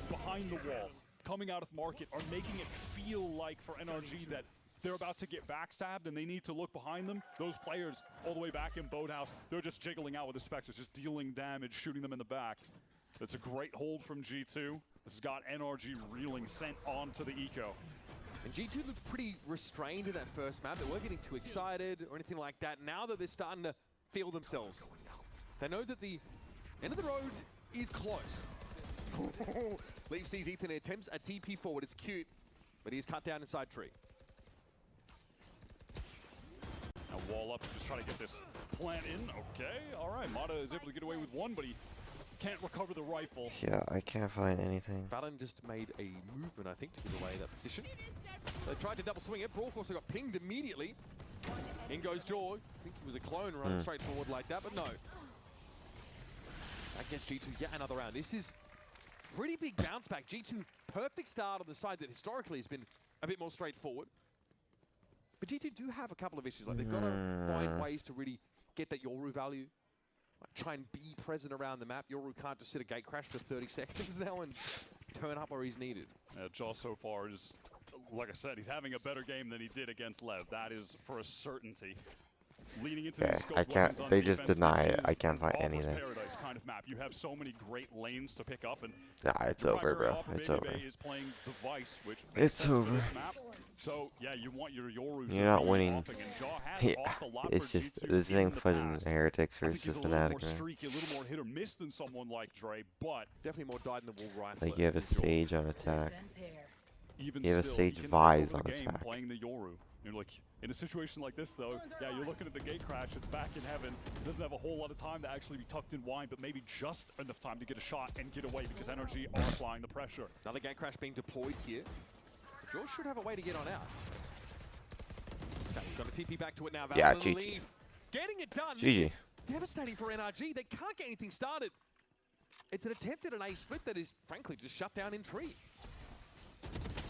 behind the wall, coming out of market, are making it feel like for NRG that they're about to get backstabbed and they need to look behind them, those players all the way back in Boathouse, they're just jiggling out with the Spectres, just dealing damage, shooting them in the back. That's a great hold from G2. This has got NRG reeling, sent onto the eco. And G2 looked pretty restrained in that first map. They weren't getting too excited or anything like that. Now that they're starting to feel themselves, they know that the end of the road is close. Leaf sees Ethan, attempts a TP forward. It's cute, but he's cut down inside tree. Now wall up, just trying to get this plant in. Okay, all right. Mata is able to get away with one, but he can't recover the rifle. Yeah, I can't find anything. Valen just made a movement, I think, to get away that position. They tried to double swing it. Brock also got pinged immediately. In goes Jaw. I think he was a clone running straight forward like that, but no. That gets G2 yet another round. This is pretty big bounce back. G2, perfect start on the side that historically has been a bit more straightforward. But G2 do have a couple of issues. Like they've got to find ways to really get that Yoru value. Like try and be present around the map. Yoru can't just sit a gate crash for 30 seconds now and turn up where he's needed. Jaw so far is, like I said, he's having a better game than he did against Lev. That is for a certainty. leaning into Okay, the scope I weapons can't. on They just defense, deny this it. I is can't find Pauper's anything. Paradise kind of map. You have so many great lanes to pick up, and Nah, it's your over, primary bro. offer, It's Baby over. Bay, is playing Device, which makes It's sense for over. this map. So yeah, you want your Yoru to You're not be winning. offing, and Jaw has Yeah, offed a lot it's for just G2 this in ain't the fucking past. Heretics I think he's versus a little more Fnatic, man. streaky, a little more hit or miss than someone like Dre, but definitely more dyed-in-the-wool rifle. Like you have a Sage on attack. even You have a still, Sage he can Vise take over on the game attack. playing the Yoru. You're like, in a situation like this, though, yeah, you're looking at the gate crash. It's back in heaven. Doesn't have a whole lot of time to actually be tucked in wine, but maybe just enough time to get a shot and get away because NRG are applying the pressure. Another gate crash being deployed here. Jaws should have a way to get on out. Okay, he's got a TP back to it now. Yeah, Valorant GG. leave. Getting it done. GG. This is devastating for NRG. They can't get anything started. It's an attempt at an A split that is, frankly, just shut down in tree.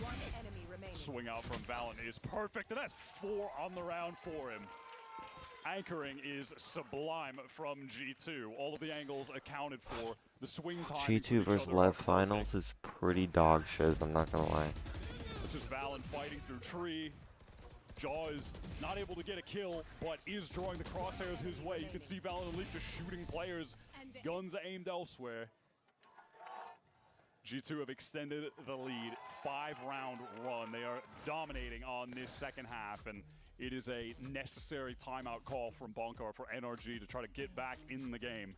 One enemy remaining. Swing out from Valen is perfect, and that's 4 on the round for him. Anchoring is sublime from G2. All of the angles accounted for. The swing time. G2 versus Lev Finals is pretty dog shit, I'm not gonna lie. This is Valen fighting through tree. Jaw is not able to get a kill, but is drawing the crosshairs his way. You can see Valen Elite just shooting players, guns aimed elsewhere. G2 have extended the lead, 5-round run. They are dominating on this second half, and it is a necessary timeout call from Bonkar for NRG to try to get back in the game.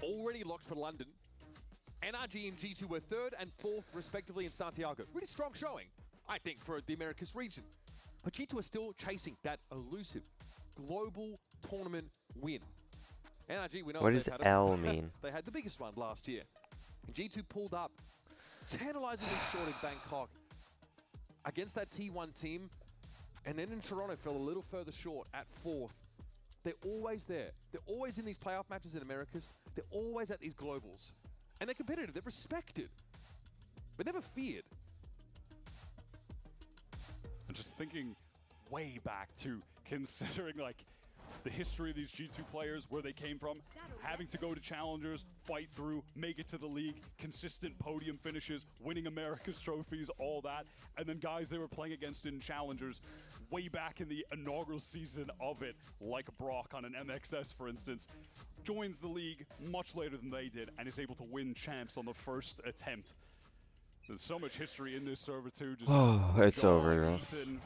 Already locked for London. NRG and G2 were 3rd and 4th respectively in Santiago. Really strong showing, I think, for the Americas region. But G2 are still chasing that elusive global tournament win. NRG, we know What they've does had L mean? They had the biggest one last year. And G2 pulled up tantalizingly short in Bangkok against that T1 team. And then in Toronto fell a little further short at 4th. They're always there. They're always in these playoff matches in Americas. They're always at these globals. And they're competitive. They're respected. But never feared. And just thinking way back to considering like the history of these G2 players, where they came from, having to go to challengers, fight through, make it to the league, consistent podium finishes, winning America's trophies, all that. And then guys they were playing against in challengers way back in the inaugural season of it, like Brock on an MXS, for instance, joins the league much later than they did and is able to win champs on the first attempt. There's so much history in this server too. Just Oh, it's Jaw, over, bro. Ethan,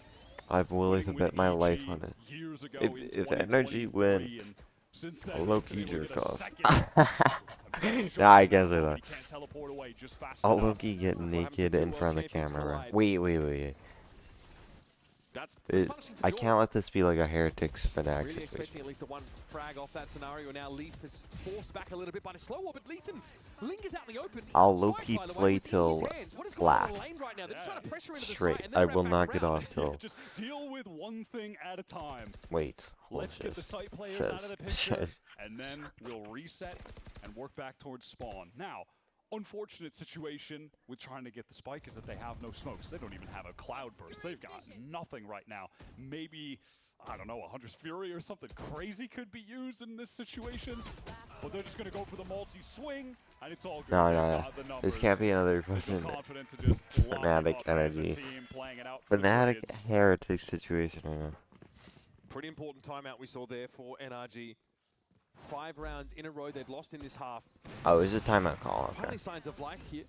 I've willing to winning bet with my EG life on it. years ago If in NRG win, 2023, and since then, I'll he's low-key been able to jerk get a off. second. Nah, I can't say that. He can't teleport away just fast I'll enough. low-key get naked in front of the camera, bro. Wait. That's I can't let this be like a Heretics Fnatic really situation. expecting at least a one frag off that scenario. Now Leaf is forced back a little bit by the slow orbit. Lethan lingers out in the open. I'll Spike, low-key by the way, play was in his till hands. What is going on in last. the lane right now? They're trying to pressure into the Straight. site and then I wrap will back not get around. off till. Just deal with one thing at a time. Wait. Let's get the site players out of the picture, and then we'll reset and work back towards spawn. Now, unfortunate situation with trying to get the spike is that they have no smokes. They don't even have a cloud burst. They've got nothing right now. Maybe, I don't know, a Hunter's Fury or something crazy could be used in this situation, but they're just going to go for the multi-swing, and it's all good. No. They've got the This numbers. can't be another They feel fucking confident to just lock them Fnatic up as a energy. team, playing it out for the Fnatic trades. Heretics situation right now. Pretty important timeout we saw there for NRG. 5 rounds in a row they've lost in this half. Oh, it was a timeout call. Okay. Finally signs of life here.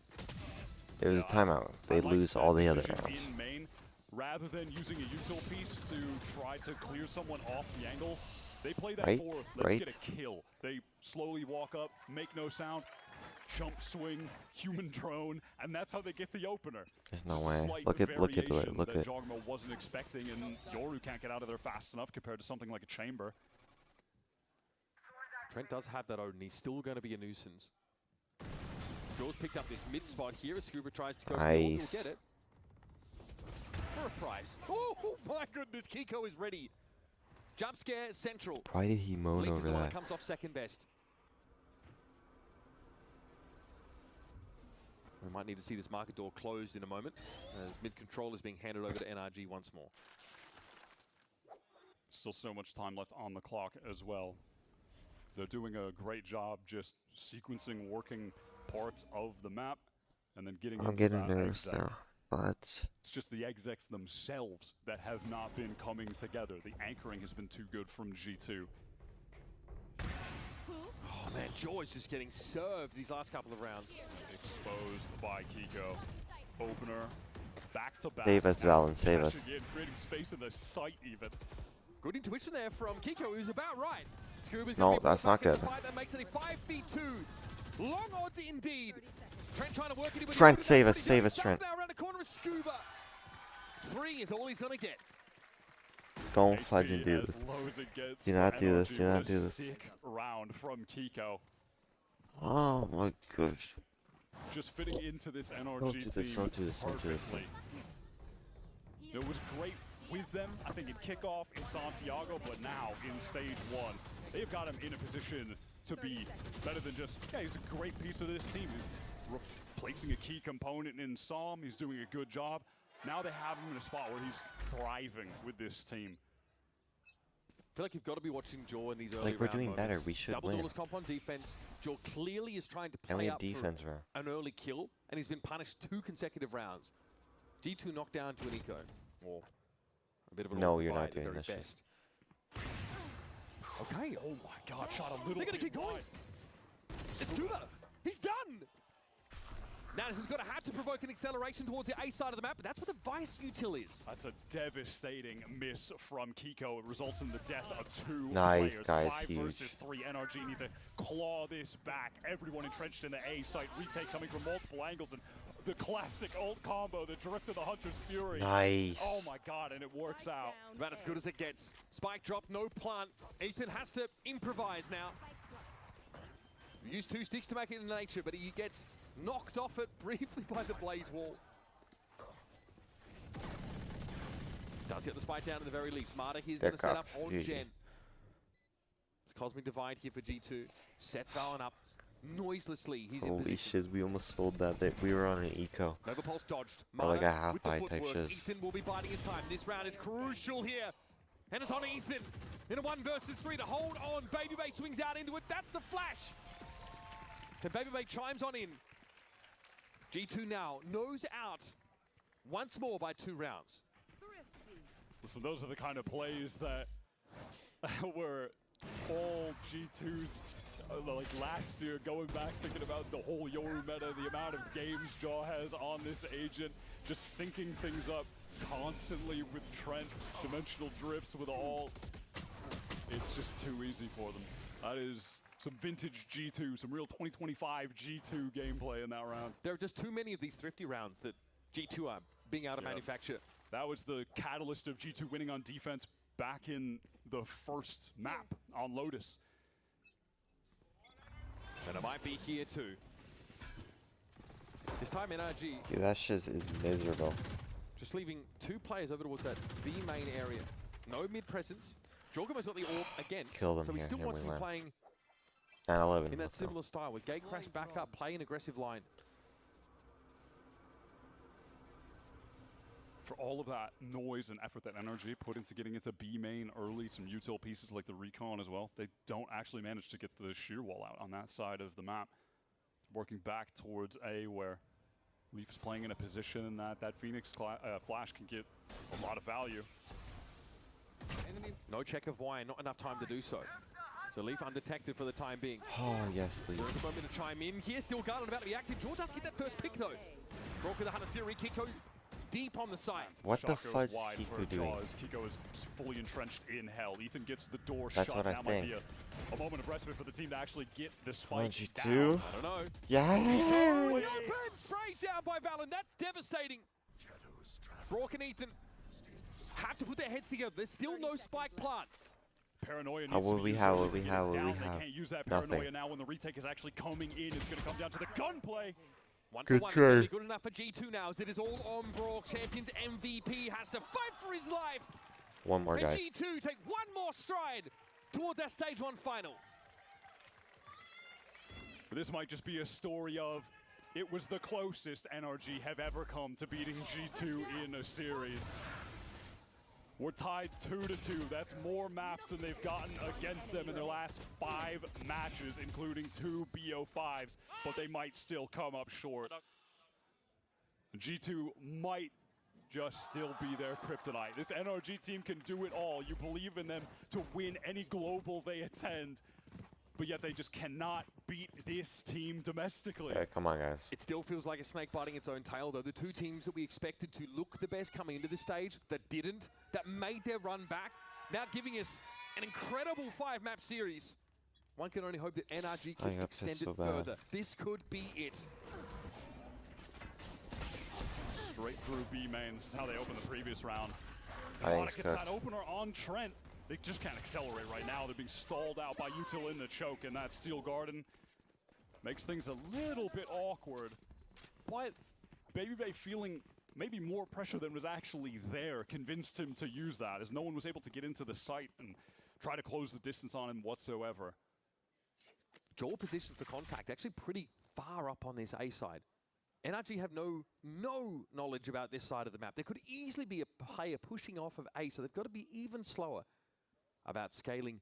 It was a timeout. They lose all the other rounds. In main, rather than using a util piece to try to clear someone off the angle, they play that Right, for let's right. get a kill. They slowly walk up, make no sound, jump swing, human drone, and that's how they get the opener. There's no Just a way. slight Look at variation look that at. Jogma wasn't expecting, and Yoru can't get out of there fast enough compared to something like a chamber. Trent does have that Odin. He's still going to be a nuisance. Jaws picked up this mid spot here as Scuba tries to go forward. He'll Nice. get it. For a price. Oh my goodness, Kiko is ready. Jump scare central. Why did he moan Leaf is over the one that? comes off second best. We might need to see this market door closed in a moment as mid control is being handed over to NRG once more. Still so much time left on the clock as well. They're doing a great job just sequencing working parts of the map and then getting I'm into getting that nervous exec. now. but It's just the execs themselves that have not been coming together. The anchoring has been too good from G2. Oh man, Jaw is just getting served these last couple of rounds. Exposed by Kiko. Opener, back to back. Save us, Valen, save us. Again, creating space in the site even. Good intuition there from Kiko, who's about right. Scuba's No, gonna be that's brought not back in good. the fight. That makes it a 5v2. Long odds indeed. Trent trying to work it in with Trent, the save us, Stuff save us, Trent. Now around the corner of Scuba. 3 is all he's gonna get. Don't fucking do as this. low as it gets Do for not do this. NRG. Do not What a do this. Sick round from Kiko. Oh my gosh. Just fitting into this NRG Don't do this, team don't do this, don't do this. perfectly. It was great with them, I think, in kickoff in Santiago, but now in stage 1, they've got him in a position to be better than just, yeah, he's a great piece of this team. He's replacing a key component in Psalm. He's doing a good job. Now they have him in a spot where he's thriving with this team. I feel like you've got to be watching Jaw in these early Like, we're round doing better. moments. We should Double win. Duelist comp on defense. Jaw clearly is trying to And we play have up defense, for bro. an early kill, and he's been punished 2 consecutive rounds. G2 knocked down to an eco, or a bit of an No, awkward you're buy not at the doing very this shit. best. Okay. Oh my god, shot a little They're gonna bit keep going. wide. It's Scuba. He's done. Now this is going to have to provoke an acceleration towards the A side of the map, but that's what the Vice util is. That's a devastating miss from Kiko. It results in the death of 2 Nice, players. guys, 5 huge. versus 3. NRG need to claw this back. Everyone entrenched in the A site. Retake coming from multiple angles, and the classic ult combo, the Drift of the Hunter's Fury. Nice. Oh my god, and it works out. It's about as good as it gets. Spike drop, no plant. Ethan has to improvise now. Use 2 sticks to make it in nature, but he gets knocked off it briefly by the Blaze Wall. Does get the spike down at the very least. Marta here's They're going to set up cocked. on GG. Gen. It's Cosmic Divide here for G2. Sets Valen up noiselessly. He's in Holy position. shiz, we almost sold that. We were on an eco. Nova Pulse dodged. Or like a Marta half with the buy type footwork. shiz. Ethan will be biding his time. This round is crucial here. And it's on Ethan. In a 1 versus 3 to hold on. Baby Bay swings out into it. That's the flash. And Baby Bay chimes on in. G2 now nose out once more by 2 rounds. Listen, those are the kind of plays that were all G2's like last year, going back thinking about the whole Yoru meta, the amount of games Jaw has on this agent, just syncing things up constantly with Trent, dimensional drifts with all. It's just too easy for them. That is some vintage G2, some real 2025 G2 gameplay in that round. There are just too many of these thrifty rounds that G2 are being able to manufacture. That was the catalyst of G2 winning on defense back in the first map on Lotus. And it might be here too. This time NRG Dude, that shit is miserable. just leaving 2 players over towards that B main area. No mid presence. Jorgamo's got the orb again. Kill them so he here, still here wants we to be wend. playing 9-11. in that let's go. similar style with Gate Crash back up, play an aggressive line. For all of that noise and effort that NRG put into getting into B main early, some util pieces like the Recon as well, they don't actually manage to get the shear wall out on that side of the map. Working back towards A, where Leaf is playing in a position that Phoenix Flash can get a lot of value. No check of why, not enough time to do so. So Leaf undetected for the time being. Oh, yes, Leaf. There's a moment to chime in here. Still Garland about to be active. George has to get that first pick though. Broke with the Hunter's Fury. Kiko deep on the side. What Shot the goes fudge is wide for Kiko doing? Jaws. Kiko is fully entrenched in hell. Ethan gets the door That's shut. what I That might be think. a moment of respite for the team to actually get the Come on, spike G2. down. I don't know. Yes! Sprayed down by Valen. That's devastating. Brock and Ethan have to put their heads together. There's still no spike plant. Paranoia How needs to will be we used have, early what we to get have, it what we down. They have? can't use that Nothing. paranoia now when the retake is actually coming in. It's going to come down to the gunplay. Good 1-for-1 is try. really good enough for G2 now, as it is all on Brock. Champions MVP has to fight for his life. One more, And guys. G2 take one more stride towards that stage 1 final. But this might just be a story of it was the closest NRG have ever come to beating G2 in a series. We're tied 2-2. That's more maps than they've gotten against them in their last 5 matches, including 2 BO5s, but they might still come up short. G2 might just still be their kryptonite. This NRG team can do it all. You believe in them to win any global they attend, but yet they just cannot beat this team domestically. Yeah, come on, guys. It still feels like a snake biting its own tail, though. The two teams that we expected to look the best coming into this stage, that didn't, that made their run back, now giving us an incredible 5-map series. One can only hope that NRG can extend it so bad. further. This could be it. Straight through B mains. This is how they opened the previous round. I think Nevada it's gets that cooked. opener on Trent. They just can't accelerate right now. They're being stalled out by Util in the choke, and that Steel Garden makes things a little bit awkward. But Babybay feeling maybe more pressure than was actually there convinced him to use that, as no one was able to get into the site and try to close the distance on him whatsoever. Joel positioned for contact, actually pretty far up on this A side. NRG have no knowledge about this side of the map. There could easily be a player pushing off of A, so they've got to be even slower about scaling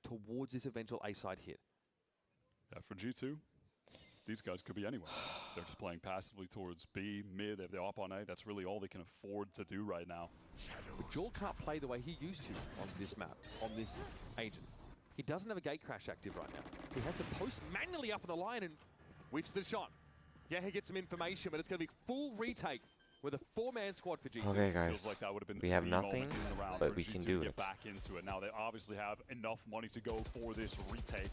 towards this eventual A side hit. Yeah, for G2, these guys could be anywhere. They're just playing passively towards B, mid, if they're up on A. That's really all they can afford to do right now. But Joel can't play the way he used to on this map, on this agent. He doesn't have a gate crash active right now. He has to post manually up on the line and whiffs the shot. Yeah, he gets some information, but it's going to be full retake with a 4-man squad for G2. Okay, guys. Feels like that would have been We have the nothing, moment in the round but for we G2 can to do get it. back into it. Now they obviously have enough money to go for this retake.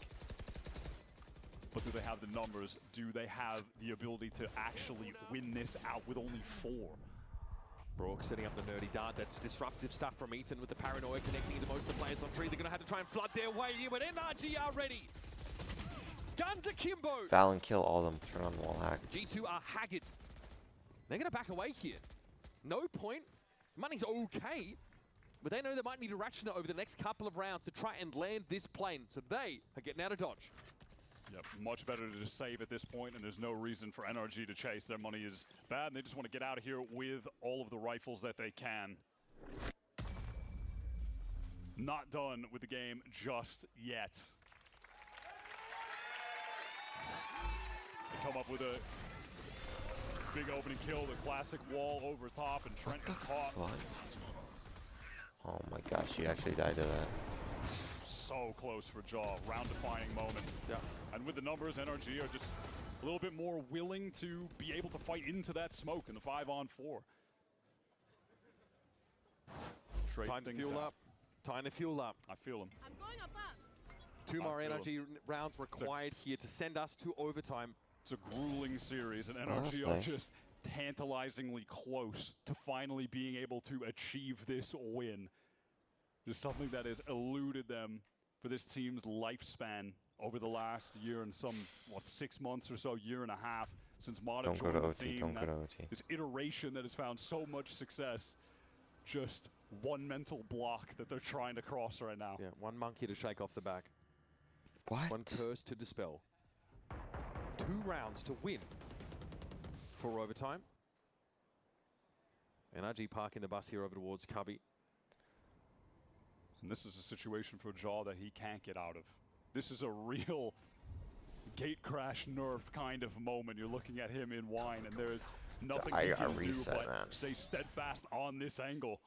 But do they have the numbers? Do they have the ability to actually win this out with only 4? Brook setting up the nerdy dart. That's disruptive stuff from Ethan with the paranoia connecting to most of the players on tree. They're going to have to try and flood their way here, but NRG are ready. Guns akimbo. Valen kill all of them. Turn on the wall hack. G2 are haggard. They're going to back away here. No point. Money's okay, but they know they might need to ration it over the next couple of rounds to try and land this plane. So they are getting out of dodge. Yep, much better to just save at this point, and there's no reason for NRG to chase. Their money is bad, and they just want to get out of here with all of the rifles that they can. Not done with the game just yet. They come up with a big opening kill, the classic wall over top, and Trent is caught. What? Oh my gosh, you actually died to that. So close for Jaw, round-defining moment. Yeah. And with the numbers, NRG are just a little bit more willing to be able to fight into that smoke in the 5-on-4. Time to fuel up. Time to fuel up. I feel him. I'm going above. 2 more I feel NRG rounds required here to send us to overtime. It's a grueling series, and that's NRG are nice. just tantalizingly close to finally being able to achieve this win. Just something that has eluded them for this team's lifespan over the last year and some, 6 months or so, year and a half since Mata Don't go joined to the OT, team. don't go That- to OT. This iteration that has found so much success, just one mental block that they're trying to cross right now. Yeah, 1 monkey to shake off the back. What? 1 curse to dispel. 2 rounds to win for overtime. NRG parking the bus here over towards Cubby. And this is a situation for Jaw that he can't get out of. This is a real gate crash nerf kind of moment. You're looking at him in wine, and there is nothing he can do but stay steadfast on this angle.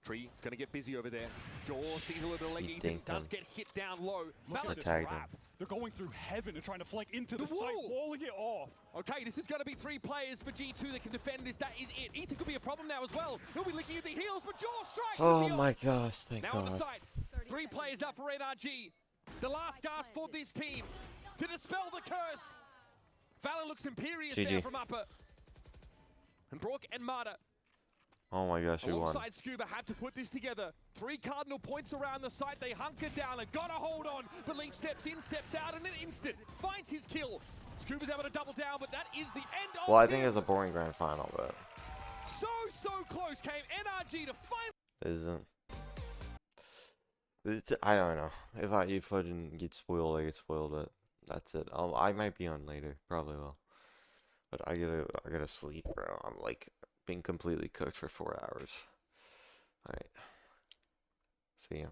Tree is going to get busy over there. Jaw sees a little leg. Ethan does get hit down low. Look at this wrap. They're going through heaven and trying to flank into the site, walling it off. Okay, this is going to be 3 players for G2 that can defend this. That is it. Ethan could be a problem now as well. He'll be licking at the heels, but Jaw strikes. Oh my gosh, thank now God. on the side, 3 players up for NRG. The last gasp for this team to dispel the curse. Valen looks imperious there GG. from upper. And Brook and Mata Oh my gosh, we won. alongside Scuba have to put this together. 3 cardinal points around the site. They hunker down and gotta hold on. Belief steps in, steps out in an instant. Finds his kill. Scuba's able to double down, but that is the end of Well, I think him. it was a boring grand final, but So close came NRG to find. this isn't. I don't know. If I didn't get spoiled, I get spoiled. But that's it. I might be on later, probably will. But I gotta sleep, bro. I'm like being completely cooked for 4 hours. All right. See ya.